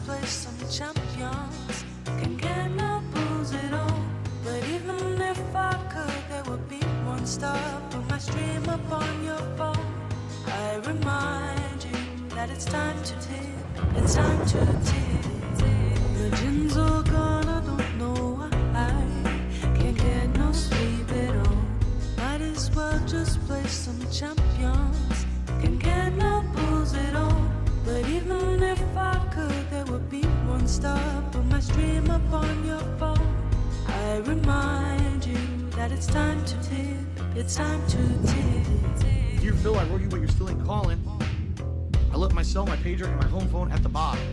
play some champions. Can get no booze at all. But even if I could, there would be one stop on my stream up on your phone. I remind you that it's time to tip. It's time to tip. The gin's all gone, I don't know why. Can't get no sleep at all. Might as well just play some champions. Can get no booze at all. But even if I could, there would be one stop on my stream up on your phone. I remind you that it's time to tip. It's time to tip. Dear Phil, I wrote you, but you're still ain't calling. I left my cell, my pager, and my home phone at the bottom.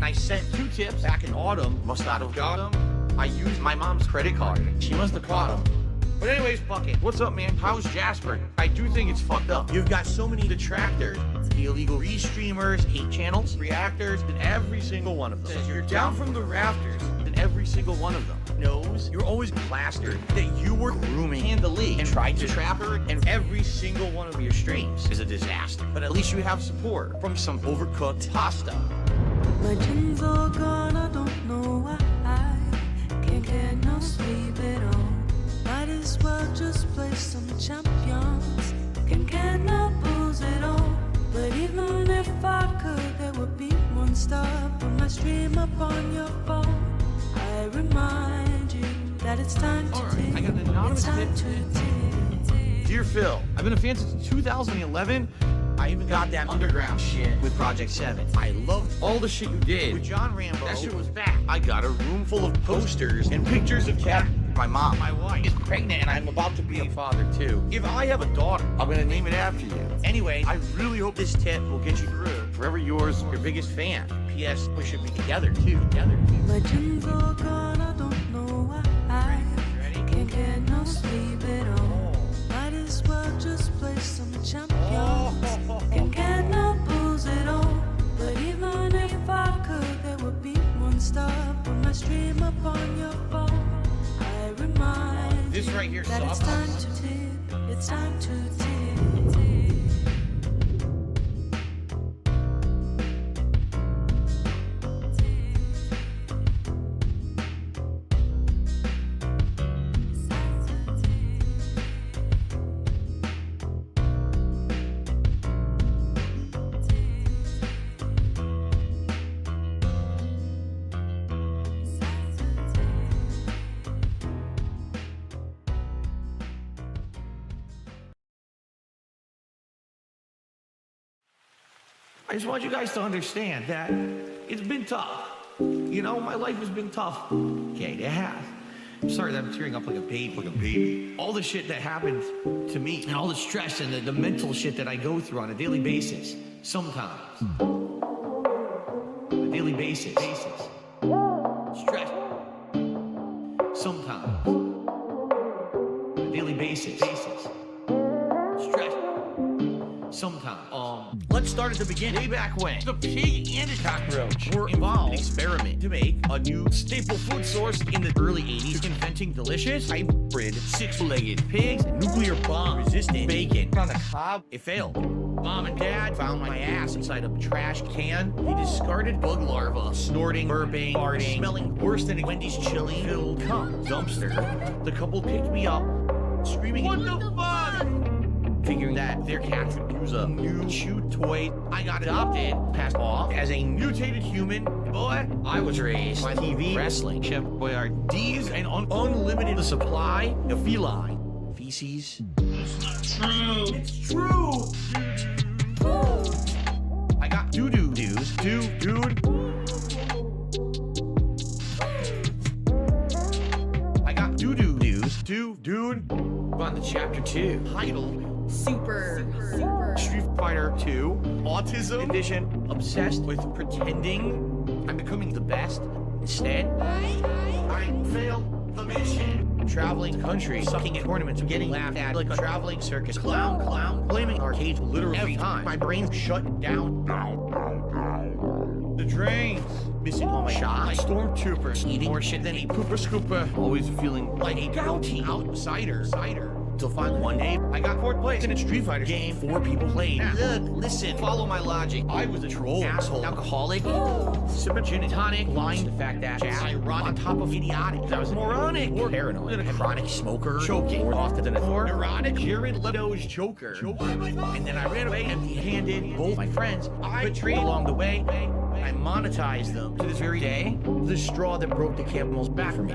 I sent 2 tips back in autumn. Must not have got them. I used my mom's credit card. She must have caught them. But anyways, fuck it. What's up, man? How's Jasper? I do think it's fucked up. You've got so many detractors. The illegal restreamers, hate channels, reactors, and every single one of them. Says you're down from the rafters, and every single one of them knows you're always plastered that you were grooming Handily and tried to trap her, and every single one of your streams is a disaster. But at least you have support from some overcooked pasta. My gin's all gone, I don't know why. Can't get no sleep at all. Might as well just play some champions. Can't get no booze at all. But even if I could, there would be one stop on my stream up on your phone. I remind you that it's time to tip. I got an anonymous It's time to tip. Dear Phil, I've been a fan since 2011. I even got that underground shit with Project 7. I loved all the shit you did with John Rambo. That shit was back. I got a room full of posters and pictures of Cat. My mom, my wife, is pregnant and I'm about to be a father too. If I have a daughter, I'm gonna name it after you. Anyway, I really hope this tip will get you through. Forever yours, your biggest fan. P.S. We should be together too. My gin's all gone, I don't know why. Can't get no sleep at all. Might as well just play some champions. Can't get no booze at all. But even if I could, there would be one stop on my stream up on your phone. I remind This right here that it's sucks. time to tip. It's time to tip. I just want you guys to understand that it's been tough. You know, my life has been tough. Okay, it has. I'm sorry that I'm tearing up like a baby. All the shit that happened to me and all the stress and the mental shit that I go through on a daily basis. Sometimes. On a daily basis. Stress. Sometimes. On a daily basis. Stress. Sometimes. Let's start at the beginning. Way back when the pig and the cockroach were involved in an experiment to make a new staple food source in the early 80s, inventing delicious hybrid 6-legged pigs and nuclear bomb resistant bacon. On the cob, it failed. Mom and Dad found my ass inside a trash can. They discarded bug larvae, snorting, burping, farting, smelling worse than a Wendy's chili filled cum dumpster. The couple picked me up, screaming, "What the fuck?" Figuring that their cat could use a new chew toy. I got adopted, passed off as a mutated human. Boy, I was raised by TV, wrestling, Chef Boyardee's, and unlimited supply of feline feces. It's not true. It's true. I got doo-doo dudes, dude. I got doo-doo dudes, dude. On the chapter 2, titled Super. Street Fighter 2, autism condition, obsessed with pretending I'm becoming the best. Instead, I failed the mission. Traveling the country, sucking at tournaments, getting laughed at like a traveling circus clown, blaming arcades literally every time. My brain's shut down. The drains, missing all my shots. Stormtroopers, eating more shit than a pooper scooper. Always feeling like a gouty outsider. Till finally one day, I got 4th place in a Street Fighter game 4 people played. Now, look, listen, follow my logic. I was a troll, asshole, alcoholic, sipping gin and tonic, lying to the fact that ironic on top of idiotic. I was moronic, or paranoid, a chronic smoker, choking more often than before, neurotic, Jared Leto's Joker. And then I ran away empty-handed. Both my friends I betrayed along the way. I monetized them to this very day. The straw that broke the camel's back for me.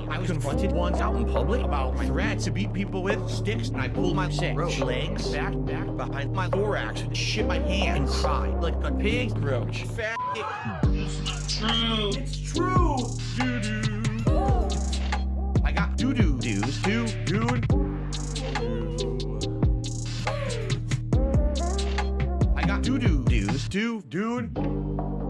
I was confronted once out in public about my threats to beat people with sticks, and I pulled my legs back behind my thorax, shit my hands, and cried like a pig roach. Fat. True. It's true. Doo-doo. I got doo-doo dues too, dude. I got doo-doo dues too, dude.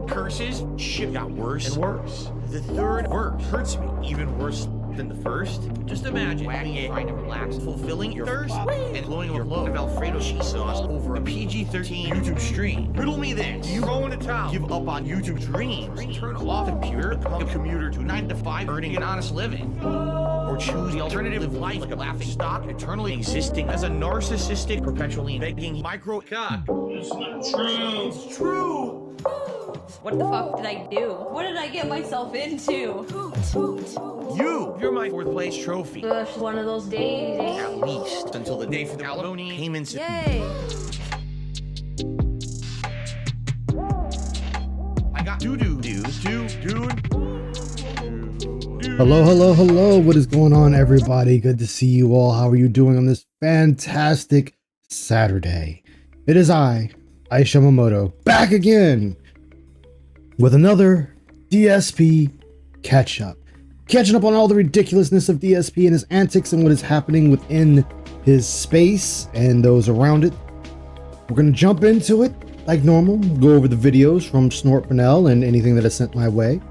Curses, shit got worse and worse. The 3rd verse hurts me even worse than the 1st. Just imagine wagging it, trying to relax, fulfilling your thirst, and blowing your load of Alfredo cheese sauce over a PG-13 YouTube stream. Riddle me this: do you throw in the towel, give up on YouTube dreams, turn off the computer, become a commuter to 9 to 5, earning an honest living, or choose the alternative, live life like a laughing stock, eternally existing as a narcissistic, perpetually begging micro cock? It's not true. It's true. What the fuck did I do? What did I get myself into? You're my 4th place trophy. Gosh, one of those days. At least until the day for the alimony payments. Yay! I got doo-doo dues too, dude. Hello. What is going on, everybody? Good to see you all. How are you doing on this fantastic Saturday? It is I, Aisha Yamamoto, back again with another DSP catch-up. Catching up on all the ridiculousness of DSP and his antics and what is happening within his space and those around it. We're going to jump into it like normal, go over the videos from Snort Brunel and anything that is sent my way.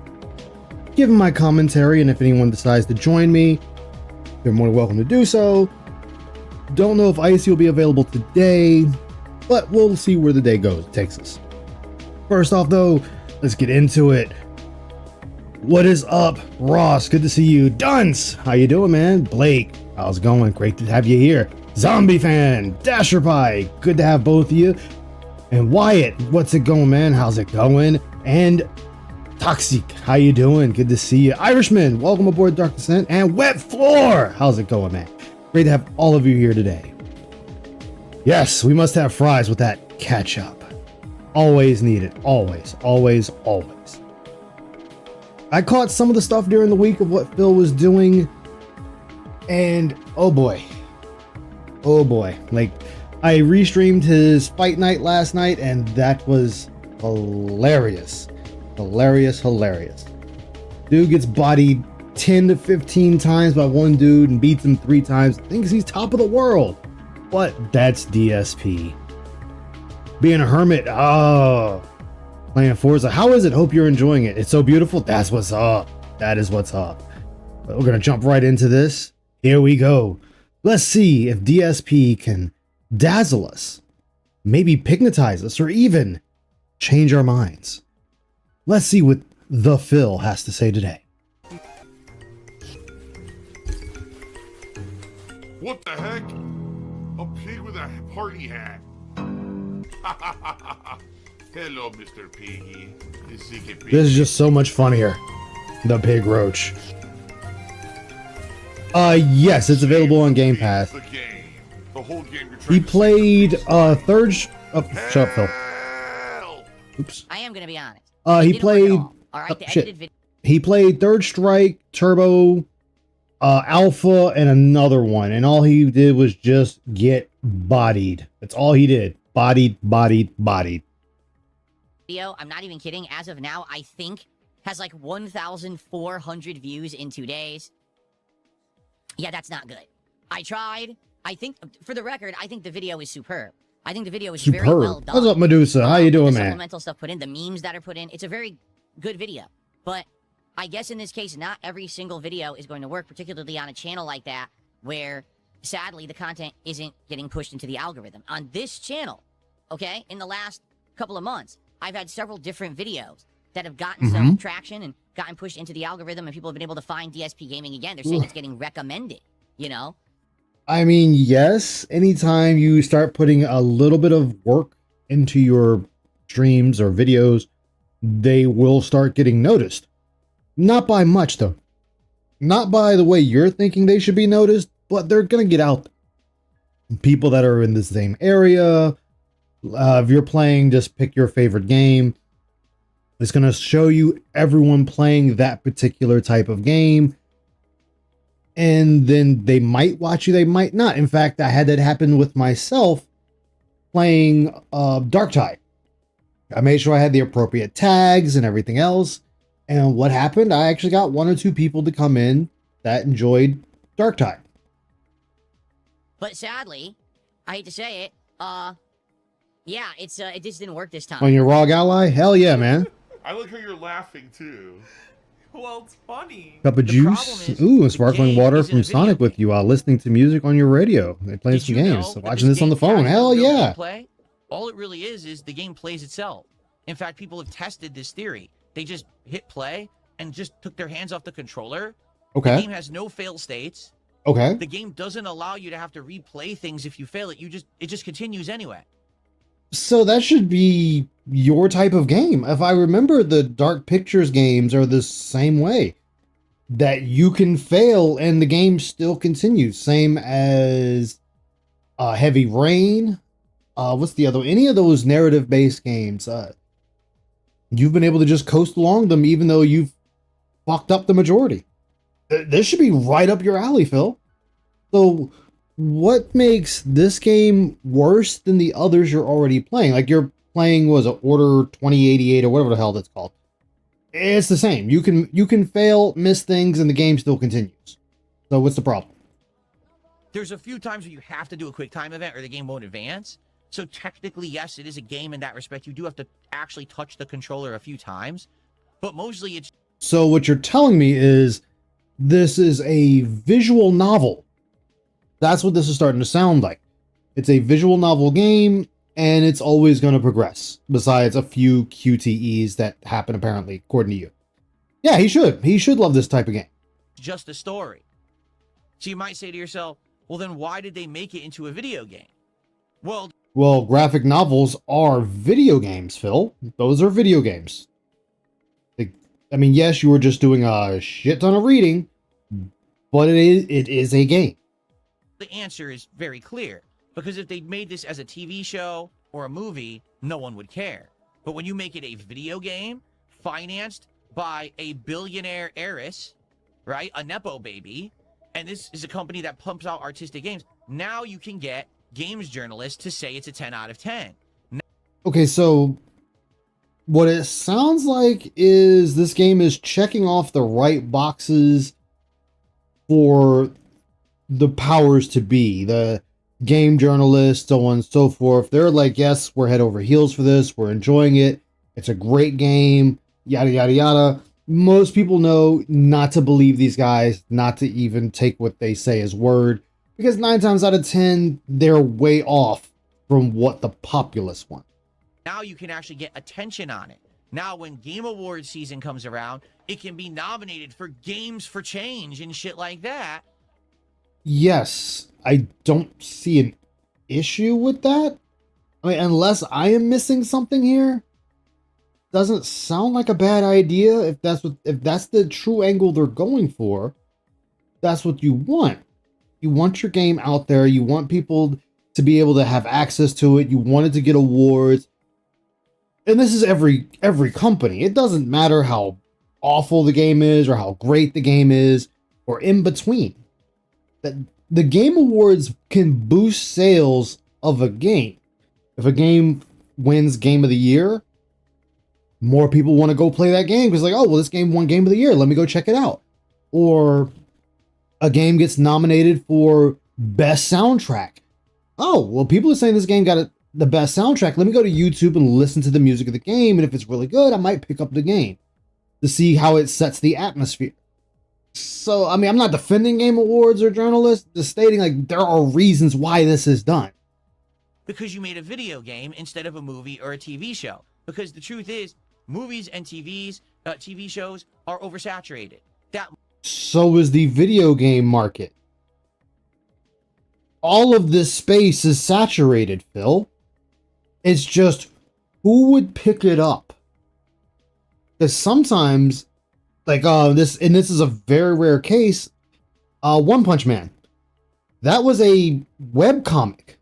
Give him my commentary, and if anyone decides to join me, they're more than welcome to do so. Don't know if Icy will be available today, but we'll see where the day takes us. First off, though, let's get into it. What is up, Ross? Good to see you. Dunce, how you doing, man? Blake, how's it going? Great to have you here. Zombie Fan, Dasher Pie, good to have both of you. And Wyatt, what's it going, man? How's it going? And Toxic, how you doing? Good to see you. Irishman, welcome aboard Dark Descent. And Wet Floor, how's it going, man? Great to have all of you here today. Yes, we must have fries with that ketchup. Always need it. Always. I caught some of the stuff during the week of what Phil was doing, and oh boy, like I restreamed his fight night last night, and that was hilarious. Dude gets bodied 10 to 15 times by one dude and beats him 3 times, thinks he's top of the world, but that's DSP. Being a hermit, playing Forza. How is it? Hope you're enjoying it. It's so beautiful. That's what's up. That is what's up. But we're going to jump right into this. Here we go. Let's see if DSP can dazzle us, maybe hypnotize us, or even change our minds. Let's see what the Phil has to say today. What the heck? A pig with a party hat. Hello, Mr. Piggy. This is just so much funnier. The Pig Roach. Yes, it's available on Game Pass. The game. The whole game you're He trying to played third. Shut up, Phil. Hell! Oops. I am gonna be honest. He played. All right, the edited video. He played Third Strike, Turbo, Alpha, and another one, and all he did was just get bodied. That's all he did. Bodied. I'm not even kidding. As of now, I think has like 1,400 views in 2 days. Yeah, that's not good. I tried. I think, for the record, I think the video is superb. I think the video is very well done. What's up, Medusa? How you doing, the man? Supplemental stuff put in, the memes that are put in. It's a very good video. But I guess in this case, not every single video is going to work, particularly on a channel like that, where sadly the content isn't getting pushed into the algorithm. On this channel, okay, in the last couple of months, I've had several different videos that have gotten some traction and gotten pushed into the algorithm, and people have been able to find DSP Gaming again. They're saying it's getting recommended, you know? I mean, yes, anytime you start putting a little bit of work into your streams or videos, they will start getting noticed. Not by much, though. Not by the way you're thinking they should be noticed, but they're going to get out there. People that are in the same area, if you're playing, just pick your favorite game. It's going to show you everyone playing that particular type of game. And then they might watch you, they might not. In fact, I had that happen with myself playing Darktide. I made sure I had the appropriate tags and everything else. And what happened? I actually got 1 or 2 people to come in that enjoyed Darktide. But sadly, I hate to say it, yeah, it just didn't work this time. On your ROG ally? Hell yeah, man. I like how you're laughing too. Well, it's funny. Cup of The juice. problem is, Ooh, the sparkling game water isn't a from video Sonic with game. you while listening to music on your radio. They playing Did some you know games. that Watching this on the game phone. has Hell no yeah. gameplay? All it really is the game plays itself. In fact, people have tested this theory. They just hit play and just took their hands off the controller. The Okay. game has no fail states. Okay. The game doesn't allow you to have to replay things if you fail it. It just continues anyway. So that should be your type of game. If I remember, the Dark Pictures games are the same way. That you can fail and the game still continues. Same as Heavy Rain. What's the other? Any of those narrative-based games. You've been able to just coast along them even though you've fucked up the majority. This should be right up your alley, Phil. So what makes this game worse than the others you're already playing? Like you're playing, was it Order 2088 or whatever the hell that's called? It's the same. You can fail, miss things, and the game still continues. So what's the problem? There's a few times where you have to do a quick time event or the game won't advance. So technically, yes, it is a game in that respect. You do have to actually touch the controller a few times. But mostly it's... So what you're telling me is this is a visual novel. That's what this is starting to sound like. It's a visual novel game, and it's always going to progress, besides a few QTEs that happen, apparently, according to you. Yeah, he should. He should love this type of game. just a story. So you might say to yourself, well, then why did they make it into a video game? Well, graphic novels are video games, Phil. Those are video games. I mean, yes, you were just doing a shit ton of reading, but it is a game. the answer is very clear. Because if they made this as a TV show or a movie, no one would care. But when you make it a video game, financed by a billionaire heiress, right? A Nepo baby, and this is a company that pumps out artistic games, now you can get games journalists to say it's a 10 out of 10. Okay, so what it sounds like is this game is checking off the right boxes for the powers to be, the game journalists, so on and so forth. They're like, yes, we're head over heels for this. We're enjoying it. It's a great game, yada, yada, yada. Most people know not to believe these guys, not to even take what they say as word, because 9 times out of 10, they're way off from what the populace want. Now you can actually get attention on it. Now when Game Awards season comes around, it can be nominated for Games for Change and shit like that. Yes, I don't see an issue with that. I mean, unless I am missing something here. Doesn't sound like a bad idea if that's the true angle they're going for. That's what you want. You want your game out there. You want people to be able to have access to it. You want it to get awards. And this is every company. It doesn't matter how awful the game is or how great the game is or in between. That the Game Awards can boost sales of a game. If a game wins Game of the Year, more people want to go play that game because like, oh, well, this game won Game of the Year. Let me go check it out. Or a game gets nominated for Best Soundtrack. Oh, well, people are saying this game got the best soundtrack. Let me go to YouTube and listen to the music of the game. And if it's really good, I might pick up the game to see how it sets the atmosphere. So, I mean, I'm not defending Game Awards or journalists, just stating like there are reasons why this is done. Because you made a video game instead of a movie or a TV show. Because the truth is, movies and TV shows are oversaturated. So is the video game market. all of this space is saturated, Phil. It's just who would pick it up? Because sometimes, like this is a very rare case. One Punch Man, that was a web comic,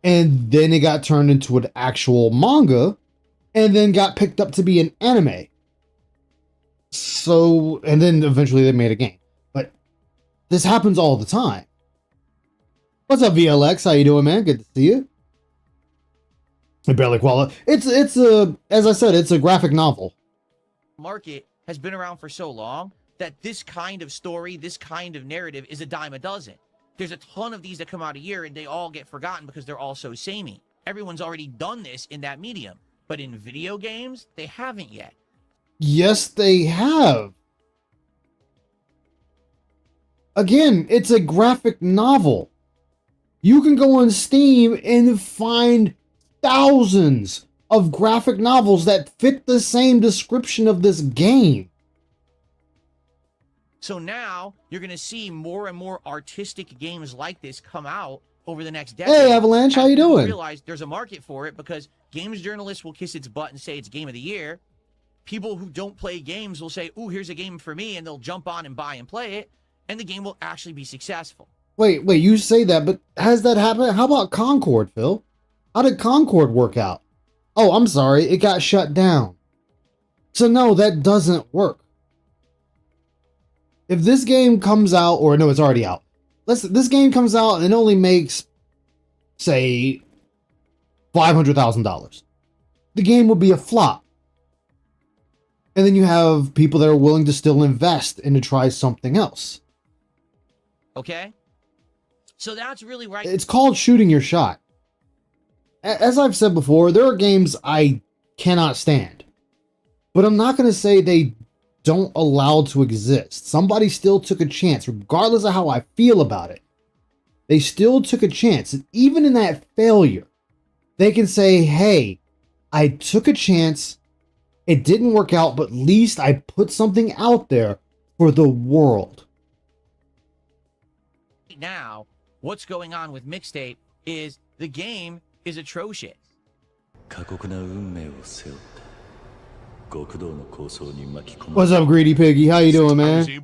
and then it got turned into an actual manga, and then got picked up to be an anime. So, and then eventually they made a game. But this happens all the time. What's up, VLX? How you doing, man? Good to see you. I barely qualify. It's a, as I said, it's a graphic novel. Market has been around for so long that this kind of story, this kind of narrative is a dime a dozen. There's a ton of these that come out a year and they all get forgotten because they're all so samey. Everyone's already done this in that medium, but in video games, they haven't yet. Yes, they have. Again, it's a graphic novel. You can go on Steam and find thousands of graphic novels that fit the same description of this game. So now you're going to see more and more artistic games like this come out over the next decade. Hey, Avalanche, how you doing? Realize there's a market for it because games journalists will kiss its butt and say it's game of the year. People who don't play games will say, "Ooh, here's a game for me," and they'll jump on and buy and play it, and the game will actually be successful. Wait, you say that, but has that happened? How about Concord, Phil? How did Concord work out? Oh, I'm sorry, it got shut down. So no, that doesn't work. If this game comes out, or no, it's already out. This game comes out and it only makes, say, $500,000. The game will be a flop. And then you have people that are willing to still invest and to try something else. Okay? So that's really right. It's called shooting your shot. As I've said before, there are games I cannot stand. But I'm not going to say they don't allow to exist. Somebody still took a chance, regardless of how I feel about it. They still took a chance. And even in that failure, they can say, hey, I took a chance. It didn't work out, but at least I put something out there for the world. Now, what's going on with Mixtape is the game is atrocious. What's up, Greedy Piggy? How you doing, man?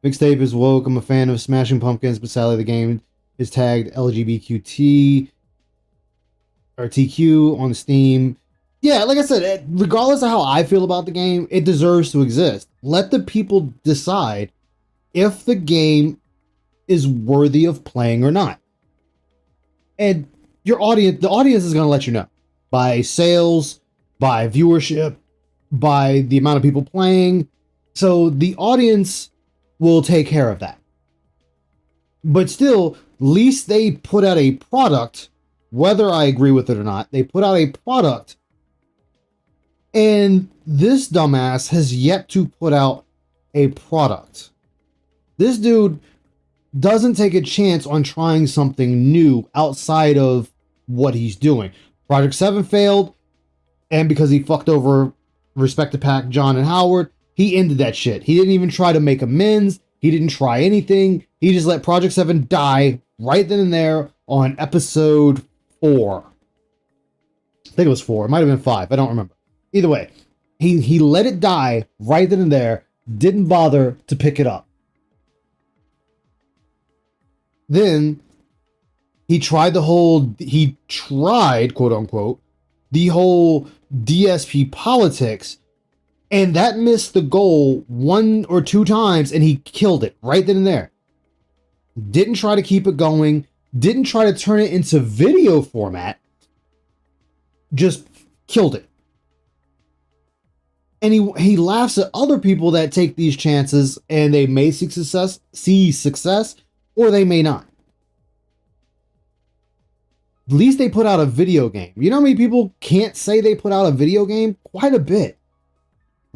Mixtape is woke. I'm a fan of Smashing Pumpkins, but sadly the game is tagged LGBTQT or TQ on Steam. Yeah, like I said, regardless of how I feel about the game, it deserves to exist. Let the people decide if the game is worthy of playing or not. And the audience is going to let you know by sales, by viewership, by the amount of people playing. So the audience will take care of that. But still, at least they put out a product, whether I agree with it or not. They put out a product. And this dumbass has yet to put out a product. This dude doesn't take a chance on trying something new outside of what he's doing. Project 7 failed, and because he fucked over Respect to Pack, John and Howard, he ended that shit. He didn't even try to make amends. He didn't try anything. He just let Project 7 die right then and there on episode 4. I think it was 4. It might have been 5. I don't remember. Either way, he let it die right then and there, didn't bother to pick it up. Then he tried, quote unquote, the whole DSP politics, and that missed the goal 1 or 2 times, and he killed it right then and there. Didn't try to keep it going, didn't try to turn it into video format, just killed it. And he laughs at other people that take these chances and they may see success, or they may not. At least they put out a video game. You know how many people can't say they put out a video game? Quite a bit.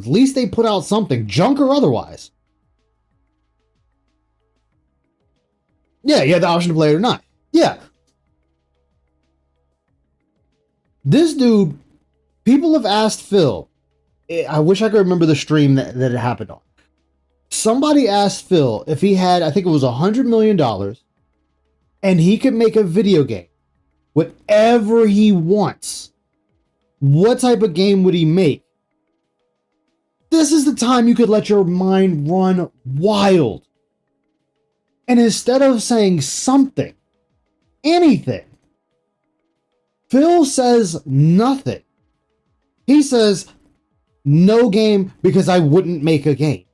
At least they put out something, junk or otherwise. Yeah, you had the option to play it or not. Yeah. This dude, people have asked Phil, I wish I could remember the stream that it happened on. Somebody asked Phil if he had, I think it was $100 million, and he could make a video game, whatever he wants, what type of game would he make? This is the time you could let your mind run wild. And instead of saying something, anything, Phil says nothing. He says, no game because I wouldn't make a game.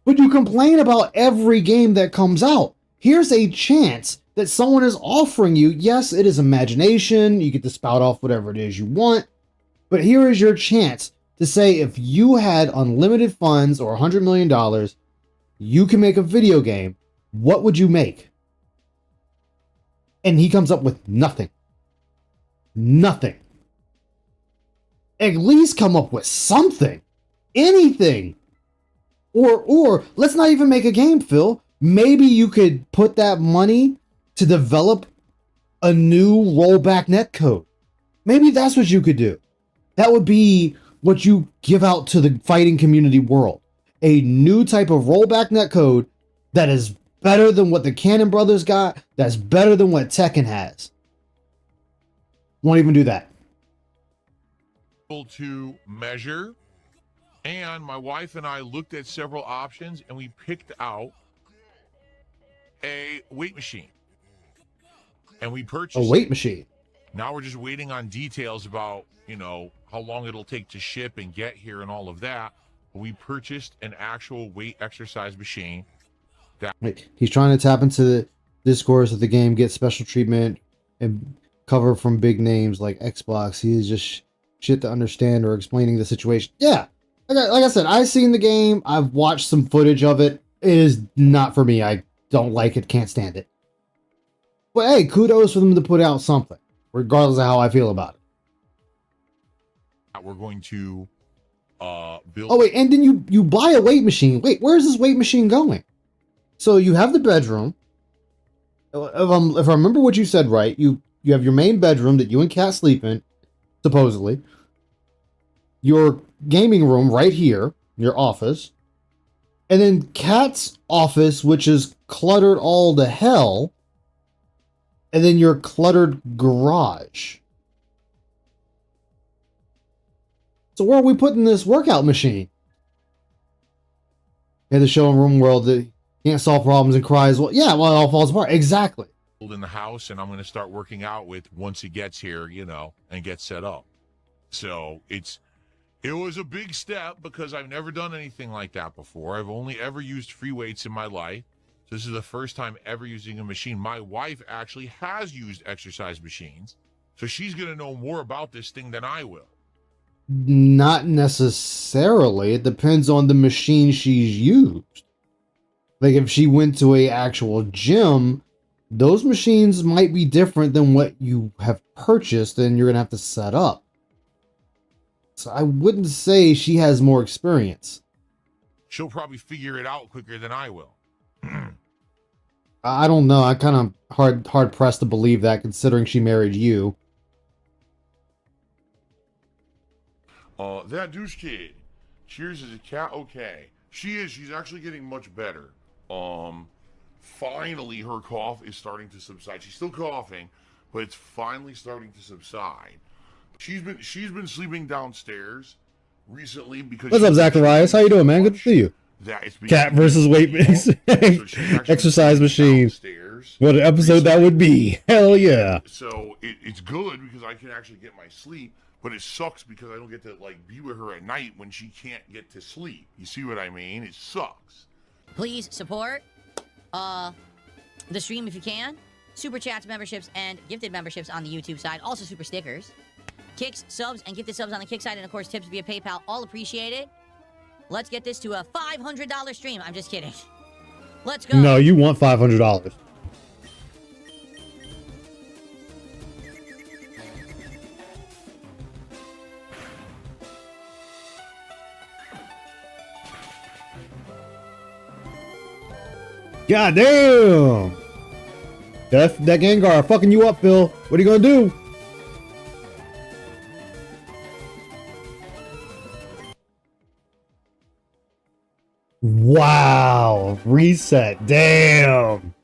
But you complain about every game that comes out. Here's a chance that someone is offering you. Yes, it is imagination. You get to spout off whatever it is you want. But here is your chance to say, if you had unlimited funds or $100 million, you can make a video game. What would you make? And he comes up with nothing. Nothing. At least come up with something. Anything. Or let's not even make a game, Phil. Maybe you could put that money to develop a new rollback netcode. Maybe that's what you could do. That would be what you give out to the fighting community world. A new type of rollback netcode that is better than what the Cannon Brothers got, that's better than what Tekken has. Won't even do that. To measure, and my wife and I looked at several options and we picked out a weight machine, and we purchased A weight machine. Now we're just waiting on details about, you know, how long it'll take to ship and get here and all of that. But we purchased an actual weight exercise machine. Wait, he's trying to tap into the discourse of the game, get special treatment, and cover from big names like Xbox. He is just shit to understand or explaining the situation. Yeah, like I said, I've seen the game. I've watched some footage of it. It is not for me. I don't like it. Can't stand it. But hey, kudos for them to put out something, regardless of how I feel about it. We're going to build. Oh wait, and then you buy a weight machine. Wait, where's this weight machine going? So you have the bedroom. If I remember what you said right, you have your main bedroom that you and Kat sleep in, supposedly. Your gaming room right here, your office. And then Kat's office, which is cluttered all to hell. And then your cluttered garage. So where are we putting this workout machine? You had to show in Room World that he can't solve problems and cries. Well, yeah, well, it all falls apart. Exactly. In the house, and I'm going to start working out with once he gets here, you know, and gets set up. So it was a big step because I've never done anything like that before. I've only ever used free weights in my life. So this is the first time ever using a machine. My wife actually has used exercise machines, so she's going to know more about this thing than I will. Not necessarily. It depends on the machine she's used. Like if she went to a actual gym, those machines might be different than what you have purchased and you're going to have to set up. So I wouldn't say she has more experience. She'll probably figure it out quicker than I will. I don't know. I kind of hard pressed to believe that, considering she married you. That douche kid. Cheers is a cat. Okay. She's actually getting much better. Finally her cough is starting to subside. She's still coughing, but it's finally starting to subside. She's been sleeping downstairs recently because What's up, Zacharias? How you doing, man? Good to see you. Cat versus weight exercise machine. Downstairs. What an episode that would be. Hell yeah. So it's good because I can actually get my sleep, but it sucks because I don't get to like be with her at night when she can't get to sleep. You see what I mean? It sucks. Please support the stream if you can. Super chats, memberships, and gifted memberships on the YouTube side. Also super stickers. Kicks, subs, and gifted subs on the Kick side. And of course tips via PayPal. All appreciated. Let's get this to a $500 stream. I'm just kidding. Let's go. No, you want $500. God damn! That Gengar fucking you up, Phil. What are you gonna do? Wow. Reset. Damn.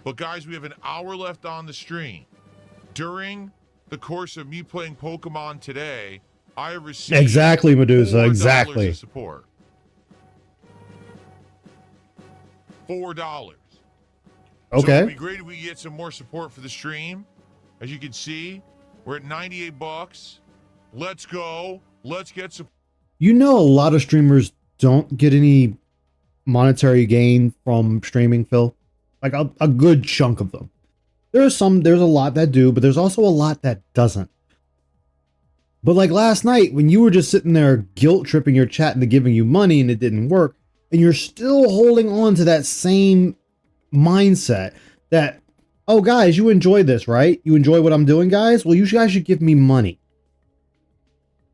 But guys, we have an hour left on the stream. During the course of me playing Pokemon today, I have received Exactly, Medusa. $4 Exactly. of support. $4. So Okay. it'd be great if we get some more support for the stream. As you can see, we're at 98 bucks. Let's go. Let's get some. You know, a lot of streamers don't get any monetary gain from streaming, Phil. Like a good chunk of them. There's a lot that do, but there's also a lot that doesn't. But like last night, when you were just sitting there guilt tripping your chat into giving you money and it didn't work, and you're still holding on to that same mindset that, oh guys, you enjoy this, right? You enjoy what I'm doing, guys? Well, you guys should give me money.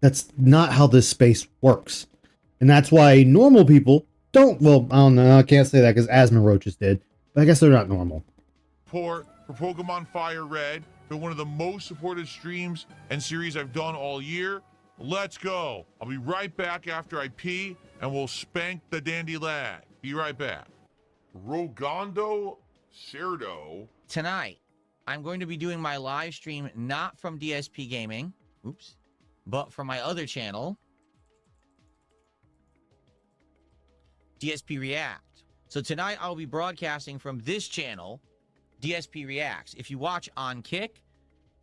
That's not how this space works. And that's why normal people don't, well, I don't know, I can't say that because Asthma Roaches did, but I guess they're not normal. Support for Pokemon Fire Red. Been one of the most supported streams and series I've done all year. Let's go. I'll be right back after I pee and we'll spank the dandy lad. Be right back. Rogondo Cerdo. Tonight, I'm going to be doing my live stream not from DSP Gaming, oops, but from my other channel, DSP React. So tonight I'll be broadcasting from this channel, DSP Reacts. If you watch on Kick,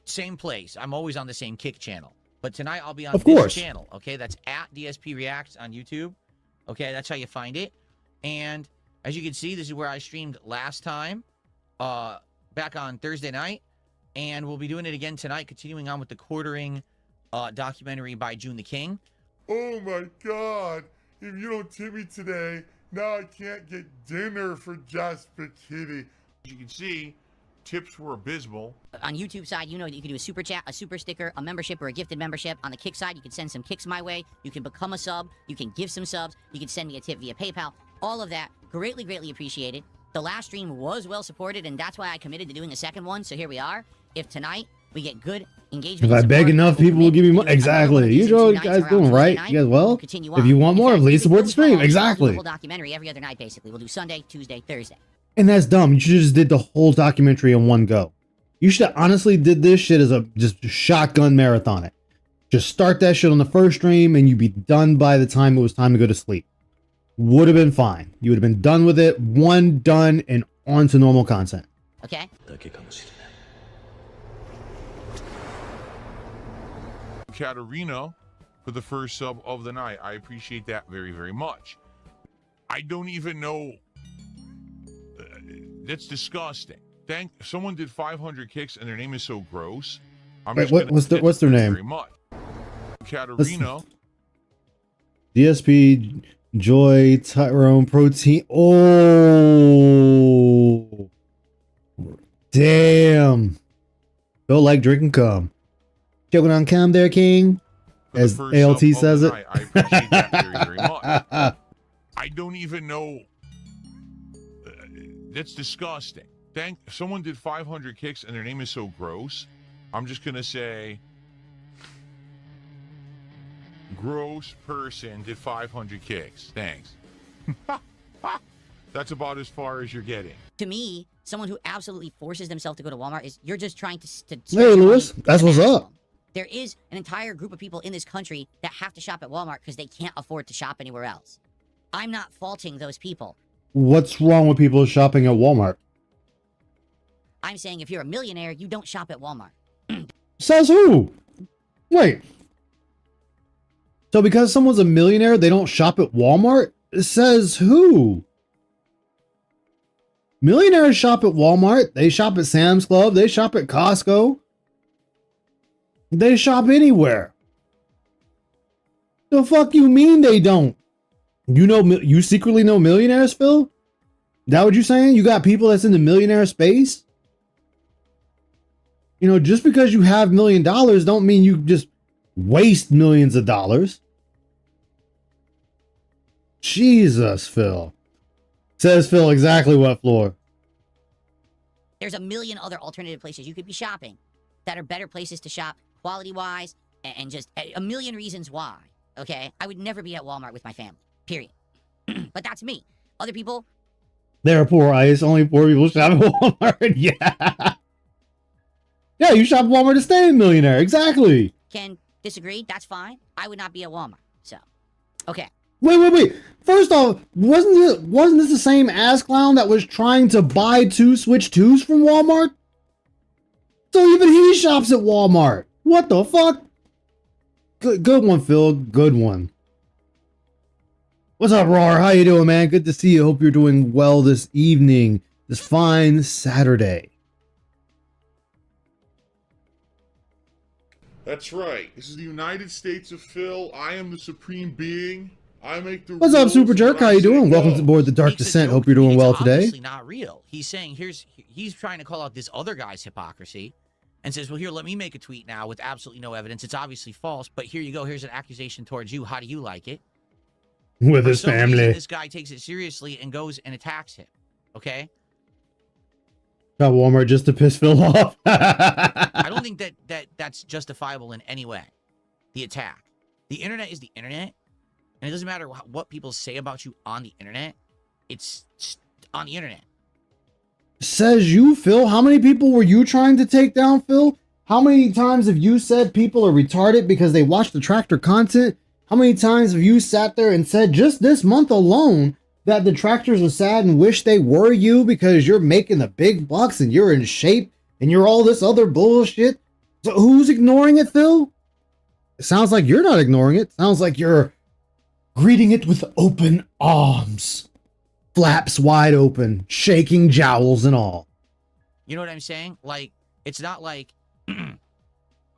same place. I'm always on the same Kick channel. But tonight I'll be on this channel, okay? That's at DSP Reacts on YouTube. Okay, that's how you find it. And as you can see, this is where I streamed last time, back on Thursday night. And we'll be doing it again tonight, continuing on with the quartering documentary by June the King. Oh my God. If you don't tip me today, now I can't get dinner for Jasper Kitty. As you can see, tips were abysmal. On YouTube side, you know that you can do a super chat, a super sticker, a membership, or a gifted membership. On the Kick side, you can send some kicks my way. You can become a sub. You can give some subs. You can send me a tip via PayPal. All of that, greatly, greatly appreciated. The last stream was well supported, and that's why I committed to doing a second one. So here we are. If tonight we get good engagement, if I beg enough, people will give me money. Exactly. You know what you guys doing, right? You guys, well, if you want more, please support the stream. Exactly. The whole documentary every other night, basically. We'll do Sunday, Tuesday, Thursday. And that's dumb. You should have just did the whole documentary in one go. You should have honestly did this shit as a just shotgun marathon it. Just start that shit on the first stream and you'd be done by the time it was time to go to sleep. Would have been fine. You would have been done with it, one done, and on to normal content. Okay? Katarina for the first sub of the night. I appreciate that very, very much. I don't even know. That's disgusting. Someone did 500 kicks and their name is so gross. Wait, what's their name? Very much. Katarina. DSP Joy Tyrone Protein. Oh, damn. Feel like drinking cum. Choking on cum there, King. As ALT says it. I appreciate that very, very much. I don't even know. That's disgusting. Someone did 500 kicks and their name is so gross. I'm just going to say gross person did 500 kicks. Thanks. That's about as far as you're getting. To me, someone who absolutely forces themselves to go to Walmart is you're just trying to hey, Lewis, that's what's up. There is an entire group of people in this country that have to shop at Walmart because they can't afford to shop anywhere else. I'm not faulting those people. What's wrong with people shopping at Walmart? I'm saying if you're a millionaire, you don't shop at Walmart. Says who? Wait. So because someone's a millionaire, they don't shop at Walmart? It says who? Millionaires shop at Walmart. They shop at Sam's Club. They shop at Costco. They shop anywhere. The fuck you mean they don't? You know, you secretly know millionaires, Phil? That what you saying? You got people that's in the millionaire space? You know, just because you have $1 million don't mean you just waste millions of dollars. Jesus, Phil. Says Phil exactly what floor. There's a million other alternative places you could be shopping that are better places to shop quality-wise and just a million reasons why, okay? I would never be at Walmart with my family, period. But that's me. Other people, They're poor ice. Only poor people shop at Walmart. Yeah. Yeah, you shop at Walmart to stay a millionaire. Exactly. can disagree. That's fine. I would not be at Walmart. So, okay. Wait. First off, wasn't this the same ass clown that was trying to buy 2 Switch 2s from Walmart? So even he shops at Walmart. What the fuck? Good one, Phil. Good one. What's up, Roar? How you doing, man? Good to see you. Hope you're doing well this evening. This fine Saturday. That's right. This is the United States of Phil. I am the supreme being. I make the What's up, rules, Super and Jerk? I How you say doing? Welcome go. to board the Dark Makes a Descent. joke Hope you're that doing it's well today. obviously not real. He's saying he's trying to call out this other guy's hypocrisy and says, well, here, let me make a tweet now with absolutely no evidence. It's obviously false, but here you go. Here's an accusation towards you. How do you like it? With For his some reason, family. this guy takes it seriously and goes and attacks him. Okay? Got Walmart just to piss Phil off. I don't think that's justifiable in any way. The attack. The internet is the internet, and it doesn't matter what people say about you on the internet. It's on the internet. Says you, Phil. How many people were you trying to take down, Phil? How many times have you said people are retarded because they watch the tractor content? How many times have you sat there and said just this month alone that the tractors are sad and wish they were you because you're making the big bucks and you're in shape and you're all this other bullshit? So who's ignoring it, Phil? It sounds like you're not ignoring it. Sounds like you're greeting it with open arms. Flaps wide open, shaking jowls and all. You know what I'm saying? Like, it's not like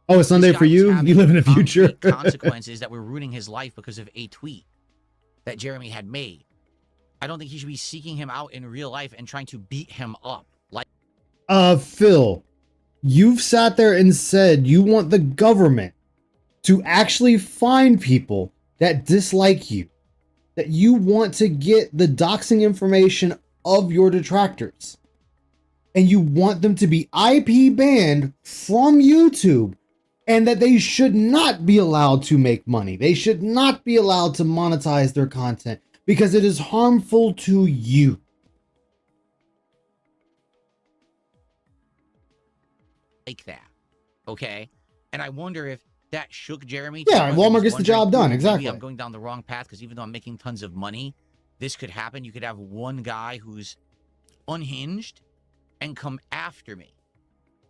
Oh, it's Sunday this for guy was you? having You live in the future? concrete consequences that were ruining his life because of a tweet that Jeremy had made. I don't think he should be seeking him out in real life and trying to beat him up. Like, Phil, you've sat there and said you want the government to actually find people that dislike you, that you want to get the doxing information of your detractors, and you want them to be IP banned from YouTube, and that they should not be allowed to make money. They should not be allowed to monetize their content because it is harmful to you. that. Okay? And I wonder if that shook Jeremy. Yeah, to where Walmart he's gets the job wondering, done, "Ooh, exactly." maybe I'm going down the wrong path because even though I'm making tons of money, this could happen. You could have one guy who's unhinged and come after me.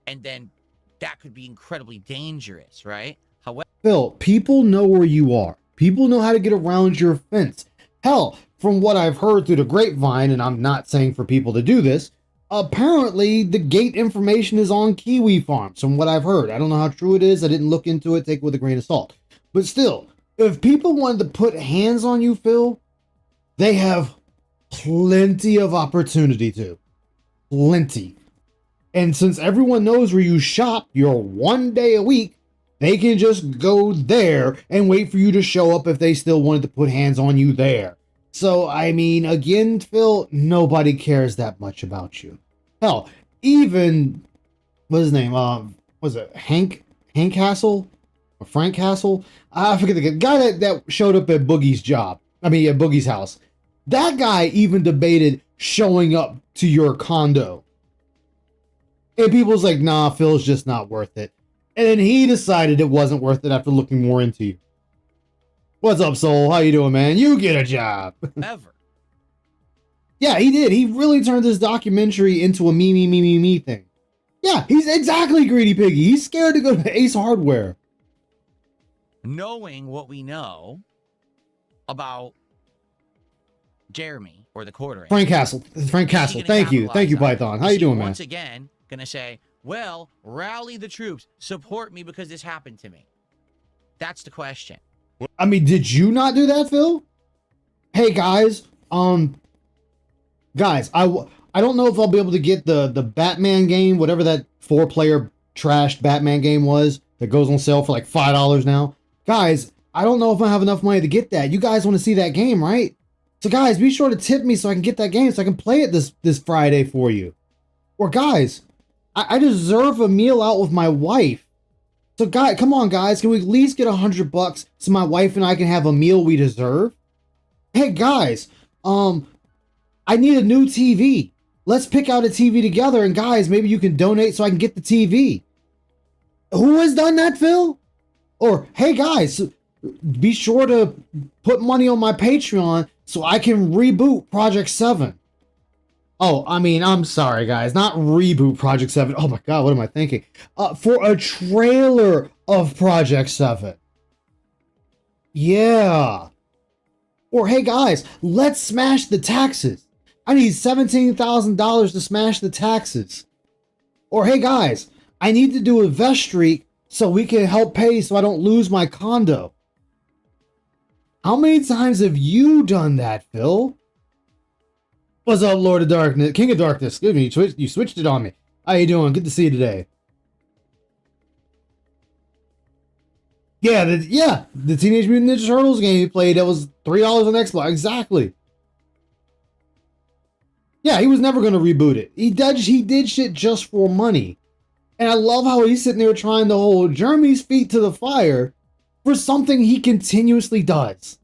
And then that could be incredibly dangerous, right? However, Phil, people know where you are. People know how to get around your fence. Hell, from what I've heard through the grapevine, and I'm not saying for people to do this, apparently the gate information is on Kiwi Farms, from what I've heard. I don't know how true it is. I didn't look into it. Take it with a grain of salt. But still, if people wanted to put hands on you, Phil, they have plenty of opportunity to. Plenty. And since everyone knows where you shop, you're 1 day a week, they can just go there and wait for you to show up if they still wanted to put hands on you there. So, I mean, again, Phil, nobody cares that much about you. Hell, even, what's his name? Was it Hank Castle? Or Frank Castle? I forget the guy that showed up at Boogie's job. I mean, at Boogie's house. That guy even debated showing up to your condo. And people's like, nah, Phil's just not worth it. And then he decided it wasn't worth it after looking more into you. What's up, Soul? How you doing, man? You get a job. ever. Yeah, he did. He really turned this documentary into a me thing. Yeah, he's exactly Greedy Piggy. He's scared to go to Ace Hardware. Knowing what we know about Jeremy or the quarter. Frank Castle. Frank Castle. Thank you. Thank you, Python. How you doing, man? Once again, gonna say, well, rally the troops, support me because this happened to me. That's the question. I mean, did you not do that, Phil? Hey, guys. Guys, I don't know if I'll be able to get the Batman game, whatever that 4-player trashed Batman game was that goes on sale for like $5 now. Guys, I don't know if I have enough money to get that. You guys want to see that game, right? So guys, be sure to tip me so I can get that game so I can play it this Friday for you. Or guys, I deserve a meal out with my wife. So guys, come on guys, can we at least get $100 so my wife and I can have a meal we deserve? Hey guys, I need a new TV. Let's pick out a TV together, and guys, maybe you can donate so I can get the TV. Who has done that, Phil? Or, hey guys, be sure to put money on my Patreon so I can reboot Project 7. Oh, I mean, I'm sorry, guys. Not reboot Project 7. Oh my god, what am I thinking? For a trailer of Project 7. Yeah. Or, hey guys, let's smash the taxes. I need $17,000 to smash the taxes. Or, hey guys, I need to do a vest streak so we can help pay so I don't lose my condo. How many times have you done that, Phil? What's up, Lord of Darkness? King of Darkness, excuse me, you switched it on me. How you doing? Good to see you today. Yeah, the Teenage Mutant Ninja Turtles game he played that was $3 on Xbox. Exactly. Yeah, he was never going to reboot it. He did shit just for money. And I love how he's sitting there trying to hold Jeremy's feet to the fire for something he continuously does.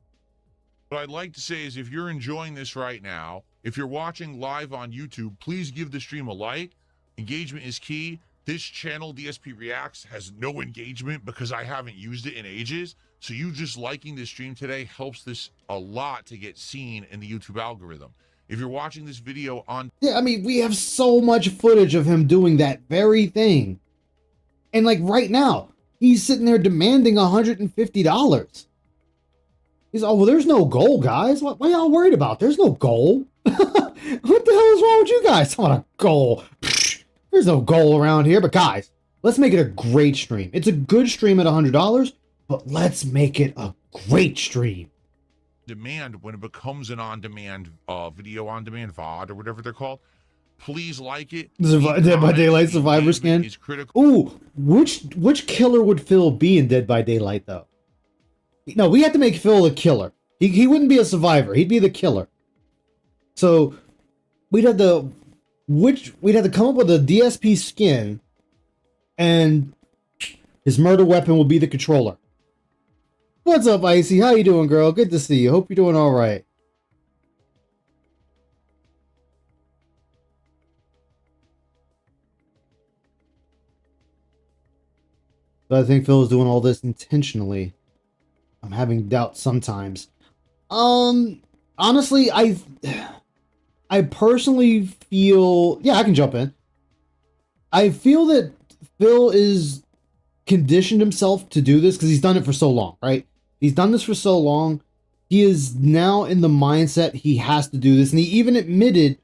What I'd like to say is if you're enjoying this right now, if you're watching live on YouTube, please give the stream a like. Engagement is key. This channel, DSP Reacts, has no engagement because I haven't used it in ages. So you just liking this stream today helps this a lot to get seen in the YouTube algorithm. If you're watching this video on... Yeah, I mean, we have so much footage of him doing that very thing. And like right now, he's sitting there demanding $150. He's, oh, well, there's no goal, guys. What are y'all worried about? There's no goal. What the hell is wrong with you guys? I want a goal. Psh, there's no goal around here. But guys, let's make it a great stream. It's a good stream at $100, but let's make it a great stream. Demand, when it becomes an on-demand video on-demand VOD or whatever they're called, please like it. Dead by Daylight Survivor skin. Ooh, which killer would Phil be in Dead by Daylight though? No, we had to make Phil a killer. He wouldn't be a survivor. He'd be the killer. So we'd have to come up with a DSP skin, and his murder weapon will be the controller. What's up, Icy? How you doing, girl? Good to see you. Hope you're doing all right. But I think Phil is doing all this intentionally. I'm having doubts sometimes. Honestly, I personally feel... Yeah, I can jump in. I feel that Phil is conditioned himself to do this because he's done it for so long, right? He's done this for so long. He is now in the mindset he has to do this. And he even admitted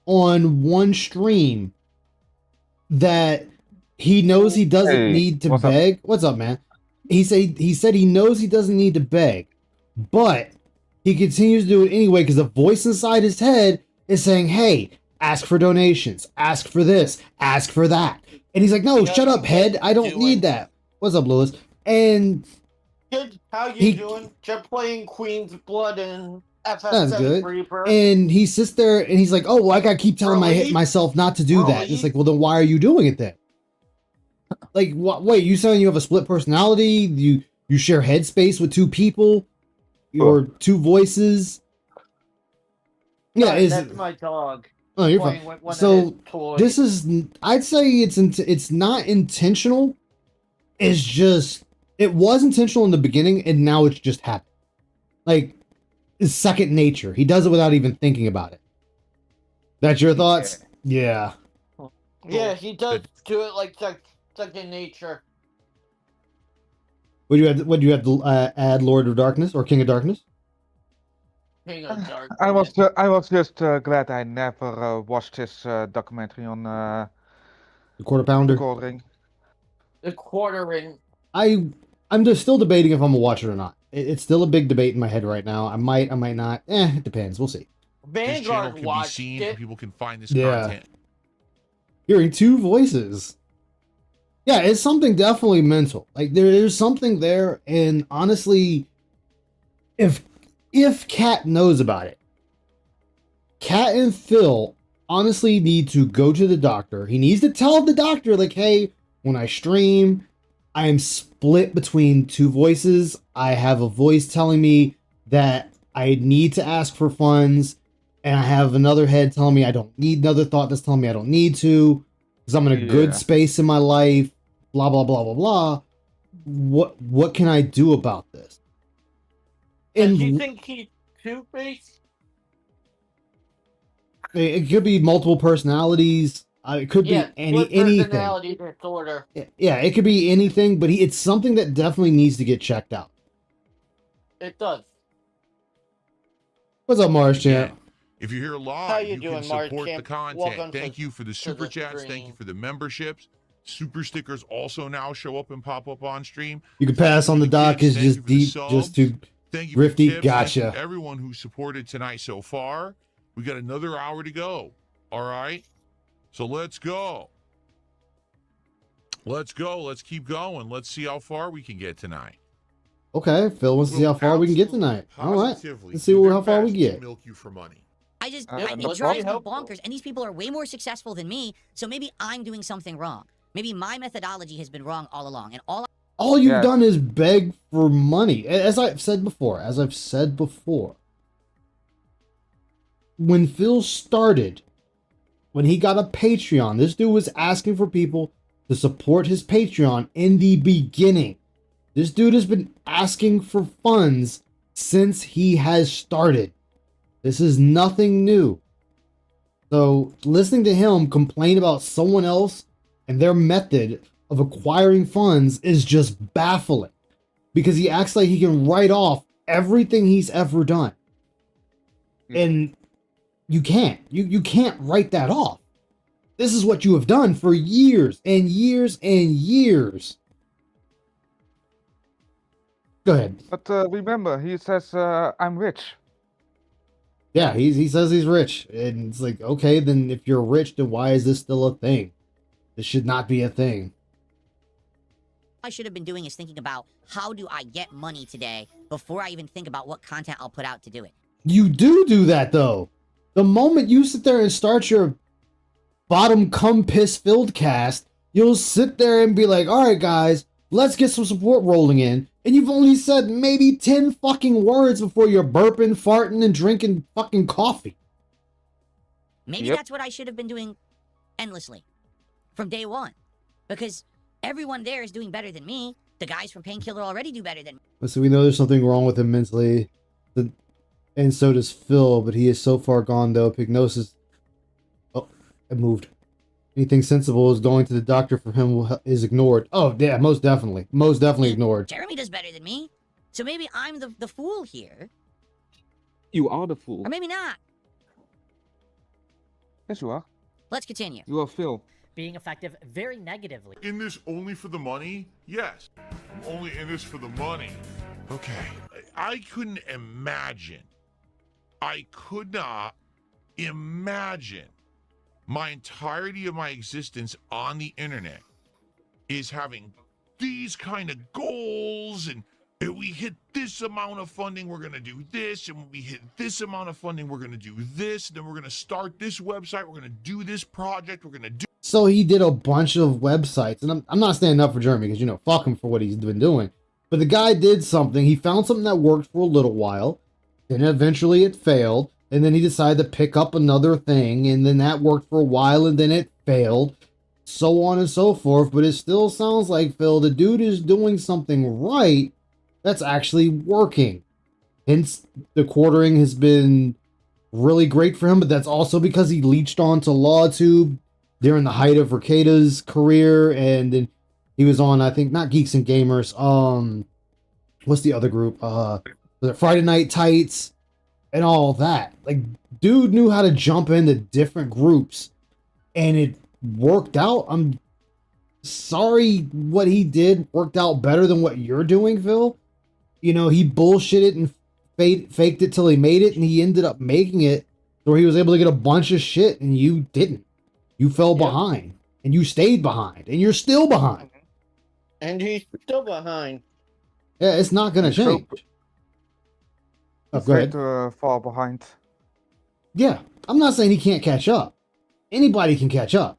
on one stream that he knows he doesn't need to beg. What's up, man? He said he knows he doesn't need to beg, but he continues to do it anyway because the voice inside his head is saying, hey, ask for donations, ask for this, ask for that. And he's like, no, shut up, head. I don't need that. What's up, Lewis? And good. How you doing? Just playing Queen's Blood and that's good. Reaper. And he sits there and he's like, oh, well, I gotta keep telling myself not to do that. And it's like, well, then why are you doing it then? Like, wait, you saying you have a split personality? You share headspace with two people? Or two voices? Yeah, that's my dog. Oh, you're fine. So this is, I'd say it's not intentional. It's just, it was intentional in the beginning and now it's just happened. Like, it's second nature. He does it without even thinking about it. That's your thoughts? Yeah. Yeah, he does do it like second nature. Would you have to add Lord of Darkness or King of Darkness? King of Darkness. I was just glad I never watched his documentary on the Quarter Pounder. The Quartering. I'm just still debating if I'm gonna watch it or not. It's still a big debate in my head right now. I might not. It depends. We'll see. Vanguard watched it. People can find this content. Hearing two voices. Yeah, it's something definitely mental. Like there's something there, and honestly, if Kat knows about it, Kat and Phil honestly need to go to the doctor. He needs to tell the doctor, like, hey, when I stream, I am split between two voices. I have a voice telling me that I need to ask for funds, and I have another head telling me I don't need, another thought that's telling me I don't need to, because I'm in a good space in my life, blah, blah, blah, blah, blah. What can I do about this? Does he think he's two-faced? It could be multiple personalities. It could be anything. Personality disorder. Yeah, it could be anything, but it's something that definitely needs to get checked out. It does. What's up, Mars Champ? If you're here live, How you can doing, support Mars the Champ? content. Welcome Thank you for the super the chats. Thank stream. you for the memberships. Super stickers also now show up and pop up on stream. You can pass on the doc is just deep, just too rifty. Gotcha. Thank you everyone who supported tonight so far. We got another hour to go. All right. So let's go. Let's go. Let's keep going. Let's see how far we can get tonight. Okay, Phil wants to see how far we can get tonight. All right, let's see how far we get. Milk you for money. It drives me bonkers, and these people are way more successful than me, so maybe I'm doing something wrong. Maybe my methodology has been wrong all along, and all you've done is beg for money. As I've said before, when Phil started, when he got a Patreon, this dude was asking for people to support his Patreon in the beginning. This dude has been asking for funds since he has started. This is nothing new. So listening to him complain about someone else and their method of acquiring funds is just baffling, because he acts like he can write off everything he's ever done. And you can't. You can't write that off. This is what you have done for years and years and years. Go ahead. But remember, he says, I'm rich. Yeah, he says he's rich. And it's like, okay, then if you're rich, then why is this still a thing? This should not be a thing. I should have been doing is thinking about how do I get money today before I even think about what content I'll put out to do it. You do that, though. The moment you sit there and start your bottom cum piss filled cast, you'll sit there and be like, all right, guys, let's get some support rolling in. And you've only said maybe 10 fucking words before you're burping, farting, and drinking fucking coffee. Maybe that's what I should have been doing endlessly from day one. Because everyone there is doing better than me. The guys from Painkiller already do better than me. So we know there's something wrong with him mentally. And so does Phil, but he is so far gone, though. Pignosis... Oh, it moved. Anything sensible is going to the doctor for him is ignored. Oh, yeah, most definitely. Most definitely ignored. Jeremy does better than me. So maybe I'm the fool here. You are the fool. Or maybe not. Yes, you are. Let's continue. You are Phil. Being effective very negatively. In this only for the money? Yes. I'm only in this for the money. Okay. I couldn't imagine. I could not imagine my entirety of my existence on the internet is having these kind of goals, and if we hit this amount of funding, we're going to do this, and when we hit this amount of funding, we're going to do this, and then we're going to start this website, we're going to do this project, we're going to do... So he did a bunch of websites, and I'm not standing up for Jeremy because, you know, fuck him for what he's been doing. But the guy did something. He found something that worked for a little while, then eventually it failed, and then he decided to pick up another thing, and then that worked for a while, and then it failed, so on and so forth. But it still sounds like, Phil, the dude is doing something right that's actually working. Hence, the quartering has been really great for him, but that's also because he leached onto LawTube during the height of Ricada's career, and then he was on, I think, not Geeks and Gamers, what's the other group? Was it Friday Night Tights and all that. Like, dude knew how to jump into different groups, and it worked out. I'm sorry what he did worked out better than what you're doing, Phil. You know, he bullshitted and faked it till he made it, and he ended up making it where he was able to get a bunch of shit, and you didn't. You fell behind, and you stayed behind, and you're still behind. And he's still behind. Yeah, it's not going to change. Oh, go ahead. To fall behind. Yeah, I'm not saying he can't catch up. Anybody can catch up.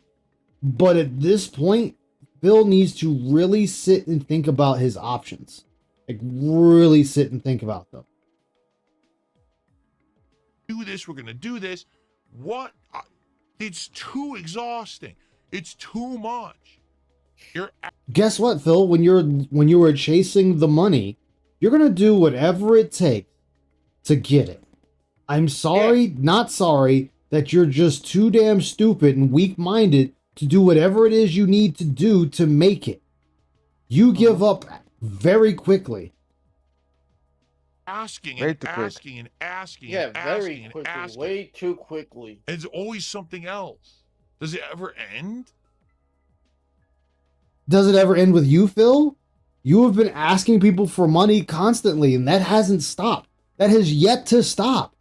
But at this point, Phil needs to really sit and think about his options. Like, really sit and think about them. do this. We're going to do this. What? It's too exhausting. It's too much. Guess what, Phil? When you were chasing the money, you're gonna do whatever it takes to get it. I'm sorry, not sorry, that you're just too damn stupid and weak-minded to do whatever it is you need to do to make it. You give up very quickly. Asking Way and too quick. asking and asking Yeah, and asking very and quickly. asking. Way too quickly. And it's always something else. Does it ever end? Does it ever end with you, Phil? You have been asking people for money constantly, and that hasn't stopped. That has yet to stop.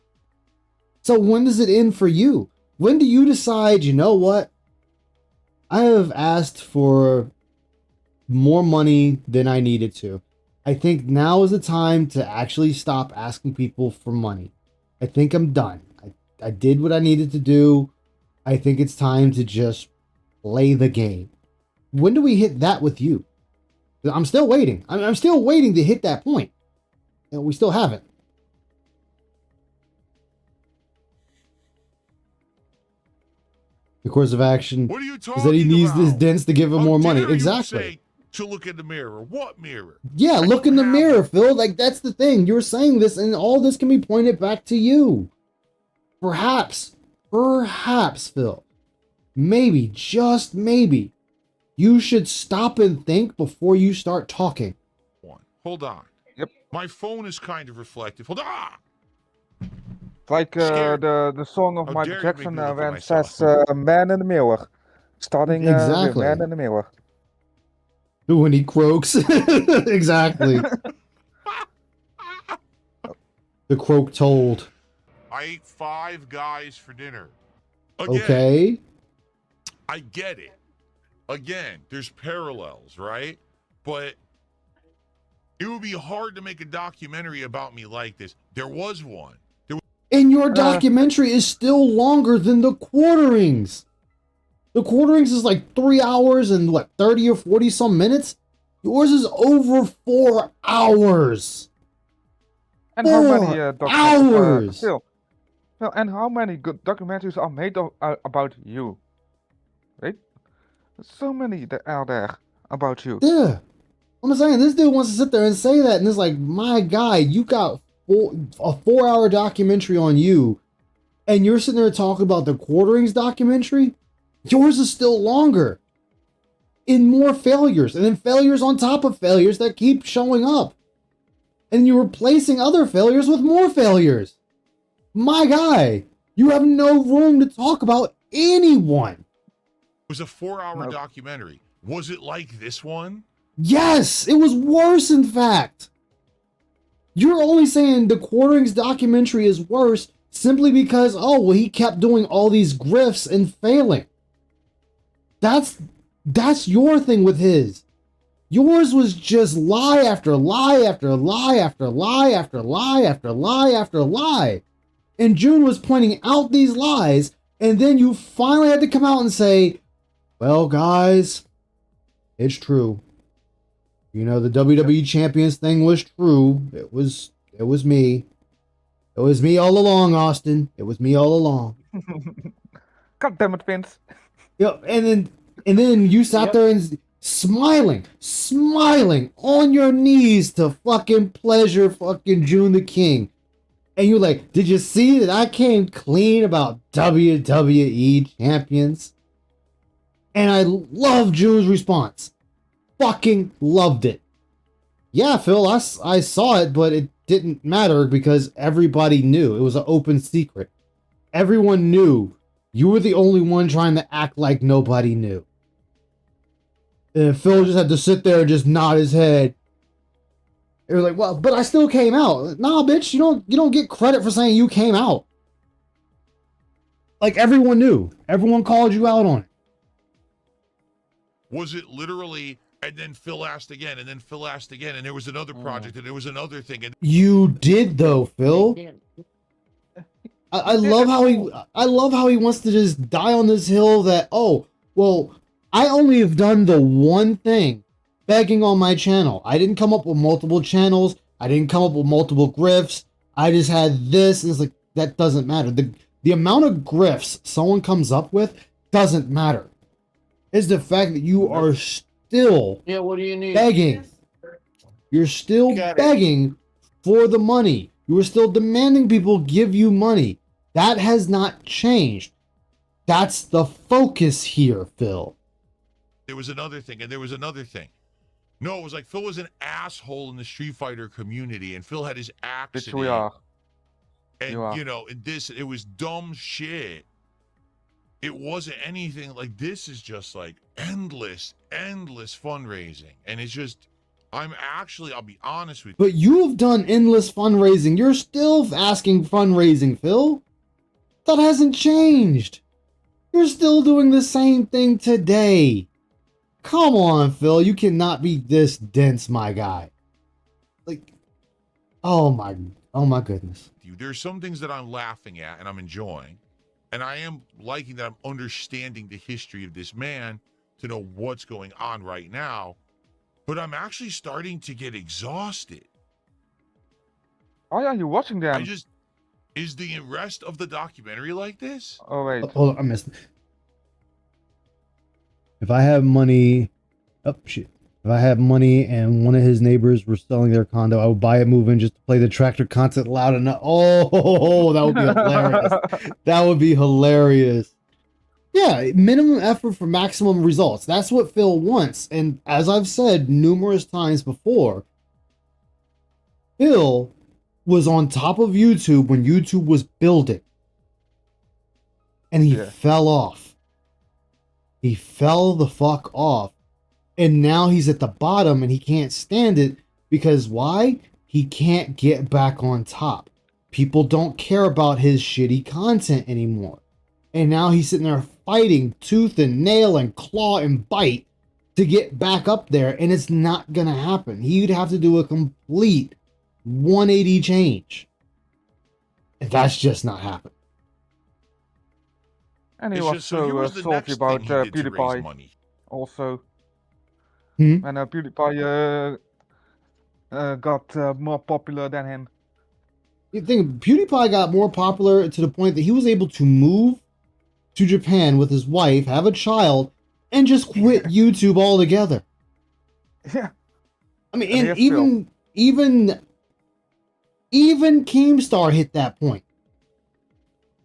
So when does it end for you? When do you decide, you know what? I have asked for more money than I needed to. I think now is the time to actually stop asking people for money. I think I'm done. I did what I needed to do. I think it's time to just play the game. When do we hit that with you? I'm still waiting. I'm still waiting to hit that point. And we still haven't. The course of action What are you talking is that he needs about? this dents to give him How more money. dare you Exactly. say to look in the mirror. What mirror? Yeah, I look don't in the have mirror, one. Phil. Like, that's the thing. You're saying this, and all this can be pointed back to you. Perhaps, Phil, maybe, just maybe, you should stop and think before you start talking. Hold on. Yep. My phone is kind of reflective. Hold on. Like Scared. the song of How Michael dare you Jackson make me look at when it myself. says "Man in the Mirror," starting with Exactly. "Man in the Mirror." When he croaks. Exactly. The croak told. I ate 5 guys for dinner. Again, Okay. I get it. Again, there's parallels, right? But it would be hard to make a documentary about me like this. There was one. And your documentary is still longer than the Quarterings. The Quarterings is like 3 hours and what, 30 or 40 some minutes? Yours is over 4 hours. And how many 4 documentaries? hours. Still, well, and how many good documentaries are made about you? Right? So many that are there about you. Yeah. I'm saying, this dude wants to sit there and say that, and it's like, my guy, you got a 4-hour documentary on you, and you're sitting there talking about the Quarterings documentary? Yours is still longer. In more failures, and then failures on top of failures that keep showing up. And you're replacing other failures with more failures. My guy, you have no room to talk about anyone. It was a 4-hour No. documentary. Was it like this one? Yes, it was worse, in fact. You're only saying the Quarterings documentary is worse simply because, oh, well, he kept doing all these grifts and failing. That's your thing with his. Yours was just lie after lie after lie after lie after lie after lie after lie. And June was pointing out these lies, and then you finally had to come out and say, well, guys, it's true. You know, the WWE Champions thing was true. It was me. It was me all along, Austin. It was me all along. God damn it, Vince. Yep, and then you sat there and smiling on your knees to fucking pleasure fucking June the King. And you're like, did you see that I came clean about WWE champions? And I love June's response. Fucking loved it. Yeah, Phil, I saw it, but it didn't matter because everybody knew. It was an open secret. Everyone knew. You were the only one trying to act like nobody knew. And Phil just had to sit there and just nod his head. It was like, well, but I still came out. Nah, bitch, you don't get credit for saying you came out. Like, everyone knew. Everyone called you out on it. Was it literally, and then Phil asked again, and then Phil asked again, and there was another project, and there was another thing, and You did though, Phil. I love how he wants to just die on this hill that, oh, well, I only have done the one thing, begging on my channel. I didn't come up with multiple channels. I didn't come up with multiple grifts. I just had this, and it's like, that doesn't matter. The amount of grifts someone comes up with doesn't matter. It's the fact that you are still Yeah, what do you need? begging. You're still Got it. begging for the money. You are still demanding people give you money. That has not changed. That's the focus here, Phil. There was another thing, and there was another thing. No, it was like Phil was an asshole in the Street Fighter community, and Phil had his accident. Which we are. And, You are. you know, it was dumb shit. It wasn't anything like this. Is just like endless fundraising. And it's just, I'll be honest with you. But you have done endless fundraising. You're still asking fundraising, Phil. That hasn't changed. You're still doing the same thing today. Come on, Phil. You cannot be this dense, my guy. Like, oh my goodness. There's some things that I'm laughing at and I'm enjoying. And I am liking that I'm understanding the history of this man to know what's going on right now. But I'm actually starting to get exhausted. Why are you watching them? Is the rest of the documentary like this? Oh wait. Hold on, I missed it. If I have money, if I have money and one of his neighbors were selling their condo, I would buy it, move in just to play the tractor content loud enough. Oh, that would be hilarious. That would be hilarious. Yeah, minimum effort for maximum results. That's what Phil wants. And as I've said numerous times before, Phil was on top of YouTube when YouTube was building. And he fell off. He fell the fuck off. And now he's at the bottom and he can't stand it because why? He can't get back on top. People don't care about his shitty content anymore. And now he's sitting there fighting tooth and nail and claw and bite to get back up there, and it's not gonna happen. He'd have to do a complete 180 change. And that's just not happening. And he It's was just, so here so was the salty next about thing he did to raise PewDiePie money. also. Hmm? And PewDiePie got more popular than him. You think PewDiePie got more popular to the point that he was able to move to Japan with his wife, have a child, and just quit YouTube altogether. Yeah. I mean, And and here's even Keemstar hit that point.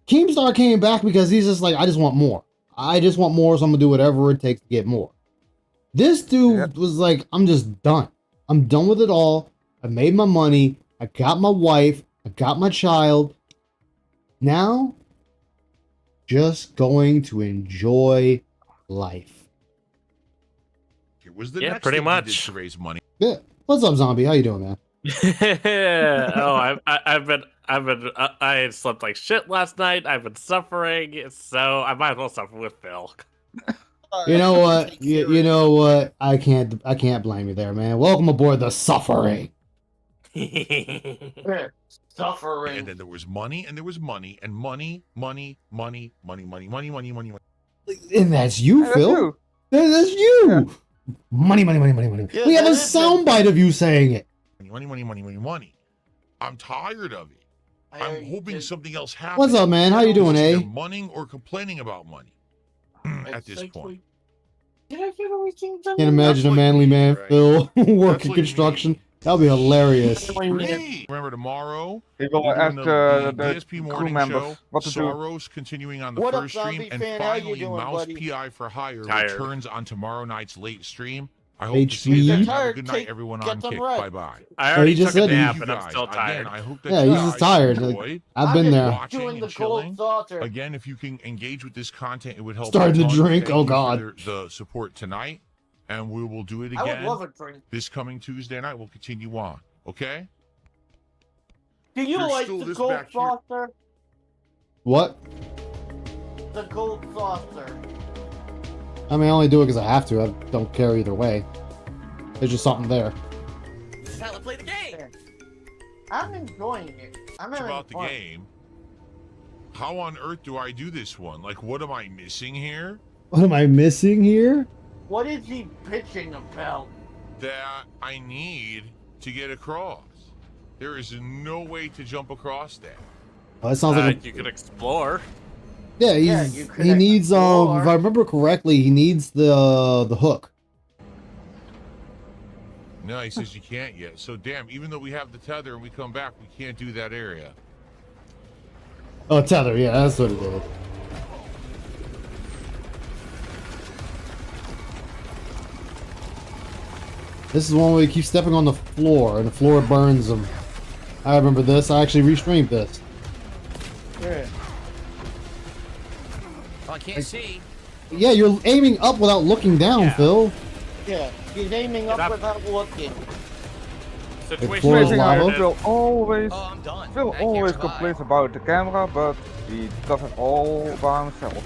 Keemstar came back because he's just like, I just want more. I just want more, so I'm gonna do whatever it takes to get more. This dude was like, I'm just done. I'm done with it all. I made my money. I got my wife. I got my child. Now, just going to enjoy life. Here was the Yeah, next pretty thing he did much. to raise money. Yeah. What's up, Zombie? How you doing, man? Oh, I slept like shit last night. I've been suffering, so I might as well suffer with Phil. You know what? You know what? I can't blame you there, man. Welcome aboard the suffering. Suffering. And then there was money, and there was money, and money. And that's you, Hey, that's Phil. you. That's you. Yeah. Money. Yeah, We have a that is soundbite of you saying it. Money. I'm tired of it. I'm hoping something else happens. What's up, man? How you doing, Either eh? Money or complaining about money. At this point. Did I get everything done? Can't imagine a like manly me, man, right? Phil, working like construction. me. That'll be hilarious. Hey, remember tomorrow? He will we're ask doing the DSP crew morning members show. what to do. Soros continuing on the What up, first stream, zombie and fan? How you finally doing, Mouse buddy? PI for Hire Tired. returns on tomorrow night's late stream. I hope HB. to see you then. Have a Tired, good night, take- everyone get on them Kick. right. Bye bye. I already just took a said he- nap You and I'm guys, still again, tired. I hope that Yeah, you he's just guys tired. enjoyed I've been there. watching Doing the and chilling. gold saucer. Again, if you can engage with this content, it would help. Starting a to ton. drink, Thank oh you for God. the support tonight, and we will do it I would again love a drink. this coming Tuesday night. We'll continue on. Okay. Do you There's like still the this gold back here. saucer? What? The gold saucer. I mean, I only do it because I have to. I don't care either way. There's just something there. This is how to play the game. I'm enjoying it. I'm Much having about the fun. game. How on earth do I do this one? Like, what am I missing here? What am I missing here? What is he pitching about? That I need to get across. There is no way to jump across that. Oh, that sounds like You could explore. yeah. Yeah, He's you could he needs if explore. I remember correctly, he needs the hook. No, he says you can't yet. So damn, even though we have the tether and we come back, we can't do that area. Oh, tether. Yeah, that's what it is. This is one where you keep stepping on the floor and the floor burns them. I remember this. I actually restreamed this. Yeah. Oh, I can't see. Yeah, you're aiming up without looking down, Yeah. Phil. Yeah. He's aiming up without looking. Situation floor is is lava. weird. Phil always, Oh, I'm done. Phil I can't always survive. complains about the camera, but he does it all by himself.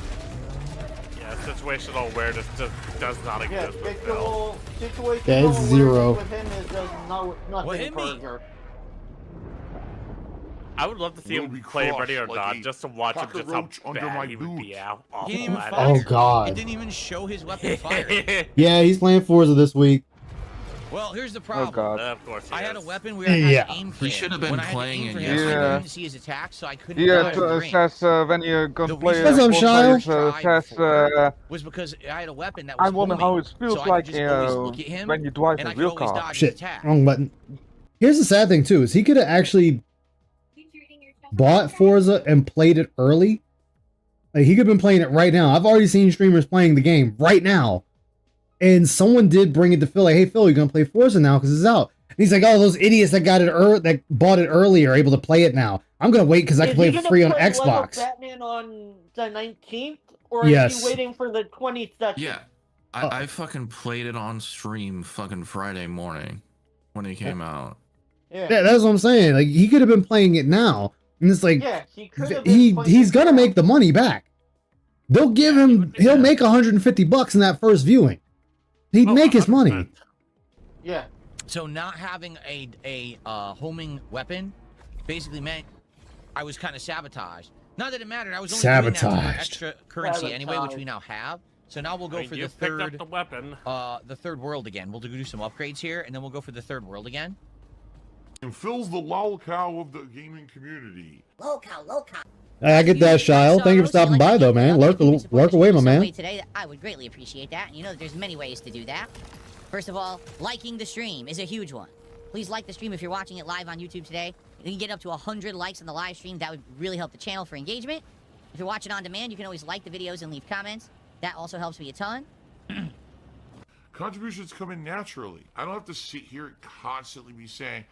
Yeah, situational awareness just does not Yeah, exist with Phil. situational Yeah, it's zero. with him is does nothing What hit me? further. I would love to see Will him be play crossed Ready or like Not, a just to watch him just how cockroach under bad my he would be boot. out. He didn't even at fire. Oh, God. It didn't even show his weapon firing. Yeah, he's playing Forza this week. Well, here's the Oh problem. god. Of course he I had a is. weapon where I had Yeah. to aim for He him. should have been When I had to playing aim it for him, I yesterday. couldn't see his attack, so I couldn't Yeah, dodge the ring. says when you're gonna The play reason What's up, four Shia? players, tried says before was because I had a weapon that was I wonder homing, how it feels so I could like just always look at him, when you drive and a I could real always car. dodge his Shit, attack. wrong button. Here's the sad thing too, is he could have actually bought Forza and played it early. Like, he could have been playing it right now. I've already seen streamers playing the game right now. And someone did bring it to Phil, like, hey Phil, you're gonna play Forza now because it's out. And he's like, oh, those idiots that got it that bought it early are able to play it now. I'm gonna wait because I can play it for free on Xbox. Batman on the 19th, or Yes. is he waiting for the 22nd? Yeah, I fucking played it on stream fucking Friday morning when it came out. Yeah. Yeah, that's what I'm saying. Like, he could have been playing it now. And it's like, Yeah, he could have been playing he's it gonna now. make the money back. They'll give him, he'll make $150 in that first viewing. He'd Oh, make his 100%. money. Yeah. So not having a homing weapon basically meant I was kind of sabotaged. Not that it mattered. I was only doing that for Sabotaged. extra currency anyway, which we now have. So now we'll go for You the picked up third, the weapon. the third world again. We'll do some upgrades here, and then we'll go for the third world again. And Phil's the lolcow of the gaming community. I get that, Shile. Thank you for stopping by, though, man. Lurk away, my man. Today, I would greatly appreciate that. You know that there's many ways to do that. First of all, liking the stream is a huge one. Please like the stream if you're watching it live on YouTube today. You can get up to 100 likes on the live stream. That would really help the channel for engagement. If you're watching on demand, you can always like the videos and leave comments. That also helps me a ton. Contributions come in naturally. I don't have to sit here and constantly be saying,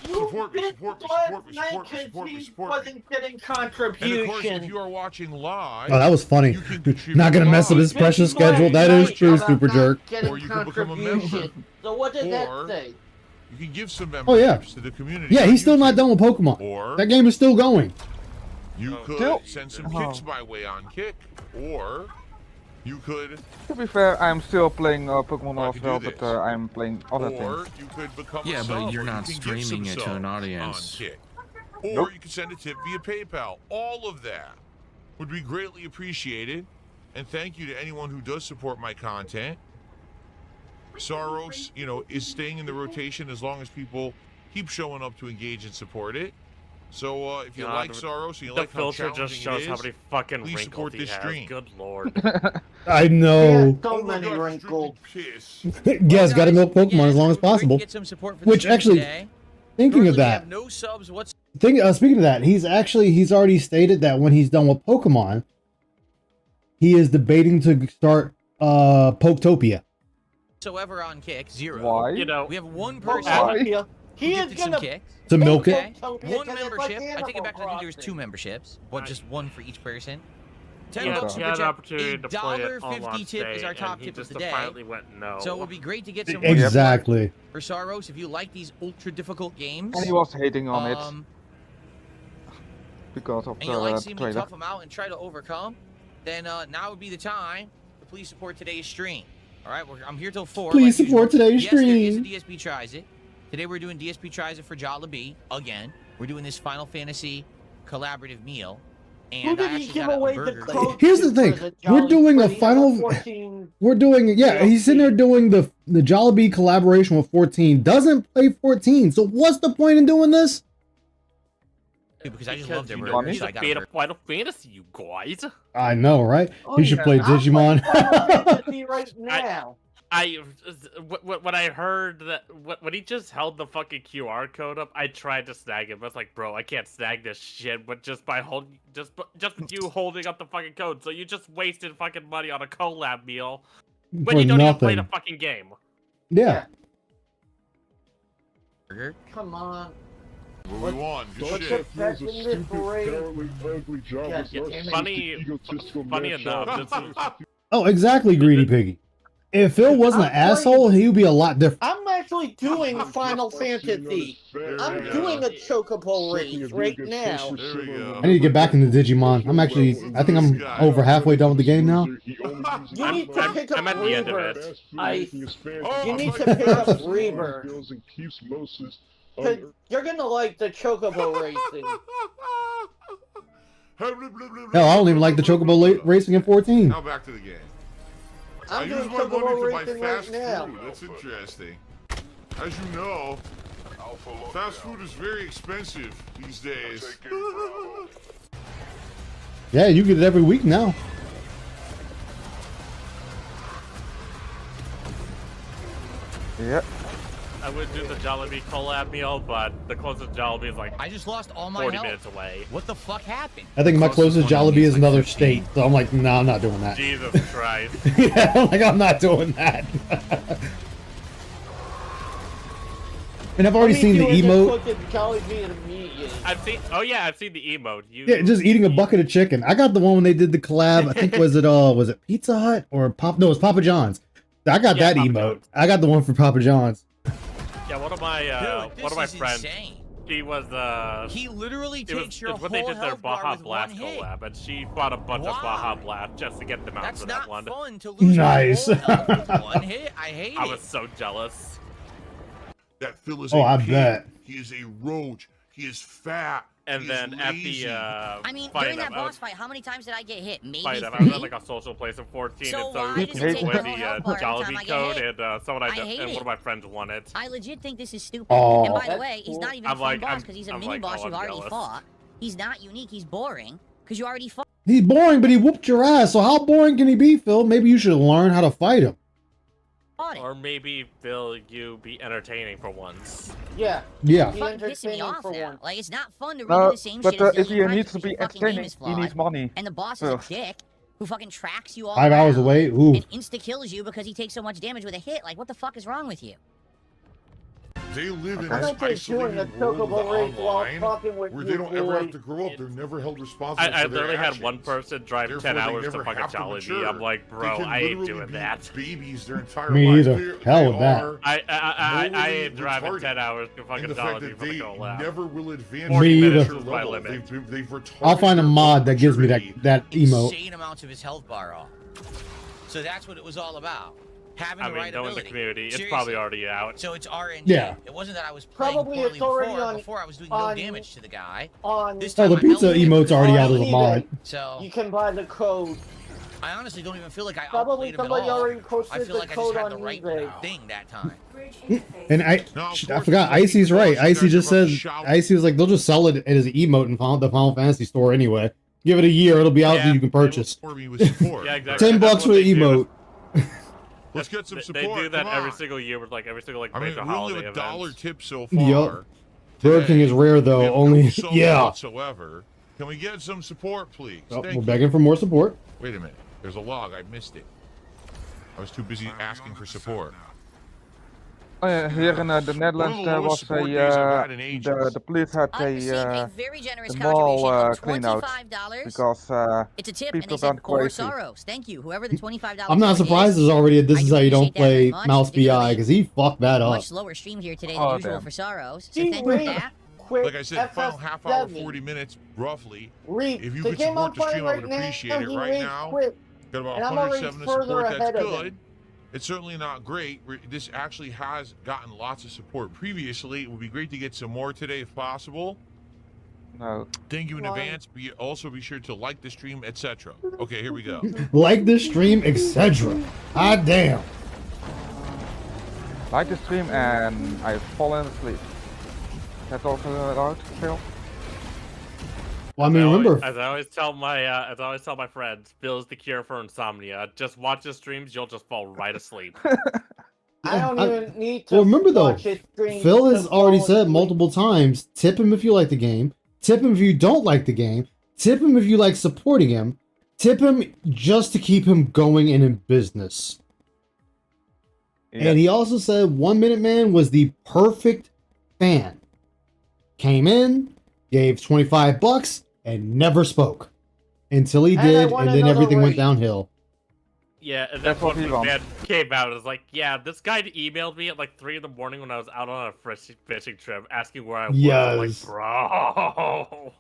support me, support me, support me, support me, support me, support me. Wasn't getting And of course, contribution. if you are watching live, Oh, that was funny. you can contribute Not gonna mess up live, his precious This is schedule. why That I is true, about super not jerk. getting Or you can become a member. contribution. So what did that Or- say? you can give some Oh, yeah. memberships to the community. Yeah, on he's still not YouTube. done with Pokemon. Or That game is still going. you could Still- send some Oh. kicks my way on Kick, or you could, To be fair, I'm still playing Pokemon I as could well, do but this. I'm playing other or things. you could become Yeah, a but sub, you're or you not can give some streaming it to an subs audience. on Kick. Or Nope. you can send a tip via PayPal. All of that would be greatly appreciated. And thank you to anyone who does support my content. Soros, is staying in the rotation as long as people keep showing up to engage and support it. So if you God, like Soros and you The like how filter challenging just shows it how is, many fucking please wrinkles support he this has. stream. Good lord. I Yeah, know. so oh my many God, wrinkles. piss. Yes, gotta milk Pokemon Again, as long as we're going to possible. Get some support for the Which stream actually, today. thinking Currently, of we that, have no subs speaking of that, he's already stated that when he's done with Pokemon, he is debating to start Poketopia. whatsoever on Kick. Zero. Why? You know, We have one Why? person He who is gifted some gonna kicks. To milk it. Okay. Poketopia One 'cause it's membership. like I take it Animal back. I think there was Crossing. two memberships, but just one for each person. $10 he super had an chat. opportunity to play it on $1.50 launch tip day, is our top and he tip of just the day. finally went no. So it would be great to get some more support Exactly. for Soros if you like these ultra difficult games. And he was hating on it Um, because of and you like the seeing me trailer. tough them out and try to overcome, then now would be the time to please support today's stream. All right, I'm here till 4. Please like support usual. today's yes, there is a stream. DSP Tries It. Today we're doing DSP Tries It for Jollibee again. We're doing this Final Fantasy collaborative meal. Who And I did he actually give got a away the burger. code Here's to the thing, for the we're Jolly doing a Green final- 14? We're doing, yeah, he's sitting there doing the Jollibee collaboration with 14. Doesn't play 14, so what's the point in doing this? Because I just love their you burgers. don't need so I to got beat a Final Fantasy, you guys. I know, right? Oh, You should yeah. play I'm playing Digimon. Final Fantasy right now. When I heard that when he just held the fucking QR code up, I tried to snag him. I was like, bro, I can't snag this shit. But just by holding, just with you holding up the fucking code, so you just wasted fucking money on a collab meal when For you don't even play the nothing. fucking game. Yeah. burger. Come on. What we want? Good Let's shit. get back in this race. Funny enough, this is, Oh, exactly, Greedy Piggy. If Phil wasn't an asshole, he would be a lot different. I'm actually doing Final Fantasy. I'm doing a chocobo race right now. There we go. I need to get back into Digimon. I think I'm over halfway done with the game now. You need to pick up I'm at the end of Reaver. it. You need to pick up Reaver. 'Cause you're gonna like the chocobo racing. Hell, I don't even like the Chocobo racing in 14. Now back to the game. I I'm use doing my money chocobo to buy racing fast right now. food. That's interesting. As you know, fast food is very expensive these days. Yeah, you get it every week now. Yep. I would do the Jollibee collab meal, but the closest Jollibee is like I just lost all my 40 health. minutes away. What the fuck happened? I think my closest Jollibee is another state, so I'm like, no, I'm not doing that. Jesus Christ. Yeah, I'm like, I'm not doing that. And I've already seen the emote. I've seen. Oh yeah, I've seen the emote. Yeah, just eating a bucket of chicken. I got the one when they did the collab. I think was it Pizza Hut or Pop? No, it was Papa John's. I got that Papa emote. John's. I got the one for Papa John's. Yeah, one of my Dude, one of my this is friends. insane. She was He literally it was, takes your it was when they whole did their health bar Baja with Blast one hit. collab, and she bought a bunch of Baja Why? Blast just to get them out That's for not that one. fun to lose Nice. your whole health with one hit. I hate it. I was so jealous. That Phil is Oh, a I pig. bet. He is a roach. He is fat. And he then is at lazy. the I mean, fight during that of- boss fight, how many times did I get hit? Maybe I was 3? at like a social place in 14, So and so why we does it went take with my the whole health bar every time I Jollibee get code, hit? and someone I hate and it. one of my friends won it. I legit think this is stupid. Oh. And by the That's way, he's cool. not even a I'm fun like- boss I'm- because he's a I'm mini like, boss oh, you've I'm already jealous. fought. He's not unique. He's boring because you already fought. He's boring, but he whooped your ass. So how boring can he be, Phil? Maybe you should learn how to fight him. him. Or maybe, Phil, you be entertaining for once. Yeah. Yeah. Be Fucking pissing me entertaining off for now. one. Like it's not fun to redo No, the same but shit a if zillion he times needs to because be your fucking game entertaining, is he flawed. needs money. And the boss First. is a dick who fucking tracks you all 5 hours around away. Ooh. and insta kills you because he takes so much damage with a hit. Like what the fuck is wrong with you? They live in I'm this not just doing a isolated world chocobo race while online talking with where you, they don't ever boy. have to grow up. They're never held responsible I for their literally had one actions. person drive Therefore, 10 they hours never to fucking have to Jollibee. mature. I'm like, They bro, can I ain't literally doing be that. Babies their entire Me life. either. They Hell with that. are I morally ain't driving retarded. 10 hours to And fucking the fact Jollibee that for the they collab. never will advance 40 Me minutes either. is my level. limit. They've retarded I'll find a their mod that gives me maturity. that emote. Insane amounts of his health bar off. So that's what it was all about. Having I the mean, right knowing the ability. community, it's Seriously. probably already out. So it's RNG. Yeah. It wasn't that I was playing Probably poorly it's already before. on- Before I was doing on- no damage to the guy. On This Oh, time the my pizza health emote's already out as a eBay. mod. So You can buy the code. I honestly don't even feel like I Probably outplayed him at somebody all. already I posted feel the like I just code had on the right eBay. thing that time. And I forgot, Icy's right. Icy just said, Icy was like, they'll just sell it as an emote in the Final Fantasy store anyway. Give it a year, it'll be out Yeah. and you can purchase. For me with support. Yeah, exactly. $10 That's for what the they do. emote. Let's get some They support. do that Come every on. single year with like every single like I mean, major we only holiday have a $1 events. tip so far. Yup. Burger King is rare We though. have Only no solo yeah. whatsoever. Can we get some support, please? Oh, Thank we're you. begging for more support. Wait a minute. There's a log. I missed it. I was too busy asking for support. Oh yeah, here in the Netherlands there was the police had I've received a a very generous the mall, contribution of clean out $25. because It's a tip, and people they said gone for crazy. sorrows. Thank you, whoever the $25. I'm not tip surprised is. there's already a This I Is do How You Don't appreciate that very Play much, Mouse BI particularly because he fucked that up. Much slower stream here today than Oh, usual damn. for sorrows. So Gee thank you for whiz. that. Quick, Like I said, final half hour, FF7. 40 minutes, roughly. Read. If you the could game I'm support the playing stream, I would right now, appreciate it. he Right rage now, quit. got about And I'm already 107 to further support. That's ahead of good. him. It's certainly not great. This actually has gotten lots of support previously. It would be great to get some more today if possible. no. Thank you in Why? advance. Also be sure to like the stream, etc. Okay, here we go. Like this stream, etc. Ah damn. Like the stream and I've fallen asleep. That's also allowed, Phil? Well, I mean, remember, as I always tell my friends, Phil is the cure for insomnia. Just watch his streams, you'll just fall right asleep. I don't even need to well, remember though, watch his streams Phil to has already fall said asleep. multiple times, tip him if you like the game, tip him if you don't like the game, tip him if you like supporting him, tip him just to keep him going and in business. Yeah. And he also said 1 Minute Man was the perfect fan. Came in, gave $25, and never spoke. Until he And I did, want and then another everything went raise. downhill. Yeah, and That's that's what when he the wants. man came out and was like, yeah, this guy emailed me at like 3 in the morning when I was out on a fishing trip asking where I was. I'm like, Yes. bro.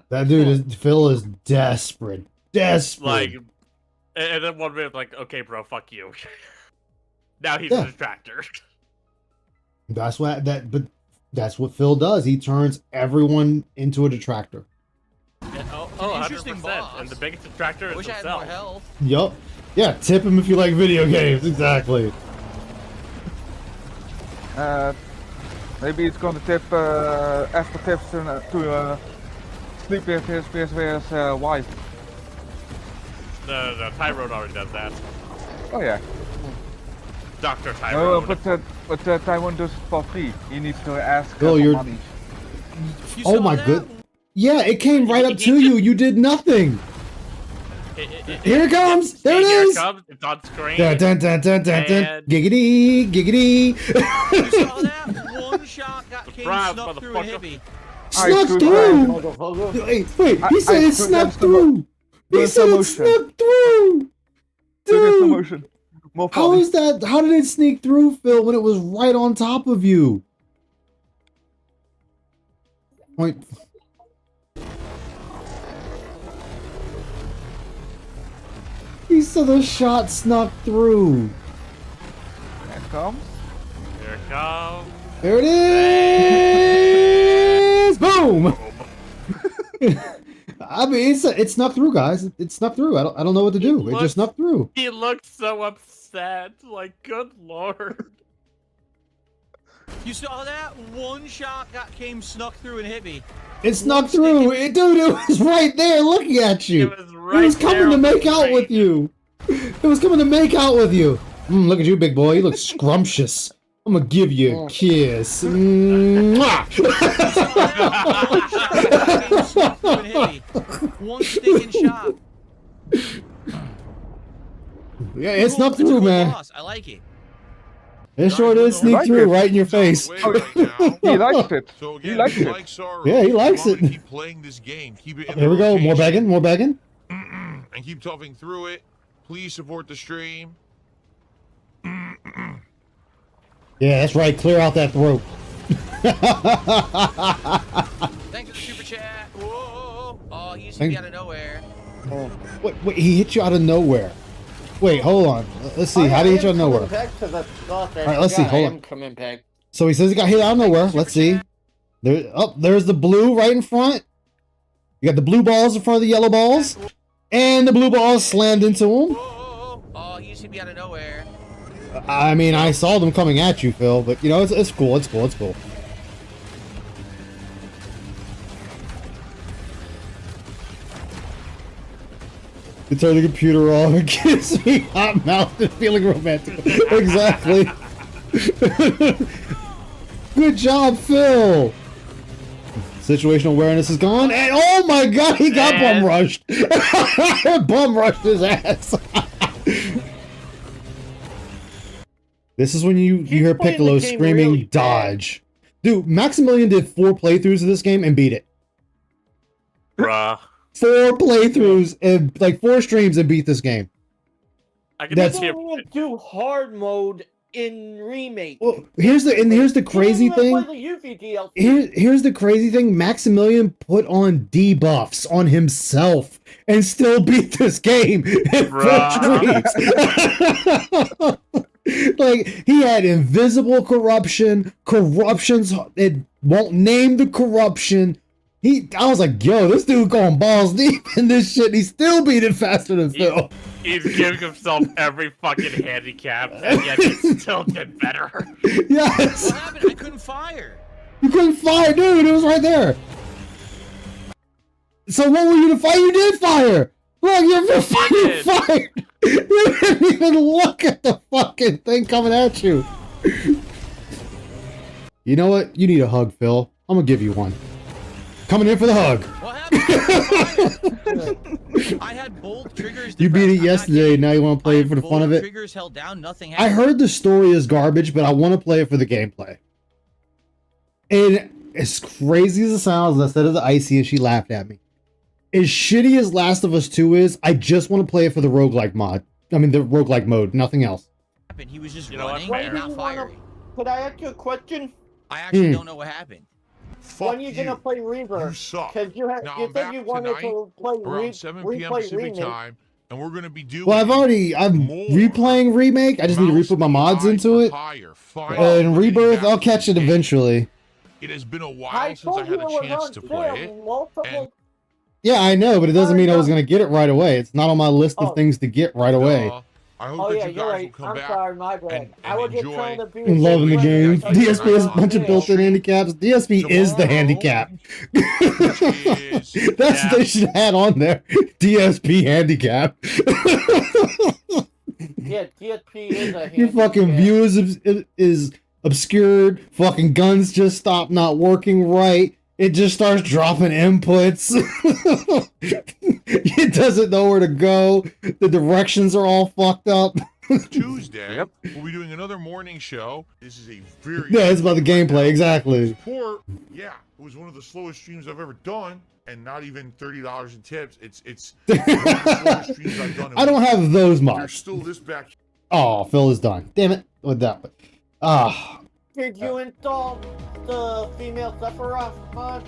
That dude Phil is desperate. Desperate. Like, and then 1 minute, like, okay, bro, fuck you. Now he's Yeah. a detractor. That's what Phil does. He turns everyone into a detractor. Yeah, oh, Interesting 100%. boss. And the biggest detractor is Wish I had more himself. health. Yup. Yeah, tip him if you like video games. Exactly. Maybe it's gonna tip extra tips to sleep with his wife. No, Tyrone already does that. Oh yeah. Dr. No, Tyrone. but Taiwan does it for free. He needs to ask Phil, for you're- money. You Oh saw my that? good. Yeah, it came right up to you. You did nothing. Here it comes. There it Here is. it comes. It's on screen. Dun, dun, dun, dun, dun, dun. And- Giggity, giggity. You saw that? One shot came Surprise, snuck through and hit motherfucker. me. Snuck stood through. Motherfucker. Wait, he said it stood snuck against the mo- through. He against said the it motion. snuck through. Look at the Dude, motion. More how funny. is that? How did it sneak through, Phil, when it was right on top of you? Point. He said the shot snuck through. Here it comes. Here it comes. There it is! Boom! I mean, it snuck through, guys. It snuck through. I don't know what to do. It just snuck through. He looked so upset. Like, good lord. You saw that? One shot came snuck through and hit me. It snuck through. Dude, it was right there looking at you. It was right It was coming there to on the make out screen. with you. It was coming to make out with you. Look at you, big boy. You look scrumptious. I'm gonna give you a kiss. Mwah! One stinking shot. Yeah, it snuck It's a through, cool man. boss. I like it. It sure did sneak like through it. right in your It's on the face. way right now. He likes it. So He again, likes if you it. like Sorrow, Yeah, he likes I'm gonna it. Keep playing this game. Keep it in Here the we go. More rotation, begging. More begging. and keep toughing through it. Please support the stream. Yeah, that's right. Clear out that throat. Thanks for the super chat. Whoa. Oh, he used to Thank- be out of nowhere. Wait, he hit you out of nowhere. Wait, hold on. Let's see. How did he hit you out of nowhere? All right, let's see. Hold on. Coming back. So he says he got hit out of nowhere. Let's see. There's the blue right in front. You got the blue balls in front of the yellow balls. And the blue balls slammed into him. Whoa. Oh, he used to be out of nowhere. I mean, I saw them coming at you, Phil, but you know, it's cool. It's cool. It's cool. You turn the computer off and gives me hot mouth and feeling romantic. Exactly. Good job, Phil. Situational awareness is gone, and oh my god, he got bum rushed. Bum rushed his ass. This is when you hear playing Piccolo the game screaming, really bad. dodge. Dude, Maximilian did 4 playthroughs of this game and beat it. Bruh. 4 playthroughs and like 4 streams and beat this game. I can That's- just hear. Don't even do hard mode in remake. Well, here's the crazy thing. Here's the crazy thing. Maximilian put on debuffs on himself and still beat this game in 4 streams. Like, he had invisible corruption, corruptions, it won't name the corruption. I was like, yo, this dude going balls deep in this shit. He still beat it faster than Phil. He's giving himself every fucking handicap, and yet he still did better. Yes. What happened? I couldn't fire. You couldn't fire, dude. It was right there. So what were you to fire? You did fire! Look, you fired! You didn't even look at the fucking thing coming at you! You know what? You need a hug, Phil. I'm gonna give you one. Coming in for the hug. What happened? I had both triggers. You beat it yesterday, now you want to play it for the fun of it? Triggers held down, nothing I happened. heard the story is garbage, but I want to play it for the gameplay. And as crazy as it sounds, I said it to Icy and she laughed at me. As shitty as Last of Us 2 is, I just want to play it for the roguelike mod. I mean, the roguelike mode, nothing else. He was just You know what, running fair. and not firing. Could I ask you a question? I actually don't know what happened. When are you gonna play Reaver? You suck. Because you Now, said I'm back you wanted tonight to play around 7 p.m. replay Pacific remake. time, and we're going to be doing. Well, I'm replaying Remake. I just need to re-put my mods into it. And Rebirth, I'll catch it eventually. It has been a while since I had a chance to play it. And Yeah, I know, but it doesn't mean I was gonna get it right away. It's not on my list of things to get right away. I hope Oh that yeah, you you're guys right. will come I'm back sorry, my bad. I was just trying to be. I'm loving the game. DSP has a bunch of built-in handicaps. DSP is the handicap. That's what they should have had on there. DSP handicap. Yeah, DSP is a Your fucking view is obscured. Fucking guns just stop not working right. It just starts dropping inputs. It doesn't know where to go. The directions are all fucked up. Tuesday, we'll be doing another morning show. This is a very Yeah, it's about the gameplay, exactly. Support, yeah, it was one of the slowest streams I've ever done, and not even $30 in tips. It's one of the slowest streams I've done. I don't have those There's mods. still this back. Oh, Phil is done. Damn it. With that. Did you install the female Sephiroth mod?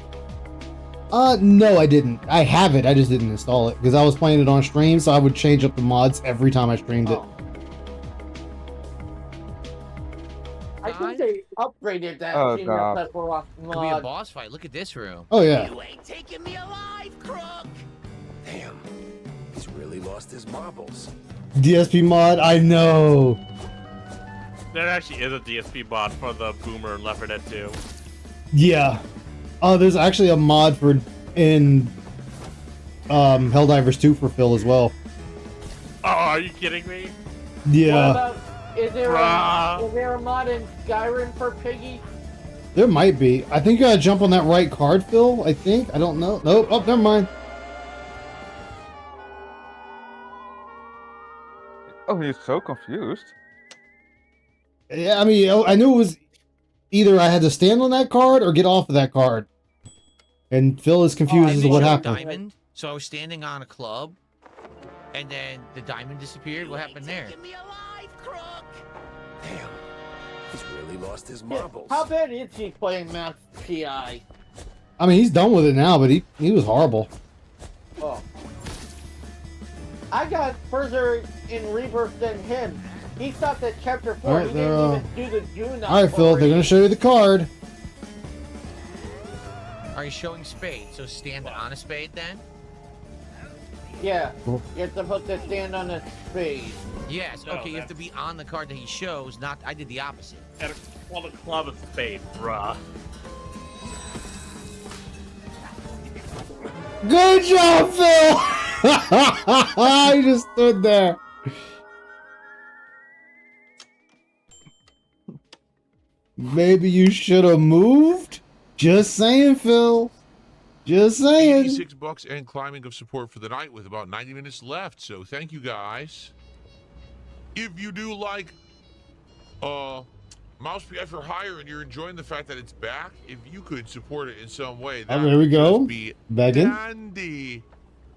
No, I didn't. I have it. I just didn't install it because I was playing it on stream, so I would change up the mods every time I streamed it. I think they upgraded that Oh, female God. Sephiroth Could be a mod. boss fight. Look at this room. Oh, yeah. You ain't taking me alive, crook. Damn, he's really lost his marbles. DSP mod, I know. There actually is a DSP mod for the Boomer Left 4 Dead 2. Yeah. Oh, there's actually a mod for in Helldivers 2 for Phil as well. Oh, are you kidding me? Yeah. What about, is there Bruh. a mod in Skyrim for Piggy? There might be. I think you gotta jump on that right card, Phil. I think. I don't know. Nope. Oh, never mind. Oh, he's so confused. Yeah, I mean, I knew it was either I had to stand on that card or get off of that card. And Phil is confused as to what happened. Diamond. So I was standing on a club, and then the diamond disappeared. What happened there? Damn, he's really lost his marbles. How bad is he playing Mass PI? I mean, he's done with it now, but he was horrible. Oh. I got further in Rebirth than him. He stopped at chapter 4. Alright, He they're, didn't even do the June. Alright, Phil, they're gonna show you the card. Are you showing spade? So stand on a spade then? Yeah. Cool. You're supposed to stand on a spade. Yes. No, Okay, you have to be on the card that he shows. Not. I did the opposite. And call the club a spade, bruh. Good job, Phil! I just stood there. Maybe you should have moved? Just saying, Phil. Just saying. $86 and climbing of support for the night with about 90 minutes left. So thank you guys. If you do like Mouse PI for Hire and you're enjoying the fact that it's back, if you could support it in some way, that there we go. would be Begging. dandy.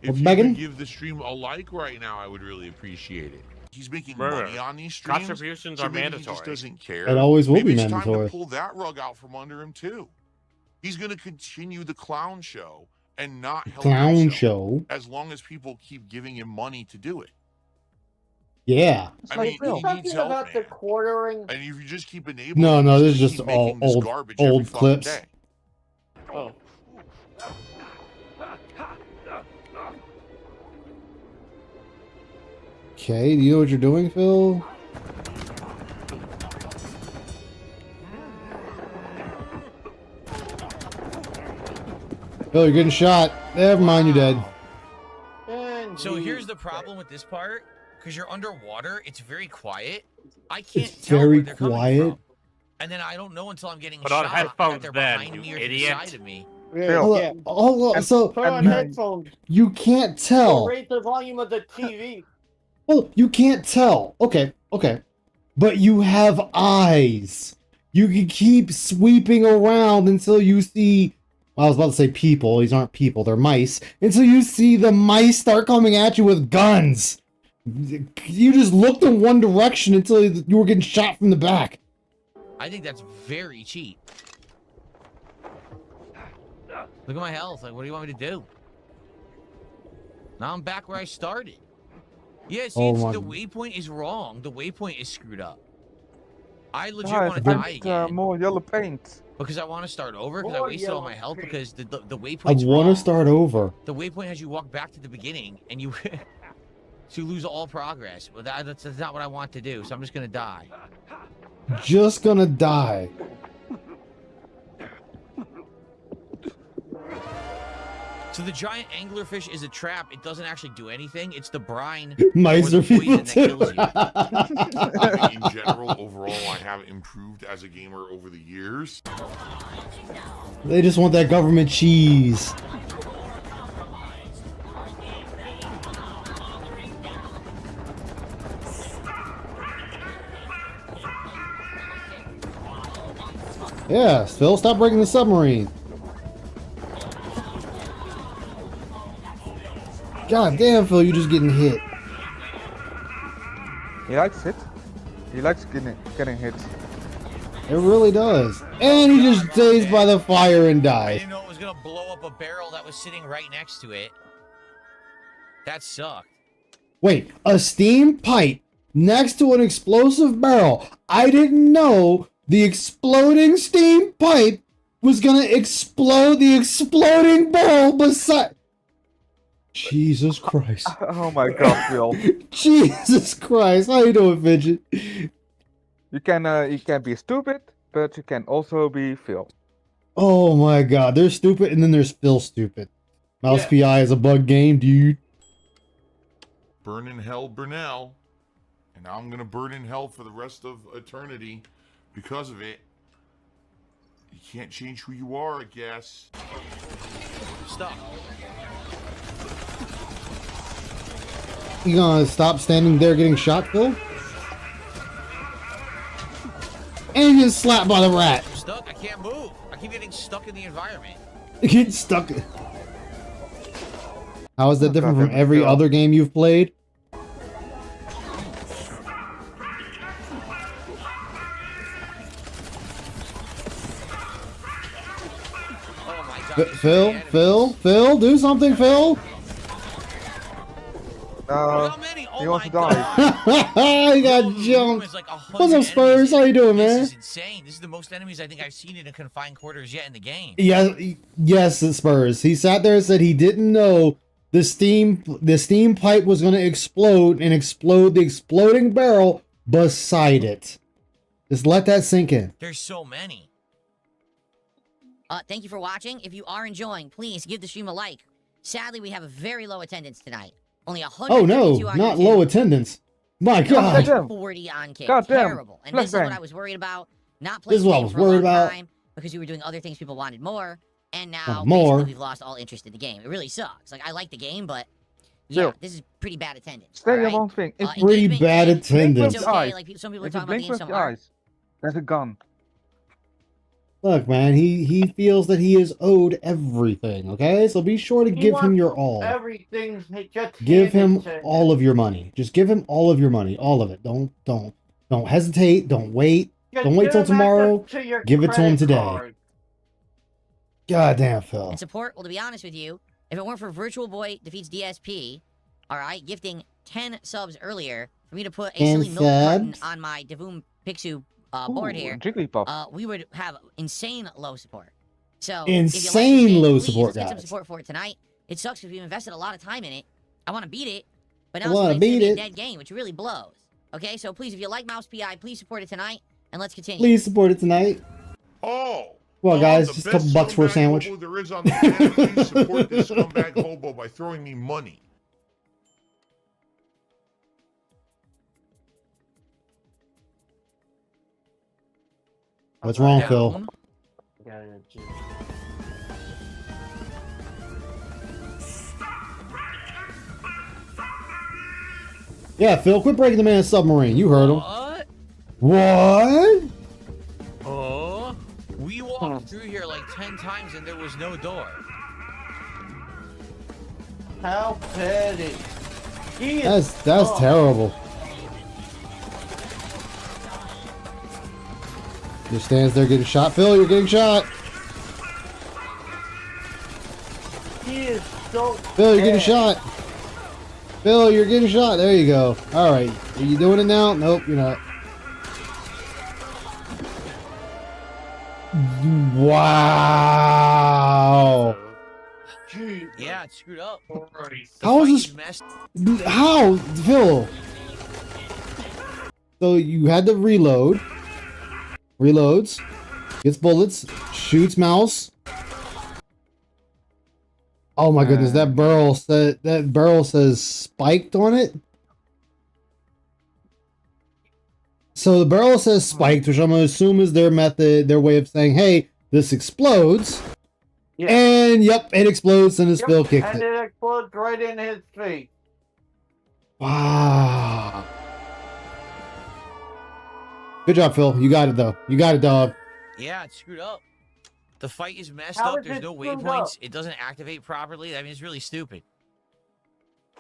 If you begging. could give the stream a like right now, I would really appreciate it. He's making Remember, money on these streams. contributions so are maybe mandatory. He just doesn't care. It always will Maybe be it's mandatory. time to pull that rug out from under him too. He's going to continue the clown show and not help Clown himself show. as long as people keep giving him money to do it. Yeah. I mean, he needs Talking help, about the man. quartering. And if you just keep enabling No, him, no, he's this is gonna just keep all making this old garbage every old fucking clips. day. Oh. Okay, do you know what you're doing, Phil? Phil, you're getting shot. Never mind, you're dead. And So he- here's the problem with this part, because you're underwater, it's very quiet. I can't It's tell very where they're coming quiet. from. And then I don't know until I'm getting Put on shot headphones that they're then, behind you me or to the idiot. side of me. Yeah, Hold yeah. on, hold on. So Put on you, headphones. you can't Or tell. rate the volume of the TV. Well, you can't tell. Okay, okay. But you have eyes. You can keep sweeping around until you see. Well, I was about to say people. These aren't people, they're mice. Until you see the mice start coming at you with guns. You just looked in one direction until you were getting shot from the back. I think that's very cheap. Look at my health. Like, what do you want me to do? Now I'm back where I started. Yeah, see, Oh it's, my- the waypoint is wrong. The waypoint is screwed up. I legit Guys, want to die I need again more yellow paint. because I want to start over because I More wasted all my yellow health paint. because the I waypoint's want wrong. to start over. The waypoint has you walk back to the beginning and you so you lose all progress. Well, that's not what I want to do, so I'm just gonna die. Just gonna die. So the giant anglerfish is a trap. It doesn't actually do anything. It's the brine Mice or are the people poison that kills too. you. I think in general, overall, I have improved as a gamer over the years. They just want that government cheese. Yes, Phil, stop breaking the submarine. God damn, Phil, you're just getting hit. He likes it. He likes getting hit. It really does. And he just stays by the fire and I dies. didn't know it was gonna blow up a barrel that was sitting right next to it. That sucked. Wait, a steam pipe next to an explosive barrel. I didn't know the exploding steam pipe was gonna explode the exploding barrel beside. Jesus Christ. Oh my god, Phil. Jesus Christ. How you doing, Fidget? You can be stupid, but you can also be Phil. Oh my god, there's stupid and then there's Phil stupid. Mouse PI is a bug game, dude. Burn in hell, Burnell. And now I'm gonna burn in hell for the rest of eternity because of it. You can't change who you are, I guess. Stop. You gonna stop standing there getting shot, Phil? And you get slapped by the rat. I'm stuck. I can't move. I keep getting stuck in the environment. You get stuck. How is that different God, from every Phil. other game you've played? Oh my god. Phil, do something, Phil. No, How many? Oh he wants my to die. god. You got Yo, the room jumped. is like 100 What's up, Spurs? enemies. How you doing, man? This is insane. This is the most enemies I think I've seen in a confined quarters yet in the game. Yeah, yes, it's Spurs. He sat there and said he didn't know the steam pipe was going to explode and explode the exploding barrel beside it. Just let that sink in. There's so many. Thank you for watching. If you are enjoying, please give the stream a like. Sadly, we have a very low attendance tonight. Only 100. Oh no, not low attendance. My God. damn. 40 on kick. God damn. Terrible. And this is what Flashbang. I was worried about. Not This playing is what I games was for a worried long about. time because we were doing other things people wanted more. And now more. basically we've lost all interest in the game. It really sucks. Like I like the game, but yeah, Phil. this is pretty bad attendance. Stay alright? on one thing. If Pretty engagement, bad yeah, attendance. It's okay. Eyes. Like some people are if you talking about the blink game with some your art. eyes, there's a gun. Look, man, he feels that he is owed everything, okay? So be sure to He give him wants your all. Everything just Give handed him to all of your money. Just give him all of your money, all of it. Don't hesitate, don't wait. Just Don't wait give till him tomorrow. access to your Give it to him credit today. card. God damn, Phil. And support, well, to be honest with you, if it weren't for Virtual Boy Defeats DSP, alright, gifting 10 subs earlier for me to put a 10 silly milk carton subs? on my Devum Pixu board here, Jigglypuff. we would have insane low support. So, Insane if you like low this game, support, please, let's get some guys. support for it tonight. It sucks because we've invested a lot of time in it. I want to beat it, but I now wanna it's going to beat be a it. dead game, which really blows. Okay, so please, if you like Mouse PI, please support it tonight, and let's continue. Please support it tonight. Oh, Come on, guys, The just a couple best bucks for a scumbag sandwich. hobo there is on the planet. Please support this scumbag hobo by throwing me money. What's wrong, Down. Phil? Yeah, Phil, quit breaking the man's submarine. You heard him. What? What? Oh, we walked through here like 10 times and there was no door. How petty. He is That's dumb. terrible. Just stands there getting shot. Phil, you're getting shot. He is so Phil, you're getting bad. shot. Phil, you're getting shot. There you go. All right. Are you doing it now? Nope, you're not. Wow. Yeah, it's screwed up. How is this? Messed. How, Phil? So you had to reload. Reloads. Gets bullets. Shoots mouse. Oh my goodness! That barrel says spiked on it. So the barrel says spiked, which I'm gonna assume is their method, their way of saying, "Hey, this explodes." Yeah. And yep, it explodes, and his Phil kicked and it. it explodes right in his face. Wow. Good job, Phil. You got it though. You got it, dog. Yeah, it's screwed up. The fight is messed How up. is There's it no screwed waypoints. up? It doesn't activate properly. I mean, it's really stupid.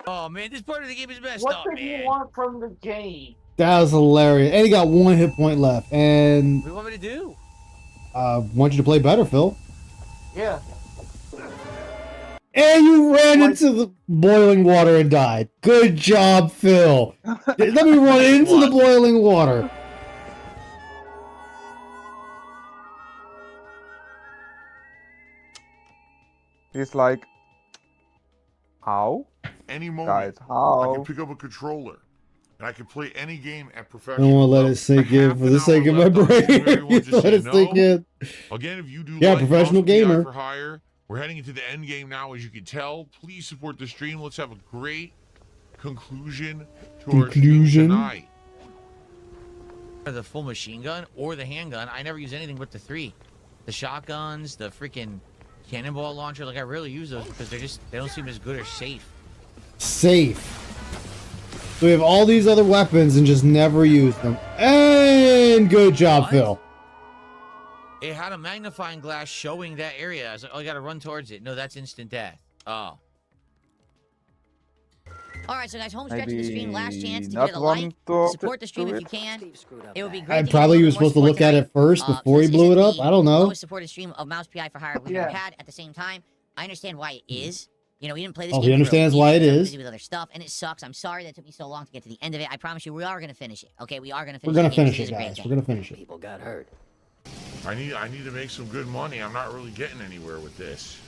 Oh man, this part of the game is messed What up, do you man. want from the game? That was hilarious. And he got 1 hit point left. And What do you want me to do? want you to play better, Phil. Yeah. And you ran into the boiling water and died. Good job, Phil. Let me run into the boiling water. He's like, how? Any moment, Guys, I how? can pick up a controller and I can play any game at I professional. don't want to let level. it sink A in half for an the hour sake of my left. I'm assuming brain. everyone just Let say it sink no. in. Again, if you do Yeah, like professional Mouse PI gamer. for hire, we're heading into the end game now, as you can tell. Please support the stream. Let's have a great conclusion to our stream tonight. The full machine gun or the handgun. I never use anything but the 3. The shotguns, the freaking cannonball launcher. Like I rarely use those because they don't seem as good or safe. Safe. So we have all these other weapons and just never use them. And good job, What? Phil. It had a magnifying glass showing that area. I was like, oh, I gotta run towards it. No, that's instant death. Oh. All right, so guys, home stretch of the stream, last chance to Not get a one like, to support the stream do if you it. can. It would be great. And probably you were supposed to look at it first before he blew it up. I don't know. Lowest supported stream of Mouse PI for hire we've ever had. At the same time, I understand why it is. You know, we didn't play this Oh, game. he understands for a why week. it I'm is. busy with other stuff, and it sucks. I'm sorry that it took me so long to get to the end of it. I promise you, we are gonna finish it. Okay, we are gonna finish. We're gonna the game. finish This it, is a great guys. game. We're gonna finish it. People got hurt. I need to make some good money. I'm not really getting anywhere with this.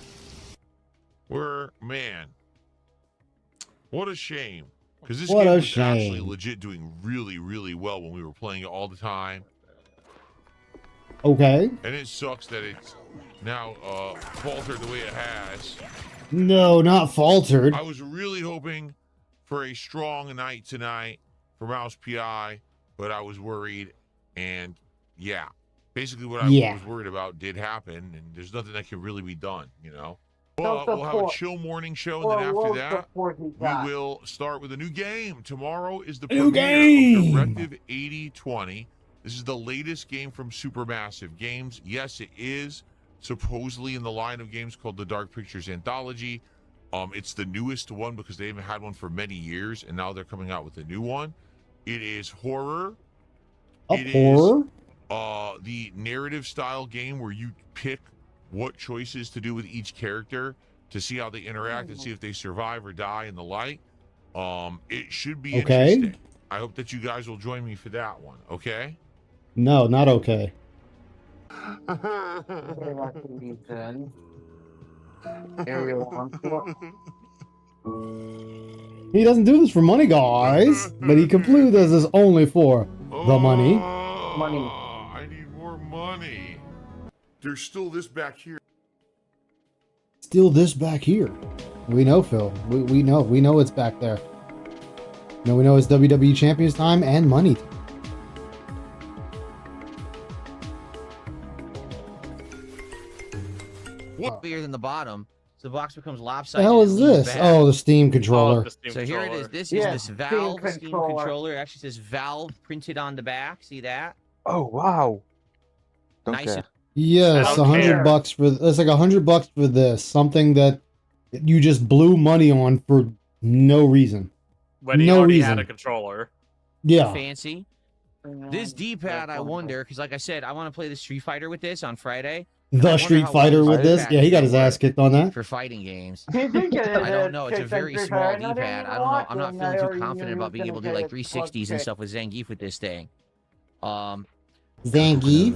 Man, what a shame. Because this What game a was actually shame. legit doing really, really well when we were playing it all the time. Okay. And it sucks that it's now faltered the way it has. No, not faltered. I was really hoping for a strong night tonight for Mouse PI, but I was worried. And yeah, basically what I was worried about did happen, and there's nothing that can really be done, you know? But we'll have a chill morning show, and then after that, we will start with a new game. Tomorrow is the premiere of Directive 8020. This is the latest game from Supermassive Games. Yes, it is supposedly in the line of games called the Dark Pictures Anthology. It's the newest one because they haven't had one for many years, and now they're coming out with a new one. It is horror. Horror? Is the narrative style game where you pick what choices to do with each character to see how they interact and see if they survive or die and the like. It should be interesting. I hope that you guys will join me for that one, okay? No, not okay. He doesn't do this for money, guys, but he completely does this only for the money. I need more money. There's still this back here. Still this back here. We know, Phil. We know it's back there. No, we know it's WWE Champions time and money time. What bigger than the bottom? So the box becomes What lopsided. the hell is this? Oh, the Steam controller. So Here it is. This is this Valve Steam controller. It actually says Valve printed on the back. See that? Oh wow. Don't Nice. care. Yes, $100 for that's like $100 for this. Something that you just blew money on for no reason. When he no already reason. had a controller. Yeah. Fancy. This D-pad, I wonder, because like I said, I want to play the Street Fighter with this on Friday. The Street Fighter with this? Yeah, he got his ass kicked on that. For fighting games. He did get I don't know. It's a kicked very in Street small Fighter, and I D-pad. didn't I don't know. watch I'm not him. feeling Now too he confident was about being able to do gonna like get 360s and kicked. stuff with Zangief with this thing. Zangief?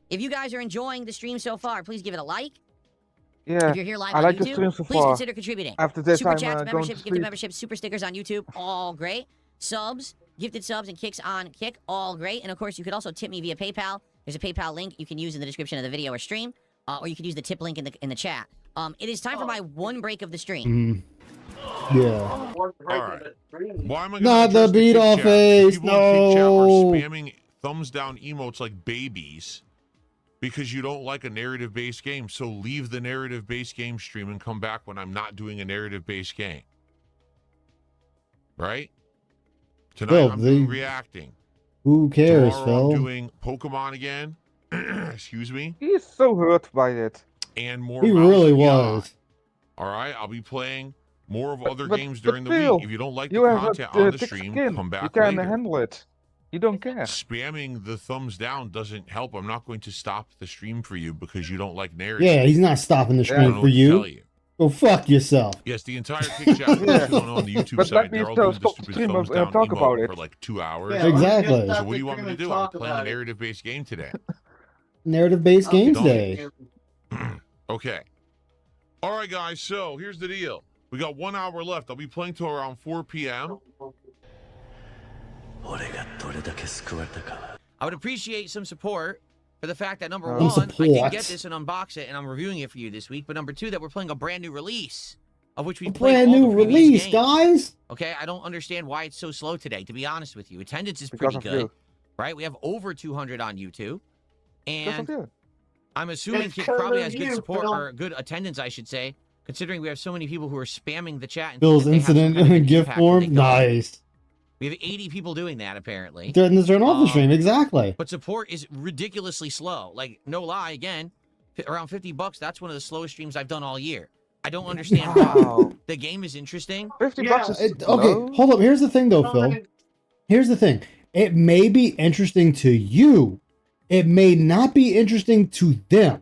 If you guys are enjoying the stream so far, please give it a like. Yeah, If you're here live I on like the YouTube, stream so please far. consider contributing. After this, Super I'm chats, going to memberships, gifted sleep. memberships, super stickers on YouTube, all great. Subs, gifted subs, and kicks on Kick, all great. And of course, you could also tip me via PayPal. There's a PayPal link you can use in the description of the video or stream, or you can use the tip link in the chat. It is time for my one break of the stream. Yeah. All right. Why am I gonna Not the address beat kick off chat? face, People in kick chat are no. spamming thumbs down emotes like babies because you don't like a narrative-based game. So leave the narrative-based game stream and come back when I'm not doing a narrative-based game. Right? Tonight Phil, I'm doing reacting. Who cares, Tomorrow Phil? I'm doing Pokemon again. Excuse me. He is so hurt by it. And more. He Mouse really Beyond. was. All right, I'll be playing more of other But- games but during the Phil, week. If you don't like the you have content a on the thick stream, skin. come back You can later. handle it. You don't care. Spamming the thumbs down doesn't help. I'm not going to stop the stream for you because you don't like narrative. Yeah, he's not stopping the I don't stream know for what to you. tell you. Go fuck yourself. Yes, the entire kick chat is Yeah. going on the YouTube But side. let They're me all still doing the stop stupid stream thumbs and down talk emote about it. for like 2 hours. Yeah, exactly. So what do you want me to do? I'm playing a narrative-based game today. Narrative-based games Don't. day. Okay. All right, guys. So here's the deal. We got 1 hour left. I'll be playing till around 4 p.m. I would appreciate some support for the fact that number Some one, I did support. get this and unbox it, and I'm reviewing it for you this week. But number two, that we're playing a brand new release, of which we A played brand all new the previous release, games. guys. Okay, I don't understand why it's so slow today. To be honest with you, attendance is Because pretty of good, you. right? We have over 200 on YouTube, Because of and you. I'm assuming It's Kick 'cause probably of has good you, support Phil. or good attendance, I should say, considering we have so many people who are spamming the chat. And Phil's think that they have some incident kind of an gift impact when form. they go. Nice. We have 80 people doing that apparently. Threaten to turn off the stream. Exactly. But support is ridiculously slow. Like, no lie, again, around $50. That's one of the slowest streams I've done all year. I don't understand why. Wow. The game is interesting. $50 is Okay, low. hold up. Here's the thing, though, Phil. Here's the thing. It may be interesting to you. It may not be interesting to them.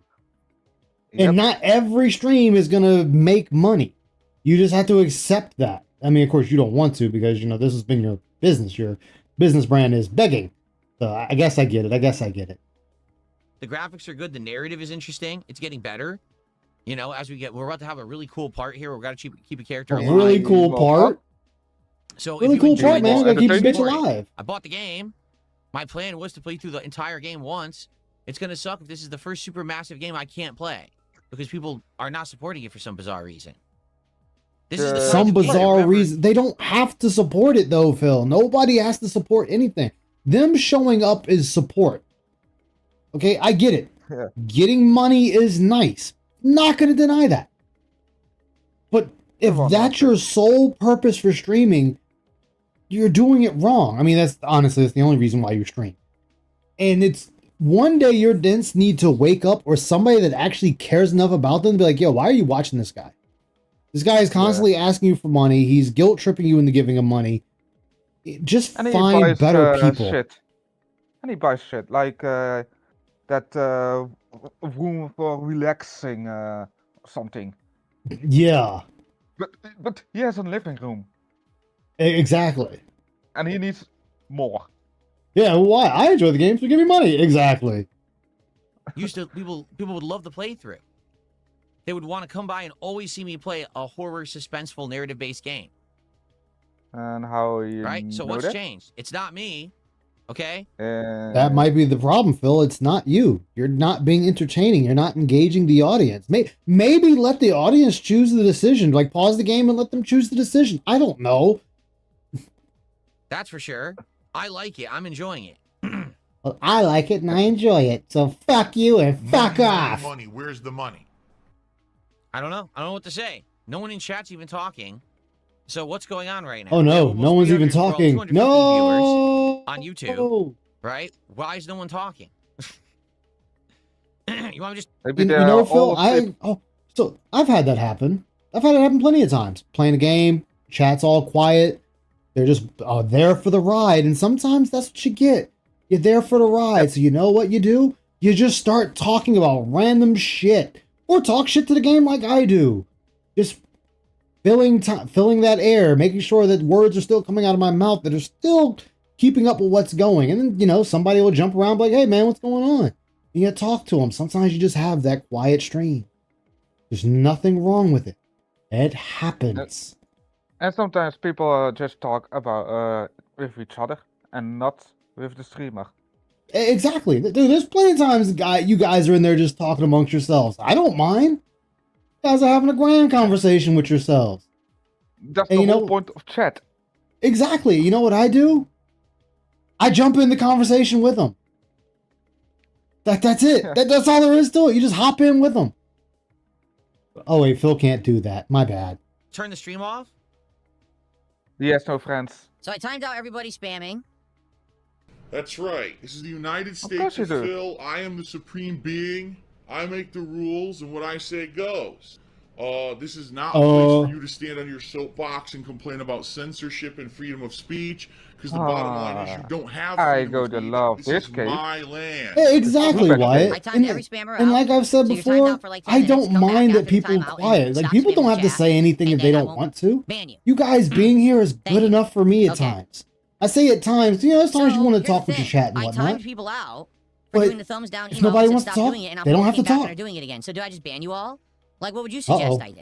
Yep. And not every stream is going to make money. You just have to accept that. I mean, of course, you don't want to because, this has been your business. Your business brand is begging. So I guess I get it. The graphics are good. The narrative is interesting. It's getting better. As we're about to have a really cool part here. We're got to keep a character A alive. really cool part. So Really if you cool enjoy part, man. this- Gotta keep the bitch Don't worry. alive. I bought the game. My plan was to play through the entire game once. It's going to suck if this is the first super massive game I can't play because people are not supporting it for some bizarre reason. This is the Some kind of game, bizarre remember- reason. They don't have to support it, though, Phil. Nobody has to support anything. Them showing up is support. Okay, I get it. Yeah. Getting money is nice. Not going to deny that. But if Come on, that's man. your sole purpose for streaming, you're doing it wrong. I mean, that's the only reason why you stream. And it's one day your dents need to wake up, or somebody that actually cares enough about them to be like, yo, why are you watching this guy? This guy is constantly asking you for money. He's guilt tripping you into giving him money. Just And he find buys, better people. Shit. And he buys shit like that room for relaxing something. Yeah, But he has a living room exactly. and he needs more. Yeah, why? I enjoy the game, so give me money. Exactly. People would love the playthrough. They would want to come by and always see me play a horror, suspenseful, narrative-based game. And how you Right? So know what's that? changed? It's not me. Okay? That might be the problem, Phil. It's not you. You're not being entertaining. You're not engaging the audience. Maybe let the audience choose the decision. Like, pause the game and let them choose the decision. I don't know. That's for sure. I like it. I'm enjoying it. Well, I like it and I enjoy it. So fuck you and fuck off. Money. Where's the money? I don't know. I don't know what to say. No one in chat's even talking. So what's going on right now? Oh no, no one's even talking. No. On YouTube, right? Why is no one talking? You want to just? You know, Phil, so I've had that happen. I've had it happen plenty of times. Playing a game, chat's all quiet. They're just there for the ride, and sometimes that's what you get. You're there for the ride, so you know what you do? You just start talking about random shit, or talk shit to the game like I do. Just filling that air, making sure that words are still coming out of my mouth that are still keeping up with what's going. And then, you know, somebody will jump around like, hey man, what's going on? And you talk to them. Sometimes you just have that quiet stream. There's nothing wrong with it. It happens. And sometimes people just talk about with each other and not with the streamer. Exactly. Dude, there's plenty of times you guys are in there just talking amongst yourselves. I don't mind. You guys are having a grand conversation with yourselves. That's the whole point of chat. Exactly. You know what I do? I jump in the conversation with them. That's it. That's all there is to it. You just hop in with them. Oh wait, Phil can't do that. My bad. Turn the stream off? Yes, no friends. So I timed out everybody spamming. That's right. This is the United States of Phil. I am the supreme being. I make the rules, and what I say goes. This is not a place for you to stand on your soapbox and complain about censorship and freedom of speech, because the bottom line is you don't have freedom of speech. This is my land. Yeah, exactly, Wyatt. I timed every spammer out. And like I've said before, I don't mind that people are quiet. Like, people don't have to say anything if they don't want to. You guys being here is good enough for me at times. I say at times, you know, as long as you want to talk with your chat and whatnot. I timed people out for doing the thumbs down if nobody wants to talk, doing it, and I'm they don't have to back talk. and doing it again. So do I just ban you all? Like, what would you suggest I do?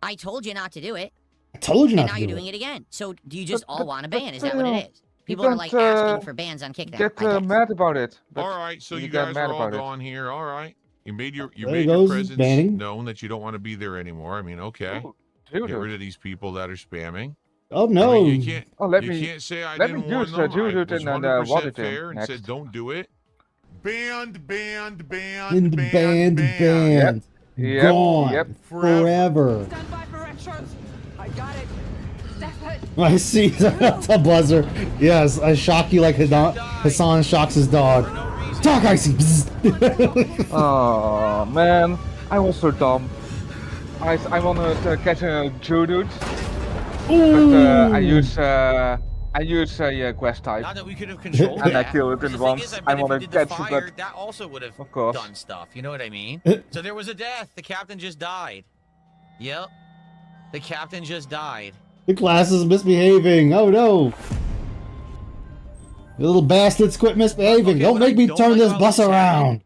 I told you not to do it. I told you not to do it. And now you're doing it again. So do you just all want to ban? Is that what it is? People are like asking for bans on Kickdown. Get mad about it. All right, so you guys are all gone here. All right, you made your presence known that you don't want to be there anymore. I mean, okay, get rid of these people that are spamming. Oh no! I mean, you can't say I didn't warn them. I was 100% fair and said don't do it. Banned. Yep. Gone. Forever. Stand by for extras. I got it. I see. That's a buzzer. Yes, I shock you like Hassan shocks his dog. Talk, Icy. Oh man, I was so dumb. I wanted to catch a Geodude, but I use a quest type. Not that we could have controlled and that. I kill it in once. I want to catch it, but that also would have of course done stuff. You know what I mean? So there was a death. The captain just died. Yep. The captain just died. The class is misbehaving. Oh no! You little bastards, quit misbehaving. Don't make me turn this bus around.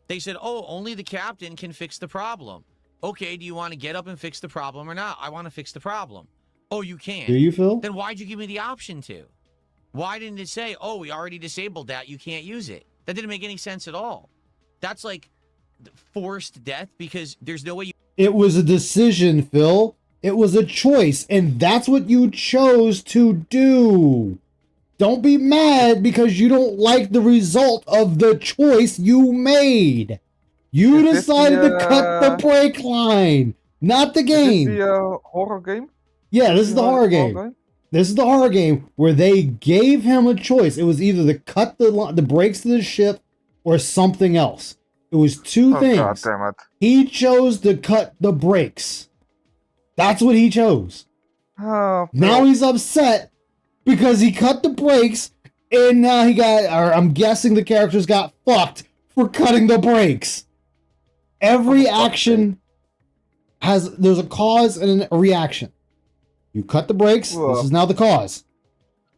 They said, "Oh, only the captain can fix the problem." Okay, do you want to get up and fix the problem or not? I want to fix the problem. Oh, you can. Do you, Phil? Then why'd you give me the option to? Why didn't it say, "Oh, we already disabled that. You can't use it"? That didn't make any sense at all. That's like forced death because there's no way you. It was a decision, Phil. It was a choice, and that's what you chose to do. Don't be mad because you don't like the result of the choice you made. You decided to cut the brake line, not the game. Is this the horror game? Yeah, this is the horror game. This is the horror game where they gave him a choice. It was either to cut the brakes to the ship or something else. It was two things. God damn it. He chose to cut the brakes. That's what he chose. Oh, now he's upset because he cut the brakes and now he got, or I'm guessing the characters got fucked for cutting the brakes. Every action there's a cause and a reaction. You cut the brakes, this is now the cause.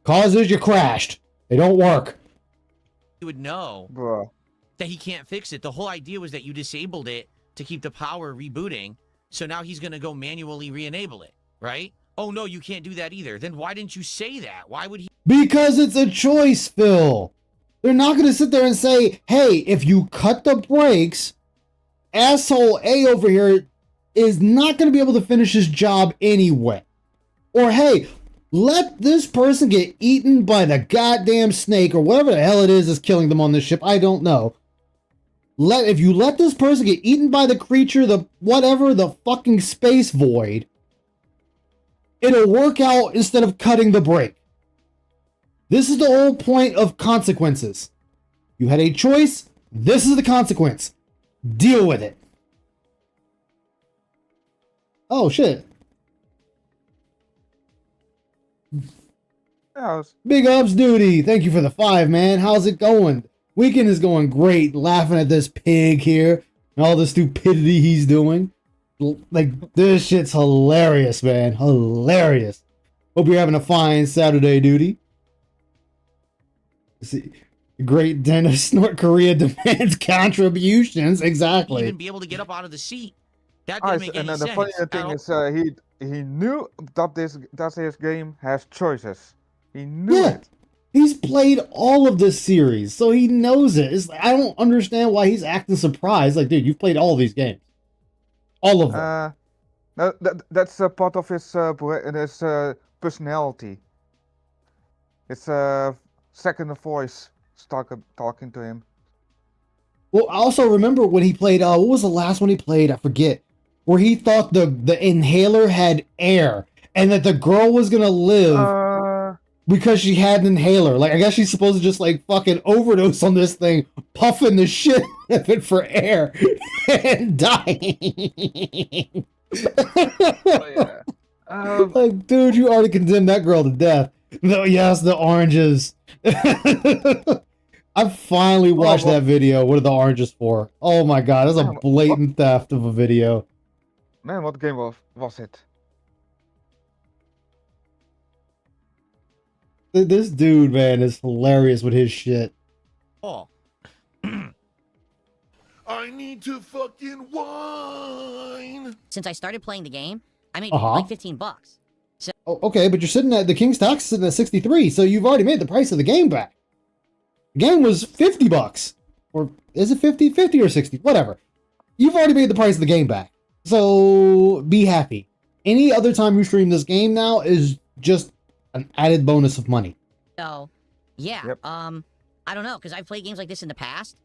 Cause is you crashed. They don't work. You would know that he can't fix it. The whole idea was that you disabled it to keep the power rebooting. So now he's going to go manually re-enable it, right? oh no, you can't do that either. Then why didn't you say that? Why would he? Because it's a choice, Phil. They're not going to sit there and say, hey, if you cut the brakes, asshole A over here is not going to be able to finish his job anyway. Or, hey, let this person get eaten by the goddamn snake or whatever the hell it is killing them on this ship. I don't know. If you let this person get eaten by the creature, the whatever, the fucking space void, it'll work out instead of cutting the brake. This is the whole point of consequences. You had a choice. This is the consequence. Deal with it. Oh, shit. Big ups, duty. Thank you for the 5, man. How's it going? Weekend is going great. Laughing at this pig here and all the stupidity he's doing. Like, this shit's hilarious, man. Hilarious. Hope you're having a fine Saturday, duty. See, great dentist North Korea demands contributions. Exactly. Even be able to get up out of the seat. That didn't make any sense. And the funny thing is, he knew that this game has choices. He knew it. He's played all of this series, so he knows it. I don't understand why he's acting surprised. Like, dude, you've played all of these games. All of them. That's a part of his personality. It's a second voice talking to him. Well, I also remember when he played, what was the last one he played? I forget. Where he thought the inhaler had air and that the girl was going to live because she had an inhaler. Like, I guess she's supposed to just, like, fucking overdose on this thing, puffing the shit out of it for air and dying. Like, dude, you already condemned that girl to death. No, yes, the oranges. I finally watched that video. What are the oranges for? Oh my god, that's a blatant theft of a video. Man, what game was it? This dude, man, is hilarious with his shit. Oh. I need to fucking whine. Since I started playing the game, I made Uh-huh. like $15. So Okay, but you're sitting at the King's Tax is sitting at 63, so you've already made the price of the game back. The game was $50. Or is it 50? 50 or 60? Whatever. You've already made the price of the game back. So be happy. Any other time you stream this game now is just an added bonus of money. So, yeah, I don't know, because I've played games like this in the past,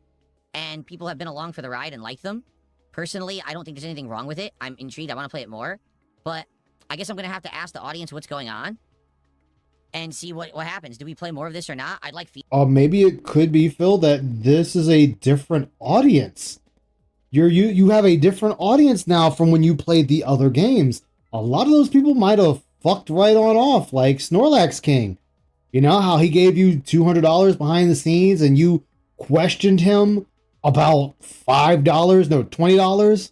and people have been along for the ride and liked them. Personally, I don't think there's anything wrong with it. I'm intrigued. I want to play it more. But I guess I'm going to have to ask the audience what's going on and see what happens. Do we play more of this or not? I'd like feedback. Maybe it could be, Phil, that this is a different audience. You have a different audience now from when you played the other games. A lot of those people might have fucked right on off, like Snorlax King. You know how he gave you $200 behind the scenes and you questioned him about $20,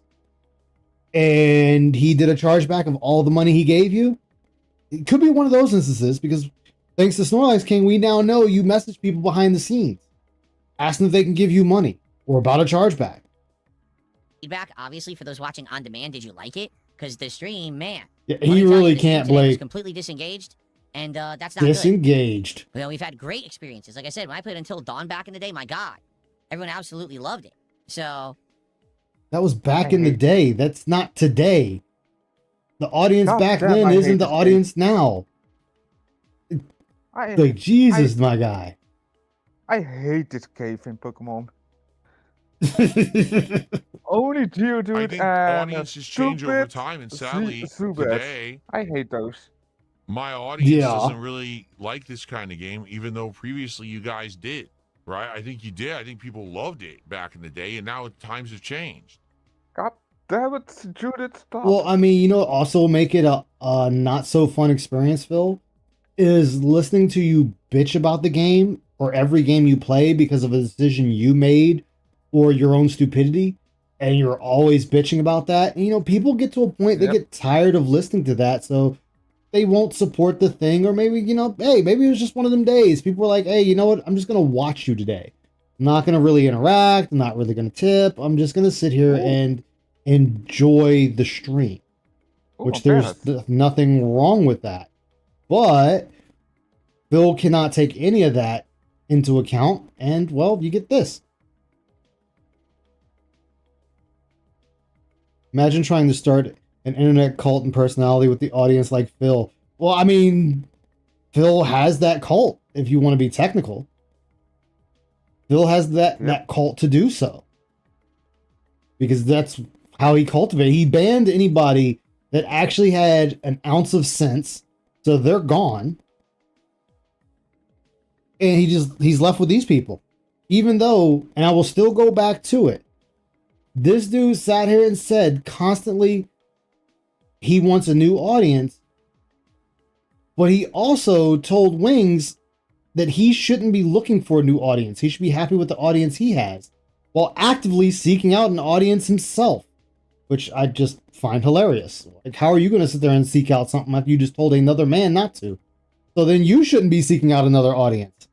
and he did a chargeback of all the money he gave you? It could be one of those instances, because thanks to Snorlax King, we now know you message people behind the scenes, asking if they can give you money or about a chargeback. Feedback, obviously, for those watching on demand. Did you like it? Because the stream, man. Yeah, he really can't, Blake. Completely disengaged, and that's not disengaged. Good. You know, we've had great experiences. Like I said, when I played Until Dawn back in the day, my God, everyone absolutely loved it. So that was back in the day. That's not today. The audience back then isn't the audience now. Like, Jesus, my guy. I hate this cave in Pokemon. Only Geodude I think and audiences change over time, and sadly, today, I hate those. my audience doesn't really like this kind of game, even though previously you guys did, right? I think you did. I think people loved it back in the day, and now times have changed. God damn it, Judith, stop. Well, I mean, you know, also make it a not so fun experience, Phil, is listening to you bitch about the game or every game you play because of a decision you made or your own stupidity, and you're always bitching about that. And, you know, people get to a point, they get tired of listening to that, so they won't support the thing. Or maybe, you know, hey, maybe it was just one of them days. People were like, hey, you know what? I'm just going to watch you today. I'm not going to really interact. I'm not really going to tip. I'm just going to sit here and enjoy the stream. which there's nothing wrong with that. But Phil cannot take any of that into account, and well, you get this. Imagine trying to start an internet cult and personality with the audience like Phil. Well, I mean, Phil has that cult, if you want to be technical. Phil has that cult to do so. Because that's how he cultivated. He banned anybody that actually had an ounce of sense, so they're gone. And he's left with these people. Even though, and I will still go back to it, this dude sat here and said constantly he wants a new audience, but he also told Wings that he shouldn't be looking for a new audience. He should be happy with the audience he has, while actively seeking out an audience himself, which I just find hilarious. Like, how are you going to sit there and seek out something after you just told another man not to? So then you shouldn't be seeking out another audience.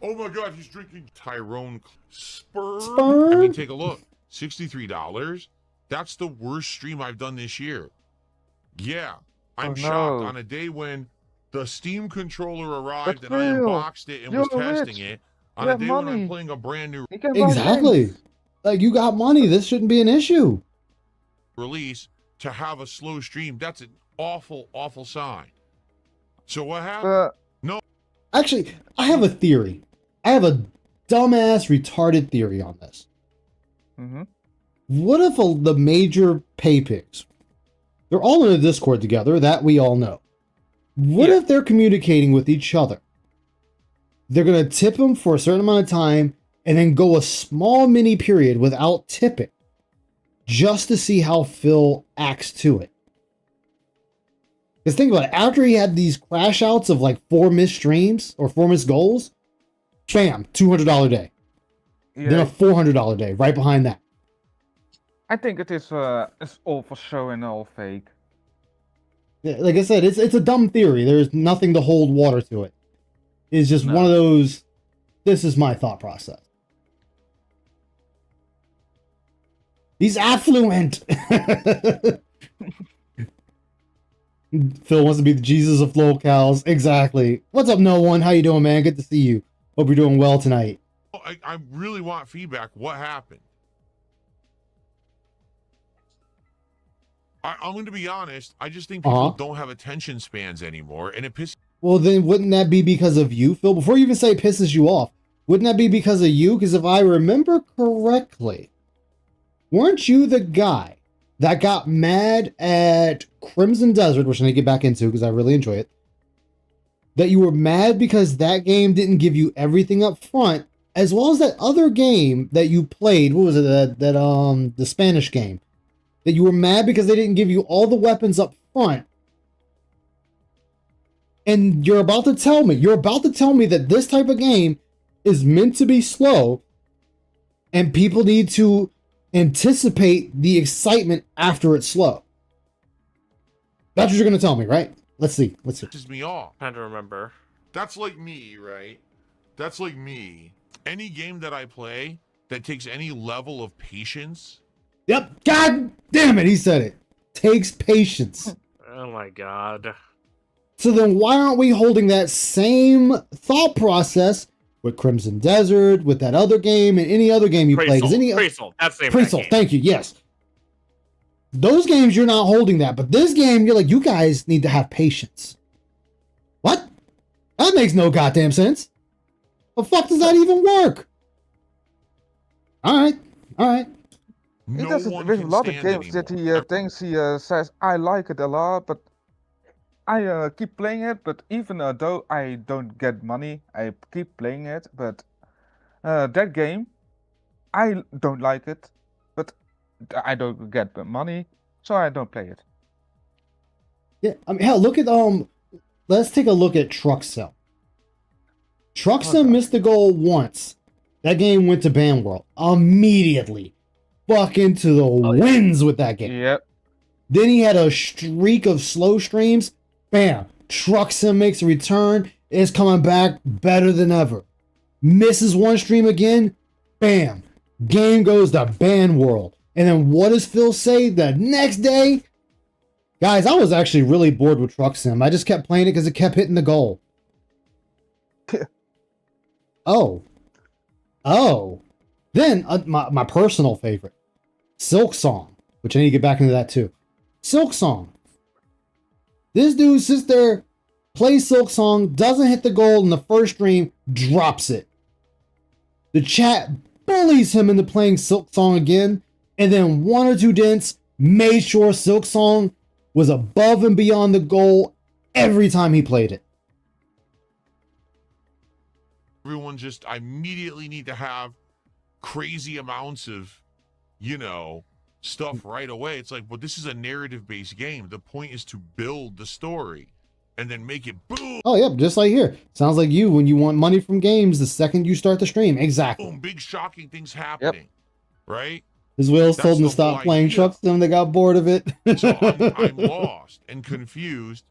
Oh my God, he's drinking Tyrone Spur. Spur? I mean, take a look. $63. That's the worst stream I've done this year. Yeah, I'm shocked on a day when the Steam controller arrived and I unboxed it and was testing it. On a day when I'm playing a brand new Exactly. Like, you got money. This shouldn't be an issue. Release to have a slow stream. That's an awful, awful sign. So what happened? No. Actually, I have a theory. I have a dumbass, retarded theory on this. What if the major pay pigs, they're all in a Discord together, that we all know. What if they're communicating with each other? They're going to tip them for a certain amount of time and then go a small mini period without tipping just to see how Phil acts to it. Because think about it, after he had these crash outs of like 4 missed streams or 4 missed goals, bam, $200 day. Then a $400 day right behind that. I think it is it's all for show and all fake. Yeah, like I said, it's a dumb theory. There's nothing to hold water to it. It's just one of those, this is my thought process. He's affluent. Phil wants to be the Jesus of locals. Exactly. What's up, no one? How you doing, man? Good to see you. Hope you're doing well tonight. I really want feedback. What happened? I'm going to be honest. I just think people don't have attention spans anymore, and it pisses. Well, then wouldn't that be because of you, Phil? Before you even say it pisses you off, wouldn't that be because of you? Because if I remember correctly, weren't you the guy that got mad at Crimson Desert, which I need to get back into because I really enjoy it, that you were mad because that game didn't give you everything up front, as well as that other game that you played, what was it, the Spanish game, that you were mad because they didn't give you all the weapons up front. And you're about to tell me that this type of game is meant to be slow and people need to anticipate the excitement after it's slow. That's what you're going to tell me, right? Let's see. Pisses me off. Trying to remember. That's like me, right? That's like me. Any game that I play that takes any level of patience. Yep. God damn it. He said it. Takes patience. Oh my God. So then why aren't we holding that same thought process with Crimson Desert, with that other game, and any other game you play? Presol. That's the name of that game. Thank you. Yes. Those games, you're not holding that. But this game, you're like, you guys need to have patience. What? That makes no goddamn sense. The fuck does that even work? All right. He does it with a lot of games that he thinks he says, I like it a lot, but I keep playing it, but even though I don't get money, I keep playing it, but that game, I don't like it, but I don't get the money, so I don't play it. Yeah, I mean, hell, look at, let's take a look at Truck Sim. Truck Sim missed the goal once. That game went to ban world immediately. Fuck into the winds with that game. Yep. Then he had a streak of slow streams. Bam. Truck Sim makes a return. Is coming back better than ever. Misses one stream again. Bam. Game goes to ban world. And then what does Phil say the next day? Guys, I was actually really bored with Truck Sim. I just kept playing it because it kept hitting the goal. Oh. Then, my personal favorite. Silk Song. Which I need to get back into that too. Silk Song. This dude sits there, plays Silk Song, doesn't hit the goal in the first stream, drops it. The chat bullies him into playing Silk Song again, and then 1 or 2 dents made sure Silk Song was above and beyond the goal every time he played it. Everyone just immediately need to have crazy amounts of, you know, stuff right away. It's like, well, this is a narrative-based game. The point is to build the story and then make it boom. Oh, yep, just like here. Sounds like you when you want money from games the second you start the stream. Exactly. Boom, big shocking things happening, right? His wheels told him to stop playing Truck Sim. They got bored of it. So I'm lost and confused.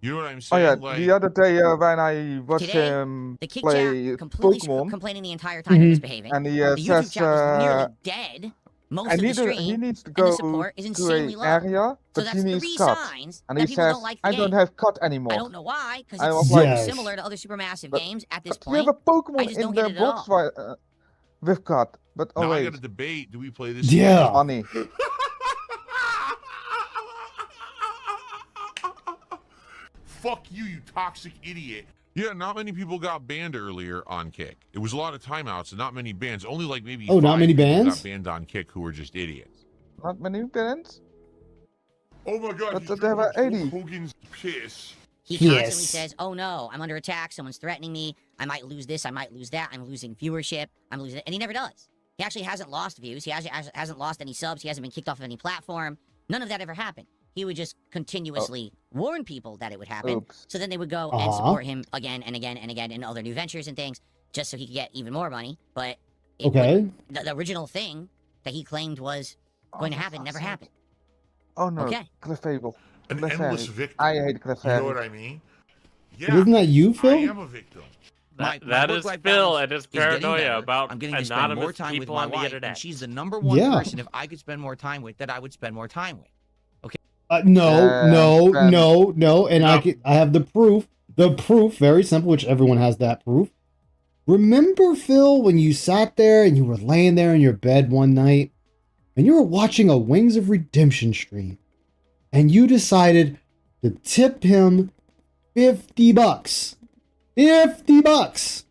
You know what I'm saying? Oh yeah, like, the other day when I watched him The kid play chat completely Pokemon, complaining the entire time he was behaving. and he The YouTube says chat was nearly dead most of the stream. he needs to and go the support is to insanely an low. area, So but that's he needs 3 cut. signs And that he people says, don't like the I game. don't have cut anymore. I don't know why, because I it's was very like, similar to other supermassive games at this You have point. a Pokemon I just in don't the get it at all. box with cut. But oh now I wait, got a debate. Do we play this? Yeah. funny. Fuck you, you toxic idiot. Yeah, not many people got banned earlier on Kick. It was a lot of timeouts and not many bans. Only like maybe Oh, not 5 many people bans? got banned on Kick who were just idiots. Not many parents. Oh my god, But there were 80. Hogan's piss. He constantly says, oh no, I'm under attack, someone's threatening me, I might lose this, I might lose that, I'm losing viewership, I'm losing it, and he never does. He actually hasn't lost views, he hasn't lost any subs, he hasn't been kicked off of any platform, none of that ever happened. He would just continuously warn people that it would happen, so then they would go and support him again and again and again in other new ventures and things, just so he could get even more money, but the original thing that he claimed was going to happen never happened. Oh no, Okay. Cliffhanger. An endless victim. I hate Cliffhanger. You know what I mean? Yeah. But isn't that you, Phil? I am a victim. That is Phil and his paranoia about I'm getting to spend more anonymous time with people my on the wife, internet. and she's the #1 Yeah. person if I could spend more time with that I would spend more time with. Okay. No, and I have the proof. The proof, very simple, which everyone has that proof. Remember, Phil, when you sat there and you were laying there in your bed one night and you were watching a Wings of Redemption stream and you decided to tip him $50. $50!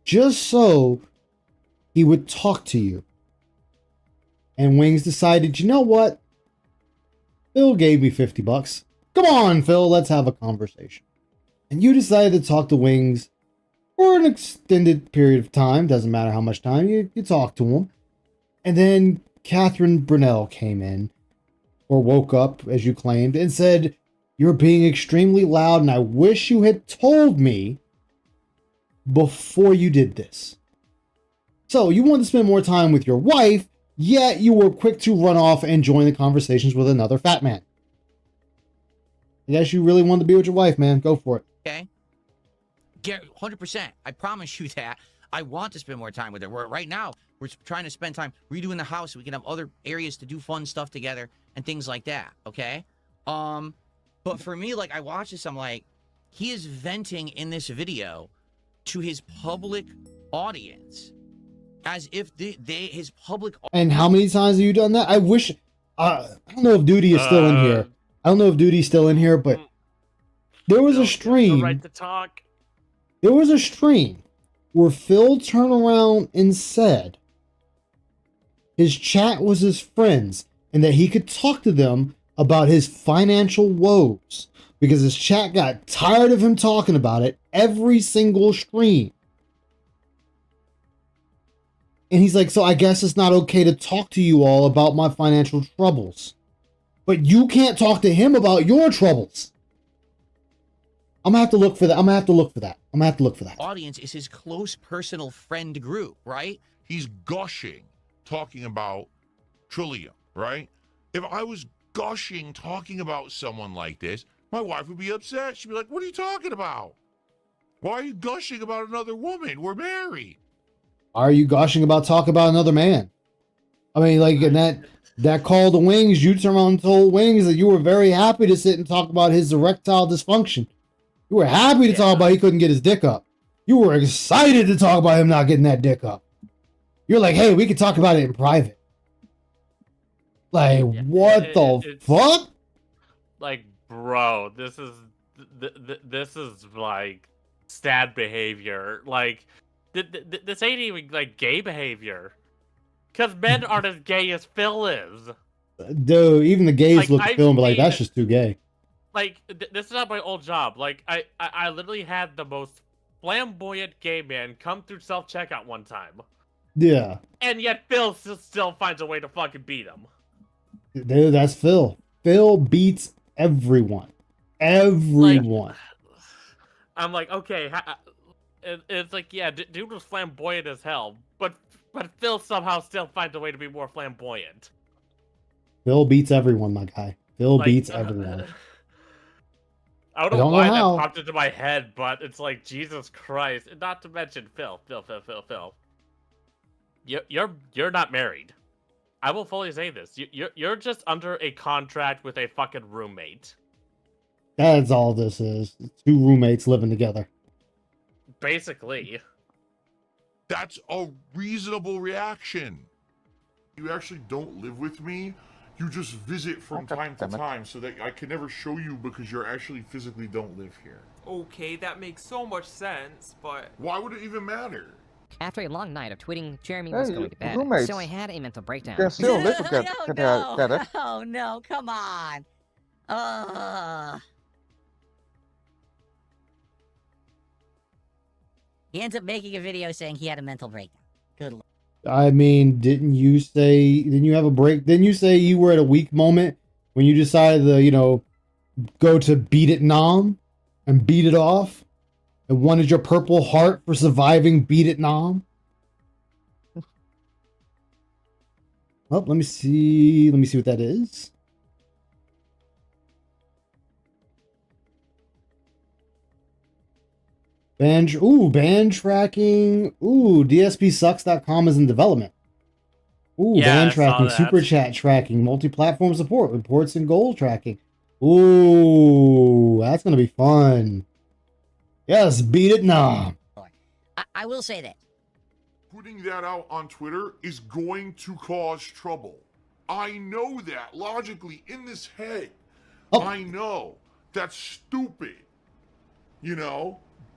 Just so he would talk to you. And Wings decided, you know what? Phil gave me $50. Come on, Phil, let's have a conversation. And you decided to talk to Wings for an extended period of time. Doesn't matter how much time, you talk to him. And then Catherine Brunel came in, or woke up, as you claimed, and said, you're being extremely loud, and I wish you had told me before you did this. So you wanted to spend more time with your wife, yet you were quick to run off and join the conversations with another fat man. I guess you really wanted to be with your wife, man. Go for it. Okay. 100%. I promise you that. I want to spend more time with her. Right now, we're trying to spend time redoing the house so we can have other areas to do fun stuff together and things like that, okay? But for me, like, I watch this, I'm like, he is venting in this video to his public audience as if his public. And how many times have you done that? I wish. I don't know if Duty is still in here. I don't know if Duty's still in here, but there was a stream. The right to talk. There was a stream where Phil turned around and said his chat was his friends and that he could talk to them about his financial woes because his chat got tired of him talking about it every single stream. And he's like, so I guess it's not okay to talk to you all about my financial troubles. But you can't talk to him about your troubles. I'm gonna have to look for that. I'm gonna have to look for that. Audience is his close personal friend group, right? He's gushing, talking about Trillium, right? If I was gushing, talking about someone like this, my wife would be upset. She'd be like, what are you talking about? Why are you gushing about another woman? We're married. Are you gushing about talk about another man? I mean, like, and That call to Wings, you turned around and told Wings that you were very happy to sit and talk about his erectile dysfunction. You were happy to talk about he couldn't get his dick up. You were excited to talk about him not getting that dick up. You're like, hey, we can talk about it in private. Like, what the fuck? Like, bro, this is like sad behavior. Like, this ain't even like gay behavior. Because men aren't as gay as Phil is. Dude, even the gays Like, look at I've Phil and be like, seen- that's just too gay. Like, this is not my old job. Like, I literally had the most flamboyant gay man come through self-checkout one time. Yeah. And yet Phil still finds a way to fucking beat him. Dude, that's Phil. Phil beats everyone. Everyone. I'm like, okay, it's like, yeah, dude was flamboyant as hell, but Phil somehow still finds a way to be more flamboyant. Phil beats everyone, my guy. Phil Like, beats everyone. I don't know why that popped into my head, but it's like, Jesus Christ. And not to mention Phil. You're not married. I will fully say this. You're just under a contract with a fucking roommate. That's all this is. Two roommates living together. Basically. That's a reasonable reaction. You actually don't live with me. You just visit from time to time so that I can never show you because you actually physically don't live here. Okay, that makes so much sense, but... Why would it even matter? After a long night of tweeting, Jeremy was going to bed, roommates. so I had a mental breakdown. They're still live together. Oh no, come on. He ends up making a video saying he had a mental breakdown. Good luck. I mean, didn't you have a break? Didn't you say you were at a weak moment when you decided to, go to Beat It Nam and beat it off and wanted your Purple Heart for surviving Beat It Nam? Well, let me see what that is. Band tracking. DSPsucks.com is in development. Band tracking, super chat tracking, multi-platform support, reports and goal tracking. That's gonna be fun. Yes, beat it now. I will say that. Putting that out on Twitter is going to cause trouble. I know that logically in this head. I know that's stupid.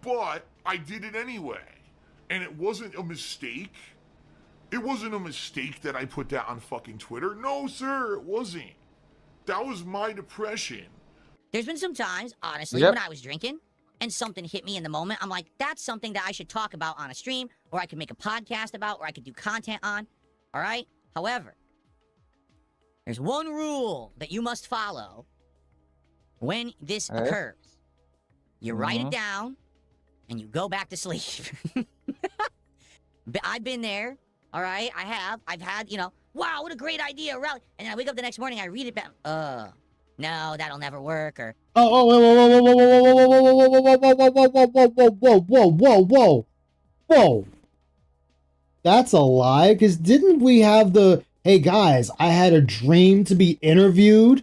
But I did it anyway. And it wasn't a mistake. It wasn't a mistake that I put that on fucking Twitter. No, sir, it wasn't. That was my depression. There's been some times, honestly, when I was drinking and something hit me in the moment. I'm like, that's something that I should talk about on a stream, or I could make a podcast about, or I could do content on. All right? However, there's one rule that you must follow when this occurs. You write it down, and you go back to sleep. I've been there, all right? I've had, wow, what a great idea, rally. And then I wake up the next morning, I read it back. No, that'll never work, or... Whoa. That's a lie, because didn't we have hey guys, I had a dream to be interviewed.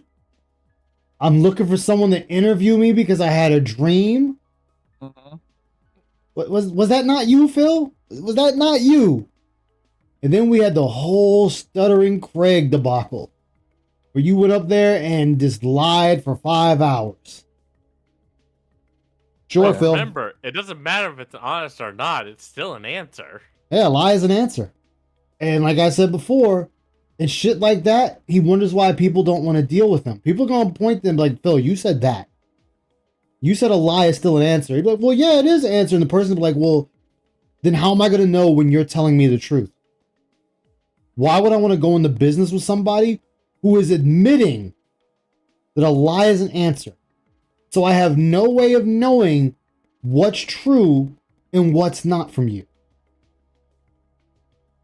I'm looking for someone to interview me because I had a dream. Was that not you, Phil? Was that not you? And then we had the whole Stuttering Craig debacle, where you went up there and just lied for 5 hours. Sure, Phil. Remember, it doesn't matter if it's honest or not. It's still an answer. Yeah, a lie is an answer. And like I said before, and shit like that, he wonders why people don't want to deal with him. People are going to point to him like, Phil, you said that. You said a lie is still an answer. He'd be like, well, yeah, it is an answer. And the person would be like, well, then how am I going to know when you're telling me the truth? Why would I want to go into business with somebody who is admitting that a lie is an answer? So I have no way of knowing what's true and what's not from you.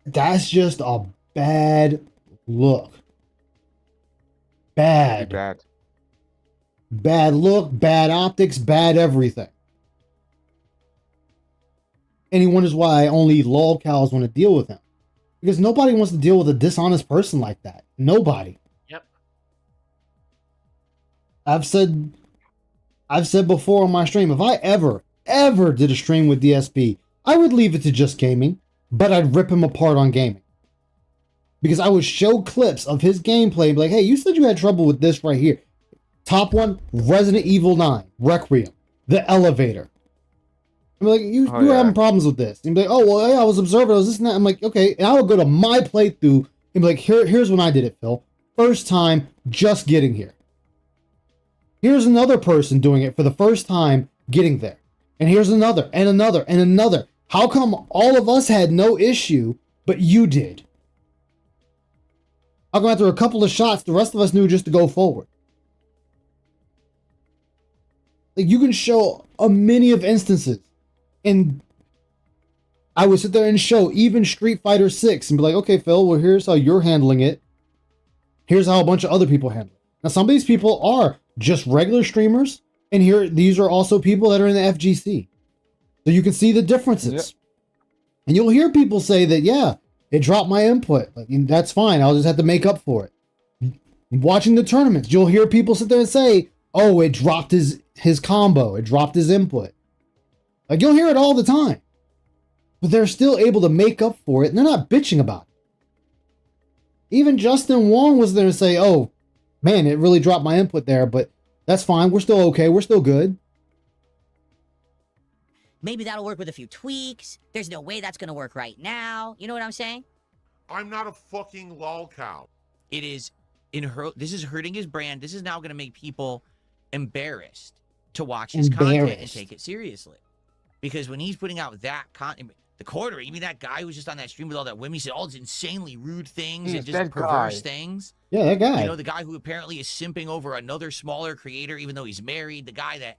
That's just a bad look. Bad look, bad optics, bad everything. And he wonders why only lol cows want to deal with him. Because nobody wants to deal with a dishonest person like that. Nobody. Yep. I've said before on my stream, if I ever did a stream with DSP, I would leave it to just gaming, but I'd rip him apart on gaming. Because I would show clips of his gameplay and be like, hey, you said you had trouble with this right here. Top one, Resident Evil 9, Requiem, The Elevator. I'm like, you were having problems with this. And be like, oh, well, yeah, I was observing, I was this and that. I'm like, okay. And I would go to my playthrough and be like, here's when I did it, Phil. First time, just getting here. Here's another person doing it for the first time, getting there. And here's another, and another, and another. How come all of us had no issue, but you did? How come after a couple of shots, the rest of us knew just to go forward? Like, you can show a many of instances. And I would sit there and show even Street Fighter 6 and be like, okay, Phil, well, here's how you're handling it. Here's how a bunch of other people handle it. Now, some of these people are just regular streamers, and these are also people that are in the FGC. So you can see the differences. Yep. And you'll hear people say that, yeah, it dropped my input. Like, that's fine. I'll just have to make up for it. Watching the tournaments, you'll hear people sit there and say, oh, it dropped his combo. It dropped his input. Like, you'll hear it all the time. But they're still able to make up for it, and they're not bitching about it. Even Justin Wong was there to say, oh, man, it really dropped my input there, but that's fine. We're still okay. We're still good. Maybe that'll work with a few tweaks. There's no way that's going to work right now. You know what I'm saying? I'm not a fucking lolcow. It is this is hurting his brand. This is now going to make people embarrassed to watch his content and take it seriously. Because when he's putting out that content, the quarter, you mean that guy who was just on that stream with all that women, he said all these insanely rude things and just perverse things? Yeah, that guy. You know, the guy who apparently is simping over another smaller creator, even though he's married. The guy that,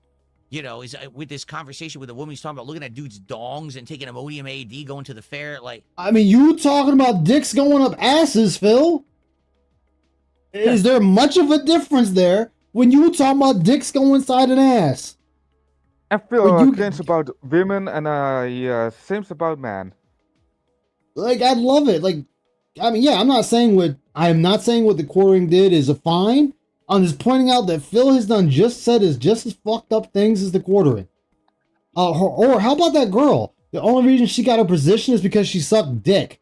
you know, is with this conversation with a woman he's talking about looking at dudes' dongs and taking Imodium AD, going to the fair. Like, I mean, you talking about dicks going up asses, Phil? Is there much of a difference there when you talking about dicks going inside an ass? I feel things about women and things about men. Like, I love it. Like, I mean, yeah, I'm not saying what the quartering did is a fine. I'm just pointing out that Phil has done just as fucked up things as the quartering. Or how about that girl? The only reason she got her position is because she sucked dick.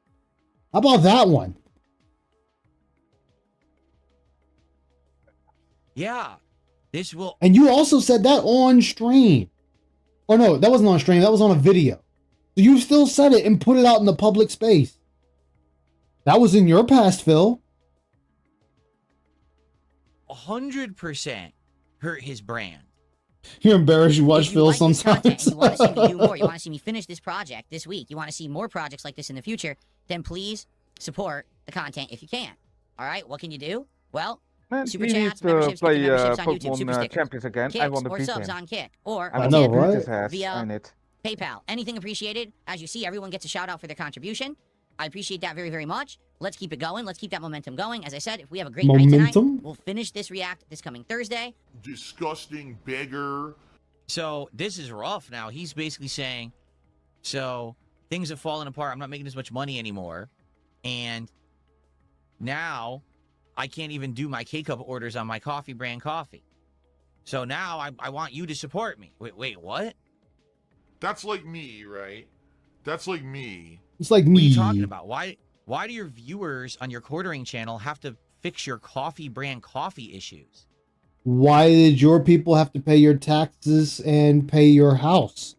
How about that one? yeah, this will. And you also said that on stream. Or no, that wasn't on stream. That was on a video. So you still said it and put it out in the public space. That was in your past, Phil. 100% hurt his brand. You're embarrassed you watch Phil sometimes. You want to see me do more. You want to see me finish this project this week. You want to see more projects like this in the future. Then please support the content if you can. All right, what can you do? Well, super chats, memberships, play memberships on YouTube, super Pokemon stickers, Champions again. kicks, I want to or beat subs him. on Kick, or I a know, tip right? via PayPal. Anything appreciated. As you see, everyone gets a shout out for their contribution. I appreciate that very, very much. Let's keep it going. Let's keep that momentum going. As I said, if we have a great night tonight, we'll finish this react this coming Thursday. Disgusting beggar. So this is rough now. He's basically saying, so things have fallen apart. I'm not making as much money anymore. And now I can't even do my K-Cup orders on my coffee brand coffee. So now I want you to support me. Wait, what? That's like me, right? That's like me. It's like me. What are you talking about? Why do your viewers on your quartering channel have to fix your coffee brand coffee issues? Why did your people have to pay your taxes and pay your house?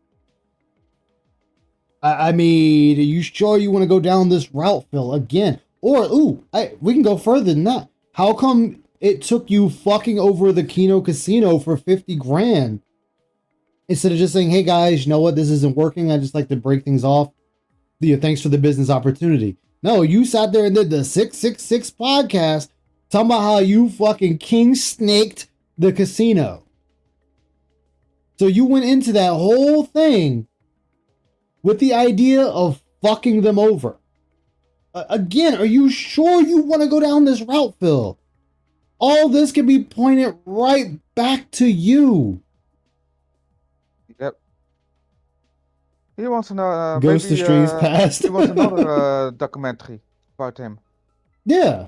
I mean, are you sure you want to go down this route, Phil, again? Or, we can go further than that. How come it took you fucking over the Kino Casino for 50 grand? Instead of just saying, hey guys, you know what, this isn't working. I just like to break things off. Thanks for the business opportunity. No, you sat there and did the 666 podcast talking about how you fucking king snaked the casino. So you went into that whole thing with the idea of fucking them over. Again, are you sure you want to go down this route, Phil? All this can be pointed right back to you. Yep. He wants another Ghost of Streams Past. He wants another documentary. about him. Yeah.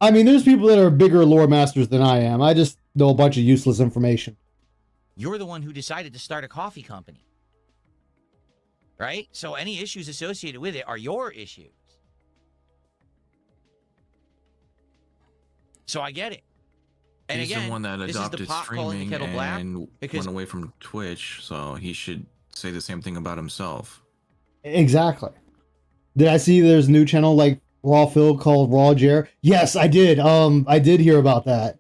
I mean, there's people that are bigger lore masters than I am. I just know a bunch of useless information. You're the one who decided to start a coffee company. Right? So any issues associated with it are your issues. So I get it. And He's again, the one that this is the adopted pot calling the streaming kettle black and because went away from Twitch, so he should say the same thing about himself. Exactly. Did I see there's a new channel like Raw Phil called Raw Jer? Yes, I did. I did hear about that.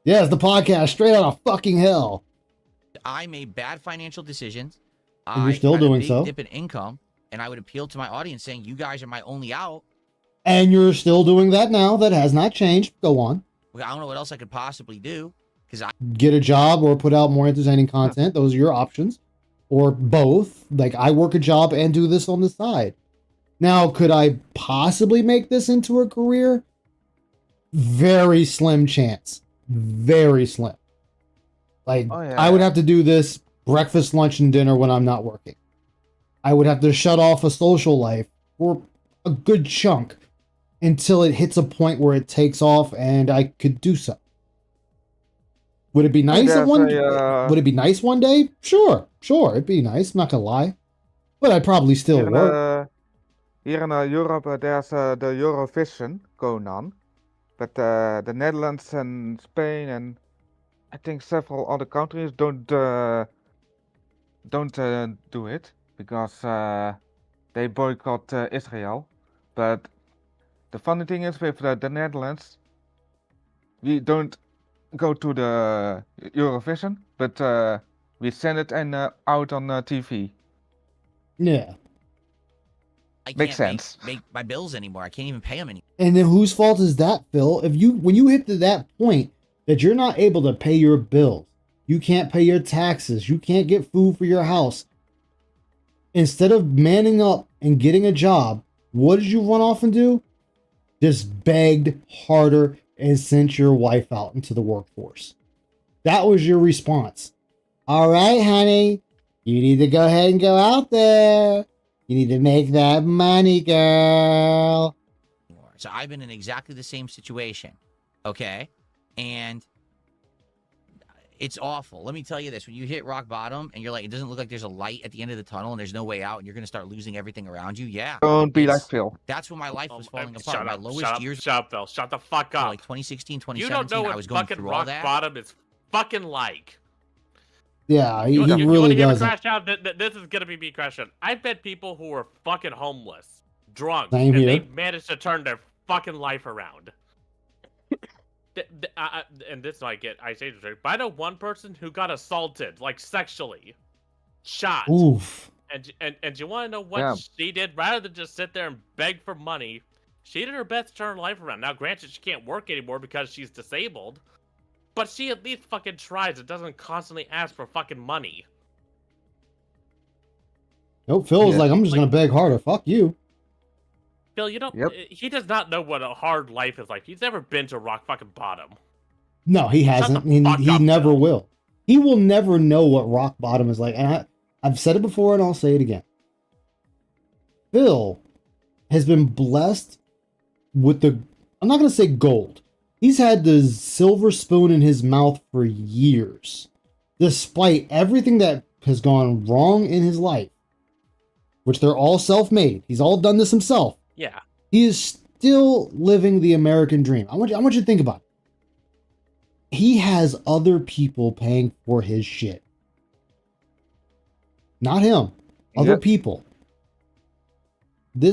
Yes, the podcast straight out of fucking hell. I made bad financial decisions. And you're still had a doing big so. dip in income, and I would appeal to my audience saying, you guys are my only out. And you're still doing that now. That has not changed. Go on. I don't know what else I could possibly do. Because I Get a job or put out more entertaining content. Those are your options. Or both. Like, I work a job and do this on the side. Now, could I possibly make this into a career? Very slim chance. Very slim. Like, I would have to do this breakfast, lunch, and dinner when I'm not working. I would have to shut off a social life for a good chunk until it hits a point where it takes off and I could do so. Would it be nice would it be nice one day? Sure, it'd be nice. I'm not gonna lie, but I'd probably still work. Here in Europe, there's the Eurovision going on, but the Netherlands and Spain and I think several other countries don't do it because they boycott Israel. But the funny thing is with the Netherlands, we don't go to the Eurovision, but we send it out on TV. Yeah. I Makes can't sense. make my bills anymore. I can't even pay them anymore. And then whose fault is that, Phil? When you hit to that point that you're not able to pay your bills, you can't pay your taxes, you can't get food for your house. Instead of manning up and getting a job, what did you run off and do? Just begged harder and sent your wife out into the workforce. That was your response. All right, honey, you need to go ahead and go out there. You need to make that money, girl. So I've been in exactly the same situation, okay? And it's awful. Let me tell you this. When you hit rock bottom and you're like, it doesn't look like there's a light at the end of the tunnel and there's no way out and you're going to start losing everything around you, yeah. Don't be like Phil. That's when my life was falling apart. Shut my up, lowest years. Shut up, Phil. Shut the fuck up. Like 2016, You 2017, don't know what I was going fucking through all rock that. bottom is fucking like. Yeah, he You really want to hear me doesn't. crash out? This is gonna be me crash out. I've met people who were fucking homeless, drunk, Same and here. they managed to turn their fucking life around. And this I say this, but I know one person who got assaulted, like sexually, shot. Oof. And you want to know what she did? Rather than just sit there and beg for money, she did her best to turn her life around. Now, granted, she can't work anymore because she's disabled, but she at least fucking tries. It doesn't constantly ask for fucking money. Nope, Phil was like, I'm just gonna beg harder. Fuck you. Phil, you don't. He does not know what a hard life is like. He's never been to rock fucking bottom. No, he hasn't. He never will. He will never know what rock bottom is like. And I've said it before and I'll say it again. Phil has been blessed with I'm not going to say gold. He's had the silver spoon in his mouth for years. Despite everything that has gone wrong in his life, which they're all self-made. He's all done this himself. Yeah. He is still living the American dream. I want you to think about it. He has other people paying for his shit. Not him. Other people.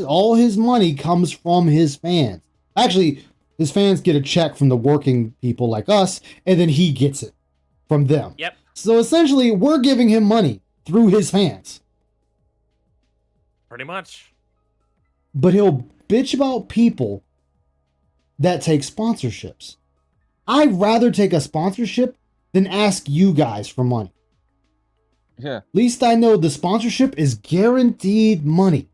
All his money comes from his fans. Actually, his fans get a check from the working people like us, and then he gets it from them. Yep. So essentially, we're giving him money through his fans. Pretty much. But he'll bitch about people that take sponsorships. I'd rather take a sponsorship than ask you guys for money. Yeah. At least I know the sponsorship is guaranteed money.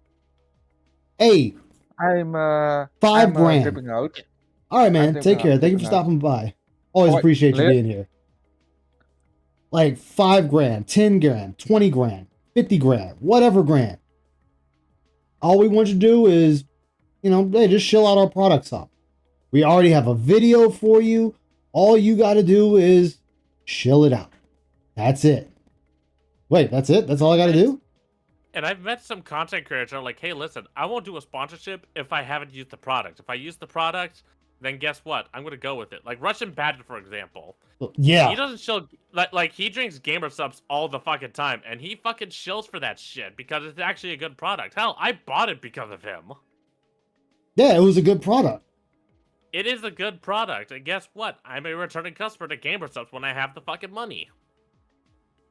Hey, I'm $5 grand. dipping out. All right, man. Take care. Thank you for stopping by. Always appreciate you being here. Like $5 grand, 10 grand, 20 grand, 50 grand, whatever grand. All we want you to do is you know, hey, just shill out our products up. We already have a video for you. All you got to do is shill it out. That's it. Wait, that's it? That's all I got to do? And I've met some content creators that are like, hey, listen, I won't do a sponsorship if I haven't used the product. If I use the product, then guess what? I'm going to go with it. Like Russian Badger, for example. Yeah. He doesn't shill, like he drinks gamer subs all the fucking time, and he fucking shills for that shit because it's actually a good product. Hell, I bought it because of him. Yeah, it was a good product. It is a good product, and guess what? I'm a returning customer to gamer subs when I have the fucking money.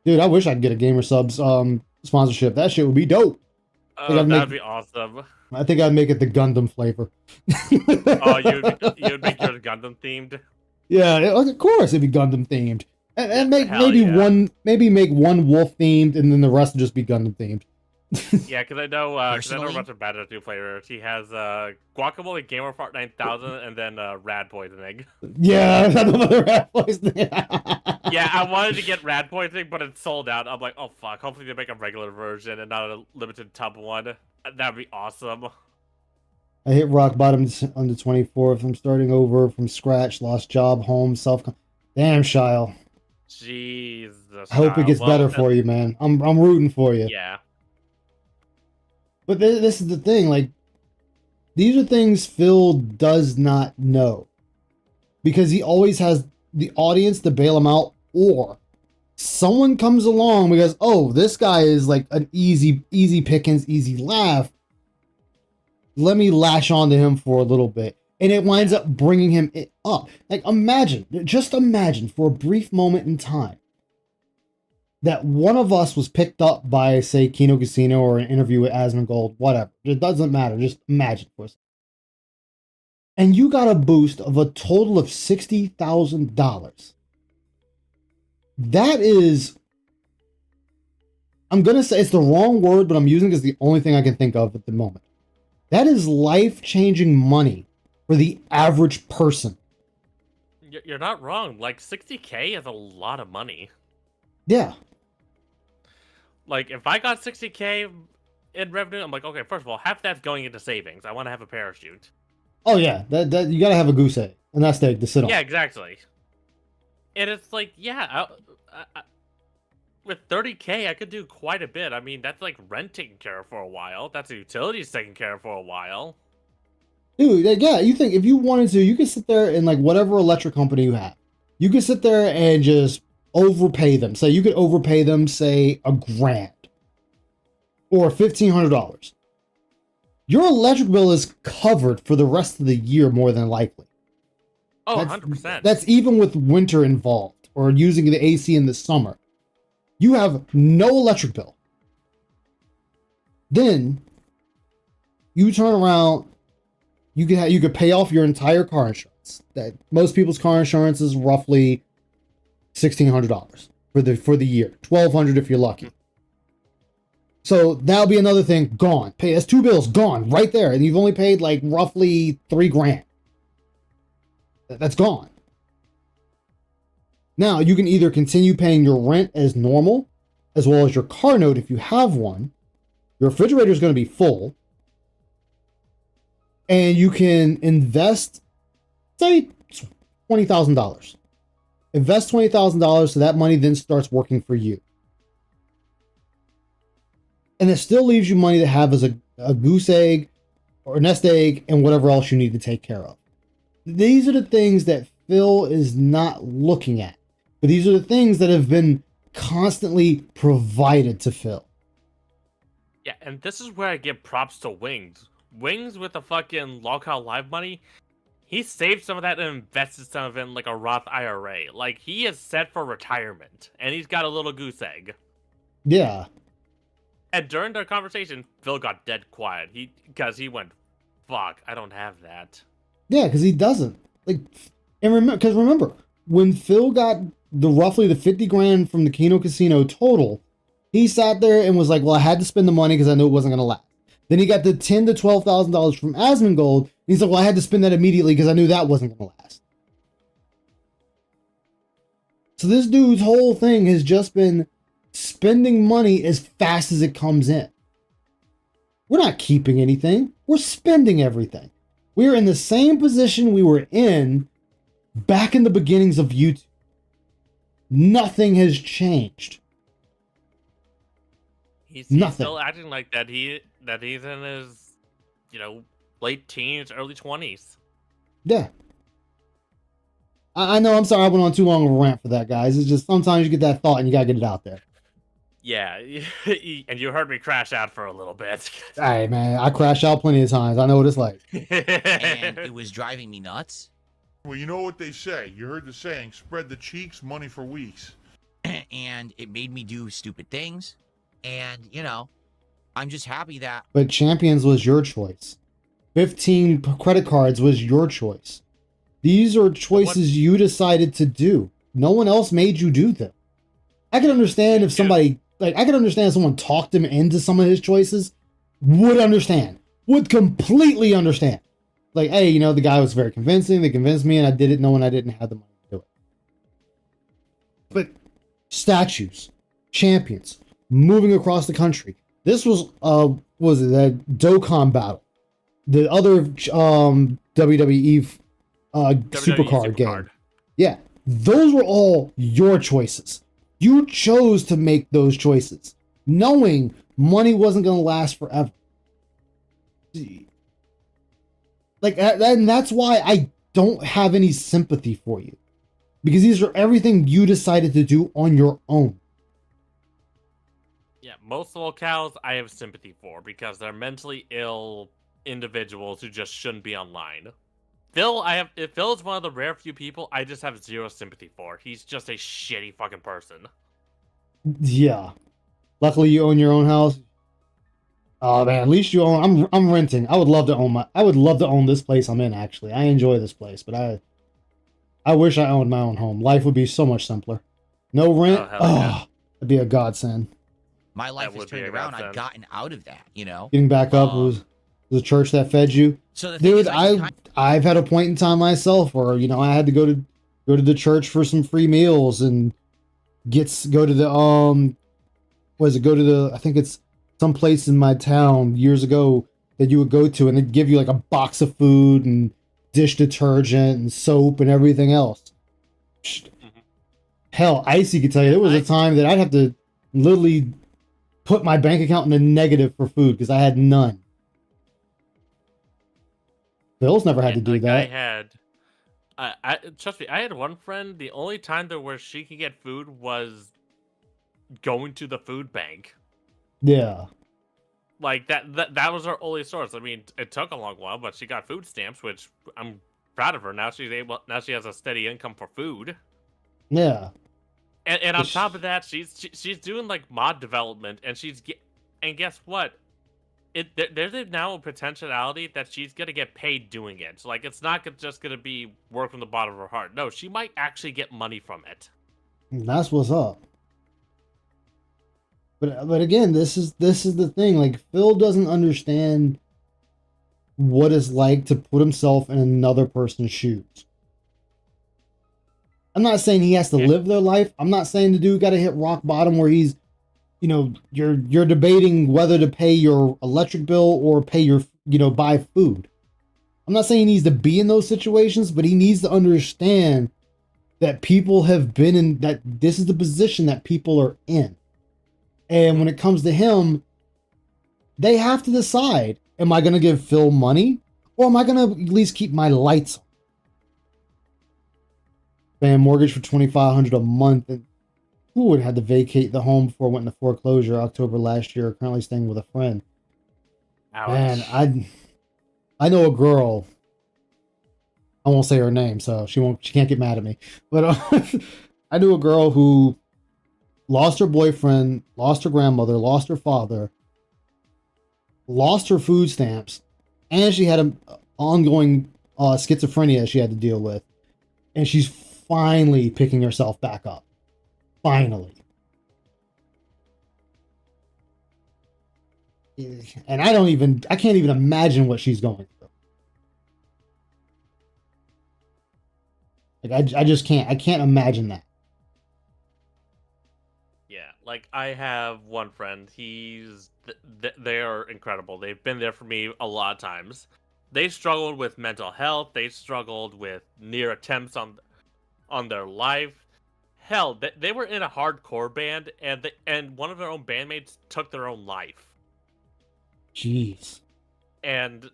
Dude, I wish I could get a Gamer Subs sponsorship. That shit would be dope. That'd be awesome. I think I'd make it the Gundam flavor. Oh, you'd make yours Gundam themed? Yeah, of course it'd be Gundam themed. And make maybe yeah. make one wolf themed, and then the rest would just be Gundam themed. Yeah, because I know Russian Badger 2 flavors. He has Guacamole Gamer Fart 9000 and then Rad Poisoning. Yeah, another Rad Poisoning. Yeah, I wanted to get Rad Poisoning, but it's sold out. I'm like, oh fuck, hopefully they make a regular version and not a limited tub one. That'd be awesome. I hit rock bottom on the 24th. I'm starting over from scratch. Lost job, home, Damn, Shile. Jesus. I hope it gets better for you, man. I'm rooting for you. Yeah. But this is the thing, like, these are things Phil does not know. Because he always has the audience to bail him out, or someone comes along because, oh, this guy is like an easy pickings, easy laugh. Let me lash on to him for a little bit. And it winds up bringing him up. Like, just imagine for a brief moment in time that one of us was picked up by, say, Kino Casino or an interview with Asmongold, whatever. It doesn't matter. Just imagine for a second. And you got a boost of a total of $60,000. That is, I'm going to say it's the wrong word, but I'm using it as the only thing I can think of at the moment. That is life-changing money for the average person. You're not wrong. Like, 60K is a lot of money. Yeah. Like, if I got 60K in revenue, I'm like, okay, first of all, half that's going into savings. I want to have a parachute. Oh, yeah. That you got to have a goose egg, a nest egg to sit on. Yeah, exactly. And it's like, yeah, with 30K, I could do quite a bit. I mean, that's like rent taken care of for a while. That's utilities taken care of for a while. Dude, like, yeah, you think if you wanted to, you could sit there and like whatever electric company you have, you could sit there and just overpay them. So you could overpay them, say, $1,000 or $1,500. Your electric bill is covered for the rest of the year, more than likely. Oh, 100%. That's even with winter involved or using the AC in the summer. You have no electric bill. Then you turn around, you could pay off your entire car insurance. That most people's car insurance is roughly $1,600 for the year, $1,200 if you're lucky. So that'll be another thing gone. That's 2 bills gone right there, and you've only paid like roughly $3,000. That's gone. Now you can either continue paying your rent as normal, as well as your car note if you have one. Your refrigerator is going to be full, and you can invest, say, $20,000. Invest $20,000 so that money then starts working for you. And it still leaves you money to have as a goose egg or a nest egg and whatever else you need to take care of. These are the things that Phil is not looking at. But these are the things that have been constantly provided to Phil. Yeah, and this is where I give props to Wings. Wings with the fucking Lockout Live money, he saved some of that and invested some of it in like a Roth IRA. Like, he is set for retirement, and he's got a little goose egg. Yeah. And during their conversation, Phil got dead quiet. Because he went, fuck, I don't have that. Yeah, because he doesn't. Like, and remember, when Phil got roughly the $50,000 from the Kino Casino total, he sat there and was like, well, I had to spend the money because I knew it wasn't going to last. Then he got the $10,000 to $12,000 from Asmongold, and he's like, well, I had to spend that immediately because I knew that wasn't going to last. So this dude's whole thing has just been spending money as fast as it comes in. We're not keeping anything. We're spending everything. We're in the same position we were in back in the beginnings of YouTube. Nothing has changed. He's Nothing. still acting like that. He's in his, late teens, early 20s. Yeah. I know, I'm sorry I went on too long of a rant for that, guys. It's just sometimes you get that thought and you gotta get it out there. Yeah, and you heard me crash out for a little bit. Hey, man, I crash out plenty of times. I know what it's like. And it was driving me nuts. Well, you know what they say. You heard the saying, spread the cheeks, money for weeks. And it made me do stupid things. And, I'm just happy that... But Champions was your choice. 15 credit cards was your choice. These are choices you decided to do. No one else made you do them. I can understand if somebody... I can understand if someone talked him into some of his choices. Would understand. Would completely understand. Like, hey, the guy was very convincing. They convinced me and I did it knowing I didn't have the money to do it. But statues, champions, moving across the country. This was that Dokkan battle. The other WWE Supercard game. Yeah, those were all your choices. You chose to make those choices, knowing money wasn't going to last forever. And that's why I don't have any sympathy for you. Because these are everything you decided to do on your own. Yeah, most locales I have sympathy for because they're mentally ill individuals who just shouldn't be online. Phil is one of the rare few people I just have zero sympathy for. He's just a shitty fucking person. Yeah. Luckily you own your own house. Oh man, at least you own. I'm renting. I would love to own this place I'm in, actually. I enjoy this place, but I wish I owned my own home. Life would be so much simpler. No rent. It'd be a godsend. My life has turned around. I've gotten out of that, Getting back up was a church that fed you. So the thing Dude, is, I've had a point in time myself where I had to go to the church for some free meals and go to the I think it's some place in my town years ago that you would go to and they'd give you like a box of food and dish detergent and soap and everything else. Hell, Icy could tell you there was a time that I'd have to literally put my bank account in the negative for food because I had none. Bill's never had to do that. Trust me, I had one friend. The only time where she could get food was going to the food bank. Yeah. Like that was her only source. I mean, it took a long while, but she got food stamps, which I'm proud of her. Now she has a steady income for food. Yeah. And on top of that, she's doing like mod development, and guess what? There's now a potentiality that she's gonna get paid doing it. So, like, it's not just gonna be work from the bottom of her heart. No, she might actually get money from it. And that's what's up. But again, this is the thing. Like, Phil doesn't understand what it's like to put himself in another person's shoes. I'm not saying he has to live their life. I'm not saying the dude got to hit rock bottom where he's, you're debating whether to pay your electric bill or pay your, buy food. I'm not saying he needs to be in those situations, but he needs to understand that people have been in that. This is the position that people are in. And when it comes to him, they have to decide, am I going to give Phil money or am I going to at least keep my lights on? Paying mortgage for $2,500 a month, and who would have to vacate the home before it went into foreclosure October last year, currently staying with a friend. Ouch. Man, I know a girl, I won't say her name, so she can't get mad at me, but I knew a girl who lost her boyfriend, lost her grandmother, lost her father, lost her food stamps, and she had an ongoing schizophrenia she had to deal with. And she's finally picking herself back up. Finally. And I can't even imagine what she's going through. Like, I just can't. I can't imagine that. Yeah, like I have one friend. He's they are incredible. They've been there for me a lot of times. They struggled with mental health. They struggled with near attempts on their life. Hell, they were in a hardcore band, and one of their own bandmates took their own life. Jeez. And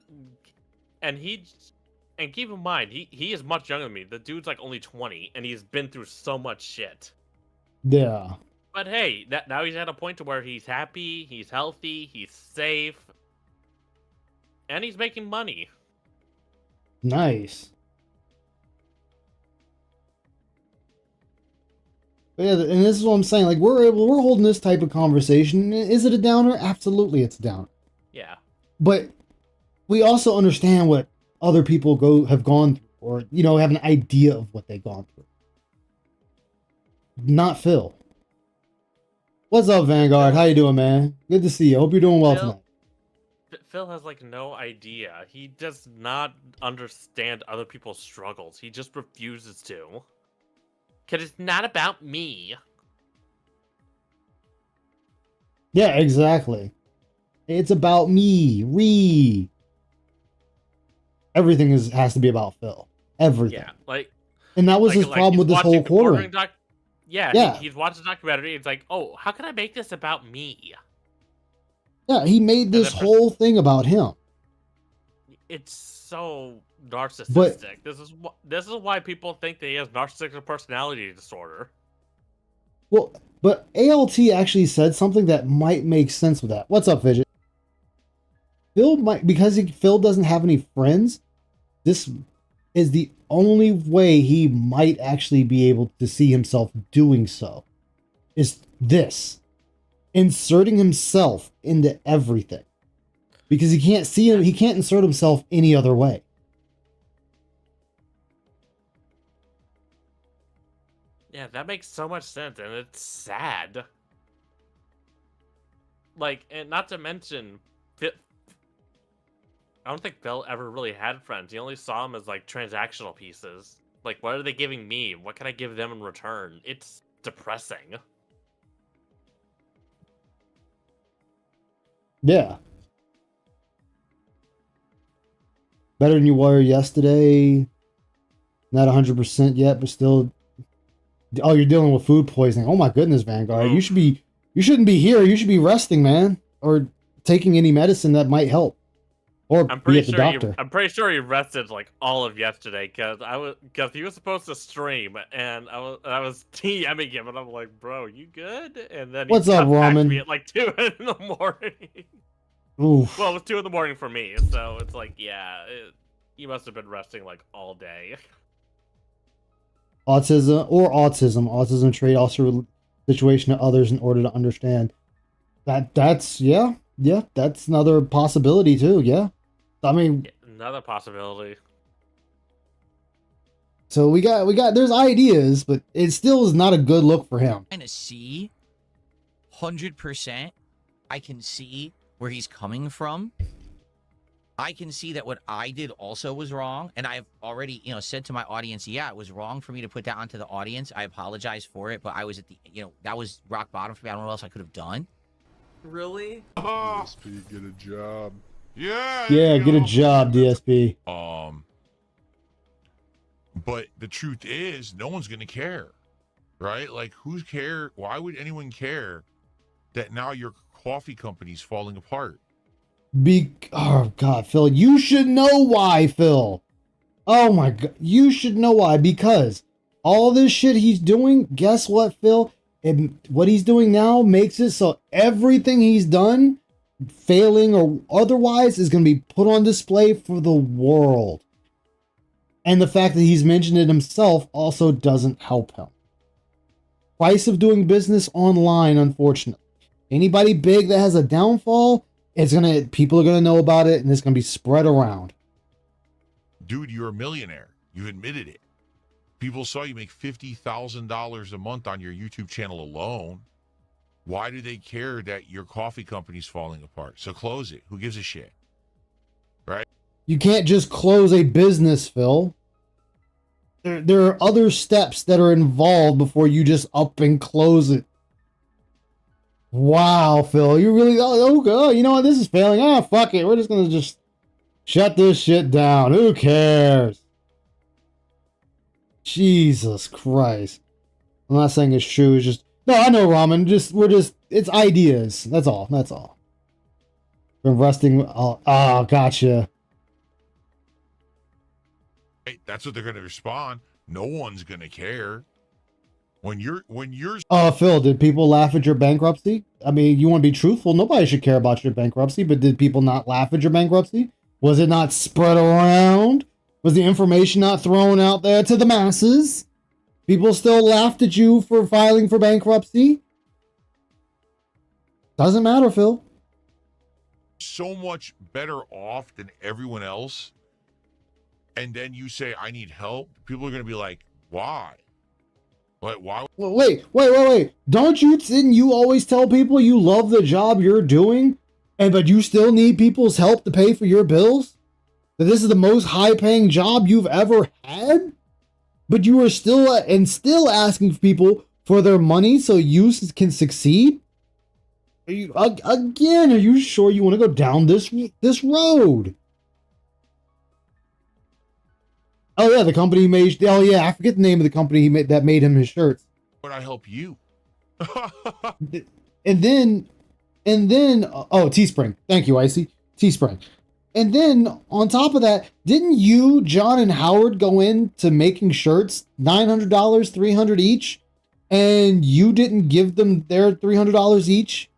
keep in mind, he is much younger than me. The dude's like only 20, and he's been through so much shit. Yeah. But hey, now he's at a point to where he's happy, he's healthy, he's safe, and he's making money. Nice. But yeah, and this is what I'm saying. Like we're holding this type of conversation. Is it a downer? Absolutely, it's a downer. Yeah. But we also understand what other people have gone through, or have an idea of what they've gone through. Not Phil. What's up, Vanguard? How you doing, man? Good to see you. Hope you're doing well tonight. Phil has like no idea. He does not understand other people's struggles. He just refuses to. 'Cause it's not about me. Yeah, exactly. It's about me. Everything has to be about Phil. Everything. Yeah, like. And that was his problem with this whole quartering. Yeah. He's watched the documentary. It's like, oh, how can I make this about me? Yeah, he made this whole thing about him. It's so narcissistic. But, this is why people think that he has narcissistic personality disorder. Well, but ALT actually said something that might make sense with that. What's up, Fidget? Phil doesn't have any friends. This is the only way he might actually be able to see himself doing so. Is this inserting himself into everything, because he can't insert himself any other way. Yeah, that makes so much sense, and it's sad. Like, and not to mention, I don't think Phil ever really had friends. He only saw them as like transactional pieces. Like, what are they giving me? What can I give them in return? It's depressing. Yeah. Better than you were yesterday. Not 100% yet, but still. Oh, you're dealing with food poisoning. Oh my goodness, Vanguard. You shouldn't be here. You should be resting, man. Or taking any medicine that might help. Or be at the doctor. I'm pretty sure he rested like all of yesterday because he was supposed to stream and I was DMing him and I'm like, bro, you good? And then What's he up, got back to Ramen? me at like 2 in the morning. Oof. Well, it was 2 in the morning for me, so it's like, yeah, you must have been resting like all day. Autism trade also situation to others in order to understand. That's another possibility too. Yeah. I mean, another possibility. So we got there's ideas, but it still is not a good look for him. And to see 100%, I can see where he's coming from. I can see that what I did also was wrong, and I've already, said to my audience, yeah, it was wrong for me to put that onto the audience. I apologize for it, but I was at the, that was rock bottom for me. I don't know what else I could have done. Really? DSP, get a job. Yeah. Yeah, get a job, DSP. But the truth is, no one's gonna care, right? Like, who's care? Why would anyone care that now your coffee company's falling apart? Oh God, Phil, you should know why, Phil. Oh my God, you should know why, because all this shit he's doing, guess what, Phil? What he's doing now makes it so everything he's done, failing or otherwise, is going to be put on display for the world. And the fact that he's mentioned it himself also doesn't help him. Price of doing business online, unfortunately. Anybody big that has a downfall, people are gonna know about it, and it's gonna be spread around. Dude, you're a millionaire. You admitted it. People saw you make $50,000 a month on your YouTube channel alone. Why do they care that your coffee company's falling apart? So close it. Who gives a shit? Right? You can't just close a business, Phil. There are other steps that are involved before you just up and close it. Wow, Phil, you really, oh god, you know what, this is failing. Ah, fuck it, we're just gonna just shut this shit down. Who cares? Jesus Christ. I'm not saying it's true, it's just, no, I know, Ramen, it's ideas. That's all, that's all. From rusting, oh, gotcha. Hey, that's what they're going to respond. No one's going to care. When you're Phil, did people laugh at your bankruptcy? I mean, you want to be truthful, nobody should care about your bankruptcy, but did people not laugh at your bankruptcy? Was it not spread around? Was the information not thrown out there to the masses? People still laughed at you for filing for bankruptcy? Doesn't matter, Phil. so much better off than everyone else, and then you say, I need help, people are going to be like, why? Why? Wait. Didn't you always tell people you love the job you're doing, but you still need people's help to pay for your bills? That this is the most high-paying job you've ever had? But you are still asking people for their money so you can succeed? Are you sure you want to go down this road? Oh yeah, the company made. Oh yeah, I forget the name of the company that made him his shirts. Would I help you? and then, Teespring. Thank you, Icy. Teespring. And then on top of that, didn't you, John, and Howard go into making shirts $900, $300 each, and you didn't give them their $300 each?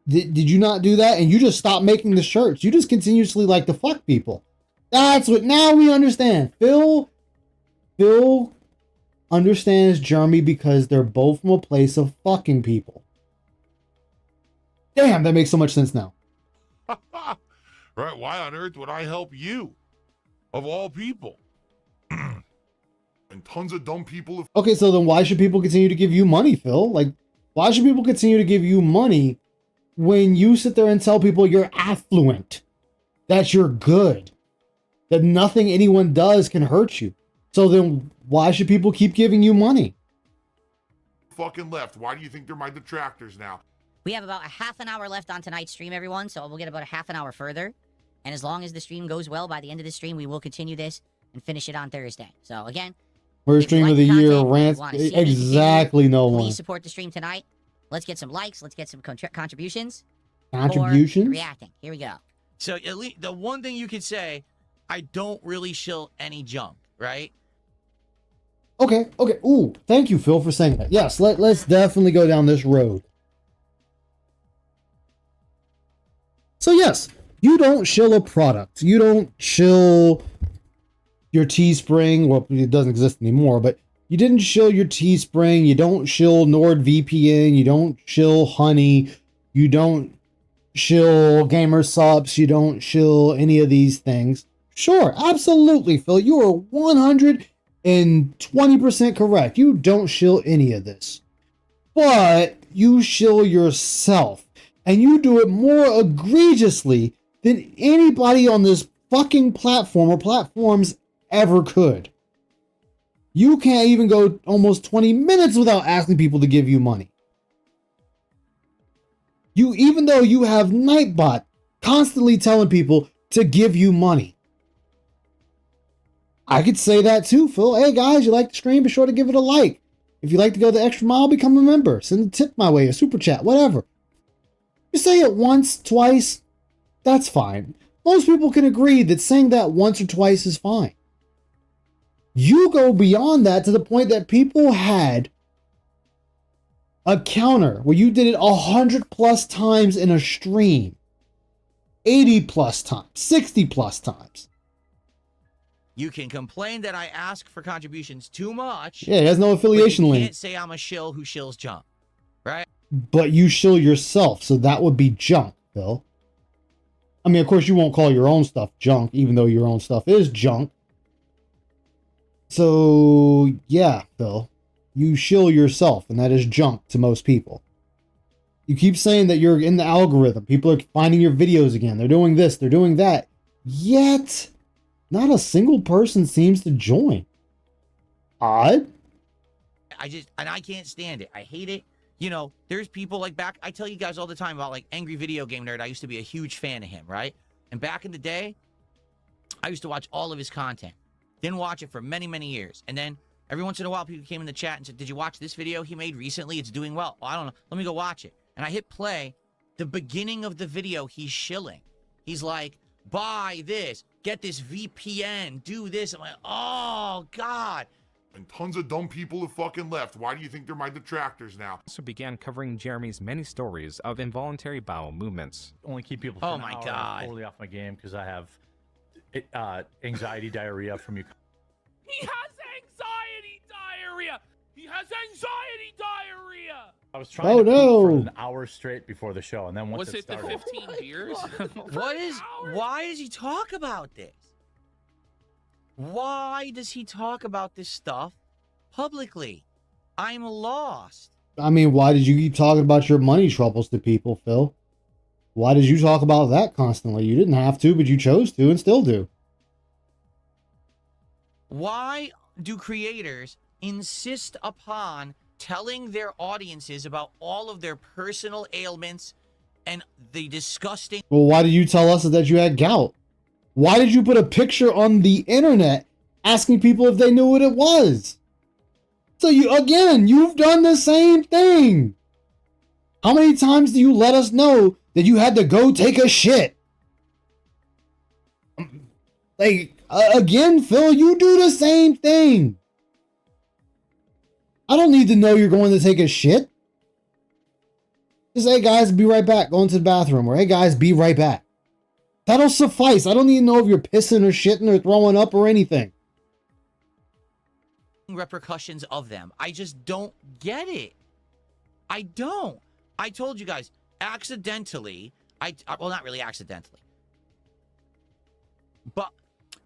Did you not do that? And you just stopped making the shirts. You just continuously like to fuck people. That's what, now we understand. Phil understands Jeremy because they're both from a place of fucking people. Damn, that makes so much sense now. Right? Why on earth would I help you? Of all people. And tons of dumb people. Okay, so then why should people continue to give you money, Phil? Like, why should people continue to give you money when you sit there and tell people you're affluent, that you're good, that nothing anyone does can hurt you? So then why should people keep giving you money? Fucking left. Why do you think they're my detractors now? We have about a half an hour left on tonight's stream, everyone, so we'll get about a half an hour further. And as long as the stream goes well, by the end of the stream, we will continue this and finish it on Thursday. So again, First stream of the year, rants, exactly, no one. Please support the stream tonight. Let's get some likes. Let's get some contributions. Contributions? Reacting. Here we go. So at least the one thing you could say, I don't really shill any junk, right? Okay. Ooh, thank you, Phil, for saying that. Yes, let's definitely go down this road. So yes, you don't shill a product. You don't shill your Teespring. Well, it doesn't exist anymore, but you didn't shill your Teespring. You don't shill NordVPN. You don't shill Honey. You don't shill Gamer Subs. You don't shill any of these things. Sure, absolutely, Phil. You are 120% correct. You don't shill any of this. But you shill yourself. And you do it more egregiously than anybody on this fucking platform or platforms ever could. You can't even go almost 20 minutes without asking people to give you money. Even though you have Nightbot constantly telling people to give you money. I could say that too, Phil. Hey guys, you like the stream? Be sure to give it a like. If you like to go the extra mile, become a member. Send a tip my way, a super chat, whatever. You say it once, twice, that's fine. Most people can agree that saying that once or twice is fine. You go beyond that to the point that people had a counter where you did it 100+ times in a stream. 80+ times, 60+ times. You can complain that I ask for contributions too much. Yeah, it has no affiliation link. You can't say I'm a shill who shills junk, right? But you shill yourself, so that would be junk, Phil. I mean, of course, you won't call your own stuff junk, even though your own stuff is junk. So, yeah, Phil. You shill yourself, and that is junk to most people. You keep saying that you're in the algorithm. People are finding your videos again. They're doing this, they're doing that. Yet, not a single person seems to join. Odd. I can't stand it. I hate it. You know, there's people like back, I tell you guys all the time about like Angry Video Game Nerd. I used to be a huge fan of him, right? And back in the day, I used to watch all of his content. Didn't watch it for many, many years. And then every once in a while, people came in the chat and said, did you watch this video he made recently? It's doing well. Oh, I don't know. Let me go watch it. And I hit play. The beginning of the video, he's shilling. He's like, buy this, get this VPN, do this. I'm like, oh, God. And tons of dumb people have fucking left. Why do you think they're my detractors now? Also began covering Jeremy's many stories of involuntary bowel movements. Only keep people Oh my God. totally off my game because I have anxiety diarrhea from you. He has anxiety diarrhea. He has anxiety diarrhea. I was trying to poop for an hour straight before the show, and then once Was it it the started, 15 beers? Why does he talk about this? Why does he talk about this stuff publicly? I'm lost. I mean, why did you keep talking about your money troubles to people, Phil? Why did you talk about that constantly? You didn't have to, but you chose to and still do. Why do creators insist upon telling their audiences about all of their personal ailments and the disgusting... Well, why did you tell us that you had gout? Why did you put a picture on the internet asking people if they knew what it was? So you've done the same thing. How many times do you let us know that you had to go take a shit? Again, Phil, you do the same thing. I don't need to know you're going to take a shit. Just, hey guys, be right back. Going to the bathroom. Or hey guys, be right back. That'll suffice. I don't need to know if you're pissing or shitting or throwing up or anything. Repercussions of them. I just don't get it. I don't. I told you guys, accidentally, well, not really accidentally, but...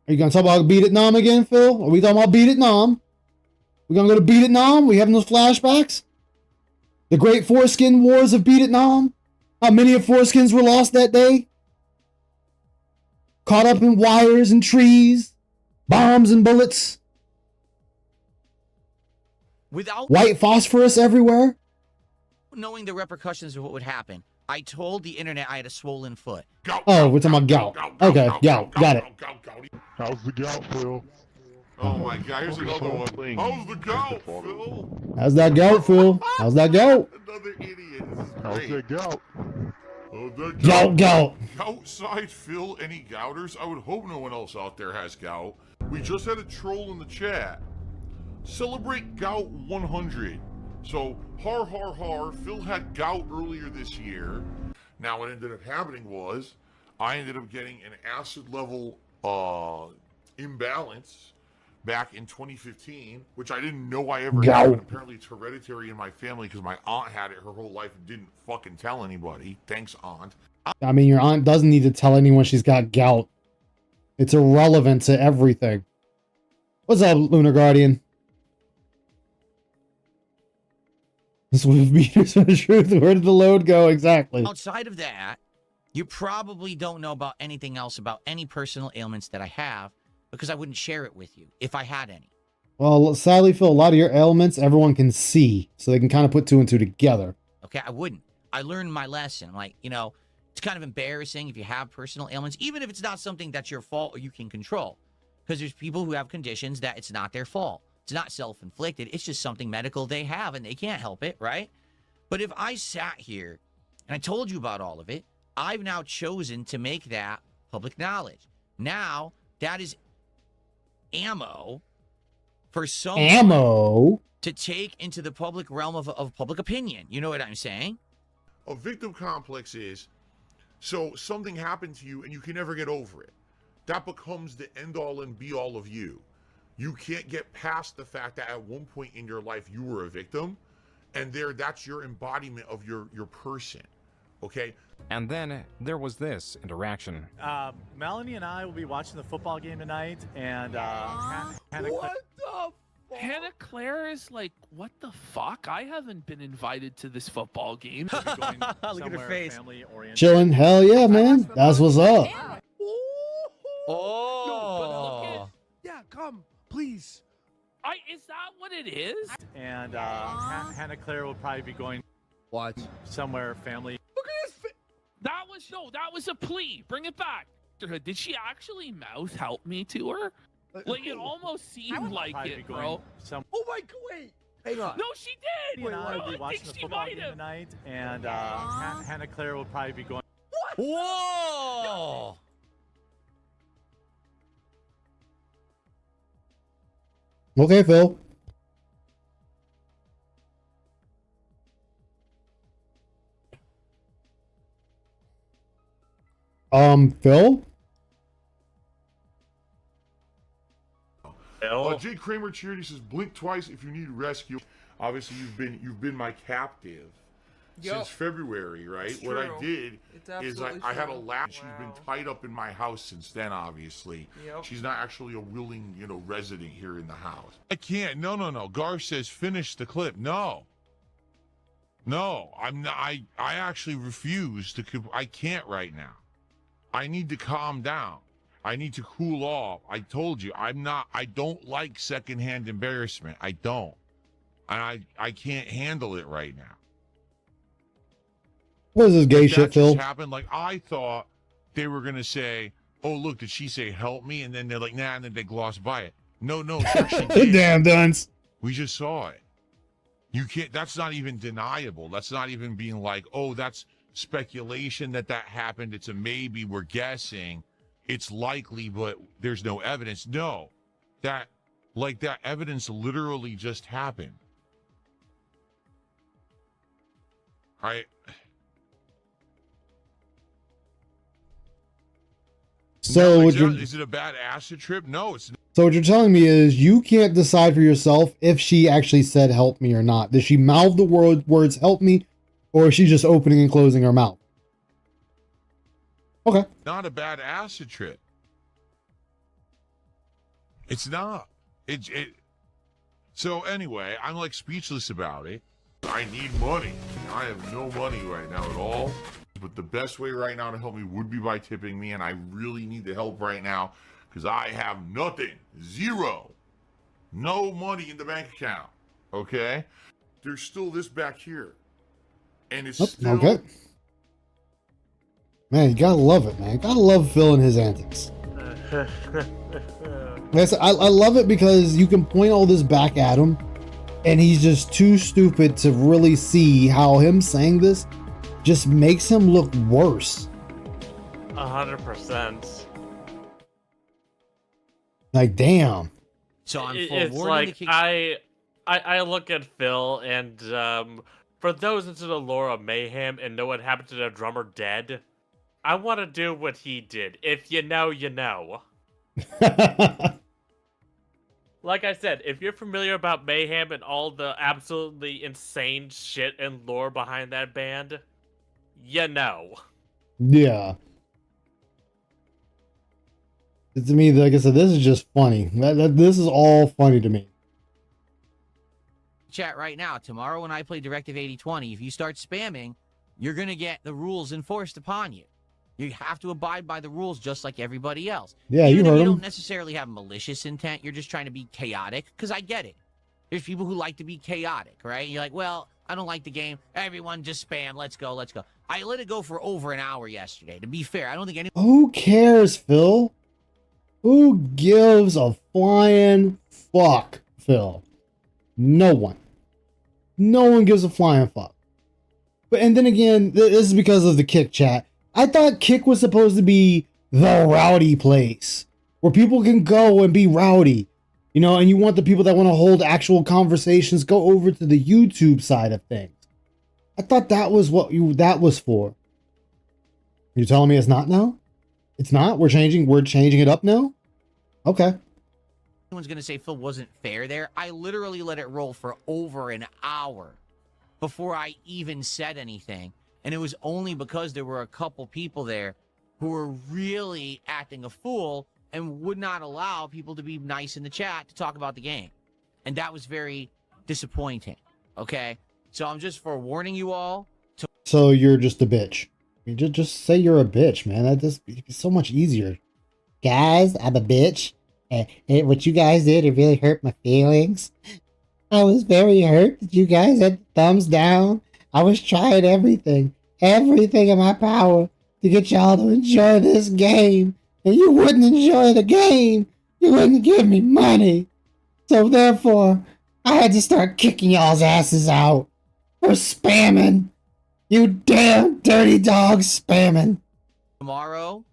Are you going to talk about Beat It Nam again, Phil? Are we talking about Beat It Nam? We're going to go to Beat It Nam? We having those flashbacks? The great foreskin wars of Beat It Nam? How many of foreskins were lost that day? Caught up in wires and trees, bombs and bullets. Without white phosphorus everywhere. Knowing the repercussions of what would happen, I told the internet I had a swollen foot. Oh, we're talking about gout. Okay, gout. Got it. How's the gout, Phil? Oh my God, here's another one. How's the gout, Phil? How's that gout, Phil? How's that gout? Another idiot. How's that gout? Gout. Outside Phil, any gouters? I would hope no one else out there has gout. We just had a troll in the chat. Celebrate Gout 100. So, har har har, Phil had gout earlier this year. Now what ended up happening was, I ended up getting an acid level imbalance back in 2015, which I didn't know I ever had, but apparently it's hereditary in my family because my aunt had it her whole life and didn't fucking tell anybody. Thanks, aunt. I mean, your aunt doesn't need to tell anyone she's got gout. It's irrelevant to everything. What's up, Lunar Guardian? This was meters for the truth. Where did the load go exactly? Outside of that, you probably don't know about anything else about any personal ailments that I have because I wouldn't share it with you if I had any. Well, sadly, Phil, a lot of your ailments everyone can see, so they can kind of put two and two together. Okay, I wouldn't. I learned my lesson. Like, you know, it's kind of embarrassing if you have personal ailments, even if it's not something that's your fault or you can control. Because there's people who have conditions that it's not their fault. It's not self-inflicted. It's just something medical they have and they can't help it, right? But if I sat here and I told you about all of it, I've now chosen to make that public knowledge. Now, that is ammo for someone to take into the public realm of public opinion. You know what I'm saying? A victim complex is, so something happened to you and you can never get over it. That becomes the end-all and be-all of you. You can't get past the fact that at one point in your life you were a victim, and that's your embodiment of your person, okay? And then there was this interaction. Melanie and I will be watching the football game tonight, and Hannah Claire is like, what the fuck? I haven't been invited to this football game. Look at her face. Chilling, hell yeah, man. That's what's up. Oh. Yeah, come, please. Is that what it is? And Hannah Claire will probably be going. Watch. Somewhere, family. Look at this. That was a plea. Bring it back. Did she actually mouth help me to her? Like, it almost seemed like it, bro. Oh my god, wait. Hang on. No, she did. And I will be I watching think the she football might game have. tonight, and Hannah Claire will probably be going. Whoa! Okay, Phil. Phil? Jay Kramer Charity says, blink twice if you need rescue. Obviously, you've been my captive since February, right? It's What I true. did It's is absolutely I had a true. lap. She's been tied up in my house since then, obviously. Yep. She's not actually a willing, resident here in the house. I can't. No. Garth says, finish the clip. No, I'm not. I actually refuse to. I can't right now. I need to calm down. I need to cool off. I told you, I don't like secondhand embarrassment. I don't. And I can't handle it right now. What is this gay That shit, Phil? just happened. Like, I thought they were going to say, oh, look, did she say help me? And then they're like, nah, and then they gloss by it. No, sir, she did. Damn dunce. We just saw it. You can't, that's not even deniable. That's not even being like, oh, that's speculation that happened. It's a maybe, we're guessing. It's likely, but there's no evidence. No, that evidence literally just happened. So is it a bad acid trip? No, it's not. So what you're telling me is you can't decide for yourself if she actually said help me or not. Did she mouth the words help me, or is she just opening and closing her mouth? Okay. Not a bad acid trip. It's not. So anyway, I'm like speechless about it. I need money. I have no money right now at all. But the best way right now to help me would be by tipping me, and I really need the help right now because I have nothing. Zero. No money in the bank account. Okay? There's still this back here. And it's still... Okay. Man, you gotta love it, man. Gotta love Phil and his antics. I love it because you can point all this back at him, and he's just too stupid to really see how him saying this just makes him look worse. 100%. Like, damn. So I'm It's like I look at Phil and for those into the lore of Mayhem and know what happened to the drummer dead, I want to do what he did. If you know, you know. Like I said, if you're familiar about Mayhem and all the absolutely insane shit and lore behind that band, you know. Yeah. To me, like I said, this is just funny. This is all funny to me. Chat right now. Tomorrow when I play Directive 8020, if you start spamming, you're going to get the rules enforced upon you. You have to abide by the rules just like everybody else. Yeah, Even you if heard you him. don't necessarily have malicious intent, you're just trying to be chaotic, because I get it. There's people who like to be chaotic, right? You're like, well, I don't like the game. Everyone just spam. Let's go, let's go. I let it go for over an hour yesterday. To be fair, I don't think anyone... Who cares, Phil? Who gives a flying fuck, Phil? No one. No one gives a flying fuck. But and then again, this is because of the Kick chat. I thought Kick was supposed to be the rowdy place where people can go and be rowdy, and you want the people that want to hold actual conversations go over to the YouTube side of things. I thought that was what that was for. You're telling me it's not now? It's not? We're changing it up now? Okay. Anyone's going to say Phil wasn't fair there. I literally let it roll for over an hour before I even said anything. And it was only because there were a couple people there who were really acting a fool and would not allow people to be nice in the chat to talk about the game. And that was very disappointing. Okay? So I'm just forewarning you all. So you're just a bitch. You just say you're a bitch, man. That just be so much easier. Guys, I'm a bitch. And what you guys did, it really hurt my feelings. I was very hurt that you guys had thumbs down I was trying everything in my power to get y'all to enjoy this game. And you wouldn't enjoy the game. You wouldn't give me money. So therefore, I had to start kicking y'all's asses out for spamming. You damn dirty dogs spamming. Tomorrow,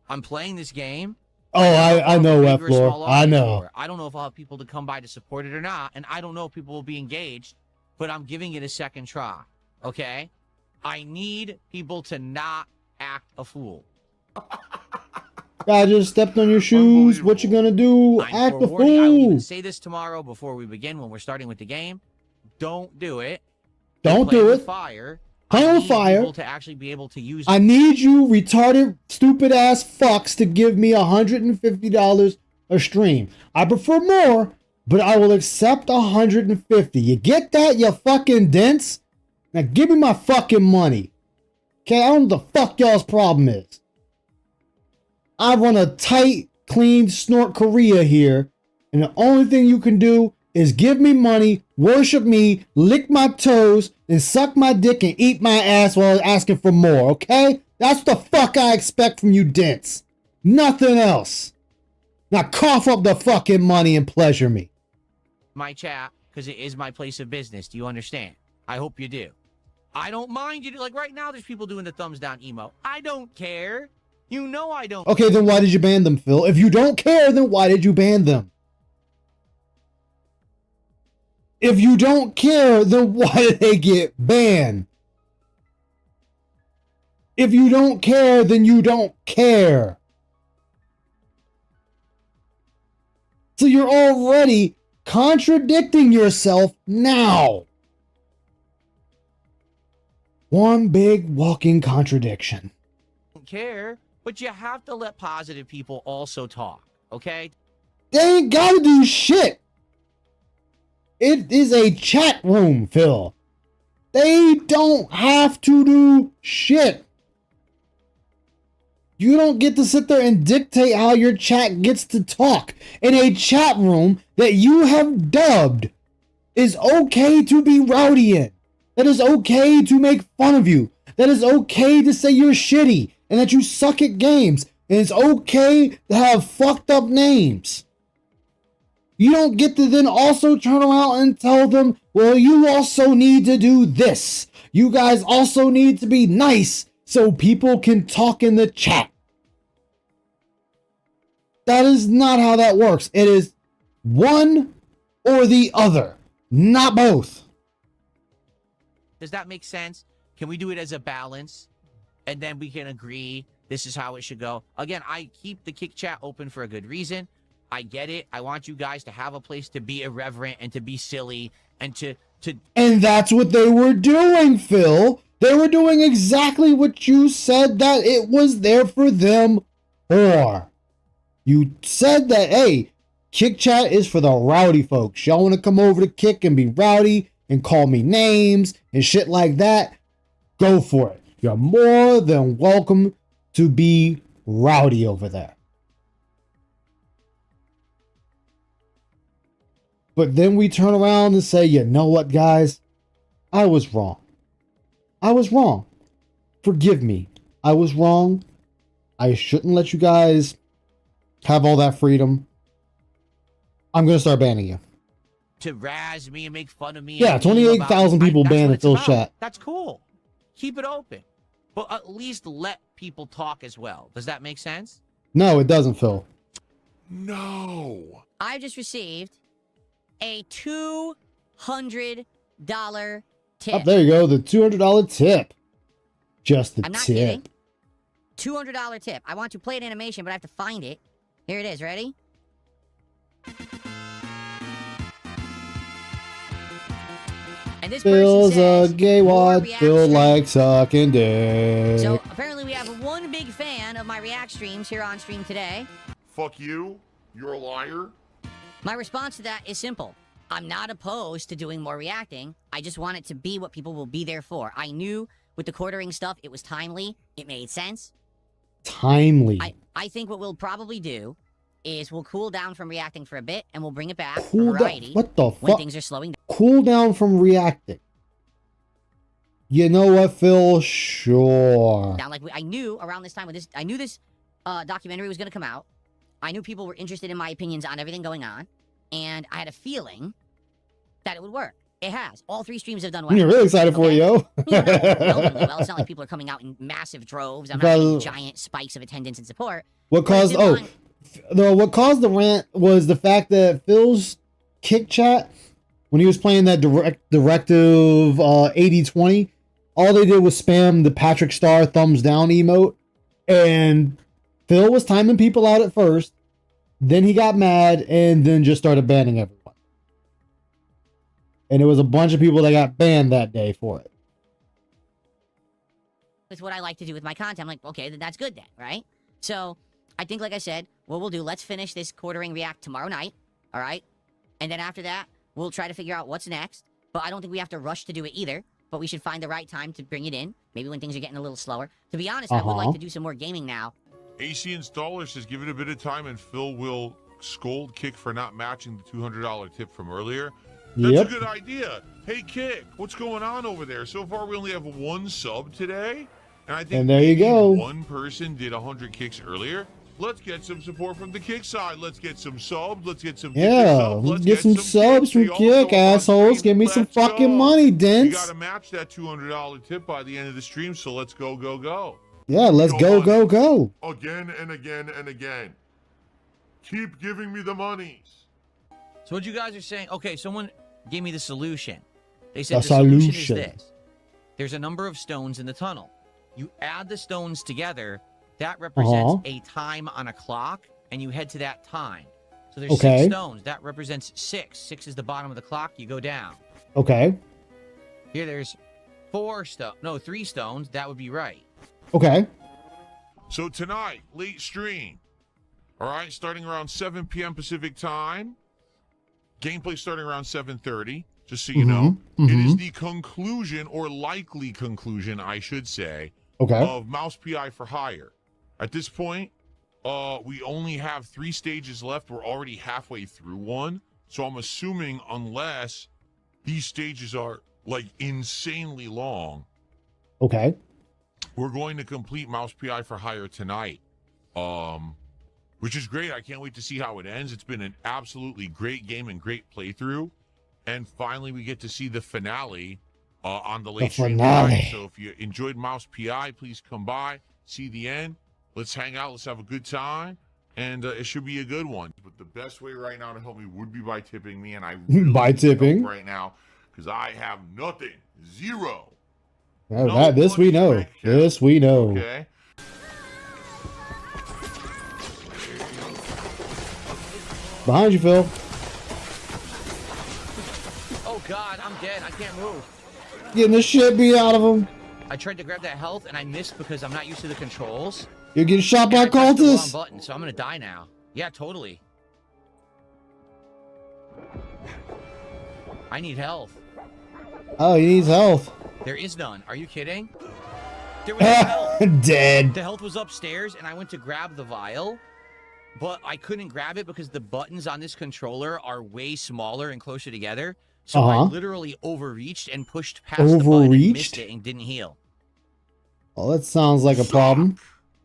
I'm playing this game. Oh, I know, F-Lore. I know. I don't know if I'll have people to come by to support it or not, and I don't know if people will be engaged, but I'm giving it a second try, okay? I need people to not act a fool. I just stepped on your shoes. What you gonna do? Act a I will even fool. say this tomorrow before we begin when we're starting with the game. Don't do it. Don't do it. Fire. Play with fire. People to actually be able to use. I need you retarded, stupid ass fucks to give me $150 a stream. I prefer more, but I will accept 150. You get that, you fucking dense? Now give me my fucking money. Okay, I don't know what the fuck y'all's problem is. I run a tight, clean snort Korea here, and the only thing you can do is give me money, worship me, lick my toes, and suck my dick and eat my ass while asking for more, okay? That's the fuck I expect from you dents. Nothing else. Now cough up the fucking money and pleasure me. My chat, because it is my place of business. Do you understand? I hope you do. I don't mind you. Like right now, there's people doing the thumbs down emo. I don't care. You know I don't. Okay, then why did you ban them, Phil? If you don't care, then why did you ban them? If you don't care, then why did they get banned? If you don't care, then you don't care. So you're already contradicting yourself now. One big walking contradiction. Don't care, but you have to let positive people also talk, okay? They ain't gotta do shit. It is a chat room, Phil. They don't have to do shit. You don't get to sit there and dictate how your chat gets to talk. In a chat room that you have dubbed is okay to be rowdy in. That is okay to make fun of you. That is okay to say you're shitty and that you suck at games. And it's okay to have fucked up names. You don't get to then also turn around and tell them, well, you also need to do this. You guys also need to be nice so people can talk in the chat. That is not how that works. It is one or the other, not both. Does that make sense? Can we do it as a balance? And then we can agree this is how it should go. Again, I keep the kick chat open for a good reason. I get it. I want you guys to have a place to be irreverent and to be silly and to... And that's what they were doing, Phil. They were doing exactly what you said that it was there for them for. You said that, hey, Kick Chat is for the rowdy folks. Y'all want to come over to Kick and be rowdy and call me names and shit like that? Go for it. You're more than welcome to be rowdy over there. But then we turn around and say, you know what, guys? I was wrong. I was wrong. Forgive me. I was wrong. I shouldn't let you guys have all that freedom. I'm going to start banning you. To razz me and make fun of me. Yeah, 28,000 people banned at Phil's chat. That's cool. Keep it open. But at least let people talk as well. Does that make sense? No, it doesn't, Phil. No. I just received a $200 tip. Oh, there you go, the $200 tip. Just the I'm not tip. kidding. $200 tip. I want to play an animation, but I have to find it. Here it is. Ready? And this Phil's person says, a gay wad. React Phil stream. likes sucking dick. So apparently we have one big fan of my React streams here on stream today. Fuck you. You're a liar. My response to that is simple. I'm not opposed to doing more reacting. I just want it to be what people will be there for. I knew with the quartering stuff, it was timely. It made sense. Timely. I think what we'll probably do is we'll cool down from reacting for a bit and we'll bring it back Cool for down. variety What the when fuck? things are slowing down. Cool down from reacting. You know what, Phil? Sure. Now, like I knew around this time with this, I knew this documentary was going to come out. I knew people were interested in my opinions on everything going on, and I had a feeling that it would work. It has. All 3 streams have done well. You're really excited for it, yo. Well, it's not like people are coming out in massive droves. I'm not seeing giant spikes of attendance and support. What caused what caused the rant was the fact that Phil's kick chat when he was playing that directive 80-20, all they did was spam the Patrick Star thumbs down emote, and Phil was timing people out at first, then he got mad and then just started banning everyone. And it was a bunch of people that got banned that day for it. With what I like to do with my content, I'm like, okay, then that's good then, right? So I think, like I said, what we'll do, let's finish this quartering react tomorrow night, all right? And then after that, we'll try to figure out what's next. But I don't think we have to rush to do it either. But we should find the right time to bring it in. Maybe when things are getting a little slower. To be honest, I would like to do some more gaming now. AC Installer says, give it a bit of time and Phil will scold Kick for not matching the $200 tip from earlier. That's a good idea. Hey, Kick, what's going on over there? So far, we only have 1 sub today. And I think there you go. 1 person did 100 kicks earlier. Let's get some support from the Kick side. Let's get some subs. Let's get some let's get some subs from Kick, assholes. Give me some fucking money, Dents. You got to match that $200 tip by the end of the stream, so let's go, go, go. Yeah, let's go, go, go. Again and again and again. Keep giving me the monies. So what you guys are saying, okay, someone gave me the solution. They said the solution is this. There's a number of stones in the tunnel. You add the stones together, that represents a time on a clock, and you head to that time. So there's 6 stones. That represents 6. 6 is the bottom of the clock. You go down. Okay. Here there's 3 stones. That would be right. Okay. So tonight, late stream. All right, starting around 7 p.m. Pacific time. Gameplay starting around 7:30, just so you know. It is the conclusion, or likely conclusion, I should say, of Mouse PI for Hire. At this point, we only have 3 stages left. We're already halfway through one. So I'm assuming unless these stages are, like, insanely long, we're going to complete Mouse PI for Hire tonight. Which is great. I can't wait to see how it ends. It's been an absolutely great game and great playthrough. And finally, we get to see the finale on the late stream tonight. So if you enjoyed Mouse PI, please come by, see the end. Let's hang out. Let's have a good time. And it should be a good one. But the best way right now to help me would be by tipping me. And I really by tipping right now because I have nothing. 0. This we know. This we know. Okay. Behind you, Phil. Oh God, I'm dead. I can't move. Getting the shit beat out of him. I tried to grab that health and I missed because I'm not used to the controls. You're getting shot by cultists. Wrong button, so I'm gonna die now. Yeah, totally. I need health. Oh, he needs health. There is none. Are you kidding? There was no health. Dead. The health was upstairs, and I went to grab the vial. But I couldn't grab it because the buttons on this controller are way smaller and closer together. So I literally overreached and pushed past the button and missed it and didn't heal. Well, that sounds like a problem.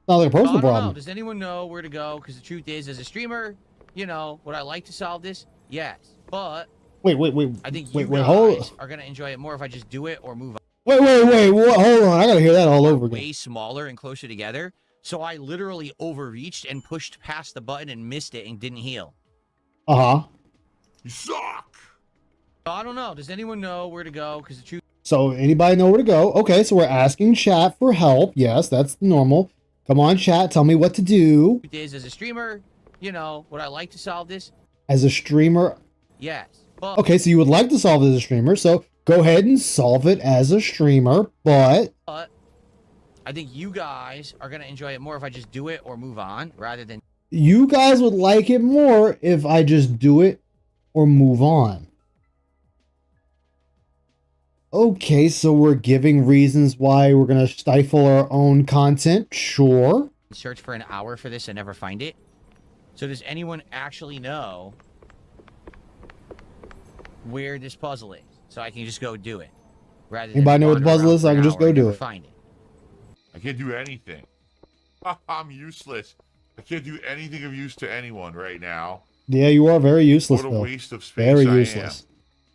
Sounds like a personal problem. Does anyone know where to go? Because the truth is, as a streamer, you know, would I like to solve this? Yes. But wait. I think you guys are going to enjoy it more if I just do it or move on. Wait. What? Hold on. I got to hear that all over again. Way smaller and closer together. So I literally overreached and pushed past the button and missed it and didn't heal. You suck. I don't know. Does anyone know where to go? Because the truth. So anybody know where to go? Okay, so we're asking chat for help. Yes, that's normal. Come on, chat. Tell me what to do. The truth is, as a streamer, you know, would I like to solve this? As a streamer? Yes. But okay, so you would like to solve it as a streamer. So go ahead and solve it as a streamer. But I think you guys are going to enjoy it more if I just do it or move on rather than... You guys would like it more if I just do it or move on. Okay, so we're giving reasons why we're going to stifle our own content. Sure. Search for an hour for this and never find it. So does anyone actually know where this puzzle is? So I can just go do it. rather than Anybody know what the wander puzzle around is? for I an can just hour go and do never it. find it. I can't do anything. I'm useless. I can't do anything of use to anyone right now. Yeah, you are very useless, What a Phil. waste of space Very I useless.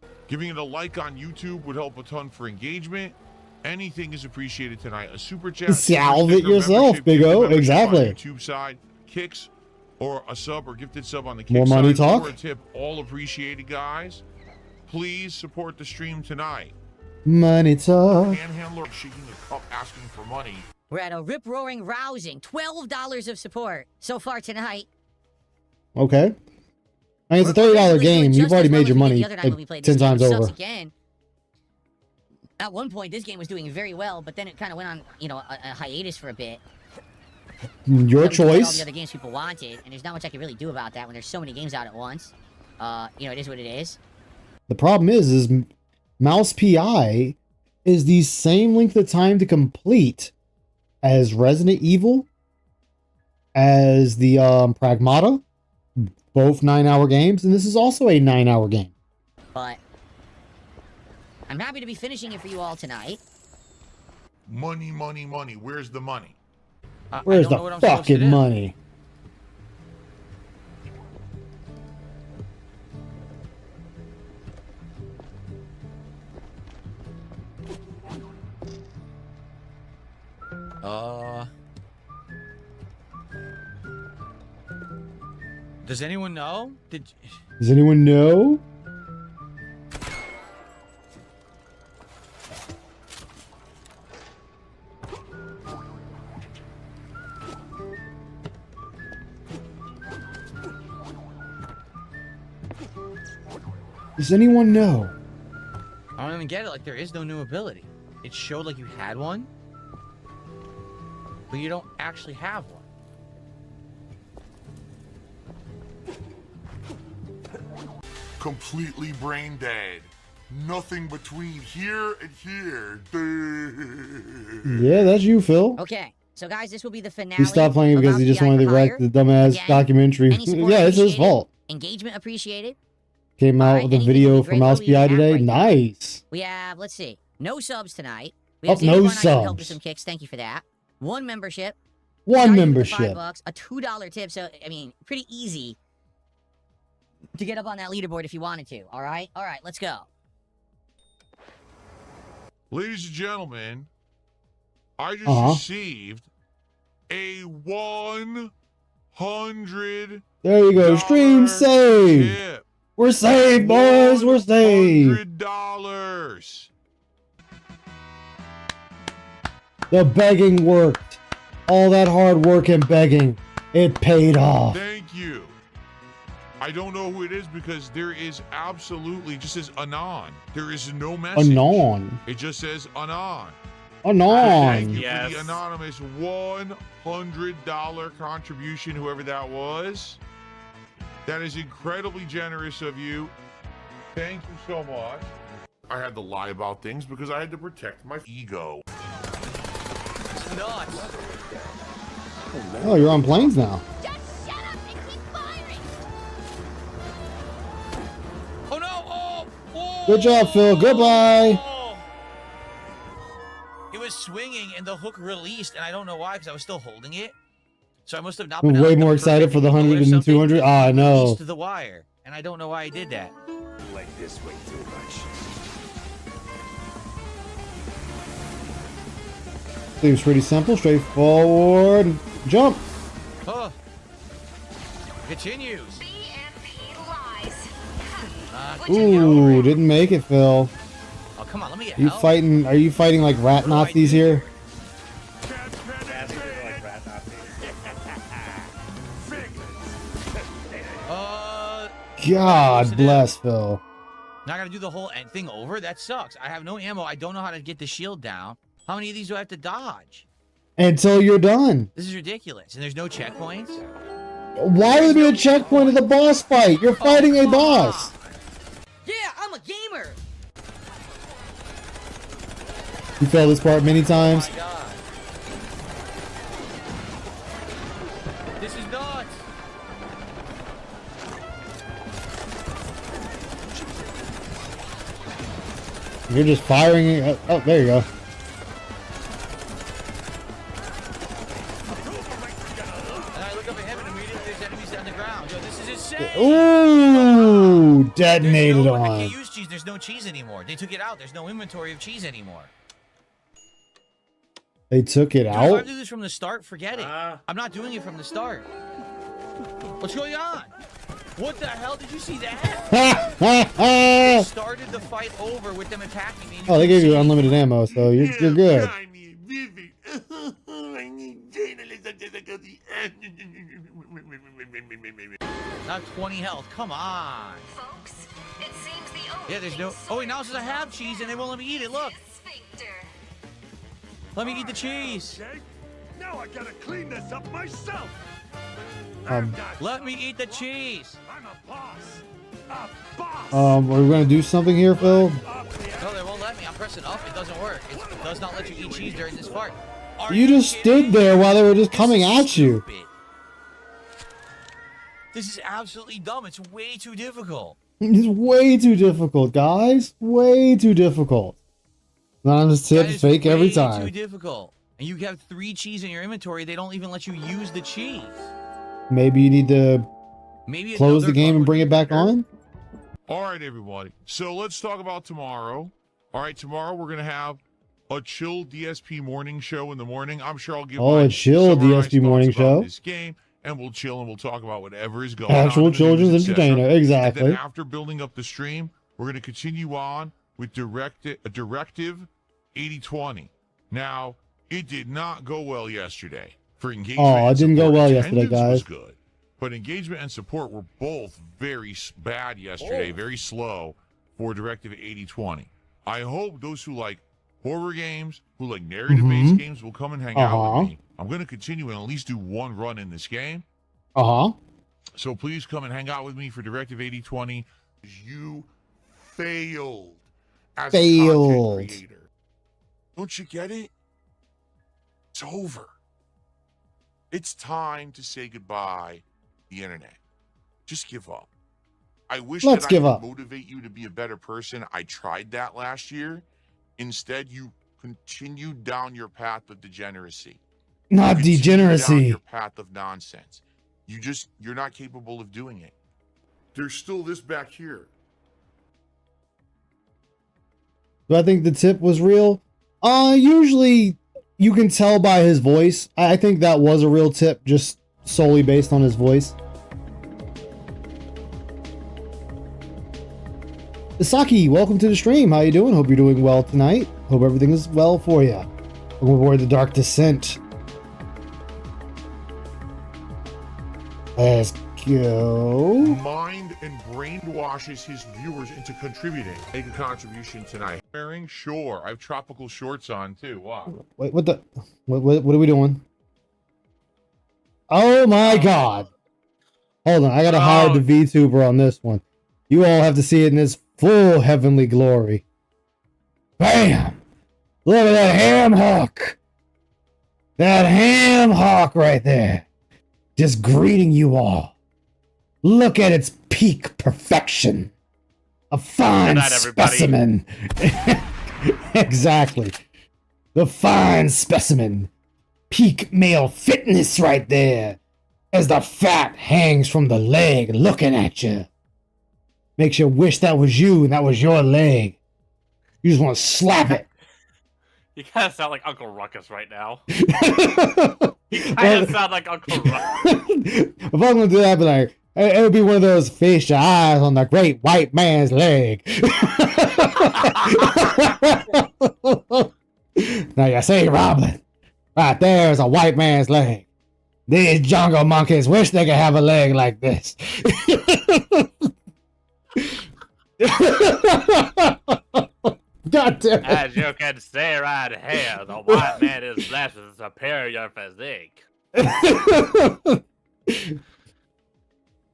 am. Giving it a like on YouTube would help a ton for engagement. Anything is appreciated tonight. A super chat, Salve super it sticker, yourself, membership, Big gift O. membership Exactly. on YouTube side, kicks, or a sub or gifted sub on the kick More money side, talk? or a tip. All appreciated, guys. Please support the stream tonight. Money talk. Panhandler shaking a cup asking for money. We're at a rip-roaring rousing $12 of support so far tonight. Okay. I mean, it's a $30 game. You've already made your money like 10 times over. Again. At one point, this game was doing very well, but then it kind of went on, you know, a hiatus for a bit. Your All choice. the other games people wanted, and there's not much I can really do about that when there's so many games out at once. You know, it is what it is. The problem is Mouse PI is the same length of time to complete as Resident Evil, as the Pragmata, both 9-hour games, and this is also a 9-hour game. But I'm happy to be finishing it for you all tonight. Money, money, money. Where's the money? Where's the fucking money? Does anyone know? Does anyone know? Does anyone know? I don't even get it. Like, there is no new ability. It showed like you had one, but you don't actually have one. Completely brain dead. Nothing between here and here. Yeah, that's you, Phil. Okay, so guys, this will be the finale. He stopped playing of because he just Mouse wanted to PI for wreck Hire. the dumbass Again, documentary. any support Yeah, it's his appreciated, fault. Engagement appreciated. Came out Alright, with a anything video would be for great. Mouse What do we PI have today. right now? Nice. We have, let's see, no subs tonight. We Oh, have no Xavier Barnett who helped with subs. some kicks. Thank you for that. One membership. One Starting with the membership. $5, a $2 tip. So I mean, pretty easy to get up on that leaderboard if you wanted to. All right, let's go. Ladies and gentlemen, I just received a $100 There you go. Stream saved. tip. We're saved, boys. We're saved. $100. The begging worked. All that hard work and begging, it paid off. Thank you. I don't know who it is because there is absolutely just says Anon. There is no message. Anon. It just says Anon. Anon. Thank you for the anonymous $100 contribution, whoever that was. That is incredibly generous of you. Thank you so much. I had to lie about things because I had to protect my ego. Nuts. Oh, you're on planes now. Oh no! Oh! Good job, Phil. Goodbye. It was swinging and the hook released, and I don't know why because I was still holding it. So I must have not I'm been way at, like, more the excited for the perfect 100 angle or and something. 200. Ah, I know. Released the wire, and I don't know why I did that. Like this way too much. Seems pretty simple, straightforward. Jump. Oh. Continues. Ooh, didn't make it, Phil. Oh, come on, let me get Are you help. fighting? Are you fighting like rat Nazis here? God bless Phil. Now I gotta do the whole thing over? That sucks. I have no ammo. I don't know how to get the shield down. How many of these do I have to dodge? Until you're done. This is ridiculous. And there's no checkpoints? Why would there be a checkpoint at the boss fight? You're fighting a boss. Yeah, I'm a gamer. You failed this part many times. Oh my god. This is nuts. You're just firing it. Oh, there you go. And I look up ahead and immediately there's enemies on the ground. Yo, this is insane. Ooh, detonated I on. can't use cheese. There's no cheese anymore. They took it out. There's no inventory of cheese anymore. They took it Dude, out? if I do this from the start, forget it. I'm not doing it from the start. What's going on? What the hell? Did you see that? They started the fight over with them attacking me. Oh, they gave you unlimited ammo, so you're good. Not 20 health. Come on. Folks, it seems the Yeah, there's no. Oh, wait, now it says I have cheese and they won't let me eat it. Look. Let me eat the cheese. Now I gotta clean this up myself. Let me eat the cheese. I'm a boss. A boss. Are we gonna do something here, Phil? No, they won't let me. I'm pressing up. It doesn't work. It does not let you eat cheese during this part. You just stood there while they were just coming at you. This is absolutely dumb. It's way too difficult. It's way too difficult, guys. Way too difficult. Anonymous tip, fake every Too time. difficult. And you have 3 cheese in your inventory. They don't even let you use the cheese. Maybe you need to close the game and bring it back on? All right, everybody. So let's talk about tomorrow. All right, tomorrow we're going to have a chill DSP morning show in the morning. I'm sure I'll give Oh, a chill DSP morning show. this game, and we'll chill and we'll talk about whatever is going on. Actual in the news, children's etc. entertainer, exactly. And then after building up the stream, we're going to continue on with directive 80-20. Now, it did not go well yesterday for engagement. Oh, it didn't go well yesterday, Attendance guys. was good, but engagement and support were both very bad yesterday, very slow for directive 80-20. I hope those who like horror games, who like narrative-based games, will come and hang out with me. I'm going to continue and at least do one run in this game. So please come and hang out with me for directive 80-20. You failed as a content creator. Don't you get it? It's over. It's time to say goodbye to the internet. Just give up. I wish Let's that give I up. could motivate you to be a better person. I tried that last year. Instead, you continued down your path of degeneracy. Not You continued degeneracy. down your path of nonsense. You're not capable of doing it. There's still this back here. Do I think the tip was real? Usually you can tell by his voice. I think that was a real tip, just solely based on his voice. Isaki, welcome to the stream. How you doing? Hope you're doing well tonight. Hope everything is well for you. Welcome aboard the Dark Descent. Let's go. Mind and brainwashes his viewers into contributing. Make a contribution tonight. Wearing? Sure. I have tropical shorts on too. Wow. Wait, what are we doing? Oh my god. Hold on, I gotta hide the VTuber on this one. You all have to see it in its full heavenly glory. Bam! Look at that ham hock! That ham hock right there. Just greeting you all. Look at its peak perfection. A fine Good night, everybody. specimen. Exactly. The fine specimen. Peak male fitness right there. As the fat hangs from the leg looking at you. Makes you wish that was you and that was your leg. You just want to slap it. You kind of sound like Uncle Ruckus right now. You kind of sound like Uncle Ruckus. If I'm gonna do that, I'd be like, it would be one of those feast your eyes on the great white man's leg. Now you see, Robin, right there's a white man's leg. These jungle monkeys wish they could have a leg like this. God damn it. As you can see right here, the white man is blessed with a superior physique.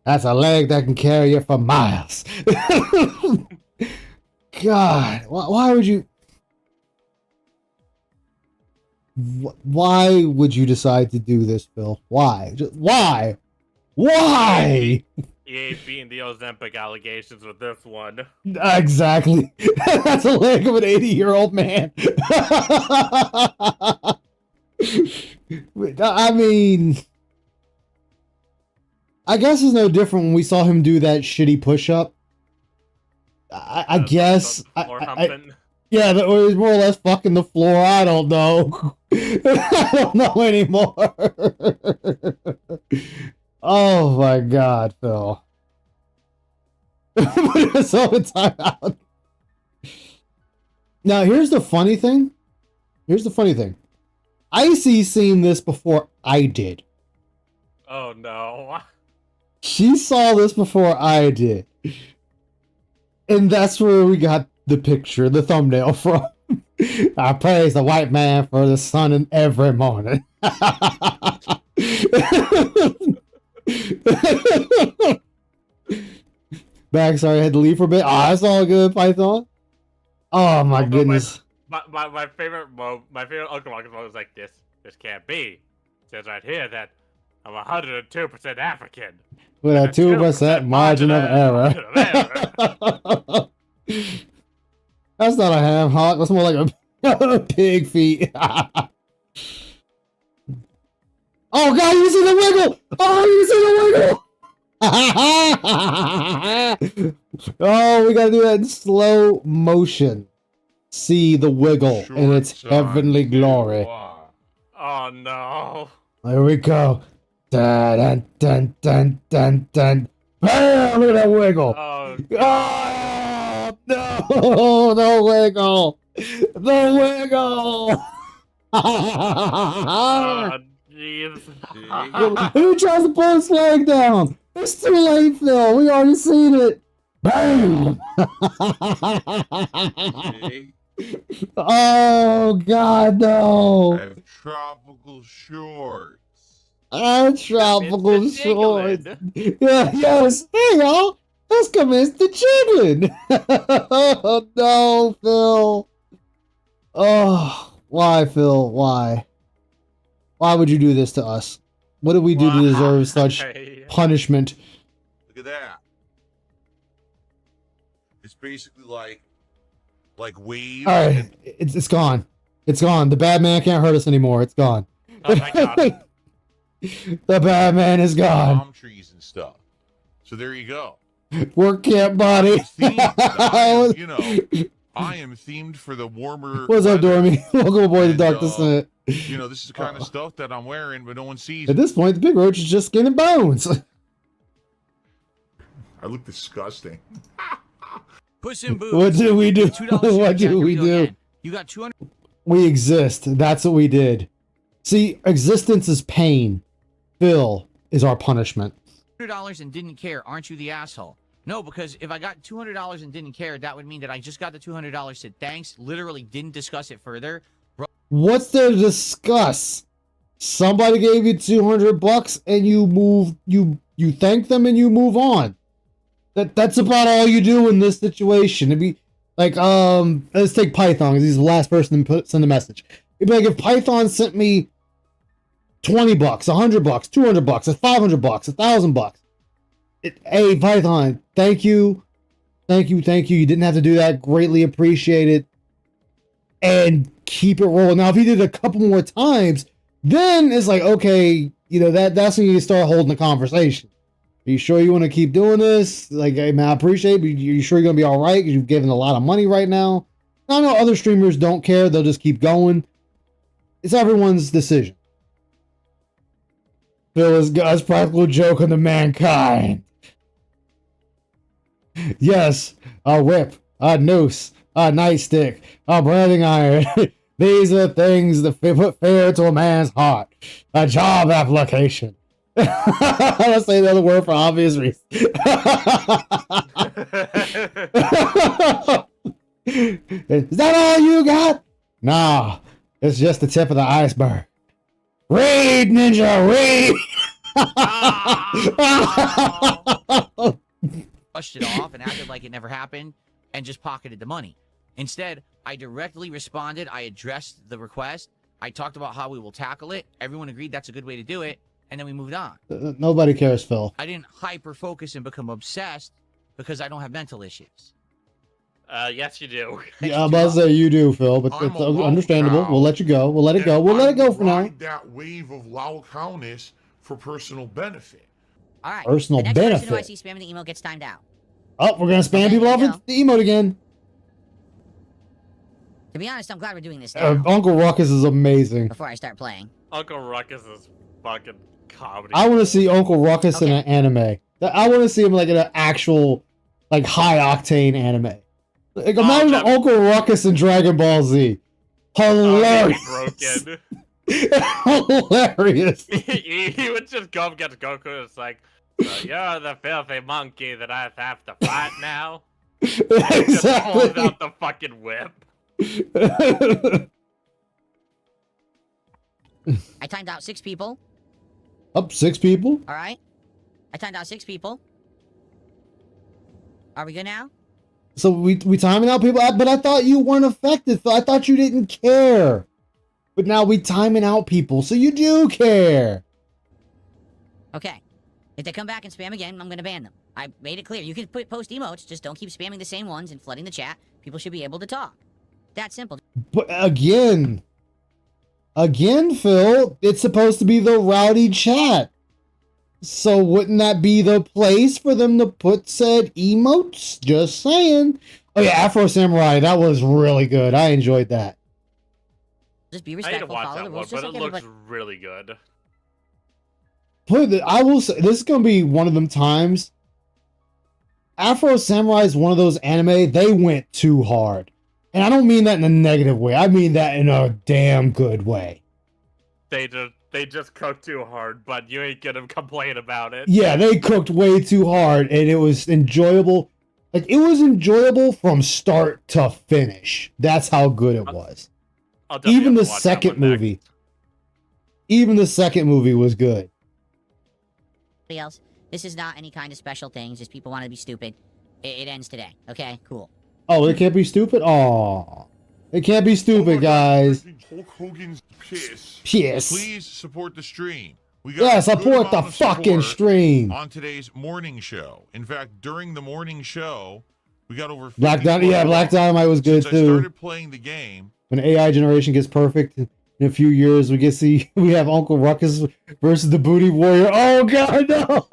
That's a leg that can carry you for miles. God, why would you? Why would you decide to do this, Phil? Why? Why? Why? He ain't beating the Ozempic allegations with this one. Exactly. That's the leg of an 80-year-old man. I mean, I guess it's no different when we saw him do that shitty push-up. I guess. Yeah, that was more or less fucking the floor. I don't know. I don't know anymore. Oh my god, Phil. It's all the time out. Now, here's the funny thing. Icy's seen this before I did. Oh no. She saw this before I did. And that's where we got the picture, the thumbnail from. I praise the white man for the sun in every morning. Back, sorry, I had to leave for a bit. Oh, that's all good, Python. Oh my goodness. My favorite Uncle Marcus moment was like, this can't be. It says right here that I'm 102% African. With a 2% margin of error. That's not a ham hock. That's more like a pig feet. Oh god, you see the wiggle! Oh, you see the wiggle! Oh, we gotta do that in slow motion. See the wiggle in its heavenly glory. Oh no. There we go. Dun dun dun dun dun dun. Bam! Look at that wiggle. Oh, no, the wiggle. The wiggle. Oh, jeez. Who tries to pull his leg down? It's too late, Phil. We already seen it. Bam! Oh God, no! I have tropical shorts. Tropical shorts. Yeah, yes. Hey, y'all. Let's commence the jiggling. Oh no, Phil. Oh, why, Phil? Why? Why would you do this to us? What did we do to deserve such punishment? Look at that. It's basically like waves. All right, it's gone. It's gone. The bad man can't hurt us anymore. It's gone. Oh my god. The bad man is gone. Palm trees and stuff. So there you go. Work camp body. I am themed for the warmer. What's up, weather. Dormy? Welcome aboard the Dark Descent. This is the kind of stuff that I'm wearing, but no one sees. At this point, the big roach is just skin and bones. I look disgusting. Puss in Boots. What do we do? $2 What do we do? again. You got 200. We exist. That's what we did. See, existence is pain. Phil is our punishment. $200 and didn't care. Aren't you the asshole? No, because if I got $200 and didn't care, that would mean that I just got the $200, said thanks, literally didn't discuss it further. What's there to discuss? Somebody gave you $200 and you thank them and you move on. That's about all you do in this situation. It'd be like, let's take Python, because he's the last person to send a message. It'd be like if Python sent me $20, $100, $200, $500, $1,000. Hey, Python, thank you. You didn't have to do that. Greatly appreciate it. And keep it rolling. Now, if he did it a couple more times, then it's like, okay, that's when you start holding the conversation. Are you sure you want to keep doing this? Like, hey, man, I appreciate it, but you sure you're going to be all right? Because you've given a lot of money right now. I know other streamers don't care. They'll just keep going. It's everyone's decision. Phil is God's practical joke on the mankind. Yes, a whip, a noose, a nightstick, a branding iron. These are things that put fear to a man's heart. A job application. Let's say the other word for obvious reasons. Is that all you got? Nah, it's just the tip of the iceberg. Read, ninja, read! Brushed it off and acted like it never happened and just pocketed the money. Instead, I directly responded. I addressed the request. I talked about how we will tackle it. Everyone agreed that's a good way to do it. and then we moved on. Nobody cares, Phil. I didn't hyper focus and become obsessed because I don't have mental issues. Yes, you do. Yeah, I'm about to say you do, Phil, but I'm it's a understandable. loud We'll let you go. We'll let it go. We'll let it go for now. Ride that wave of loud cowness for personal benefit. All right. Personal the next person who I benefit. see spamming the email gets timed out. Oh, we're gonna spam people off with the emote again. To be honest, I'm glad we're doing this now. Uncle Ruckus is amazing. Before I start playing. Uncle Ruckus is fucking comedy. I want to see Uncle Ruckus in an anime. I want to see him like in an actual, like high octane anime. Like imagine Uncle Ruckus in Dragon Ball Z. Hilarious. Broken. Hilarious. He would just go up against Goku. It's like, so you're the filthy monkey that I have to fight now. Exactly. Just pulls out the fucking whip. I timed out 6 people. Up 6 people. All right. I timed out 6 people. Are we good now? So we timing out people, but I thought you weren't affected. So I thought you didn't care. But now we timing out people, so you do care. Okay. If they come back and spam again, I'm going to ban them. I made it clear. You can post emotes, just don't keep spamming the same ones and flooding the chat. People should be able to talk. That simple. But again, Phil, it's supposed to be the rowdy chat. So wouldn't that be the place for them to put said emotes? Just saying. Oh yeah, Afro Samurai, that was really good. I enjoyed that. Just be I need to respectful, watch follow that the one, rules, but just it like looks everybody. really good. I will say, this is going to be one of them times. Afro Samurai is one of those anime, they went too hard. And I don't mean that in a negative way. I mean that in a damn good way. They just cooked too hard, but you ain't gonna complain about it. Yeah, they cooked way too hard, and it was enjoyable. Like, it was enjoyable from start to finish. That's how good it was. I'll definitely Even have the to watch that second one movie. Even the second movie was good. Else. This is not any kind of special thing. Just people want to be stupid. It ends today. Okay, cool. Oh, it can't be stupid? Aw. It can't be stupid, guys. Hulk Hogan's piss. Piss. Please support the stream. We Yeah, a good support the amount of fucking support stream. on today's morning show. In fact, during the morning show, we got over 50 Black Dynamite was good Since I too. started playing the game. When AI generation gets perfect in a few years, we have Uncle Ruckus versus the Booty Warrior. Oh god, no!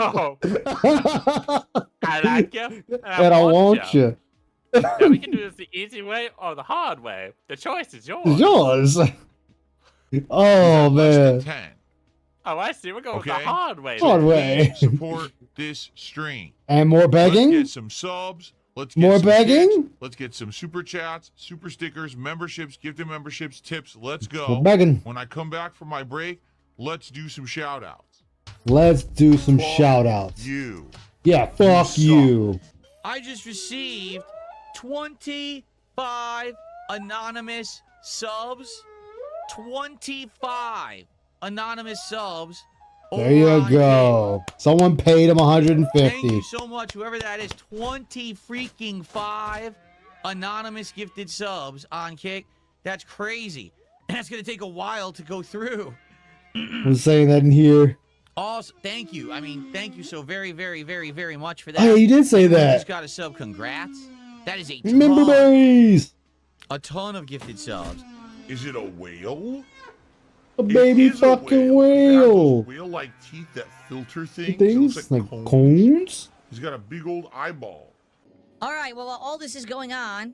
Oh. I like you. And I want you. Now we can do this the easy way or the hard way. The choice is yours. It's yours. Oh man. Oh, I see. We're going with Okay. the hard way. Hard then. way. Support this stream. And more begging? Let's get some subs. Let's get More some begging? tips. Let's get some super chats, super stickers, memberships, gifted memberships, tips. Let's go. We're begging. When I come back from my break, let's do some shout outs. Let's do some shout outs. You. Yeah, fuck you. I just received 25 anonymous subs. 25 anonymous subs. There you go. Someone paid him Thank you 150. so much, whoever that is. 20 freaking 5 anonymous gifted subs on Kick. That's crazy. That's gonna take a while to go through. I'm saying that in here. Also, thank you. I mean, thank you so very, very, very, very much for that. Oh, yeah, you did say Anyone who that. Just got a sub. Congrats. That is a Member ton, berries. a ton of gifted subs. Is it a whale? A baby is a fucking whale. whale. Whale-like teeth that filter things. Things It looks like cones? He's got a big old eyeball. All right, well, while all this is going on,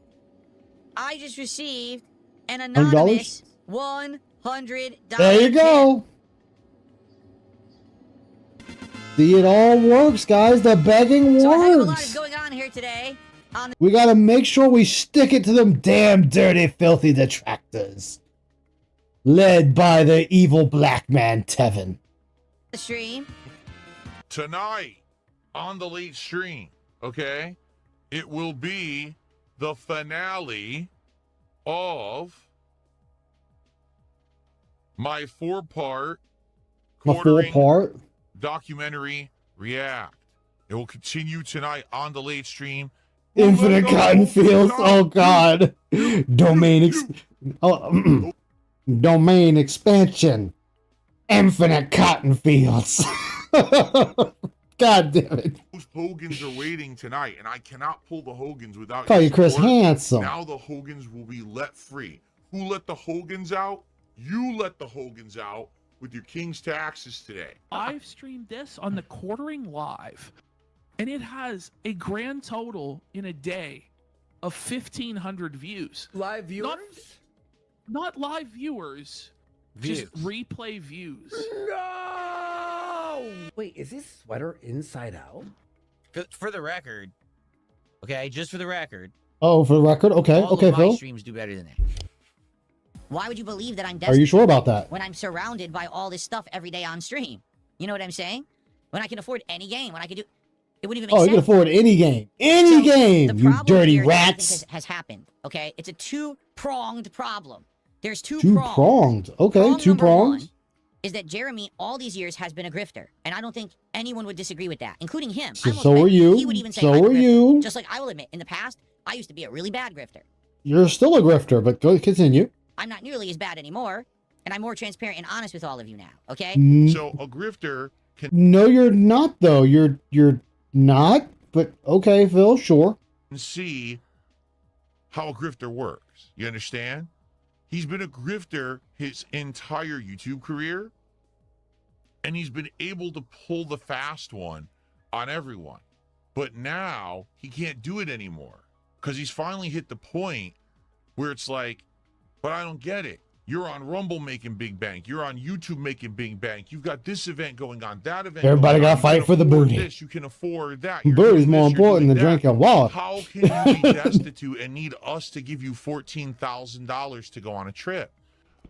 I just received an $100? anonymous $100 There you go. See, it all works, guys. The begging So a heck of a lot works. is going on here today. On We gotta make sure we stick it to them damn dirty, filthy detractors. Led by the evil black man, Tevin. the stream. Tonight, on the late stream, okay, it will be the finale of my four-part documentary react. It will continue tonight on the late stream. Infinite cotton fields. Oh god. Domain domain expansion. Infinite cotton fields. God damn it. Those Hogans are waiting tonight, and I cannot pull the Hogans without Call your you Chris support. Handsome. Now the Hogans will be let free. Who let the Hogans out? You let the Hogans out with your King's taxes today. I've streamed this on the Quartering Live, and it has a grand total in a day of 1,500 views. Live viewers? Not live viewers. Just replay views. No! Wait, is this sweater inside out? For the record, okay, just for the record. Oh, for the record? Okay, all okay, of my Phil. streams do better than that. Why would you believe that I'm Are you sure about that? when I'm surrounded by all this stuff every day on stream? You know what I'm saying? When I can afford any game, when I can do... It wouldn't even make Oh, sense. you can afford any game. Any game, The you problem dirty here that I think rats. has happened, okay? It's a two-pronged problem. There's two prongs. Two-pronged. Okay, Prong two number prongs. one is that Jeremy all these years has been a grifter, and I don't think anyone would disagree with that, including him. So- I almost so bet are you. He would even say So I'm a are grifter. you. Just like I will admit, in the past, I used to be a really bad grifter. You're still a grifter, but go continue. I'm not nearly as bad anymore, and I'm more transparent and honest with all of you now, okay? So a grifter can No, you're not though. You're not. But okay, Phil, sure. see how a grifter works. You understand? He's been a grifter his entire YouTube career, and he's been able to pull the fast one on everyone. But now he can't do it anymore because he's finally hit the point where it's like, but I don't get it. You're on Rumble making big bank. You're on YouTube making big bank. You've got this event going on, that event. Everybody going on. gotta fight You can for the afford booty. This, you can afford that. You're Booty's doing more this, you're important doing than that. drinking water. How can you be destitute and need us to give you $14,000 to go on a trip?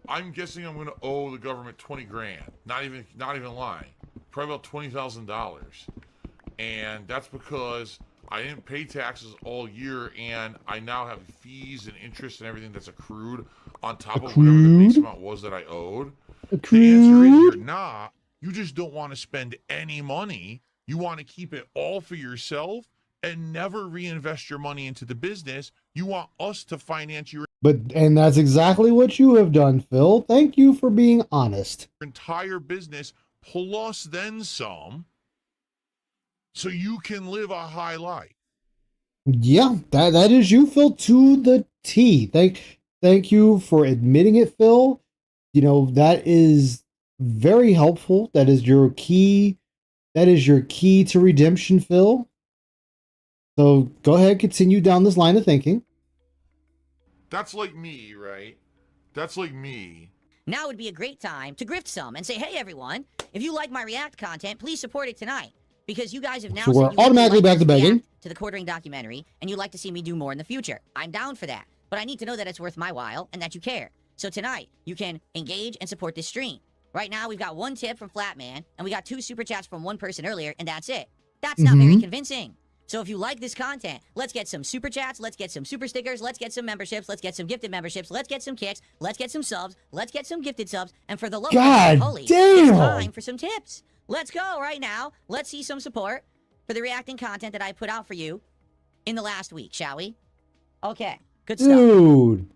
I'm guessing I'm going to owe the government 20 grand. Not even lying. Probably about $20,000. And that's because I didn't pay taxes all year, and I now have fees and interest and everything that's accrued on top of whatever the base amount was that I owed. The answer is you're not. You just don't want to spend any money. You want to keep it all for yourself and never reinvest your money into the business. You want us to finance your And that's exactly what you have done, Phil. Thank you for being honest. entire business plus then some, so you can live a high life. Yeah, that is you, Phil, to the T. Thank you for admitting it, Phil. You know, that is very helpful. That is your key. That is your key to redemption, Phil. So go ahead, continue down this line of thinking. That's like me, right? That's like me. Now would be a great time to grift some and say, hey, everyone, if you like my React content, please support it tonight. Because you guys have now So said we're you would automatically like back to this begging. React to the Quartering documentary, and you'd like to see me do more in the future. I'm down for that. But I need to know that it's worth my while and that you care. So tonight, you can engage and support this stream. Right now, we've got one tip from Flatman, and we got 2 super chats from one person earlier, and that's it. That's not very convincing. So if you like this content, let's get some super chats, let's get some super stickers, let's get some memberships, let's get some gifted memberships, let's get some kicks, let's get some subs, let's get some gifted subs, and for the love God of holy, damn! it's time for some tips. Let's go right now. Let's see some support for the reacting content that I put out for you in the last week, shall we? Okay, good stuff. Dude.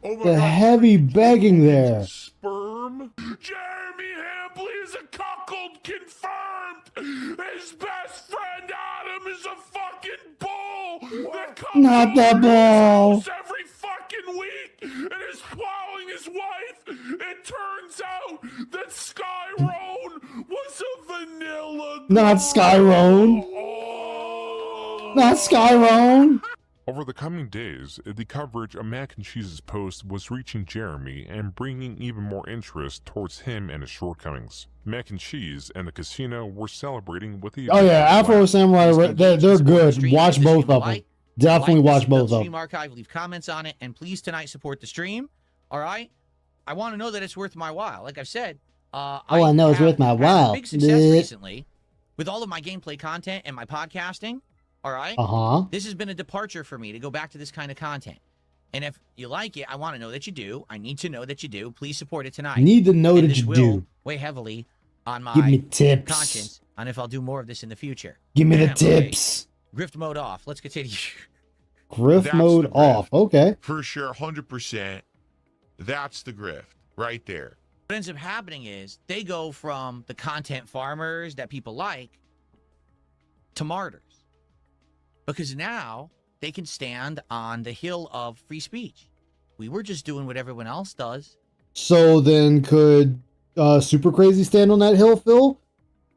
Oh my The God. heavy begging there. Sperm. Jeremy Hambley is a cuckold confirmed. His best friend Adam is a fucking bull. That comes Not the over his bull. house every fucking week and is plowing his wife. It turns out that Skyrone was a vanilla. Not Skyrone. Not Skyrone. Over the coming days, the coverage of Mac and Cheese's post was reaching Jeremy and bringing even more interest towards him and his shortcomings. Mac and Cheese and the casino were celebrating with the Oh yeah, Afro Samurai, they're good. Watch both of them. Definitely watch both of Stream them. archive, leave comments on it, and please tonight support the stream. All right, I want to know that it's worth my while. Like I've said, I know it's worth my had while. Big success Bleh. recently with all of my gameplay content and my podcasting. All right. This has been a departure for me to go back to this kind of content. And if you like it, I want to know that you do. I need to know that you do. Please support it tonight. Need to know And that this you will do. weigh heavily on my Give me tips. conscience on if I'll do more of this in the future. Give me the Okay. tips. Grift mode off. Let's continue. Grift That's mode the grift. off. Okay. For sure, 100%. That's the grift right there. What ends up happening is they go from the content farmers that people like to martyrs. Because now they can stand on the hill of free speech. We were just doing what everyone else does. So then could Super Crazy stand on that hill, Phil?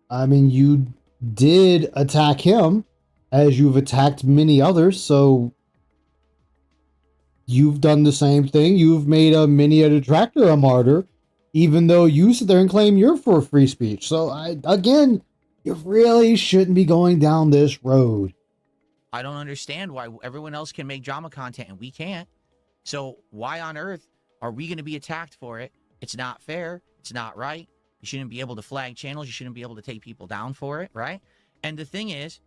I mean, you did attack him as you've attacked many others, so you've done the same thing. You've made a detractor a martyr, even though you sit there and claim you're for free speech. So again, you really shouldn't be going down this road. I don't understand why everyone else can make drama content and we can't. So why on earth are we going to be attacked for it? It's not fair. It's not right. You shouldn't be able to flag channels. You shouldn't be able to take people down for it, right? And the thing is,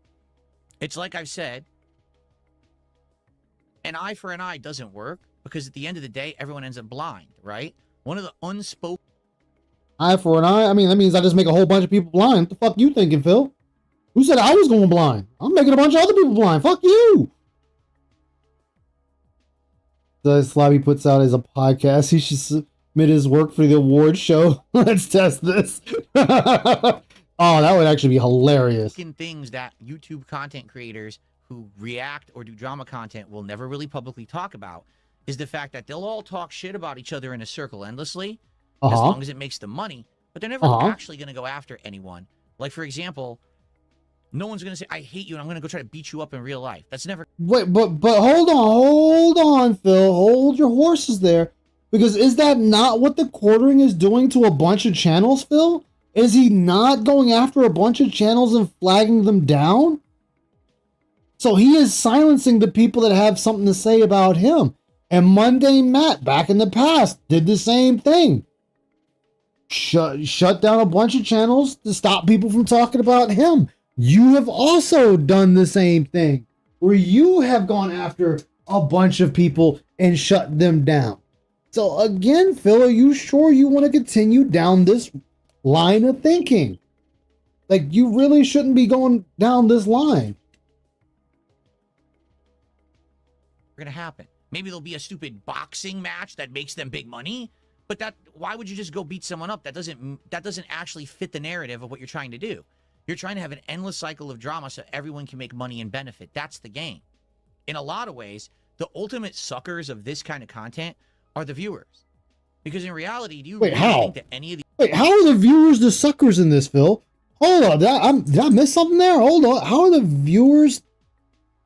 it's like I've said, an eye for an eye doesn't work because at the end of the day, everyone ends up blind, right? One of the unspoken... Eye for an eye? I mean, that means I just make a whole bunch of people blind. What the fuck you thinking, Phil? Who said I was going blind? I'm making a bunch of other people blind. Fuck you! The Slobby puts out as a podcast. He should submit his work for the award show. Let's test this. Oh, that would actually be hilarious. Things that YouTube content creators who react or do drama content will never really publicly talk about is the fact that they'll all talk shit about each other in a circle endlessly, as long as it makes them money, but they're never actually going to go after anyone. Like, for example, no one's going to say, I hate you, and I'm going to go try to beat you up in real life. That's never... Wait, but hold on, Phil. Hold your horses there. Because is that not what the quartering is doing to a bunch of channels, Phil? Is he not going after a bunch of channels and flagging them down? So he is silencing the people that have something to say about him. And Mundane Matt, back in the past, did the same thing. Shut down a bunch of channels to stop people from talking about him. You have also done the same thing, where you have gone after a bunch of people and shut them down. So again, Phil, are you sure you want to continue down this line of thinking? Like, you really shouldn't be going down this line. Going to happen. Maybe there'll be a stupid boxing match that makes them big money, but why would you just go beat someone up? That doesn't actually fit the narrative of what you're trying to do. You're trying to have an endless cycle of drama so everyone can make money and benefit. That's the game. In a lot of ways, the ultimate suckers of this kind of content are the viewers. Because in reality, do you really think that any of the... Wait, how are the viewers the suckers in this, Phil? Hold on, did I miss something there? Hold on, how are the viewers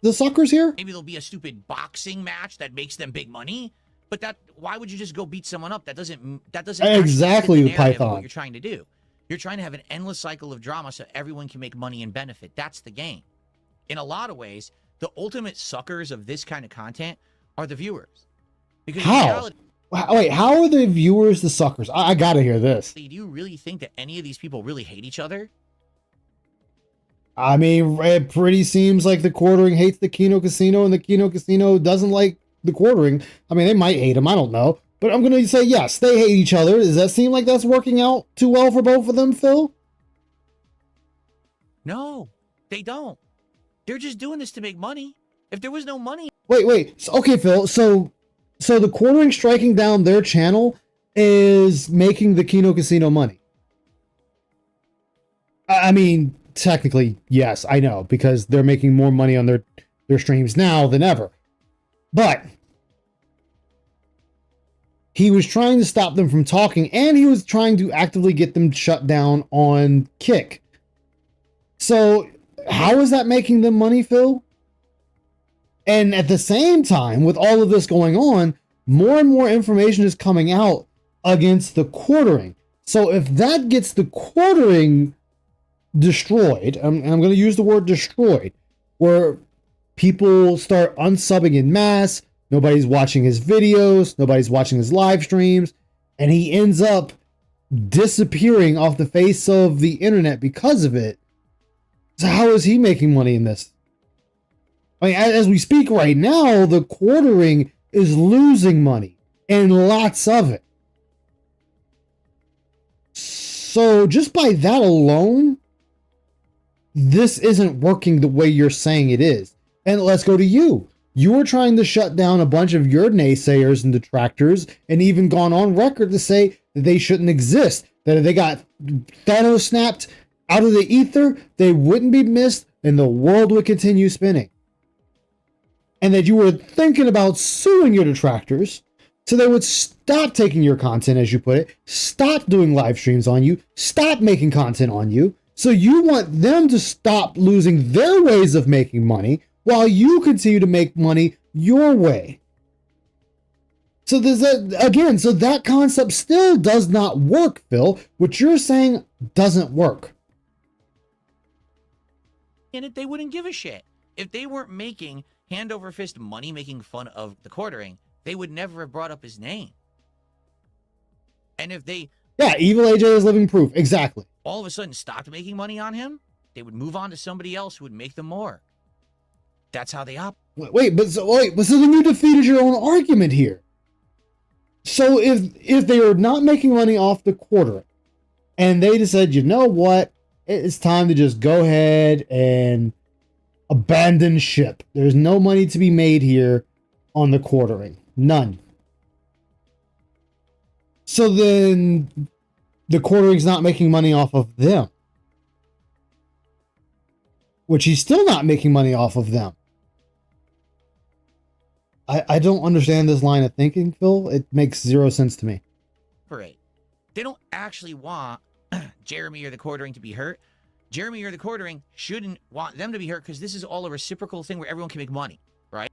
the suckers here? Maybe there'll be a stupid boxing match that makes them big money, but why would you just go beat someone up? That doesn't Exactly, fit the narrative of Python. what you're trying to do. You're trying to have an endless cycle of drama so everyone can make money and benefit. That's the game. In a lot of ways, the ultimate suckers of this kind of content are the viewers. Because in reality, Wait, how are the viewers the suckers? I gotta hear this. do you really think that any of these people really hate each other? I mean, it pretty seems like the quartering hates the Kino Casino and the Kino Casino doesn't like the quartering. I mean, they might hate him, I don't know. But I'm going to say, yes, they hate each other. Does that seem like that's working out too well for both of them, Phil? No, they don't. They're just doing this to make money. If there was no money... Wait. So, okay, Phil. So the quartering striking down their channel is making the Kino Casino money. I mean, technically, yes, I know, because they're making more money on their streams now than ever. But he was trying to stop them from talking, and he was trying to actively get them shut down on Kick. So how is that making them money, Phil? And at the same time, with all of this going on, more and more information is coming out against the quartering. So if that gets the quartering destroyed, and I'm going to use the word destroyed, where people start unsubbing in mass, nobody's watching his videos, nobody's watching his live streams, and he ends up disappearing off the face of the internet because of it. So how is he making money in this? I mean, as we speak right now, the quartering is losing money, and lots of it. So just by that alone, this isn't working the way you're saying it is. And let's go to you. You were trying to shut down a bunch of your naysayers and detractors, and even gone on record to say that they shouldn't exist. That if they got Thanos snapped out of the ether, they wouldn't be missed, and the world would continue spinning. And that you were thinking about suing your detractors so they would stop taking your content, as you put it, stop doing live streams on you, stop making content on you. So you want them to stop losing their ways of making money while you continue to make money your way. So there's so that concept still does not work, Phil. What you're saying doesn't work. In it, they wouldn't give a shit. If they weren't making hand over fist money making fun of the quartering, they would never have brought up his name. And if they... Yeah, Evil AJ is living proof. Exactly. All of a sudden stopped making money on him, they would move on to somebody else who would make them more. That's how they operate. But so then you defeated your own argument here. So if they are not making money off the quartering, and they just said, you know what, it's time to just go ahead and abandon ship. There's no money to be made here on the quartering. None. So then the quartering's not making money off of them. Which he's still not making money off of them. I don't understand this line of thinking, Phil. It makes zero sense to me. They don't actually want Jeremy or the quartering to be hurt. Jeremy or the quartering shouldn't want them to be hurt because this is all a reciprocal thing where everyone can make money, right?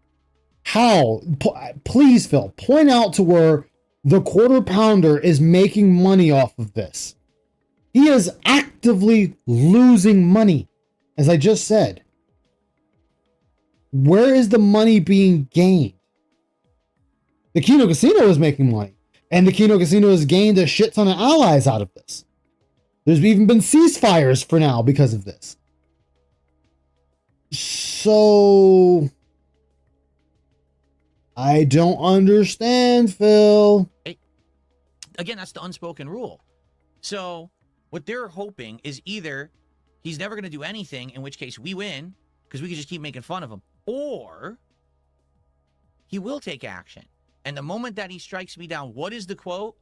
How? Please, Phil, point out to where the quarter pounder is making money off of this. He is actively losing money, as I just said. Where is the money being gained? The Kino Casino is making money, and the Kino Casino has gained a shit ton of allies out of this. There's even been ceasefires for now because of this. So I don't understand, Phil. Again, that's the unspoken rule. So what they're hoping is either he's never going to do anything, in which case we win, because we can just keep making fun of him, or he will take action. And the moment that he strikes me down, what is the quote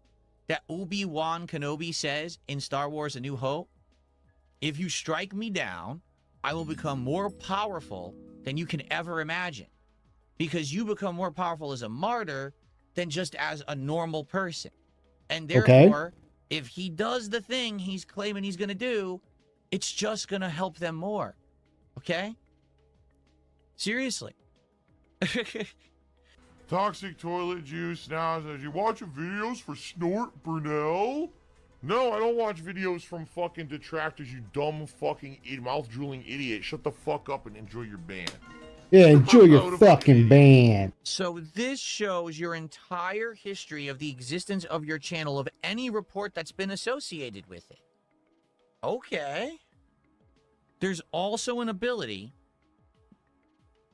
that Obi-Wan Kenobi says in Star Wars A New Hope? If you strike me down, I will become more powerful than you can ever imagine. Because you become more powerful as a martyr than just as a normal person. And therefore, if he does the thing he's claiming he's going to do, it's just going to help them more. Okay? Seriously. Toxic toilet juice now says, you watching videos for Snort Brunel? No, I don't watch videos from fucking detractors, you dumb fucking mouth-drooling idiot. Shut the fuck up and enjoy your band. Yeah, enjoy your fucking band. So this shows your entire history of the existence of your channel, of any report that's been associated with it. Okay. There's also an ability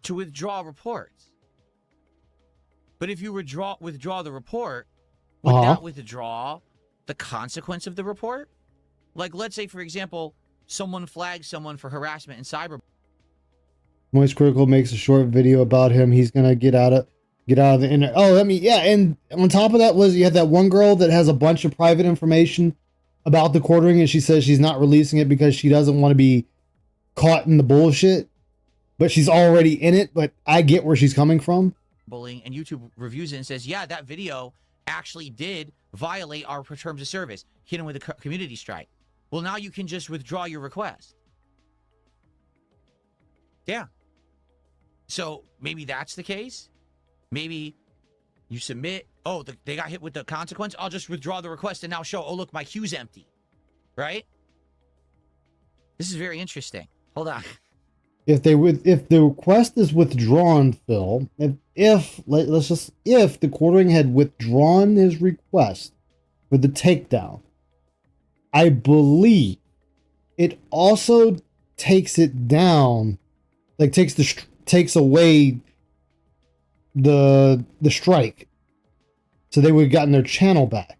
to withdraw reports. But if you withdraw the report, would that withdraw the consequence of the report? Like, let's say, for example, someone flags someone for harassment in cyber. Moist Critical makes a short video about him. He's gonna get out of the internet. Oh, and on top of that was you had that one girl that has a bunch of private information about the quartering, and she says she's not releasing it because she doesn't want to be caught in the bullshit. But she's already in it. But I get where she's coming from. Bullying, and YouTube reviews it and says, yeah, that video actually did violate our terms of service, hit him with a community strike. Well, now you can just withdraw your request. Yeah. So maybe that's the case. Maybe you submit, oh, they got hit with the consequence. I'll just withdraw the request and now show, oh, look, my queue's empty. Right? This is very interesting. Hold on. If the request is withdrawn, Phil, if the quartering had withdrawn his request for the takedown, I believe it also takes it down, like takes away the strike, so they would have gotten their channel back.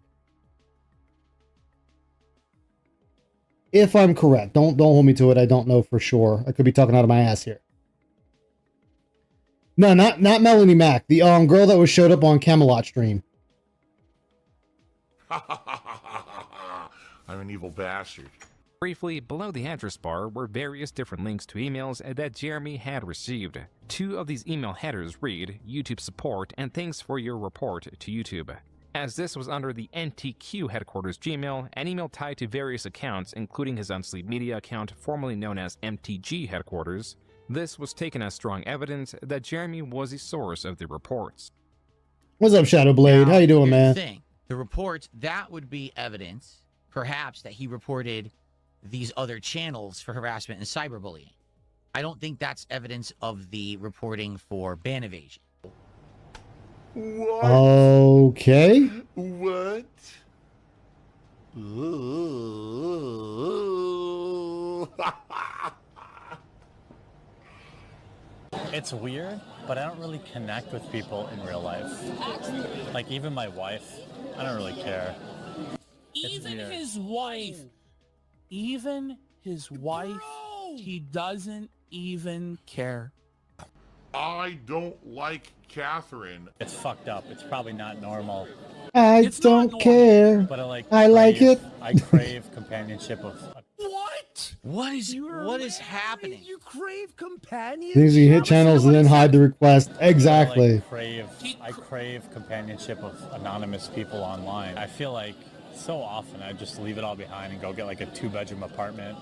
If I'm correct, don't hold me to it. I don't know for sure. I could be talking out of my ass here. No, not Melanie Mac, the girl that was showed up on Camelot stream. I'm an evil bastard. Briefly, below the address bar were various different links to emails that Jeremy had received. 2 of these email headers read, YouTube support and thanks for your report to YouTube. As this was under the NTQ headquarters Gmail, an email tied to various accounts, including his Unsleep Media account formerly known as MTG headquarters, this was taken as strong evidence that Jeremy was the source of the reports. What's up, Shadowblade? How you doing, Here's man? the thing. The reports, that would be evidence, perhaps, that he reported these other channels for harassment and cyberbullying. I don't think that's evidence of the reporting for ban evasion. What? Okay. What? It's weird, but I don't really connect with people in real life. Like, even my wife, I don't really care. Even his wife. Even his wife, he doesn't even care. I don't like Catherine. It's fucked up. It's probably not normal. I don't care. But I like it. I crave companionship of... What? What is happening? You crave companionship? Things you hit channels and then hide the request. Exactly. I crave companionship of anonymous people online. I feel like so often I just leave it all behind and go get like a 2-bedroom apartment.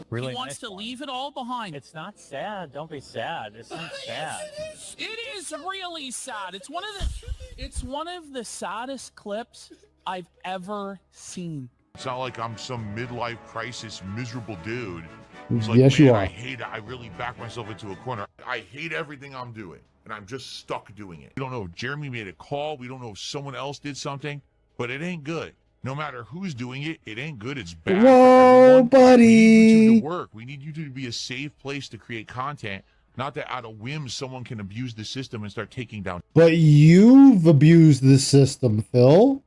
Really He wants to leave it all behind. It's not sad. Don't be sad. It's not sad. It is really sad. It's one of the saddest clips I've ever seen. It's not like I'm some midlife crisis miserable dude. It's like, Yes, man, you are. I hate it. I really back myself into a corner. I hate everything I'm doing, and I'm just stuck doing it. We don't know if Jeremy made a call. We don't know if someone else did something, but it ain't good. No matter who's doing it, it ain't good. It's bad. Whoa, buddy. We need YouTube to work. We need YouTube to be a safe place to create content. Not that out of whim someone can abuse the system and start taking down. But you've abused the system, Phil.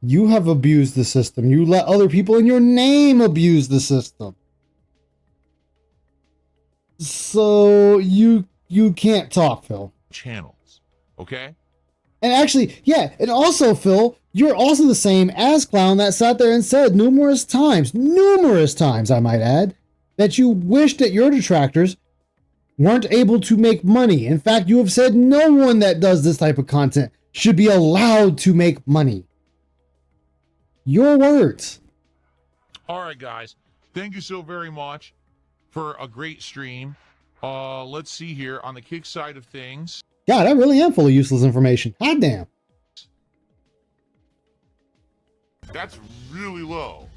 You have abused the system. You let other people in your name abuse the system. So you can't talk, Phil. Channels, okay? And actually, yeah, and also, Phil, you're also the same as Clown that sat there and said numerous times, I might add, that you wish that your detractors weren't able to make money. In fact, you have said no one that does this type of content should be allowed to make money. Your words. All right, guys. Thank you so very much for a great stream. Let's see here on the kick side of things. God, I really am full of useless information. God damn. That's really low.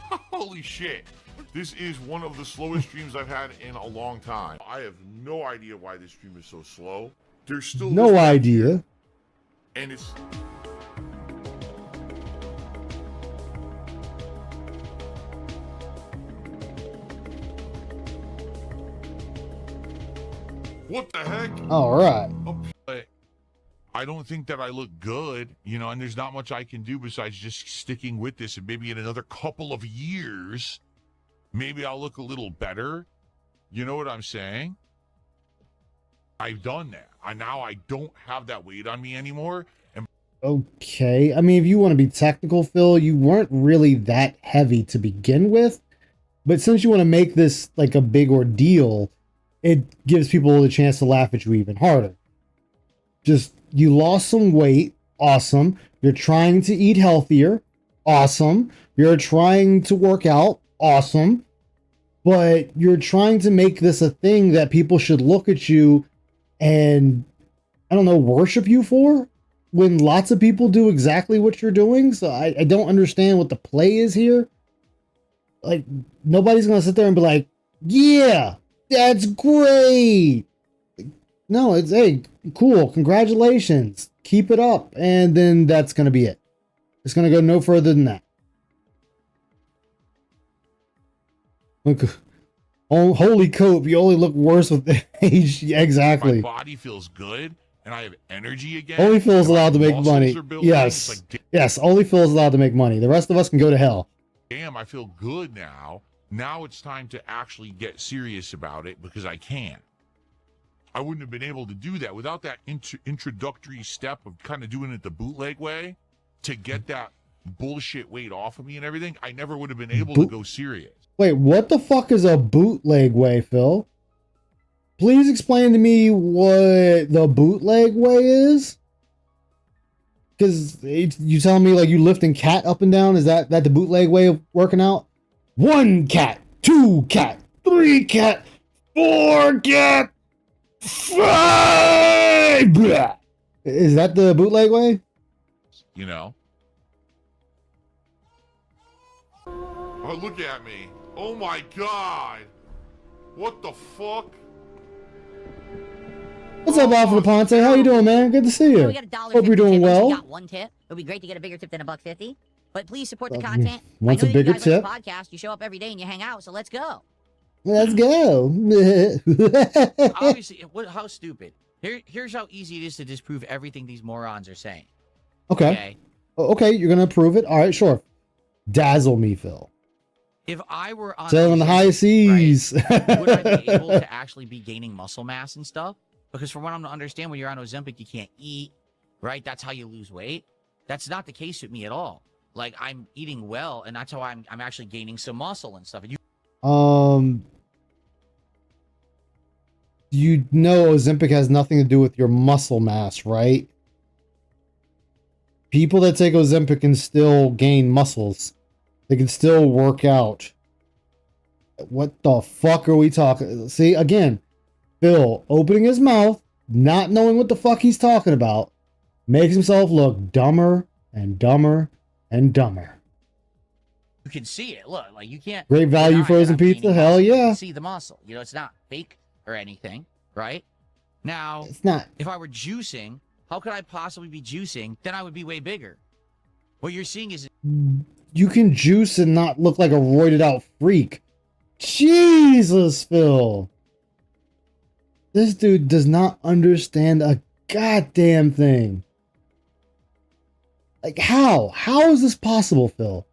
Holy shit. This is one of the slowest streams I've had in a long time. I have no idea why this stream is so slow. There's still No idea. And it's... What the heck? All right. But I don't think that I look good, you know, and there's not much I can do besides just sticking with this. And maybe in another couple of years, maybe I'll look a little better. You know what I'm saying? I've done that. Now I don't have that weight on me anymore. And Okay. I mean, if you want to be technical, Phil, you weren't really that heavy to begin with. But since you want to make this like a big ordeal, it gives people the chance to laugh at you even harder. Just, you lost some weight. Awesome. You're trying to eat healthier. Awesome. You're trying to work out. Awesome. But you're trying to make this a thing that people should look at you and, I don't know, worship you for, when lots of people do exactly what you're doing. So I don't understand what the play is here. Like, nobody's going to sit there and be like, yeah, that's great. No, it's, hey, cool, congratulations, keep it up. And then that's going to be it. It's going to go no further than that. Look, oh, holy cope, you only look worse with age. Exactly. my body feels good and I have energy again. Only Phil's and my allowed to make muscles money. are building. Yes. It's like, Yes, only Phil's allowed to make money. The rest of us can go to hell. damn, I feel good now. Now it's time to actually get serious about it because I can. I wouldn't have been able to do that without that introductory step of kind of doing it the bootleg way to get that bullshit weight off of me and everything. I never would have been able to go serious. Wait, what the fuck is a bootleg way, Phil? Please explain to me what the bootleg way is. Because you telling me like you lifting cat up and down? Is that the bootleg way of working out? 1 cat, 2 cat, 3 cat, 4 cat, 5. Blah. Is that the bootleg way? You know? Oh, look at me. Oh my God. What the fuck? What's up, Alpha Ponte? How you doing, man? Good to see you. We got a $1.50 Hope you're doing tip. We well. got 1 tip. It would be great to get a bigger tip than $1.50. But please support the content. Wants I know a bigger that you guys tip? like the podcast. You show up every day and you hang out, so let's go. Let's go. Obviously, how stupid. Here's how easy it is to disprove everything these morons are saying. Okay. Okay, you're gonna approve it. All right, sure. Dazzle me, Phil. If I were on Sailing the high seas. Right, would I be able to actually be gaining muscle mass and stuff? Because from what I'm to understand, when you're on Ozempic, you can't eat, right? That's how you lose weight. That's not the case with me at all. Like, I'm eating well, and that's how I'm actually gaining some muscle and stuff. And you know Ozempic has nothing to do with your muscle mass, right? People that take Ozempic can still gain muscles. They can still work out. What the fuck are we talking? See, again, Phil opening his mouth, not knowing what the fuck he's talking about, makes himself look dumber and dumber and dumber. you can see it. Look, like, you can't... Great value deny frozen that I'm pizza, gaining hell muscle. You yeah. can see the muscle. You know, it's not fake or anything, right? Now, it's not. If I were juicing, how could I possibly be juicing? Then I would be way bigger. What you're seeing is... You can juice and not look like a roided out freak. Jesus, Phil. This dude does not understand a goddamn thing. Like, how? How is this possible, Phil?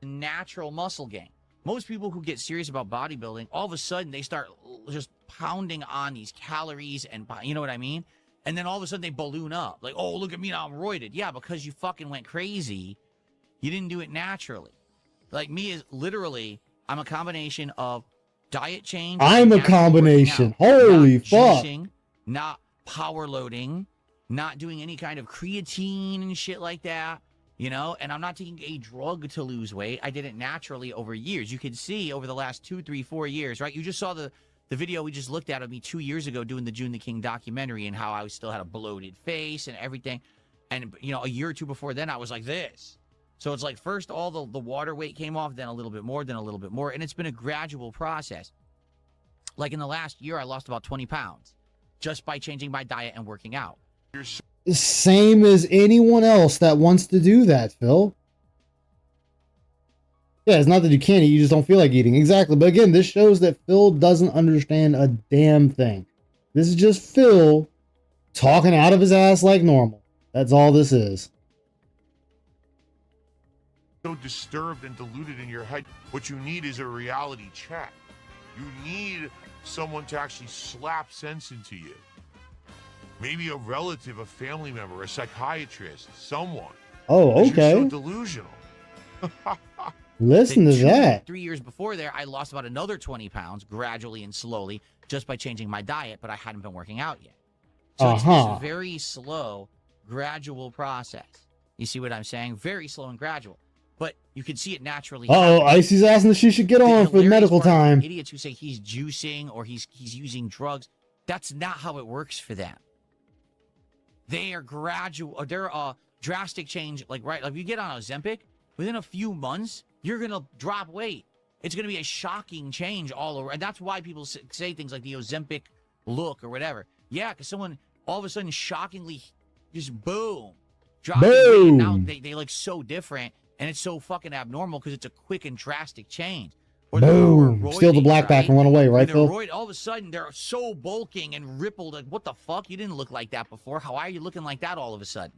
natural muscle gain. Most people who get serious about bodybuilding, all of a sudden they start just pounding on these calories and, you know what I mean? And then all of a sudden they balloon up. Like, oh, look at me now, I'm roided. Yeah, because you fucking went crazy. You didn't do it naturally. Like me is literally, I'm a combination of diet change. I'm a combination. Holy fuck. Juicing, not power loading, not doing any kind of creatine and shit like that. You know, and I'm not taking a drug to lose weight. I did it naturally over years. You can see over the last 2, 3, 4 years, right? You just saw the video we just looked at of me 2 years ago doing the June the King documentary and how I still had a bloated face and everything. And, you know, a year or two before then, I was like this. So it's like first all the water weight came off, then a little bit more, then a little bit more. And it's been a gradual process. Like in the last year, I lost about 20 pounds just by changing my diet and working out. Same as anyone else that wants to do that, Phil. Yeah, it's not that you can't eat, you just don't feel like eating. Exactly. But again, this shows that Phil doesn't understand a damn thing. This is just Phil talking out of his ass like normal. That's all this is. So disturbed and deluded in your head. What you need is a reality check. You need someone to actually slap sense into you. Maybe a relative, a family member, a psychiatrist, someone. Oh, okay. You're so delusional. Listen to that. 3 years before there, I lost about another 20 pounds gradually and slowly just by changing my diet, but I hadn't been working out yet. So it's this very slow, gradual process. You see what I'm saying? Very slow and gradual. But you can see it naturally. Uh-oh, Icy's asking if she should get on for medical time. Idiots who say he's juicing or he's using drugs, that's not how it works for them. They are gradual, or they're a drastic change. Like, right, like if you get on Ozempic, within a few months, you're going to drop weight. It's going to be a shocking change all over. And that's why people say things like the Ozempic look or whatever. Yeah, because someone all of a sudden shockingly just boom, dropping weight. And now they look so different, and it's so fucking abnormal because it's a quick and drastic change. Or boom. Steal the black back and run away, right, Phil? All of a sudden, they're so bulking and rippled. Like, what the fuck? You didn't look like that before. How are you looking like that all of a sudden?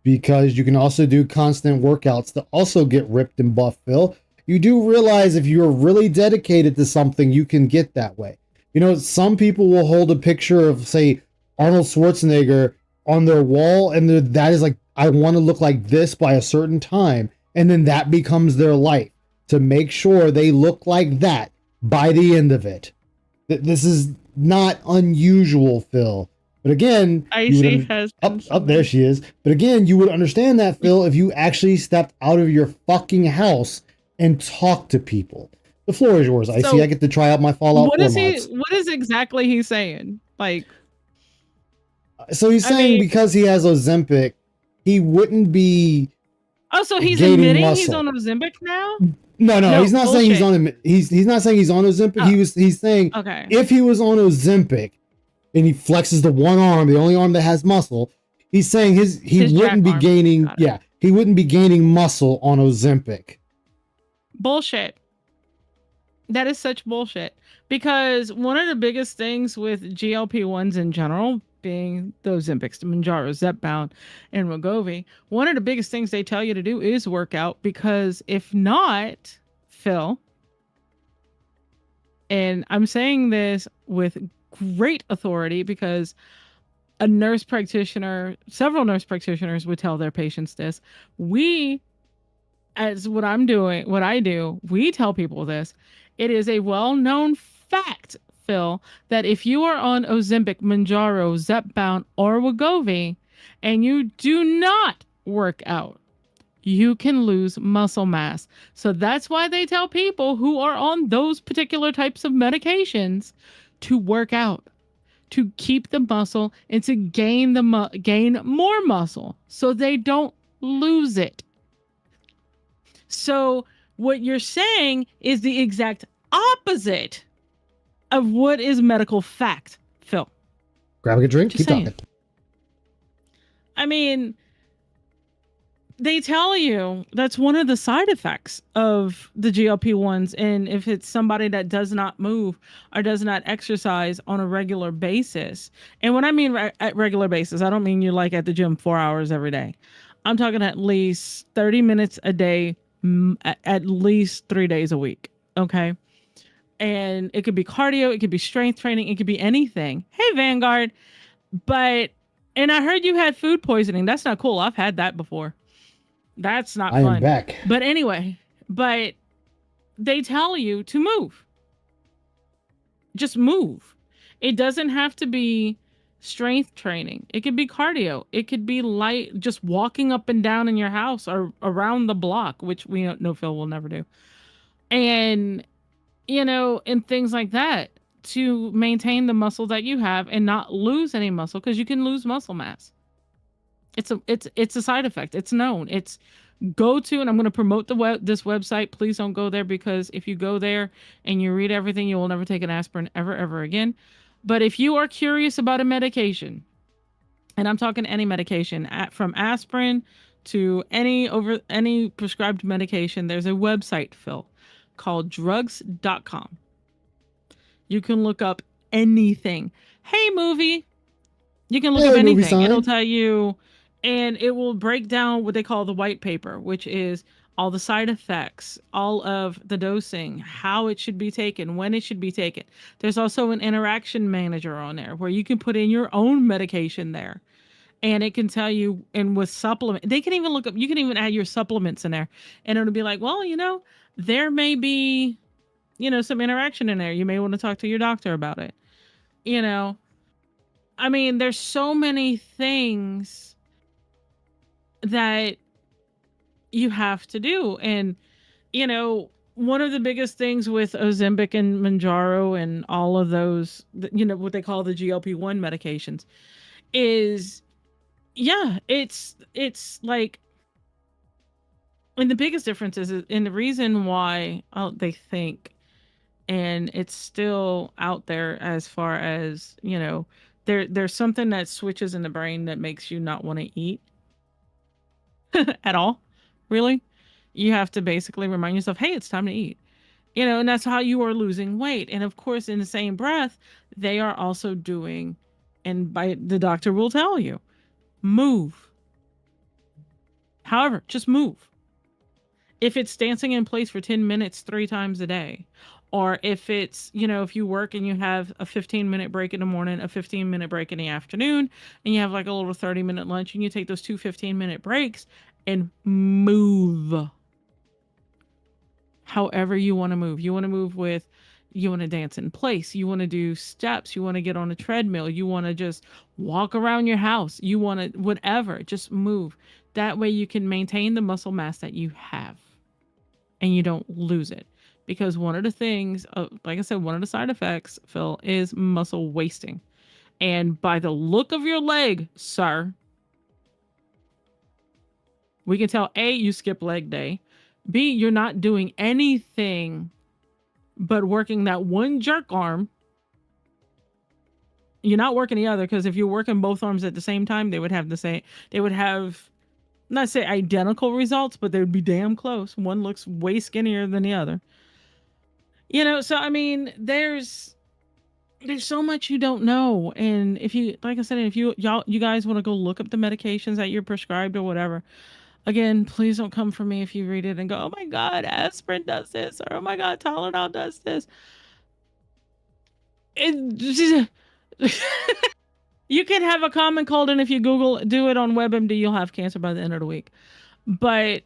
Because you can also do constant workouts to also get ripped and buff, Phil. You do realize if you're really dedicated to something, you can get that way. You know, some people will hold a picture of, say, Arnold Schwarzenegger on their wall, and that is like, I want to look like this by a certain time, and then that becomes their life to make sure they look like that by the end of it. This is not unusual, Phil. But again, Icy has up there she is. But again, you would understand that, Phil, if you actually stepped out of your fucking house and talked to people. The floor is yours, Icy. So, I get to try out my Fallout 4 mods. What is exactly he saying? Like, so he's saying because he has Ozempic, he wouldn't be. Oh, so he's gaining admitting muscle. he's on Ozempic now? No, he's not saying he's bullshit. on. He's not saying he's on Ozempic. He's saying Okay. if he was on Ozempic and he flexes the one arm, the only arm that has muscle, he's saying he wouldn't be gaining. Yeah, he wouldn't be gaining muscle on Ozempic. Bullshit. That is such bullshit. Because one of the biggest things with GLP-1s in general, being the Ozempics, the Mounjaro, Zepbound, and Wegovy, one of the biggest things they tell you to do is work out, because if not, Phil, and I'm saying this with great authority because a nurse practitioner, several nurse practitioners would tell their patients this. We, as what I do, we tell people this. It is a well-known fact, Phil, that if you are on Ozempic, Mounjaro, Zepbound, or Wegovy, and you do not work out, you can lose muscle mass. So that's why they tell people who are on those particular types of medications to work out, to keep the muscle and to gain more muscle so they don't lose it. So what you're saying is the exact opposite of what is medical fact, Phil. Grab a drink, Just keep saying. talking. I mean, they tell you that's one of the side effects of the GLP-1s. And if it's somebody that does not move or does not exercise on a regular basis, and when I mean at regular basis, I don't mean you're like at the gym 4 hours every day. I'm talking at least 30 minutes a day, at least 3 days a week. Okay. And it could be cardio, it could be strength training, it could be anything. Hey, Vanguard. And I heard you had food poisoning. That's not cool. I've had that before. That's not fun. I am back. But anyway, they tell you to move. Just move. It doesn't have to be strength training. It could be cardio. It could be light, just walking up and down in your house or around the block, which we know Phil will never do. And, and things like that to maintain the muscle that you have and not lose any muscle, because you can lose muscle mass. It's a side effect. It's known. It's go to, and I'm going to promote this website. Please don't go there, because if you go there and you read everything, you will never take an aspirin ever again. But if you are curious about a medication, and I'm talking any medication, from aspirin to any prescribed medication, there's a website, Phil, called drugs.com. You can look up anything. Hey, movie. You can look up anything. It'll tell you, and it will break down what they call the white paper, which is all the side effects, all of the dosing, how it should be taken, when it should be taken. There's also an interaction manager on there where you can put in your own medication there. And it can tell you, and with supplement, they can even look up, you can even add your supplements in there. And it'll be like, well, there may be, some interaction in there. You may want to talk to your doctor about it. I mean, there's so many things that you have to do. And, one of the biggest things with Ozempic and Mounjaro and all of those, what they call the GLP-1 medications is, it's like, and the biggest difference is, and the reason why they think, and it's still out there as far as, there's something that switches in the brain that makes you not want to eat at all. Really? You have to basically remind yourself, hey, it's time to eat. And that's how you are losing weight. And of course, in the same breath, they are also doing, and the doctor will tell you, move. However, just move. If it's dancing in place for 10 minutes 3 times a day, Or if it's, you know, if you work and you have a 15-minute break in the morning, a 15-minute break in the afternoon, and you have like a little 30-minute lunch, and you take those 2 15-minute breaks and move however you want to move. You want to move with, you want to dance in place, you want to do steps, you want to get on a treadmill, you want to just walk around your house, you want to whatever, just move. That way you can maintain the muscle mass that you have and you don't lose it. Because one of the things, like I said, one of the side effects, Phil, is muscle wasting. And by the look of your leg, sir, we can tell A, you skip leg day. B, you're not doing anything but working that one jerk arm. You're not working the other, because if you're working both arms at the same time, they would have the same, they would have, not say identical results, but they would be damn close. One looks way skinnier than the other. You know, so I mean, there's so much you don't know. And if you, like I said, if you guys want to go look up the medications that you're prescribed or whatever, again, please don't come for me if you read it and go, oh my God, aspirin does this, or oh my God, Tylenol does this. You can have a common cold, and if you do it on WebMD, you'll have cancer by the end of the week. But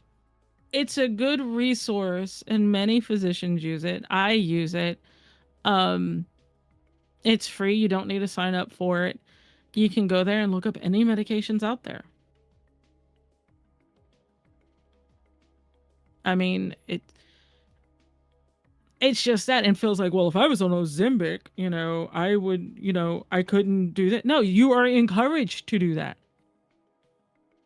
it's a good resource, and many physicians use it. I use it. It's free. You don't need to sign up for it. You can go there and look up any medications out there. I mean, it's just that, and feels like, well, if I was on Ozempic, you know, I would, you know, I couldn't do that. No, you are encouraged to do that.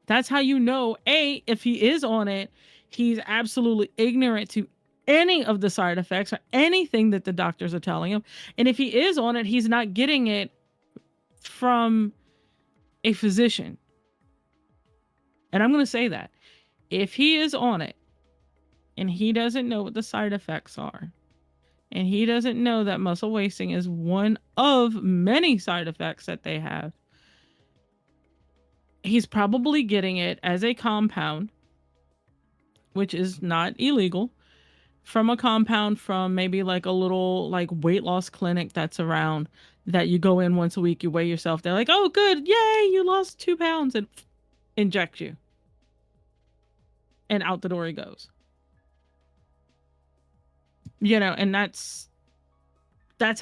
That's how you know, A, if he is on it, he's absolutely ignorant to any of the side effects or anything that the doctors are telling him. And if he is on it, he's not getting it from a physician. And I'm going to say that. If he is on it and he doesn't know what the side effects are, and he doesn't know that muscle wasting is one of many side effects that they have, he's probably getting it as a compound, which is not illegal, from a compound from maybe like a little like weight loss clinic that's around, that you go in once a week, you weigh yourself, they're like, oh good, yay, you lost 2 pounds, and inject you. And out the door he goes. You know, and that's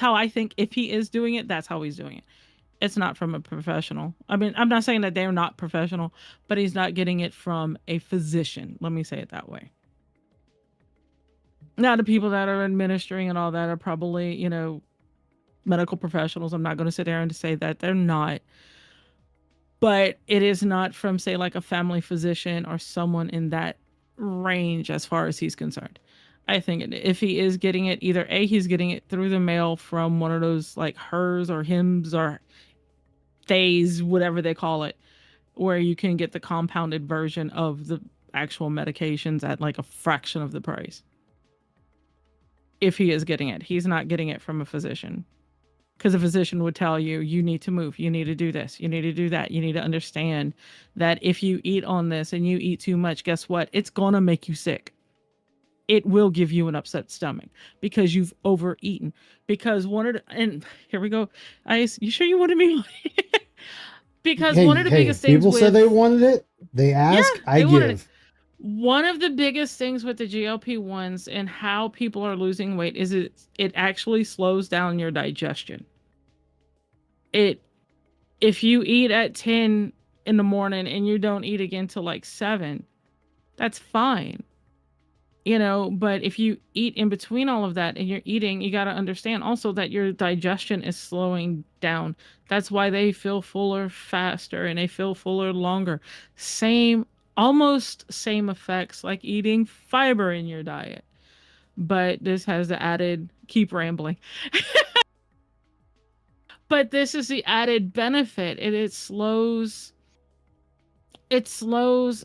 how I think if he is doing it, that's how he's doing it. It's not from a professional. I mean, I'm not saying that they're not professional, but he's not getting it from a physician. Let me say it that way. Now, the people that are administering and all that are probably, you know, medical professionals. I'm not going to sit there and say that they're not. But it is not from, say, like a family physician or someone in that range as far as he's concerned. I think if he is getting it, either A, he's getting it through the mail from one of those like hers or hims or days, whatever they call it, where you can get the compounded version of the actual medications at like a fraction of the price. If he is getting it, he's not getting it from a physician, because a physician would tell you, you need to move, you need to do this, you need to do that, you need to understand that if you eat on this and you eat too much, guess what? It's gonna make you sick. It will give you an upset stomach because you've overeaten. Because and here we go, Ice, you sure you wanted me? Because one of the biggest things people said they wanted it, they ask, yeah, I give. One of the biggest things with the GLP-1s and how people are losing weight is it actually slows down your digestion. If you eat at 10 in the morning and you don't eat again till like 7, that's fine. You know, but if you eat in between all of that and you're eating, you got to understand also that your digestion is slowing down. That's why they feel fuller faster and they feel fuller longer. Almost same effects like eating fiber in your diet. But this has the added, keep rambling. But this is the added benefit. It slows.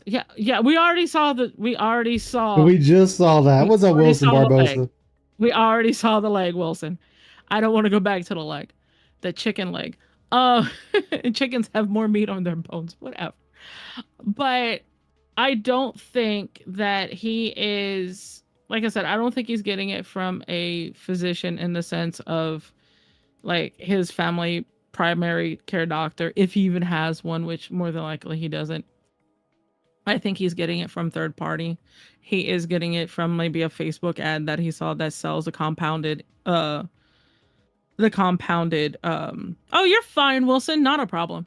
Yeah, we just saw that. What's up, Wilson Barbosa? We already saw the leg, Wilson. I don't want to go back to the leg. The chicken leg. Chickens have more meat on their bones, whatever. But I don't think that he is like I said, I don't think he's getting it from a physician in the sense of like his family primary care doctor, if he even has one, which more than likely he doesn't. I think he's getting it from third party. He is getting it from maybe a Facebook ad that he saw that sells a compounded oh, you're fine, Wilson, not a problem.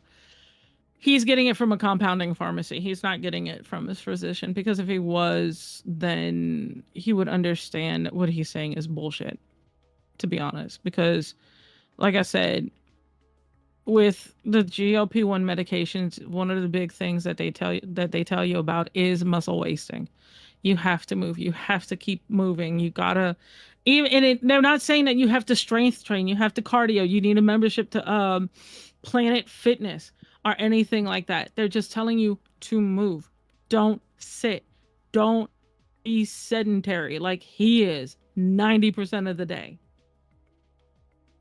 He's getting it from a compounding pharmacy. He's not getting it from his physician, because if he was, then he would understand what he's saying is bullshit, to be honest. Because like I said, with the GLP-1 medications, one of the big things that they tell you about is muscle wasting. You have to move. You have to keep moving. You gotta, they're not saying that you have to strength train. You have to cardio. You need a membership to Planet Fitness or anything like that. They're just telling you to move. Don't sit. Don't be sedentary like he is 90% of the day.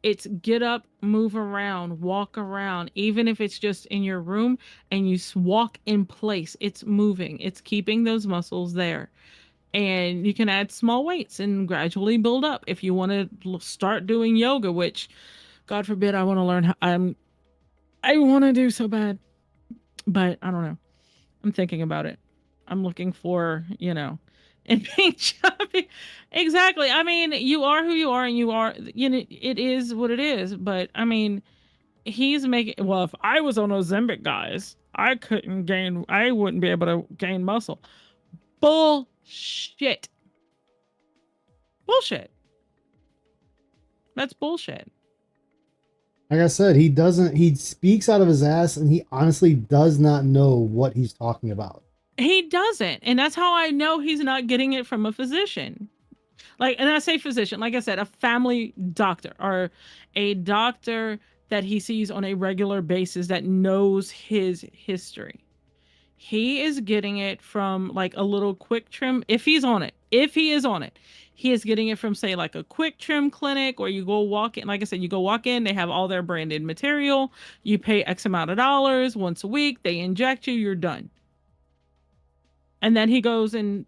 It's get up, move around, walk around, even if it's just in your room and you walk in place. It's moving. It's keeping those muscles there. And you can add small weights and gradually build up. If you want to start doing yoga, which God forbid I want to learn how, I want to do so bad, but I don't know. I'm thinking about it. I'm looking for, and being chubby. Exactly. I mean, you are who you are, and you are, it is what it is. But I mean, he's making, well, if I was on Ozempic, guys, I wouldn't be able to gain muscle. Bullshit. Bullshit. That's bullshit. Like I said, he speaks out of his ass, and he honestly does not know what he's talking about. He doesn't. And that's how I know he's not getting it from a physician. And I say physician, like I said, a family doctor or a doctor that he sees on a regular basis that knows his history. He is getting it from like a little quick trim. If he is on it, he is getting it from, say, like a quick trim clinic, or you go walk in. Like I said, you go walk in, they have all their branded material. You pay X amount of dollars once a week. They inject you, you're done. And then he goes and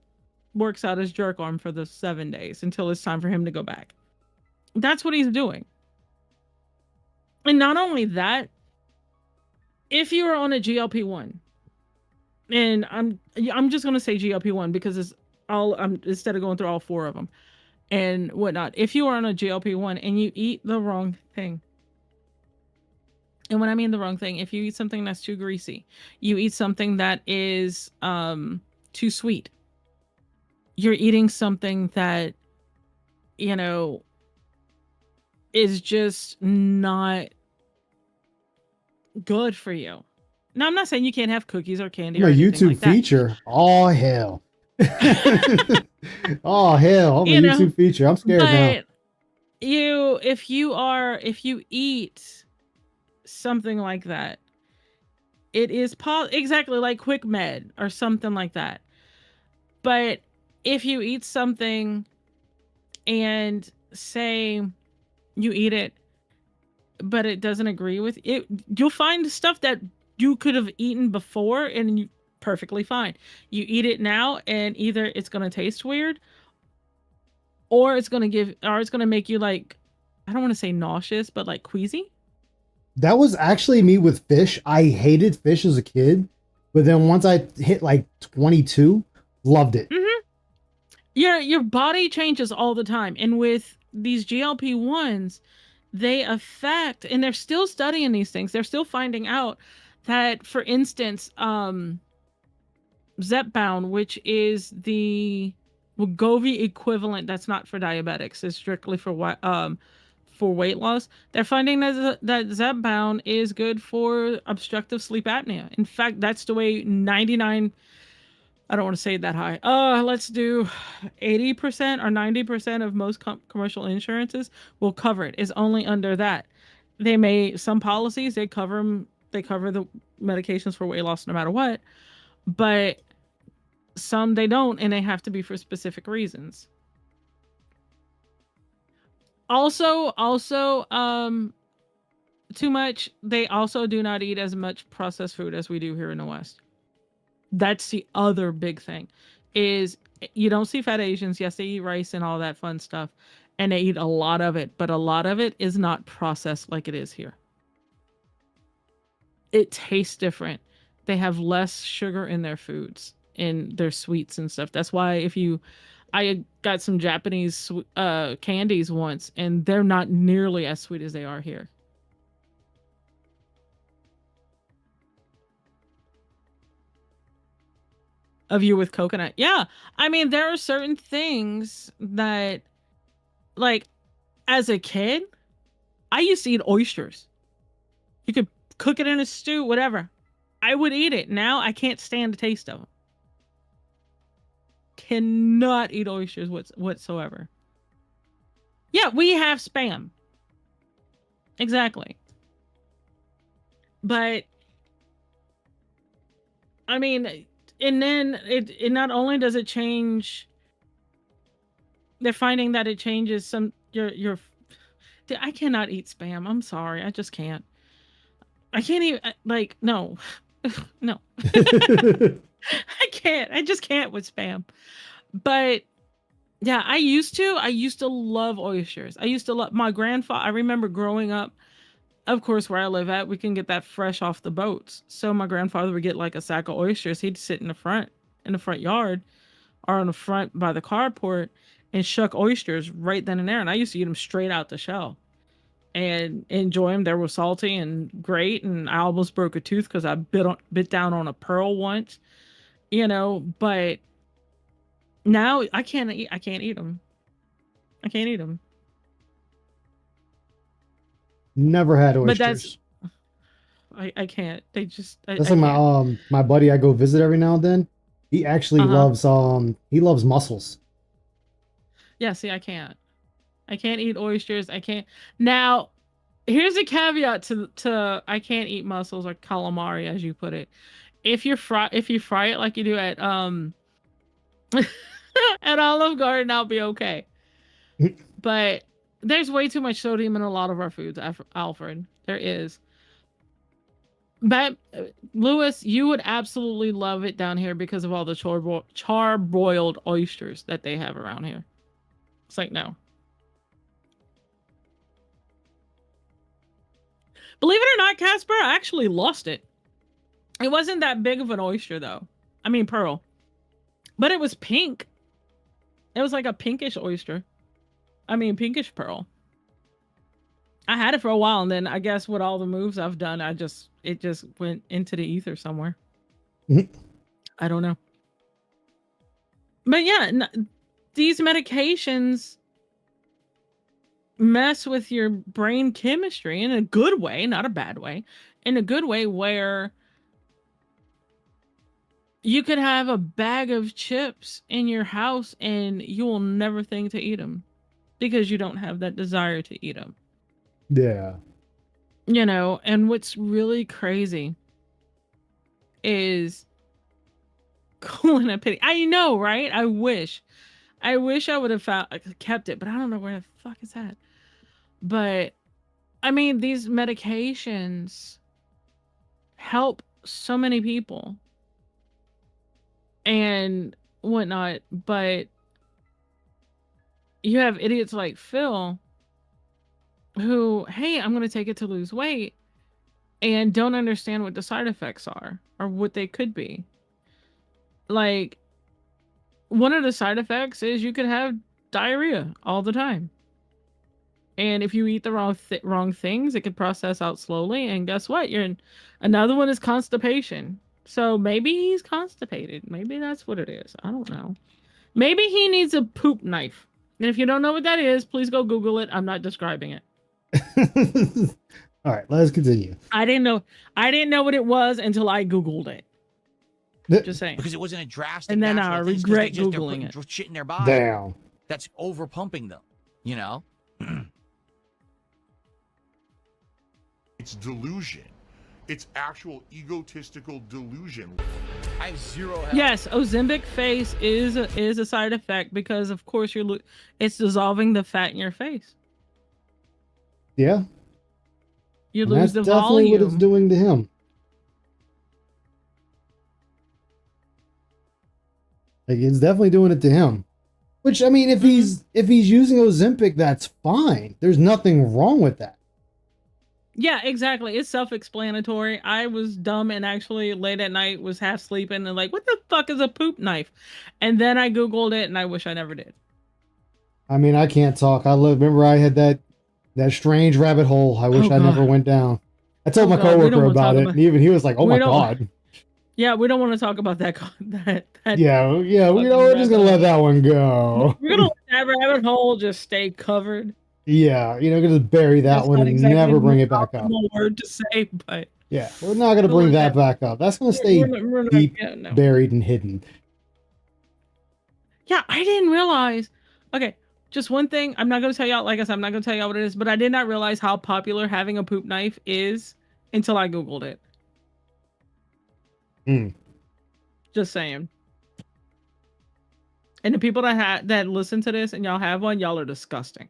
works out his jerk arm for the 7 days until it's time for him to go back. That's what he's doing. And not only that, if you are on a GLP-1, and I'm just going to say GLP-1 because it's all, instead of going through all four of them and whatnot. If you are on a GLP-1 and you eat the wrong thing, and when I mean the wrong thing, if you eat something that's too greasy, you eat something that is too sweet, you're eating something that, is just not good for you. Now, I'm not saying you can't have cookies or candy or anything YouTube like that. feature. Oh, hell. Oh, hell. I'm a YouTube feature. I'm scared now. If you eat something like that, it is exactly like Quick Med or something like that. But if you eat something and say you eat it, but it doesn't agree with it, you'll find stuff that you could have eaten before and you perfectly fine. You eat it now and either it's going to taste weird or it's going to make you like, I don't want to say nauseous, but like queasy. That was actually me with fish. I hated fish as a kid, but then once I hit like 22, loved it. Mm-hmm. Your body changes all the time. And with these GLP-1s, they affect, and they're still studying these things. They're still finding out that, for instance, Zepbound, which is the Wegovy equivalent, that's not for diabetics, it's strictly for weight loss. They're finding that Zepbound is good for obstructive sleep apnea. In fact, that's the way 99, I don't want to say that high. Let's do 80% or 90% of most commercial insurances will cover it. Is only under that. Some policies, they cover the medications for weight loss no matter what, but some they don't, and they have to be for specific reasons. Also, too much. They also do not eat as much processed food as we do here in the West. That's the other big thing. is you don't see fat Asians. Yes, they eat rice and all that fun stuff, and they eat a lot of it, but a lot of it is not processed like it is here. It tastes different. They have less sugar in their foods, in their sweets and stuff. That's why I got some Japanese candies once, and they're not nearly as sweet as they are here. A view with coconut. Yeah. I mean, there are certain things that, like, as a kid, I used to eat oysters. You could cook it in a stew, whatever. I would eat it. Now I can't stand the taste of them. Cannot eat oysters whatsoever. Yeah, we have Spam. Exactly. But I mean, and then it not only does it change, they're finding that it changes some your I cannot eat Spam. I'm sorry. I just can't. I can't even, like, no. No. I can't. I just can't with Spam. But yeah, I used to love oysters. I used to love my grandfather. I remember growing up, of course, where I live at, we can get that fresh off the boats. So my grandfather would get like a sack of oysters. He'd sit in the front yard or on the front by the carport and shuck oysters right then and there. And I used to eat them straight out the shell and enjoy them. They were salty and great. And I almost broke a tooth because I bit down on a pearl once, but now I can't eat them. I can't eat them. Never had oysters. But that's, I can't. They just, that's like my buddy I go visit every now and then. He actually loves mussels. Yeah, see, I can't eat oysters. I can't. Now, here's a caveat to I can't eat mussels or calamari, as you put it. If you fry it like you do at at Olive Garden, I'll be okay. But there's way too much sodium in a lot of our foods, Alfred. There is. But Lewis, you would absolutely love it down here because of all the char-broiled oysters that they have around here. It's like, no. Believe it or not, Casper, I actually lost it. It wasn't that big of an oyster, though. I mean, pearl. But it was pink. It was like a pinkish oyster. I mean, pinkish pearl. I had it for a while, and then I guess with all the moves I've done, it just went into the ether somewhere. I don't know. But yeah, these medications mess with your brain chemistry in a good way, not a bad way. In a good way where you could have a bag of chips in your house and you will never think to eat them because you don't have that desire to eat them. Yeah. And what's really crazy is colon a pity. I know, right? I wish I would have kept it, but I don't know where the fuck is that. But I mean, these medications help so many people and whatnot, but you have idiots like Phil who, hey, I'm going to take it to lose weight and don't understand what the side effects are or what they could be. Like, one of the side effects is you could have diarrhea all the time. And if you eat the wrong things, it could process out slowly. And guess what? Another one is constipation. So maybe he's constipated. Maybe that's what it is. I don't know. Maybe he needs a poop knife. And if you don't know what that is, please go Google it. I'm not describing it. All right, let's continue. I didn't know what it was until I Googled it. Just saying. Because it wasn't a drastic. And then I regret Googling it. Shit in their body. Damn. That's over pumping them. It's delusion. It's actual egotistical delusion. I have zero help. Yes, Ozempic face is a side effect because, of course, it's dissolving the fat in your face. Yeah. You lose the definitely volume. what it's doing to him. Like it's definitely doing it to him. Which I mean, if he's using Ozempic, that's fine. There's nothing wrong with that. Yeah, exactly. It's self-explanatory. I was dumb and actually late at night was half sleeping and like, what the fuck is a poop knife? And then I Googled it and I wish I never did. I mean, I can't talk. Remember I had that strange rabbit hole. I wish I never went down. I told my coworker about it, and even he was like, "Oh my god." Yeah, we don't want to talk about that. Yeah, we're just gonna let that one go. We're gonna let that rabbit hole just stay covered. Yeah, gonna just bury that one and exactly never bring it back up. Word to say, but yeah, we're not gonna bring that back up. That's gonna stay deep, buried, and hidden. Yeah, I didn't realize. Okay, just one thing. I'm not gonna tell y'all. Like I said, I'm not gonna tell y'all what it is, but I did not realize how popular having a poop knife is until I Googled it. Just saying. And the people that listen to this and y'all have one, y'all are disgusting.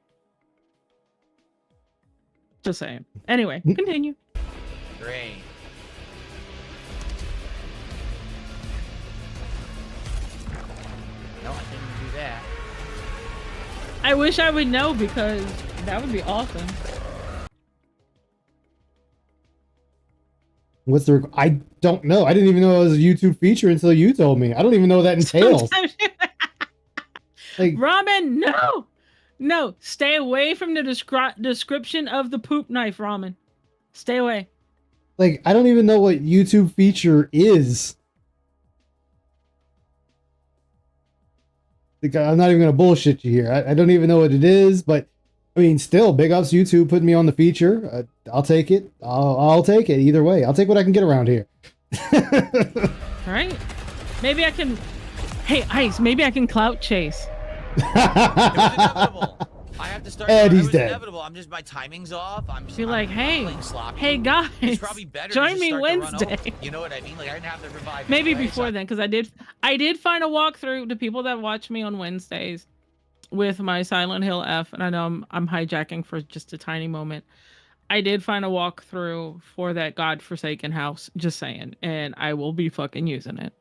Just saying. Anyway, continue. Great. No, I didn't do that. I wish I would know because that would be awesome. What's the? I don't know. I didn't even know it was a YouTube feature until you told me. I don't even know what that entails. Like ramen, no. Stay away from the description of the poop knife, ramen. Stay away. Like I don't even know what YouTube feature is. Like, I'm not even gonna bullshit you here. I don't even know what it is, but I mean, still, big ups YouTube putting me on the feature. I'll take it. I'll take it either way. I'll take what I can get around here. Right? Maybe I can. Hey, Ice. Maybe I can clout chase. It was inevitable. I have to start. And he's it was dead. Inevitable. I'm just my timing's off. Be like, hey guys, It's probably better join to me start to run Wednesday. over. You know what I mean? Like I didn't have to revive. Maybe anyway, before then, because I did find a walkthrough. The people that watch me on Wednesdays with my Silent Hill F, and I know I'm hijacking for just a tiny moment. I did find a walkthrough for that godforsaken house. Just saying, and I will be fucking using it.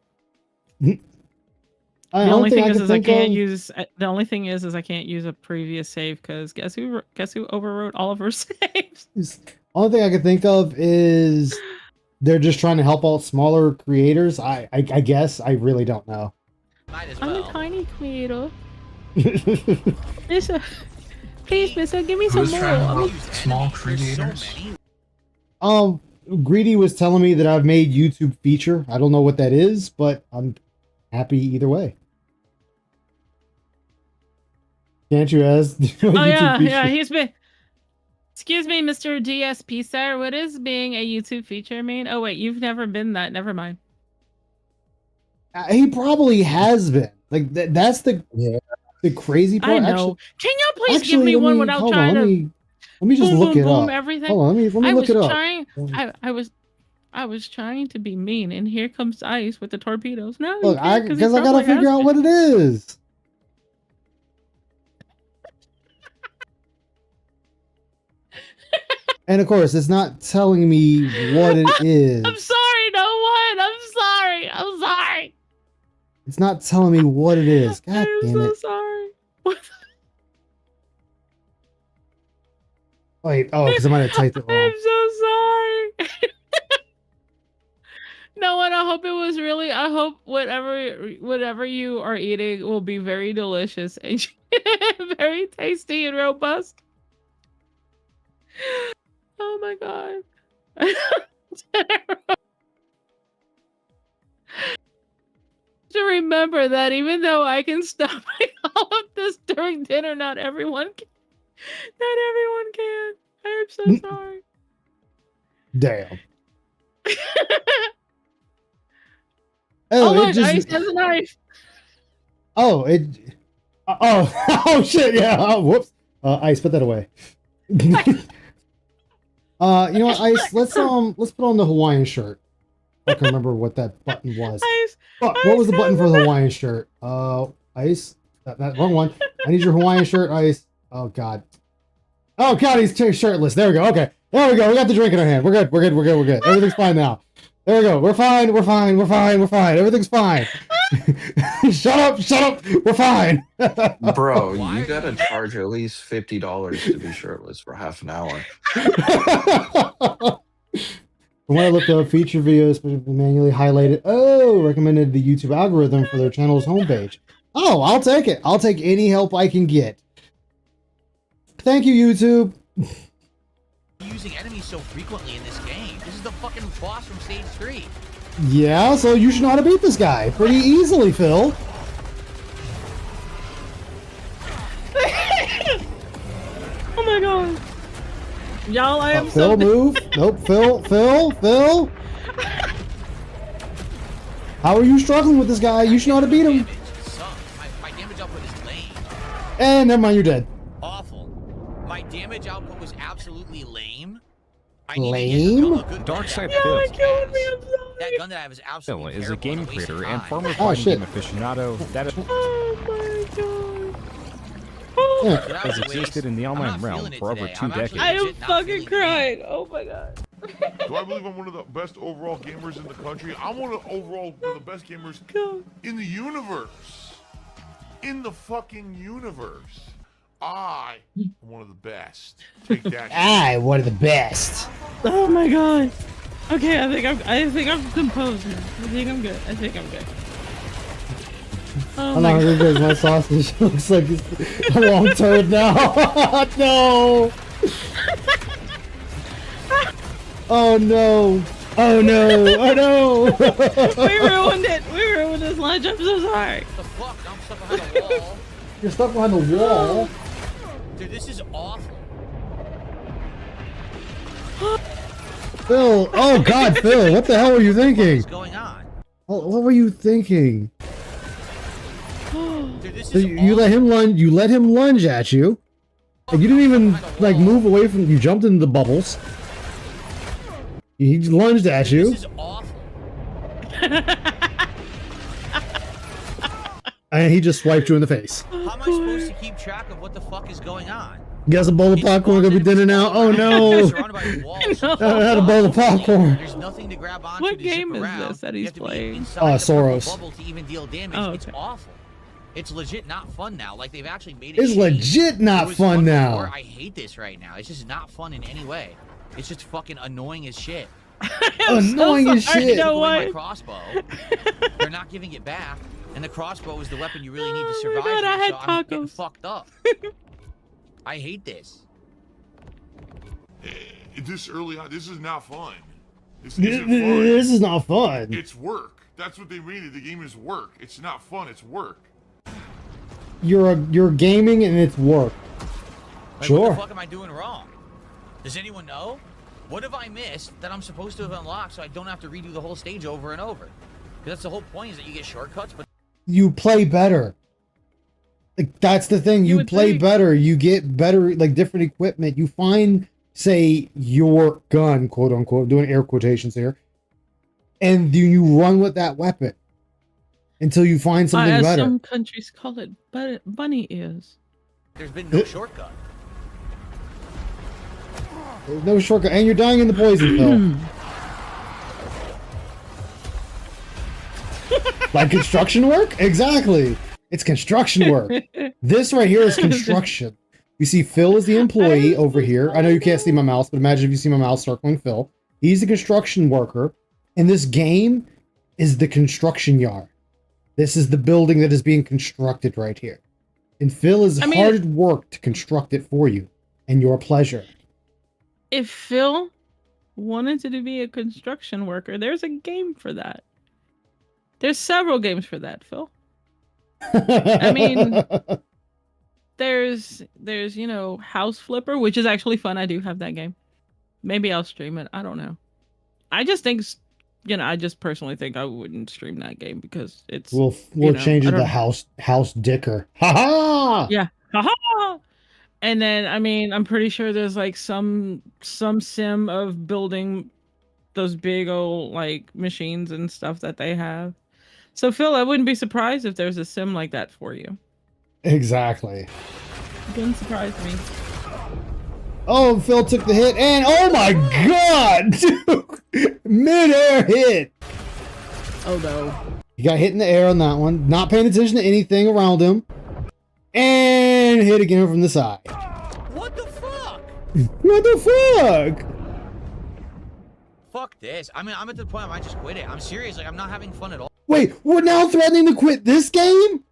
The only thing is I can't use. The only thing is I can't use a previous save because guess who overwrote all of her saves. Only thing I can think of is they're just trying to help out smaller creators. I guess I really don't know. Might as I'm well. a tiny creator. Mister, please, Mister, give me some Who's trying to more. help small creators? Greedy was telling me that I've made YouTube feature. I don't know what that is, but I'm happy either way. Can't you ask? Oh yeah, he's been. Excuse me, Mr. DSP, sir. What is being a YouTube feature mean? Oh wait, you've never been that. Never mind. He probably has been. Like that's the crazy part. I know. Actually, can y'all please give me one without trying to? Let me just look it up. Everything. Hold on, let me look it up. I was trying to be mean, and here comes Ice with the torpedoes. No, Look, because I gotta figure out what it is. And of course, it's not telling me what it is. I'm sorry, no one. I'm sorry. It's not telling me what it is. God damn it. I'm so sorry. Wait, because I might have typed it wrong. I'm so sorry. No one. I hope it was really. I hope whatever you are eating will be very delicious and very tasty and robust. Oh my god. To remember that even though I can stop all of this during dinner, not everyone can. I am so sorry. Damn. Oh look, Ice has a knife. Oh, oh shit, yeah. Oh, whoops. Ice, put that away. You know what, Ice? Let's put on the Hawaiian shirt. I can remember what that button was. Ice, Fuck, what was the button for the Hawaiian shirt? Ice? That wrong one. I need your Hawaiian shirt, Ice. Oh god. Oh god, he's shirtless. There we go. Okay. There we go. We got the drink in our hand. We're good. Everything's fine now. There we go. We're fine. Everything's fine. Shut up! Shut up! We're fine. Bro, you gotta charge at least $50 to be shirtless for half an hour. When I looked up feature videos, manually highlighted. Oh, recommended the YouTube algorithm for their channel's homepage. Oh, I'll take it. I'll take any help I can get. Thank you, YouTube. Using enemies so frequently in this game. This is the fucking boss from stage 3. Yeah, so you should know how to beat this guy pretty easily, Phil. Oh my god. Y'all, I am Phil, move. Nope, Phil. How are you struggling with this guy? You should know how to beat him. My damage output is lame. And never mind, you're dead. Awful. My damage output was absolutely lame. Lame? Dark Side Y'all are Phil. killing me. I'm sorry. That gun that I was Phil absolutely is a terrible game and waste of creator and time. former Oh, fighting shit. game aficionado that Oh my god. Yeah. has existed in the online realm for over 2 decades. I am fucking crying. Oh my god. Do I believe I'm one of the best overall gamers in the country? I'm one of the best gamers in the universe. In the fucking universe. I am one of the best. Take that. One of the best. Oh my god. Okay, I think I'm composed now. I think I'm good. Oh I'm my not god. gonna because my sausage looks like it's a long turd now. No. Oh no. Oh no. Oh no. We ruined it. We ruined this lunch. I'm so sorry. What the fuck? I'm stuck behind a wall. You're stuck behind the wall. Dude, this is awful. Phil. Oh god, Phil. What the hell were you thinking? What's going on? What were you thinking? Dude, this So is you let him lunge. You let him lunge at you, and you didn't even like move away from. You jumped into the bubbles. He lunged at you. This is awful. And he just swiped you in the face. How am I supposed to keep track of what the fuck is going on? Guess a bowl of popcorn gonna be dinner now. Oh no! Surrounded by walls. I had a bowl of popcorn. There's nothing to grab onto What to game zip is around. this that You he's have to be playing? inside the purple Soros. bubble to even deal damage. Oh, It's okay. awful. It's legit not fun now. Like they've actually made it. It's shitty. legit not It was fun now. before. I hate this right now. It's just not fun in any way. It's just fucking annoying as shit. Annoying as sorry, shit. no My way. crossbow. They're not giving it back, and the crossbow is the weapon you really need to Oh my survive. God, I here, had so I'm getting tacos. fucked up. I hate this. This early on, this is not fun. This isn't fun. This is not fun. It's work. That's what they made it. The game is work. It's not fun. It's work. You're gaming and it's work. Like, Sure. What the fuck am I doing wrong? Does anyone know? What have I missed that I'm supposed to have unlocked so I don't have to redo the whole stage over and over? Because that's the whole point, is that you get shortcuts, but You play better. Like that's the thing. You would play think. better. You get better, like different equipment. You find, say, your gun, quote unquote, doing air quotations here, and you run with that weapon until you find something As better. some countries call it bunny ears. there's been no shortcut. There's no shortcut, and you're dying in the poison pill. Like construction work? Exactly. It's construction work. This right here is construction. You see Phil is the employee over here. I know you can't see my mouse, but imagine if you see my mouse circling Phil. He's the construction worker. And this game is the construction yard. This is the building that is being constructed right here. And Phil is hard at work to construct it for you and your pleasure. If Phil wanted to be a construction worker, there's a game for that. There's several games for that, Phil. I mean, there's you know, House Flipper, which is actually fun. I do have that game. Maybe I'll stream it. I don't know. I just think, you know, I just personally think I wouldn't stream that game because it's. We'll you know, change I it don't- to House Dicker. Ha ha! Yeah. Haha! And then, I mean, I'm pretty sure there's like some sim of building those big old like machines and stuff that they have. So Phil, I wouldn't be surprised if there's a sim like that for you. Exactly. Wouldn't surprise me. Oh, Phil took the hit, and oh my god, dude! Mid-air hit! Oh no. He got hit in the air on that one. Not paying attention to anything around him. And hit again from the side. What the fuck? What the fuck? Fuck this. I mean, I'm at the point I might just quit it. I'm serious. Like, I'm not having fun at all. Wait, we're now threatening to quit this game?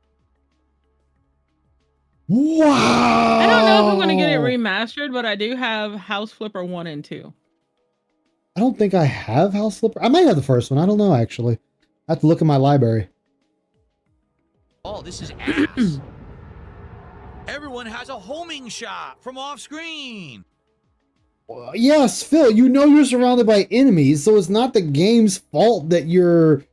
Wow. I don't know if I'm going to get it remastered, but I do have House Flipper 1 and 2. I don't think I have House Flipper. I might have the first one. I don't know, actually. I have to look in my library. Oh, this is ass. Everyone has a homing shot from off screen. Yes, Phil, you know you're surrounded by enemies, so it's not the game's fault that you're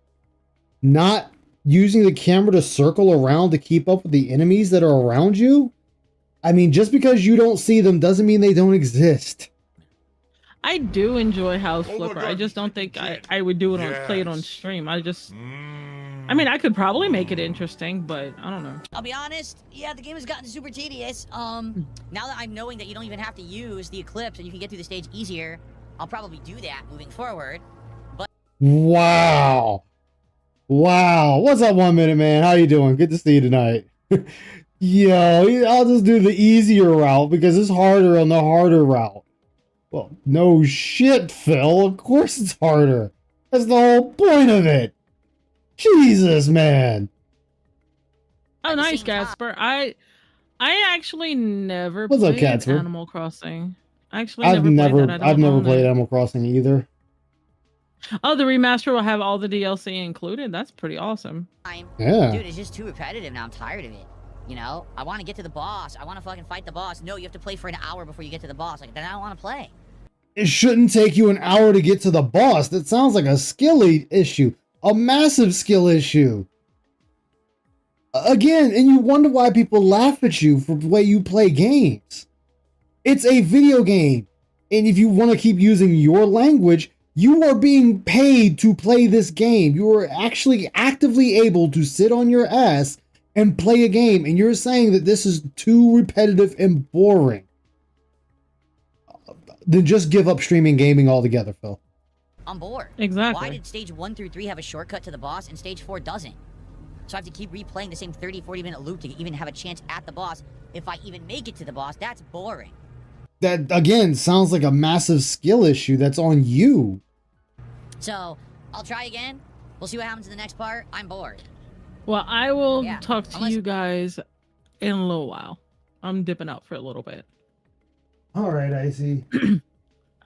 not using the camera to circle around to keep up with the enemies that are around you. I mean, just because you don't see them doesn't mean they don't exist. I do enjoy House Flipper. I just don't think I would do it on play it on stream. I mean, I could probably make it interesting, but I don't know. I'll be honest, yeah, the game has gotten super tedious. Now that I'm knowing that you don't even have to use the Eclipse and you can get through the stage easier, I'll probably do that moving forward. But Wow. Wow. What's up, 1 minute, man? How you doing? Good to see you tonight. Yo, I'll just do the easier route because it's harder on the harder route. Well, no shit, Phil. Of course it's harder. That's the whole point of it. Jesus, man. Oh, nice, Casper. I actually never What's up, played Casper? Animal Crossing. I actually I've never played that. I don't own played it. Animal Crossing either. Oh, the remaster will have all the DLC included. That's pretty awesome. Yeah. dude, it's just too repetitive now. I'm tired of it. You know, I want to get to the boss. I want to fucking fight the boss. No, you have to play for an hour before you get to the boss. Like, then I don't want to play. It shouldn't take you an hour to get to the boss. That sounds like a skill issue. A massive skill issue. Again, and you wonder why people laugh at you for the way you play games. It's a video game. And if you want to keep using your language, you are being paid to play this game. You are actually actively able to sit on your ass and play a game. And you're saying that this is too repetitive and boring. Then just give up streaming gaming altogether, Phil. I'm bored. Exactly. Why did stage 1 through 3 have a shortcut to the boss and stage 4 doesn't? So I have to keep replaying the same 30-40 minute loop to even have a chance at the boss. If I even make it to the boss, that's boring. That, again, sounds like a massive skill issue that's on you. So, I'll try again. We'll see what happens in the next part. I'm bored. Well, I will Yeah, talk to you guys in a little while. I'm dipping out for a little bit. All right, Icy.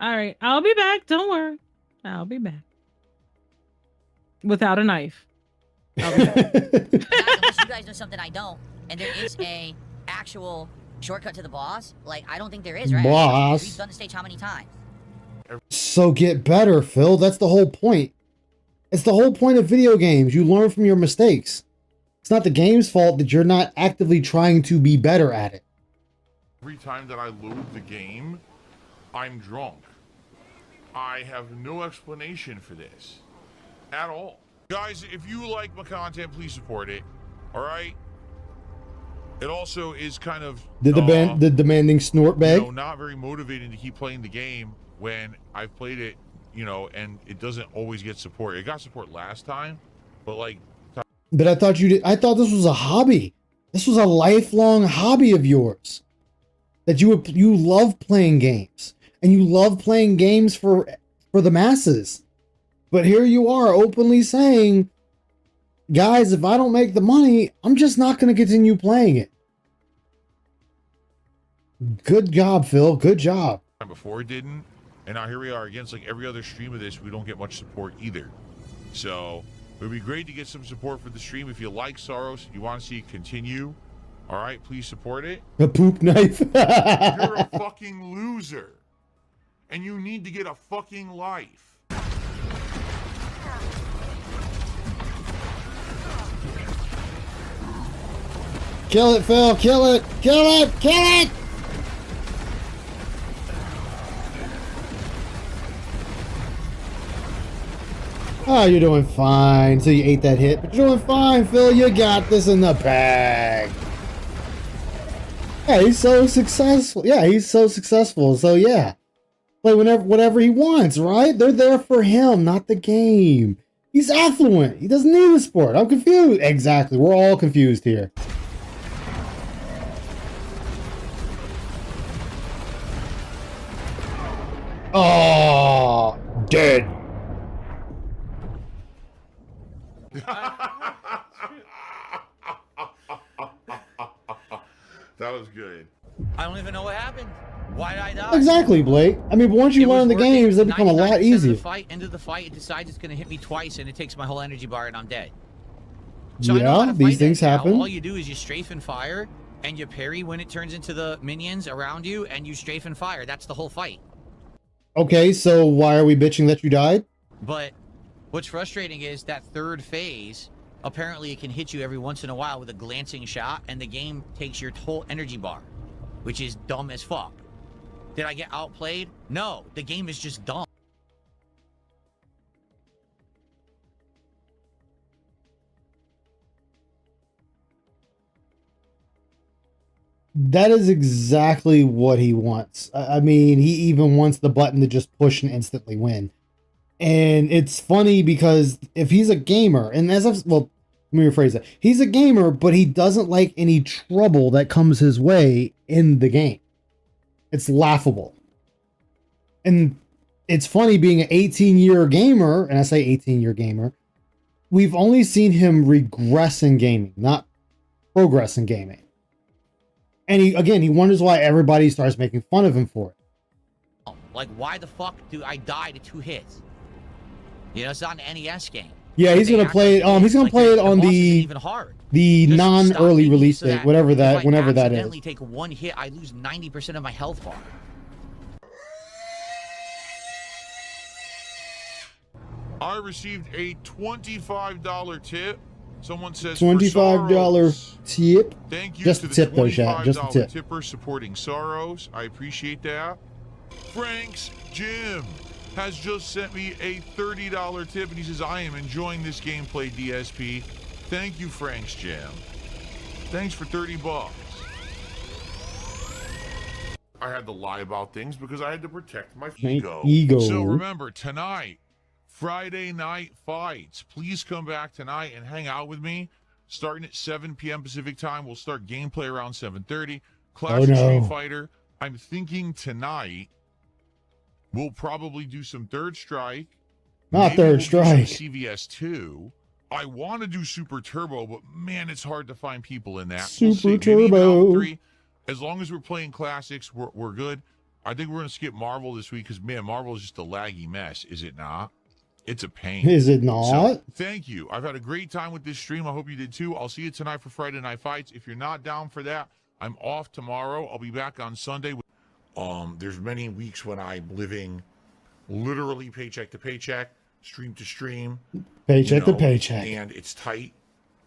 All right, I'll be back. Don't worry. I'll be back. Without a knife. I'll be back. Unless you guys know something I don't, and there is a actual shortcut to the boss, like, I don't think there is, right? Boss. We've done the stage how many times? So get better, Phil. That's the whole point. It's the whole point of video games. You learn from your mistakes. It's not the game's fault that you're not actively trying to be better at it. Every time that I load the game, I'm drunk. I have no explanation for this at all. Guys, if you like my content, please support it. All right? It also is kind of The demanding snort bag. you know, not very motivating to keep playing the game when I've played it, you know, and it doesn't always get support. It got support last time, but like. But I thought I thought this was a hobby. This was a lifelong hobby of yours. That you love playing games, and you love playing games for the masses. But here you are openly saying, guys, if I don't make the money, I'm just not going to continue playing it. Good job, Phil. Good job. Before it didn't, and now here we are again. It's like every other stream of this, we don't get much support either. So it would be great to get some support for the stream. If you like Soros, you want to see it continue, all right, please support it. A poop knife. You're a fucking loser, and you need to get a fucking life. Kill it, Phil. Kill it. Kill it. Kill it. Oh, you're doing fine. So you ate that hit, but you're doing fine, Phil. You got this in the bag. Yeah, he's so successful. Yeah, he's so successful. So yeah, play whatever he wants, right? They're there for him, not the game. He's affluent. He doesn't need a sport. I'm confused. Exactly. We're all confused here. Oh, dead. That was good. I don't even know what happened. Why did I die? Exactly, Blake. I mean, but once you learn the games, they become a lot 99% easier. Of the fight, end of the fight, it decides it's going to hit me twice, and it takes my whole energy bar, and I'm dead. So Yeah, these things happen. All you do is you strafe and fire, and you parry when it turns into the minions around you, and you strafe and fire. That's the whole fight. Okay, so why are we bitching that you died? But what's frustrating is that third phase, apparently it can hit you every once in a while with a glancing shot, and the game takes your whole energy bar, which is dumb as fuck. Did I get outplayed? No, the game is just dumb. That is exactly what he wants. I mean, he even wants the button to just push and instantly win. And it's funny because if he's a gamer, and as I've, well, let me rephrase that. He's a gamer, but he doesn't like any trouble that comes his way in the game. It's laughable. And it's funny being an 18-year gamer, and I say 18-year gamer, we've only seen him regress in gaming, not progress in gaming. And he wonders why everybody starts making fun of him for it. Like, why the fuck do I die to 2 hits? You know, it's not an NES game. Yeah, he's gonna play it. He's gonna play it on the non-early release date, whenever that is. Accidentally take 1 hit, I lose 90% of my health bar. I received a $25 tip. Someone says $25 tip. Thank you Just to the the tip though, chat. $25 Just the tip. tipper supporting Sorrows. I appreciate that. Frank's Gym has just sent me a $30 tip, and he says, I am enjoying this gameplay, DSP. Thank you, Frank's Gym. Thanks for 30 bucks. I had to lie about things because I had to protect my ego. So remember, tonight, Friday night fights. Please come back tonight and hang out with me. Starting at 7 p.m. Pacific time, we'll start gameplay around 7:30. Classic Street Fighter. I'm thinking tonight we'll probably do some Third Strike. Not Third Strike. CVS 2. I want to do Super Turbo, but man, it's hard to find people in that. Super Turbo. 3. As long as we're playing classics, we're good. I think we're going to skip Marvel this week because, man, Marvel is just a laggy mess, is it not? It's a pain. Is it not? So, thank you. I've had a great time with this stream. I hope you did too. I'll see you tonight for Friday Night Fights. If you're not down for that, I'm off tomorrow. I'll be back on Sunday. There's many weeks when I'm living literally paycheck to paycheck, stream to stream. Paycheck to paycheck. And it's tight,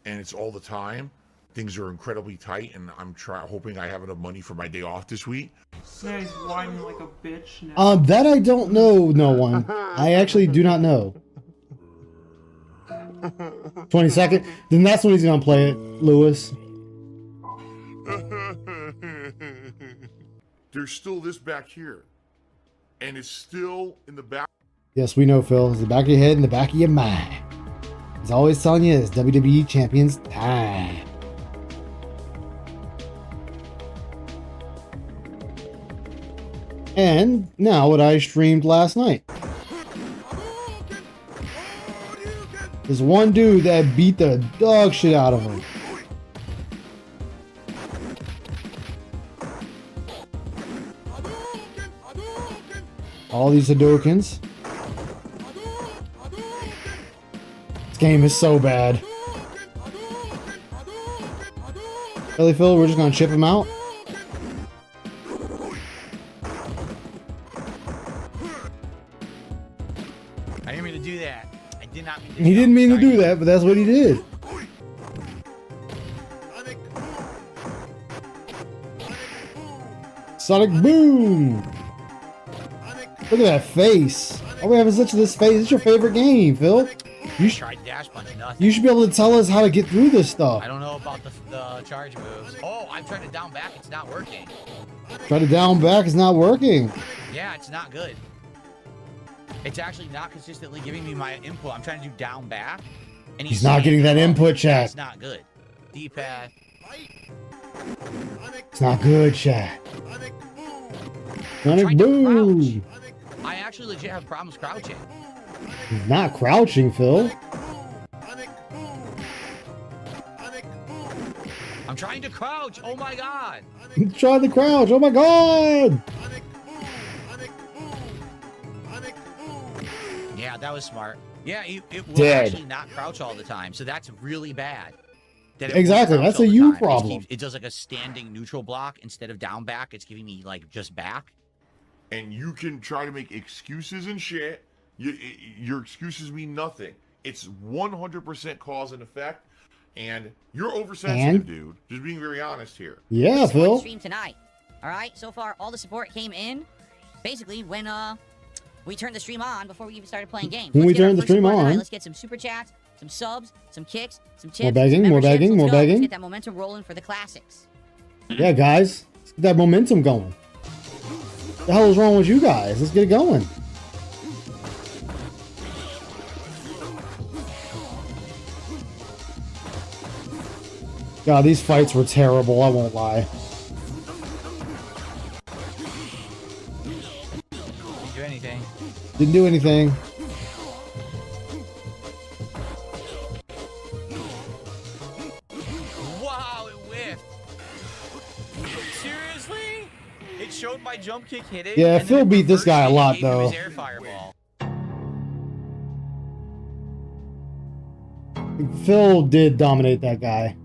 and it's all the time. Things are incredibly tight, and I'm hoping I have enough money for my day off this week. Yeah, he's whining like a bitch now. That I don't know, no one. I actually do not know. 22nd? Then that's when he's gonna play it, Lewis. There's still this back here, and it's still in the back. Yes, we know, Phil. It's the back of your head and the back of your mind. He's always telling you it's WWE Champions time. And now what I streamed last night. There's one dude that beat the dog shit out of him. All these Hadoukens. This game is so bad. Really, Phil? We're just gonna chip him out? I didn't mean to do that. I did not mean to. He didn't mean to do that, but that's what he did. Sonic Boom! Look at that face. All we have is such this face. It's your favorite game, Phil. You tried dash punch, nothing. You should be able to tell us how to get through this stuff. I don't know about the charge moves. Oh, I'm trying to down back. It's not working. Try to down back. It's not working. Yeah, it's not good. It's actually not consistently giving me my input. I'm trying to do down back. And He's not getting that input, chat. That's not good. D-pad. It's not good, chat. Sonic Trying to boom. crouch. I actually legit have problems crouching. He's not crouching, Phil. I'm trying to crouch. Oh my god. He's trying to crouch. Oh my god. Yeah, that was smart. Yeah, it will Dead. actually not crouch all the time, so that's really bad. That it Exactly, won't crouch that's a all the you time. problem. It does like a standing neutral block instead of down back. It's giving me like just back. And you can try to make excuses and shit. Your excuses mean nothing. It's 100% cause and effect, and you're oversensitive, dude. Just being very honest here. Yeah, Phil. Stream tonight. All right. So far, all the support came in. Basically, when we turned the stream on before we even started playing games. When we Let's get our turned the first stream support tonight. on. Let's get some super chats, some subs, some kicks, some tips. More begging, some more memberships. begging, Let's more go. Let's begging. get that momentum rolling for the classics. Yeah, guys. Let's get that momentum going. What the hell is wrong with you guys? Let's get it going. God, these fights were terrible, I won't lie. Didn't do anything. Didn't do anything. Wow, it whiffed. Seriously? It showed my jump kick hitting. Yeah, and then Phil it beat this reversed guy a it and lot, gave him though. his air fireball. Phil did dominate that guy.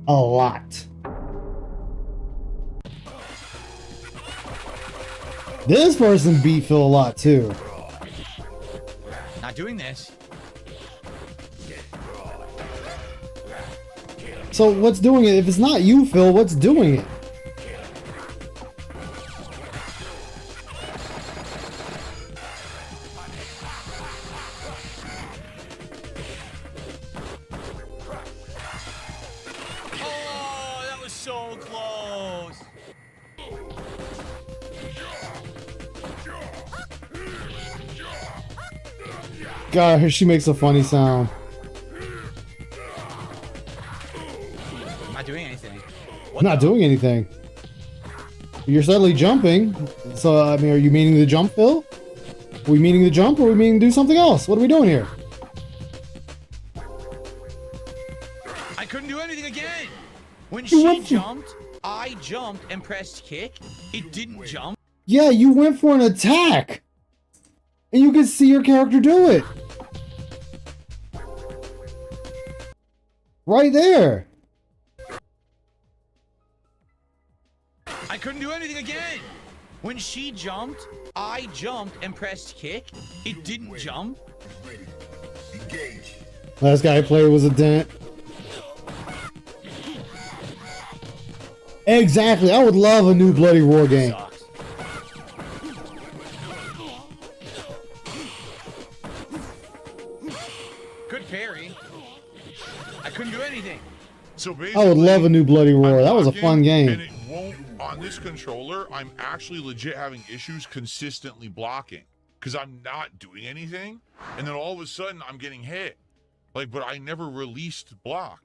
A lot. This person beat Phil a lot, too. Not doing this. So what's doing it? If it's not you, Phil, what's doing it? Oh, that was so close. God, she makes a funny sound. Not doing anything. Not doing anything. You're suddenly jumping. So, I mean, are you meaning to jump, Phil? Are we meaning to jump or are we meaning to do something else? What are we doing here? I couldn't do anything again. When You she went for- jumped, I jumped and pressed kick. It didn't jump. Yeah, you went for an attack. And you can see your character do it. Right there. I couldn't do anything again. When she jumped, I jumped and pressed kick. It didn't jump. Last guy I played was a dent. Exactly. I would love a new Bloody Roar game. Good parry. I couldn't do anything. So I basically, would love a new Bloody Roar. That was a fun and game. it won't on this controller. I'm actually legit having issues consistently blocking because I'm not doing anything, and then all of a sudden I'm getting hit. Like, but I never released block.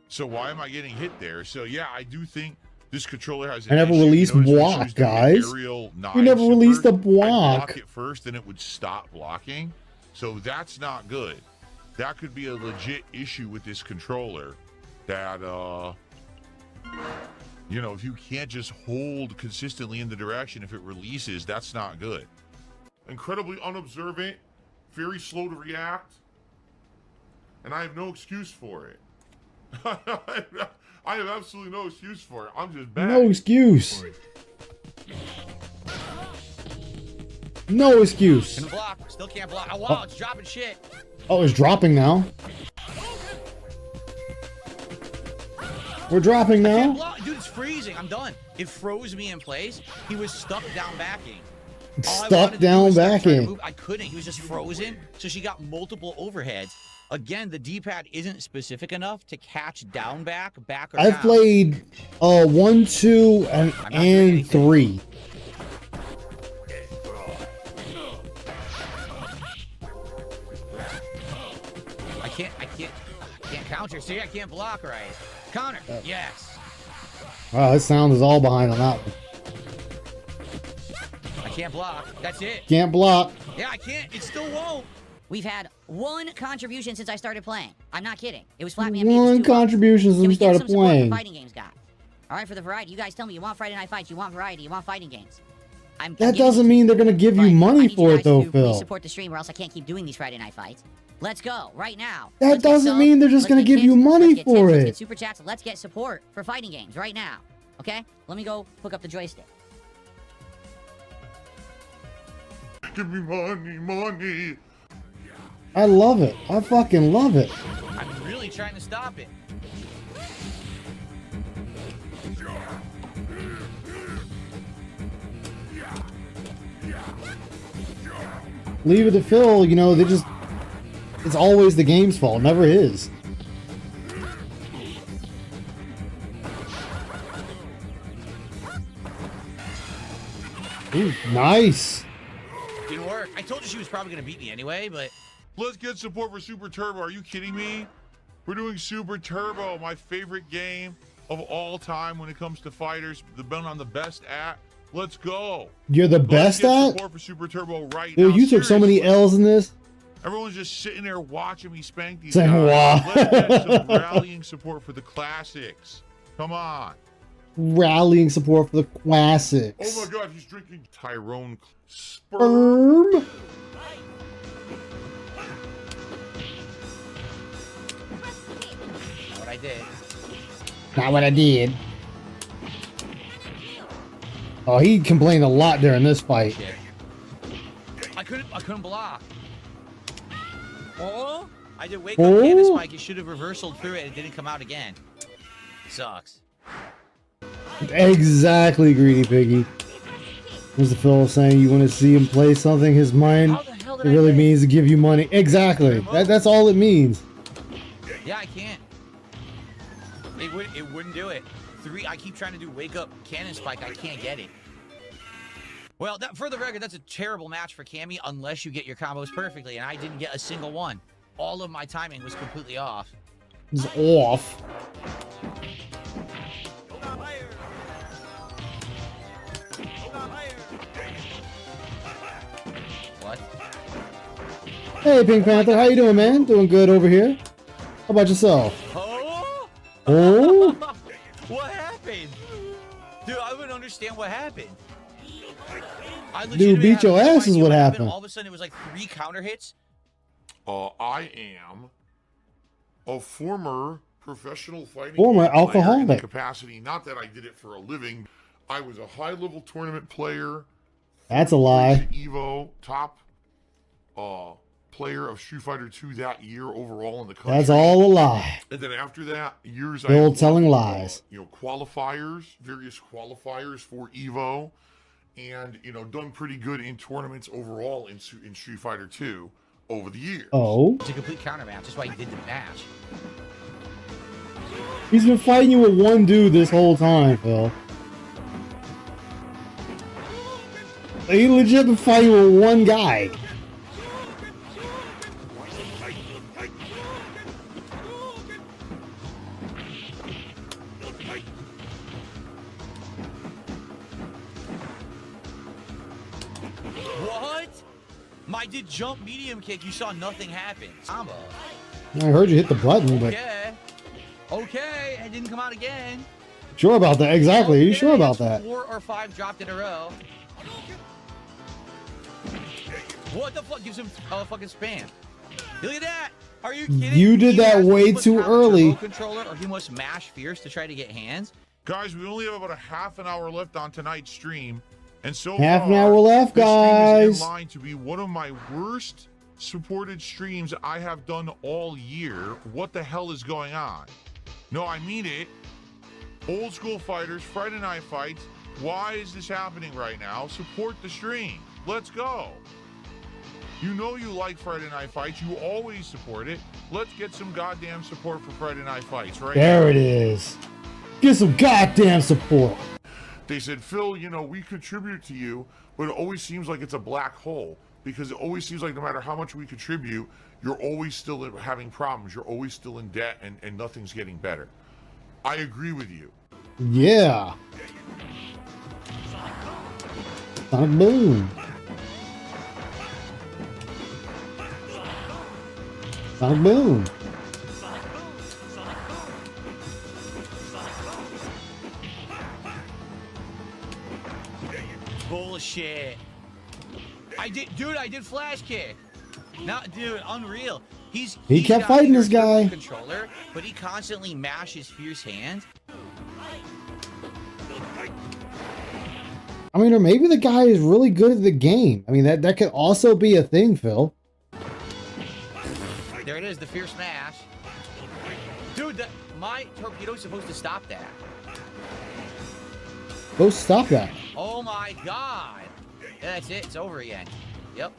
So why am I getting hit there? So yeah, I do think this controller has. I never issue. released You notice when she block, was doing the guys. aerial We knife never super, released a I'd block. block it first, then it would stop blocking. So that's not good. That could be a legit issue with this controller. That you know, if you can't just hold consistently in the direction, if it releases, that's not good. Incredibly unobservant, very slow to react, and I have no excuse for it. I have absolutely no excuse for it. I'm just bad. No excuse. No excuse. Can block. Still can't block. Oh, wow, it's dropping shit. Oh, it's dropping now. We're dropping Can't now. block. Dude, it's freezing. I'm done. It froze me in place. He was stuck down backing. All I Stuck wanted to do down was start trying to backing. move. I couldn't. He was just frozen. So she got multiple overheads. Again, the D-pad isn't specific enough to catch down back or I've down. played 1, 2, and 3. can't counter. See, I can't block right. Counter. Yes. Wow, this sound is all behind on that one. I can't block. That's it. Can't block. Yeah, I can't. It still won't. We've had one contribution since I started playing. I'm not kidding. It was Flat Man. One contribution since we started playing. Fighting games, guy. All right, for the variety. You guys tell me you want Friday Night Fights. You want variety. You want fighting games. That doesn't mean they're gonna give you money for it, though, Phil. Support the stream, or else I can't keep doing these Friday Night Fights. Let's go right now. That doesn't mean they're just gonna give you money for it. Let's get super chats. Let's get support for fighting games right now. Okay? Let me go hook up the joystick. Give me money. I love it. I fucking love it. I'm really trying to stop it. Leave it to Phil, you know, it's always the game's fault, never his. Ooh, nice. Didn't work. I told you she was probably going to beat me anyway, but... Let's get support for Super Turbo. Are you kidding me? We're doing Super Turbo, my favorite game of all time when it comes to fighters. The one I'm the best at. Let's go. You're the best at? Support for Super Turbo right Dude, now. you took so many L's in this. Everyone's just sitting there watching me spank these Saying, guys. wow. Let's get some rallying support for the classics. Come on. Rallying support for the classics. Oh my God, he's drinking Tyrone Sperm. Not what I did. Not what I did. Oh, he complained a lot during this fight. Shit. I couldn't block. Oh, I did wake up Candace Mike. You should have reversaled through it. It didn't come out again. Sucks. Exactly, Greedy Piggy. Mr. Phil saying you want to see him play something, his mind, it really means to give you money. Exactly. That's all it means. Yeah, I can't. It wouldn't do it. I keep trying to do wake up cannon spike. I can't get it. Well, for the record, that's a terrible match for Cammy unless you get your combos perfectly, and I didn't get a single one. All of my timing was completely off. It's off. What? Hey, Pink Panther, how you doing, man? Doing good over here. How about yourself? Oh? Oh? What happened? Dude, I wouldn't understand what happened. Dude, beat your ass is what happened. All of a sudden, it was like 3 counter hits. I am a former professional fighting Former player in the alcoholic. capacity. Not that I did it for a living. I was a high-level tournament player. That's a lie. Evo top player of Street Fighter 2 that year overall in the country. That's all a lie. And then after that, years Bill telling lies. Qualifiers, various qualifiers for Evo, and done pretty good in tournaments overall in Street Fighter 2 over the years. Oh. It's a complete counter match. That's why he did the match. He's been fighting you with one dude this whole time, Phil. He legit been fighting with one guy. What? My did jump medium kick. You saw nothing happen. Combo. I heard you hit the button, but Okay. Okay, it didn't come out again. sure about that. Exactly. Are you sure about That's that? 4 or 5 dropped in a row. What the fuck gives him a fucking spam? Look at that! Are you kidding? You did that He way must too have a early. turbo controller, or he must mash fierce to try to get hands. Guys, we only have about a half an hour left on tonight's stream, and so Half an far, hour left, this stream guys. is in line to be one of my worst supported streams I have done all year. What the hell is going on? No, I mean it. Old school fighters, Friday Night Fights. Why is this happening right now? Support the stream. Let's go. You know you like Friday Night Fights. You always support it. Let's get some goddamn support for Friday Night Fights, right? There it is. Get some goddamn support. They said, Phil, we contribute to you, but it always seems like it's a black hole. because it always seems like no matter how much we contribute, you're always still having problems. You're always still in debt, and nothing's getting better. I agree with you. Yeah. Sonic Boom. Sonic Boom. Bullshit. I did flash kick. Not, dude, unreal. He kept fighting this guy. Controller, but he constantly mashes fierce hands. I mean, or maybe the guy is really good at the game. I mean, that could also be a thing, Phil. There it is, the fierce smash. Dude, my torpedo's supposed to stop that. Go stop that. Oh my god. Yeah, that's it. It's over again. Yep.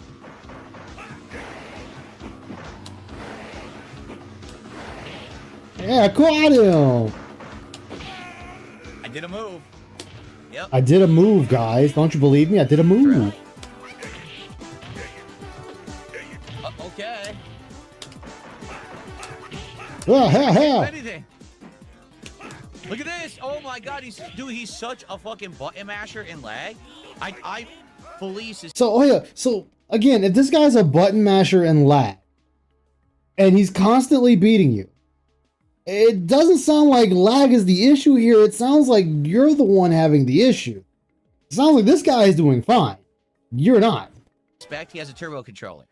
Yeah, caught him. I did a move. Yep. I did a move, guys. Don't you believe me? I did a move. Okay. Anything. Look at this. Oh my god, he's such a fucking button masher in lag. I fully So again, if this guy's a button masher and lag, and he's constantly beating you, it doesn't sound like lag is the issue here. It sounds like you're the one having the issue. It sounds like this guy is doing fine. You're not. He has a turbo controller.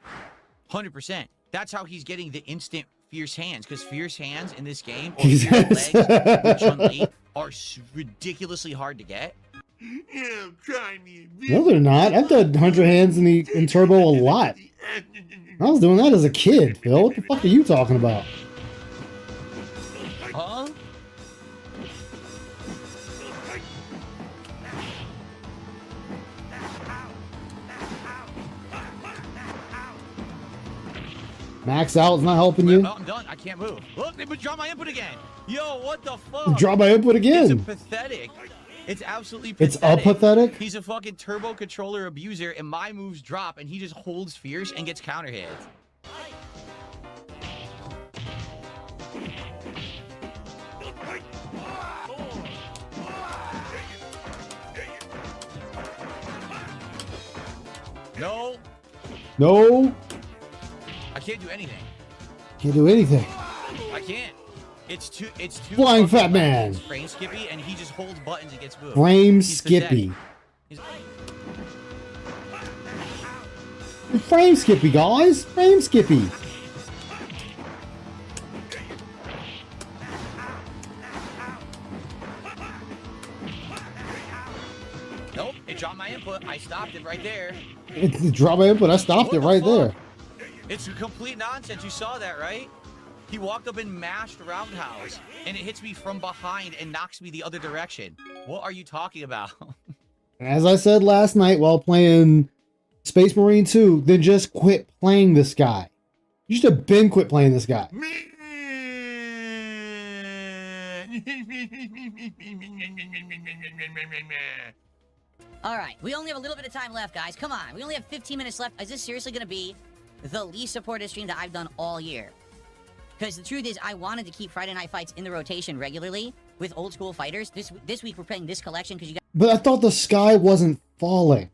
100%. That's how he's getting the instant fierce hands, because fierce hands in this game or legs with Chun-Li are ridiculously hard to get. Yeah, I'm trying to. No, they're not. I've done 100 hands in Turbo a lot. I was doing that as a kid, Phil. What the fuck are you talking about? Huh? Max out is not helping you. Oh, I'm done. I can't move. Look, they dropped my input again. Yo, what the fuck? Drop my input again. It's pathetic. It's absolutely pathetic. It's pathetic? He's a fucking turbo controller abuser, and my moves drop, and he just holds fierce and gets counter hits. No. No. I can't do anything. Can't do anything. I can't. It's too Flying Fat Man. Frame skippy, and he just holds buttons and gets moved. Frame skippy. Frame skippy, guys. Frame skippy. Nope, it dropped my input. I stopped it right there. It dropped my input. I stopped it right there. It's complete nonsense. You saw that, right? He walked up and mashed roundhouse, and it hits me from behind and knocks me the other direction. What are you talking about? As I said last night while playing Space Marine 2, then just quit playing this guy. You should have been quit playing this guy. All right, we only have a little bit of time left, guys. Come on, we only have 15 minutes left. Is this seriously going to be the least supported stream that I've done all year? Because the truth is, I wanted to keep Friday Night Fights in the rotation regularly with old school fighters. This week we're playing this collection because you guys. But I thought the sky wasn't falling.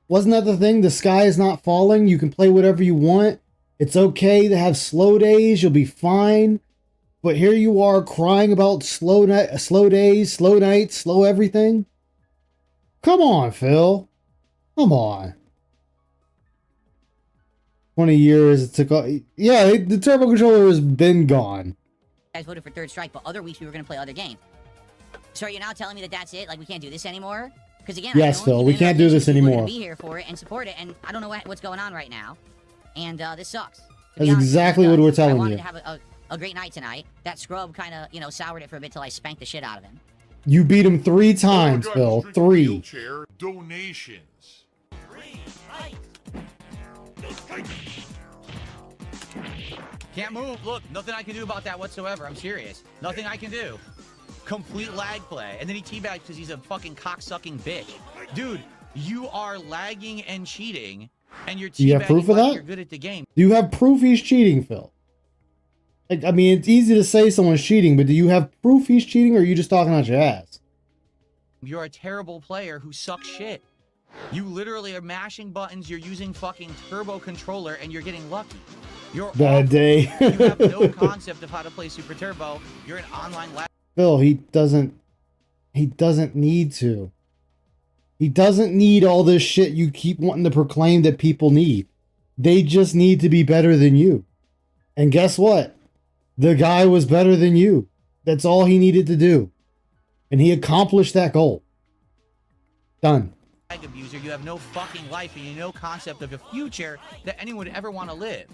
Wasn't that the thing? The sky is not falling. You can play whatever you want. It's okay to have slow days. You'll be fine. But here you are crying about slow days, slow nights, slow everything. Come on, Phil. Come on. 20 years it took. Yeah, the turbo controller has been gone. Guys voted for Third Strike, but other weeks we were going to play other games. So are you now telling me that that's it? Like we can't do this anymore? Because again, yes, Phil, we can't do this anymore. Be here for it and support it, and I don't know what's going on right now, and this sucks. That's exactly what we're telling you. I wanted to have a great night tonight. That scrub kind of soured it for a bit till I spanked the shit out of him. You beat him 3 times, Phil. 3. Wheelchair donations. Can't move. Look, nothing I can do about that whatsoever. I'm serious. Nothing I can do. Complete lag play. And then he teabagged because he's a fucking cocksucking bitch. Dude, You are lagging and cheating, and you're Do you have proof of that? You're good at the game. Do you have proof he's cheating, Phil? Like, I mean, it's easy to say someone's cheating, but do you have proof he's cheating, or are you just talking out your ass? You're a terrible player who sucks shit. You literally are mashing buttons, you're using fucking turbo controller, and you're getting lucky. You're Bad day. You have no concept of how to play Super Turbo. You're an online lag. Phil, he doesn't need to. He doesn't need all this shit you keep wanting to proclaim that people need. They just need to be better than you. And guess what? The guy was better than you. That's all he needed to do. And he accomplished that goal. Done. Abuser, you have no fucking life and you have no concept of a future that anyone would ever want to live.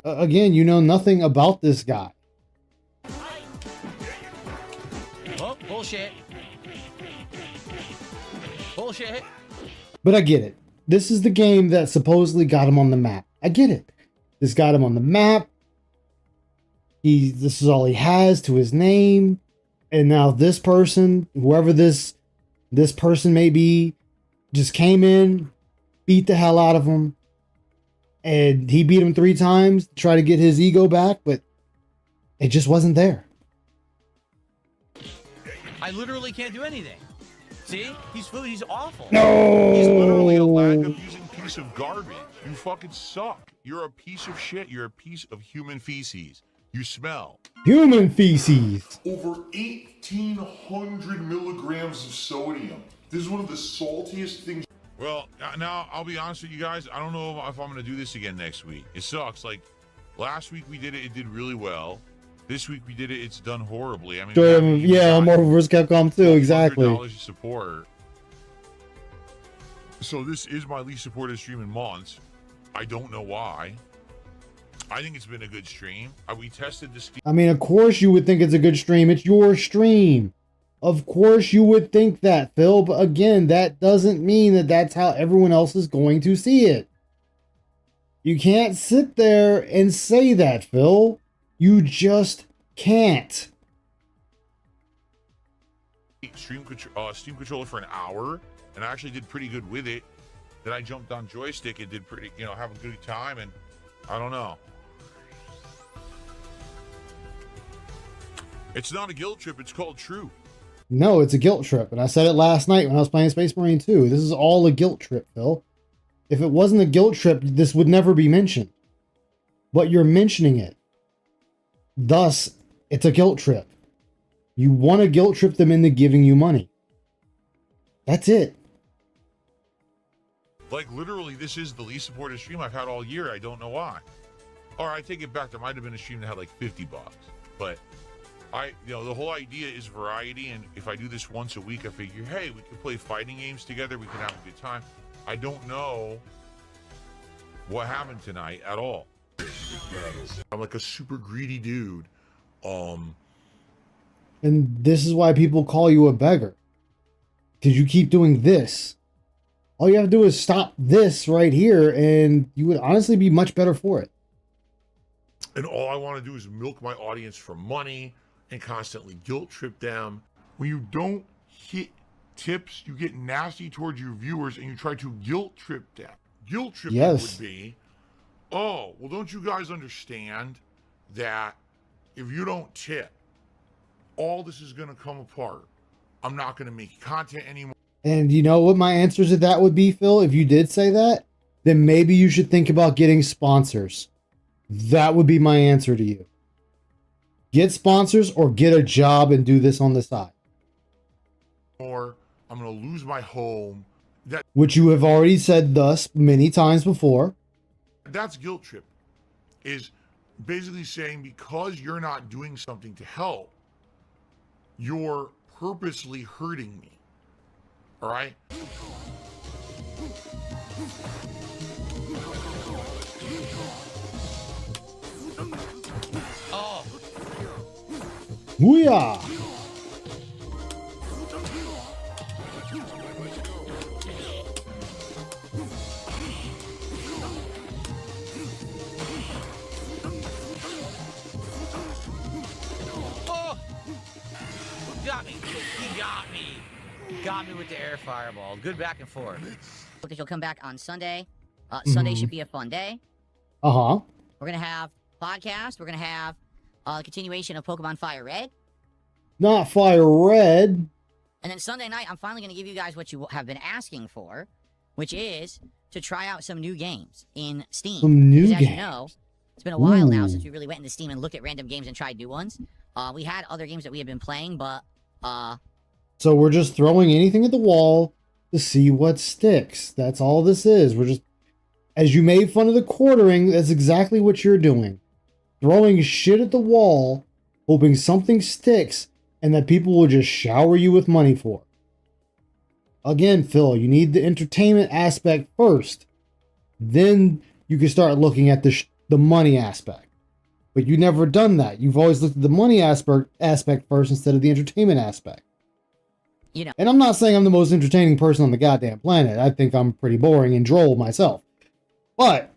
Again, you know nothing about this guy. Oh, bullshit. Bullshit. But I get it. This is the game that supposedly got him on the map. I get it. This got him on the map. This is all he has to his name. And now this person, whoever this person may be, just came in, beat the hell out of him. And he beat him 3 times to try to get his ego back, but it just wasn't there. I literally can't do anything. See? He's awful. No! He's literally a lag-abusing piece of garbage. You fucking suck. You're a piece of shit. You're a piece of human feces. You smell. Human feces. Over 1,800 milligrams of sodium. This is one of the saltiest things. Well, now I'll be honest with you guys. I don't know if I'm going to do this again next week. It sucks. Like, last week we did it. It did really well. This week we did it. It's done horribly. I mean, yeah, Marvel vs. Capcom 2, exactly. $100 support. So this is my least supported stream in months. I don't know why. I think it's been a good stream. We tested this. I mean, of course you would think it's a good stream. It's your stream. Of course you would think that, Phil. But again, that doesn't mean that that's how everyone else is going to see it. You can't sit there and say that, Phil. You just can't. Steam controller for an hour, and I actually did pretty good with it. Then I jumped on joystick and did pretty, have a good time, and I don't know. It's not a guilt trip, it's called truth. No, it's a guilt trip. And I said it last night when I was playing Space Marine 2. This is all a guilt trip, Phil. If it wasn't a guilt trip, this would never be mentioned. But you're mentioning it. Thus, it's a guilt trip. You want to guilt trip them into giving you money. That's it. Like, literally, this is the least supported stream I've had all year. I don't know why. Or I take it back. There might have been a stream that had like $50. But the whole idea is variety. And if I do this once a week, I figure, hey, we could play fighting games together. We can have a good time. I don't know what happened tonight at all. I'm like a super greedy dude. And this is why people call you a beggar. Because you keep doing this. All you have to do is stop this right here, and you would honestly be much better for it. And all I want to do is milk my audience for money and constantly guilt trip them. When you don't hit tips, you get nasty towards your viewers, and you try to guilt trip them. Guilt tripping would be, oh, well, don't you guys understand that if you don't tip, all this is going to come apart. I'm not going to make content anymore. And you know what my answer to that would be, Phil? If you did say that, then maybe you should think about getting sponsors. That would be my answer to you. Get sponsors or get a job and do this on the side. Or I'm going to lose my home. Which you have already said thus many times before. That's guilt trip. Is basically saying because you're not doing something to help, you're purposely hurting me. All right? Oh. Booyah! Oh! Got me. He got me. got me with the air fireball. Good back and forth. Because you'll come back on Sunday. Sunday should be a fun day. Uh-huh. We're going to have podcast. We're going to have a continuation of Pokemon Fire Red. Not Fire Red. And then Sunday night, I'm finally going to give you guys what you have been asking for, which is to try out some new games in Steam. Some new Because as games. you know, it's been a while now Ooh. since we really went into Steam and looked at random games and tried new ones. We had other games that we had been playing, but So we're just throwing anything at the wall to see what sticks. That's all this is. We're just, as you made fun of the quartering, that's exactly what you're doing. Throwing shit at the wall, hoping something sticks, and that people will just shower you with money for. Again, Phil, you need the entertainment aspect first. Then you can start looking at the money aspect. But you've never done that. You've always looked at the money aspect first instead of the entertainment aspect. You know. And I'm not saying I'm the most entertaining person on the goddamn planet. I think I'm pretty boring and droll myself. But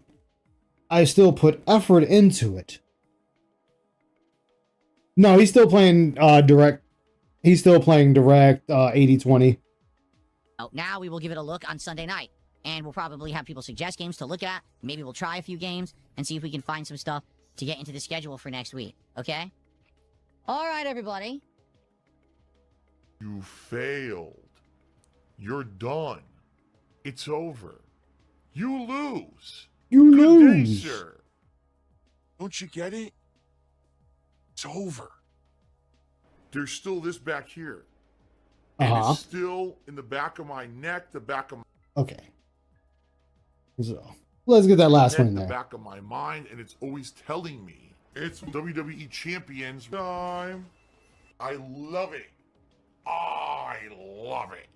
I still put effort into it. No, he's still playing direct. He's still playing direct 80-20. Now we will give it a look on Sunday night. And we'll probably have people suggest games to look at. Maybe we'll try a few games and see if we can find some stuff to get into the schedule for next week. Okay? All right, everybody. You failed. You're done. It's over. You lose. You Good lose. day, sir. Don't you get it? It's over. There's still this back here. And it's still in the back of my neck, the back of my Okay. So let's get that last one in the there. back of my mind, and it's always telling me it's WWE Champions time. I love it. I love it.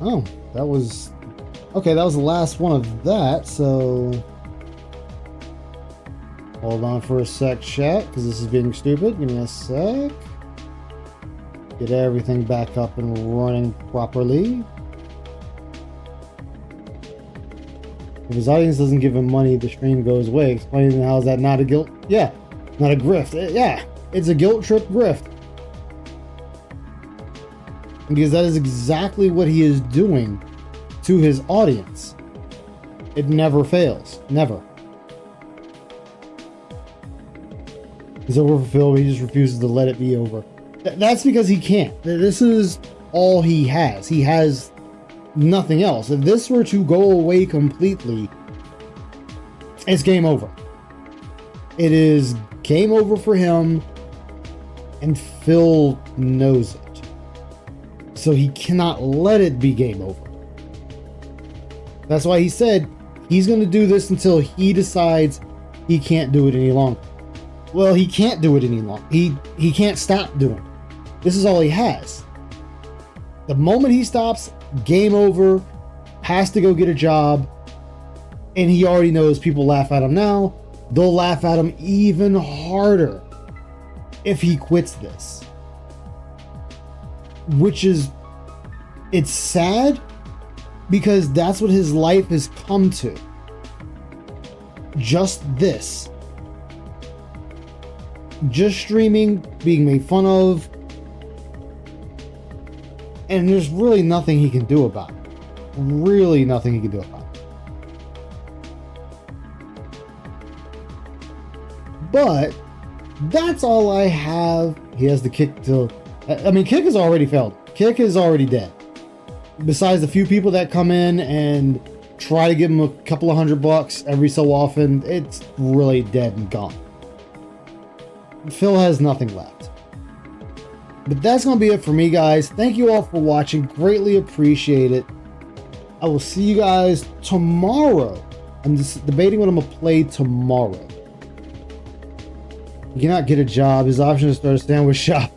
Oh, that was... Okay, that was the last one of that, so... Hold on for a sec, chat, because this is being stupid. Give me a sec. Get everything back up and running properly. If his audience doesn't give him money, the stream goes away. Explaining how is that not a guilt? Yeah, not a grift. Yeah, it's a guilt trip grift. Because that is exactly what he is doing to his audience. It never fails. Never. He's overfulfilled, he just refuses to let it be over. That's because he can't. This is all he has. He has nothing else. If this were to go away completely, it's game over. It is game over for him, and Phil knows it. So he cannot let it be game over. That's why he said he's going to do this until he decides he can't do it any longer. Well, he can't do it any longer. He can't stop doing it. This is all he has. The moment he stops, game over, has to go get a job, and he already knows people laugh at him now. They'll laugh at him even harder if he quits this. Which is, it's sad because that's what his life has come to. Just this. Just streaming, being made fun of, and there's really nothing he can do about it. Really nothing he can do about it. But that's all I have. He has the kick to... I mean, Kick has already failed. Kick is already dead. Besides the few people that come in and try to give him a couple of $100 every so often, it's really dead and gone. Phil has nothing left. But that's going to be it for me, guys. Thank you all for watching. Greatly appreciate it. I will see you guys tomorrow. I'm just debating what I'm going to play tomorrow. He cannot get a job. His option is to start a sandwich shop.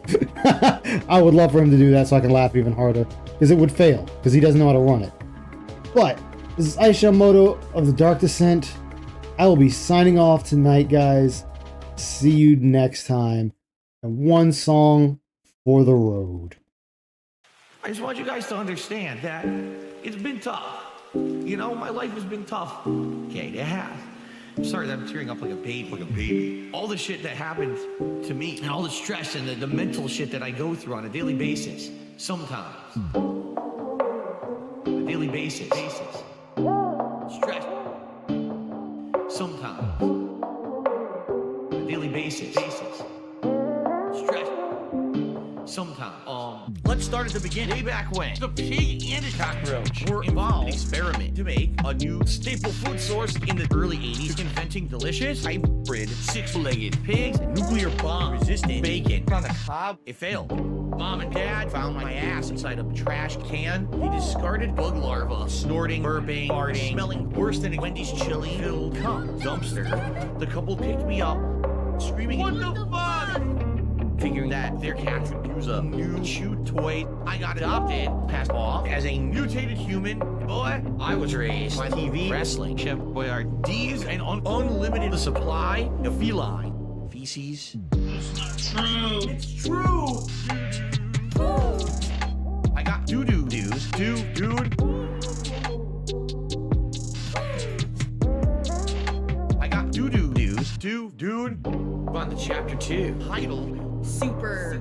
I would love for him to do that so I can laugh even harder. Because it would fail. Because he doesn't know how to run it. But this is Aishamoto of the Dark Descent. I will be signing off tonight, guys. See you next time. And one song for the road. I just want you guys to understand that it's been tough. You know, my life has been tough. Okay, it has. I'm sorry that I'm tearing up like a baby. All the shit that happened to me and all the stress and the mental shit that I go through on a daily basis. Sometimes. A daily basis. Stress. Sometimes. A daily basis. Stress. Sometimes. Let's start at the beginning. Way back when the pig and the cockroach were involved in an experiment to make a new staple food source in the early 80s, inventing delicious hybrid six-legged pigs and nuclear bomb-resistant bacon. On the cob, it failed. Mom and Dad found my ass inside a trash can. They discarded bug larvae, snorting, burping, farting, smelling worse than a Wendy's chili-filled cum dumpster. The couple picked me up, screaming, "What the fuck?" Figuring that their cat could use a new chew toy. I got adopted, passed off as a mutated human. Boy, I was raised by TV, wrestling, Chef Boyardee's, and unlimited supply of feline feces. It's not true. It's true. I got doo-doo-doos, dude. I got doo-doo-doos, dude. On to chapter 2, titled Super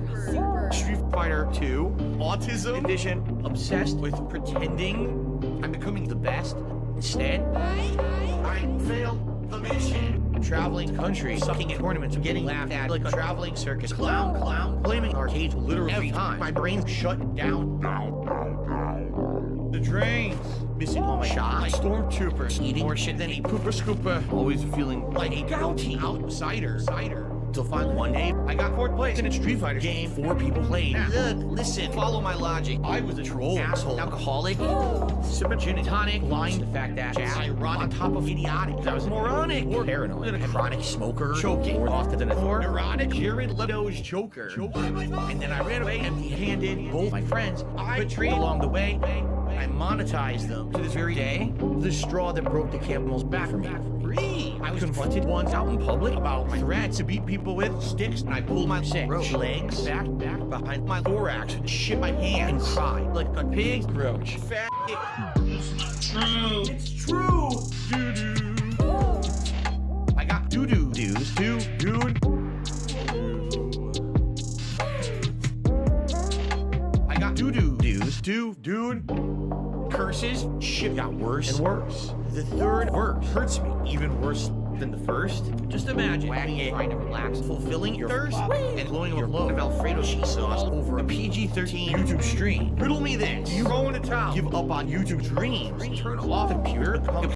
Street Fighter 2 Autism Edition. Obsessed with pretending I'm becoming the best. Instead, I failed the mission. Traveling country, sucking at tournaments, getting laughed at like a traveling circus clown, blaming arcades literally every time. My brain shut down. The drains, missing all my shots. Like stormtroopers, eating more shit than a pooper scooper. Always feeling like a gouty outsider. Till finally one day, I got 4th place in a Street Fighter game 4 people played. Now, look, listen, follow my logic. I was a troll, asshole, alcoholic, sipping gin and tonic, lying to the fact that ironic on top of idiotic. I was moronic, or paranoid, a chronic smoker, choking more often than a neurotic, Jared Leto's choker. And then I ran away empty-handed. Both my friends I betrayed along the way. I monetized them to this very day. The straw that broke the camel's back for me. I was confronted once out in public about my threats to beat people with sticks, and I pulled my legs back behind my thorax and shit my hand and cried like a pig roach. Fat. It's not true. It's true. Doo-doo. I got doo-doo-doos, dude. I got doo-doo-doos, dude. Curses, shit got worse and worse. The 3rd verse hurts me even worse than the first. Just imagine wagging it trying to relax, fulfilling your thirst, and blowing your load of Alfredo cheese sauce over a PG-13 YouTube stream. Riddle me this: do you throw in a towel, give up on YouTube dreams, turn off the computer, become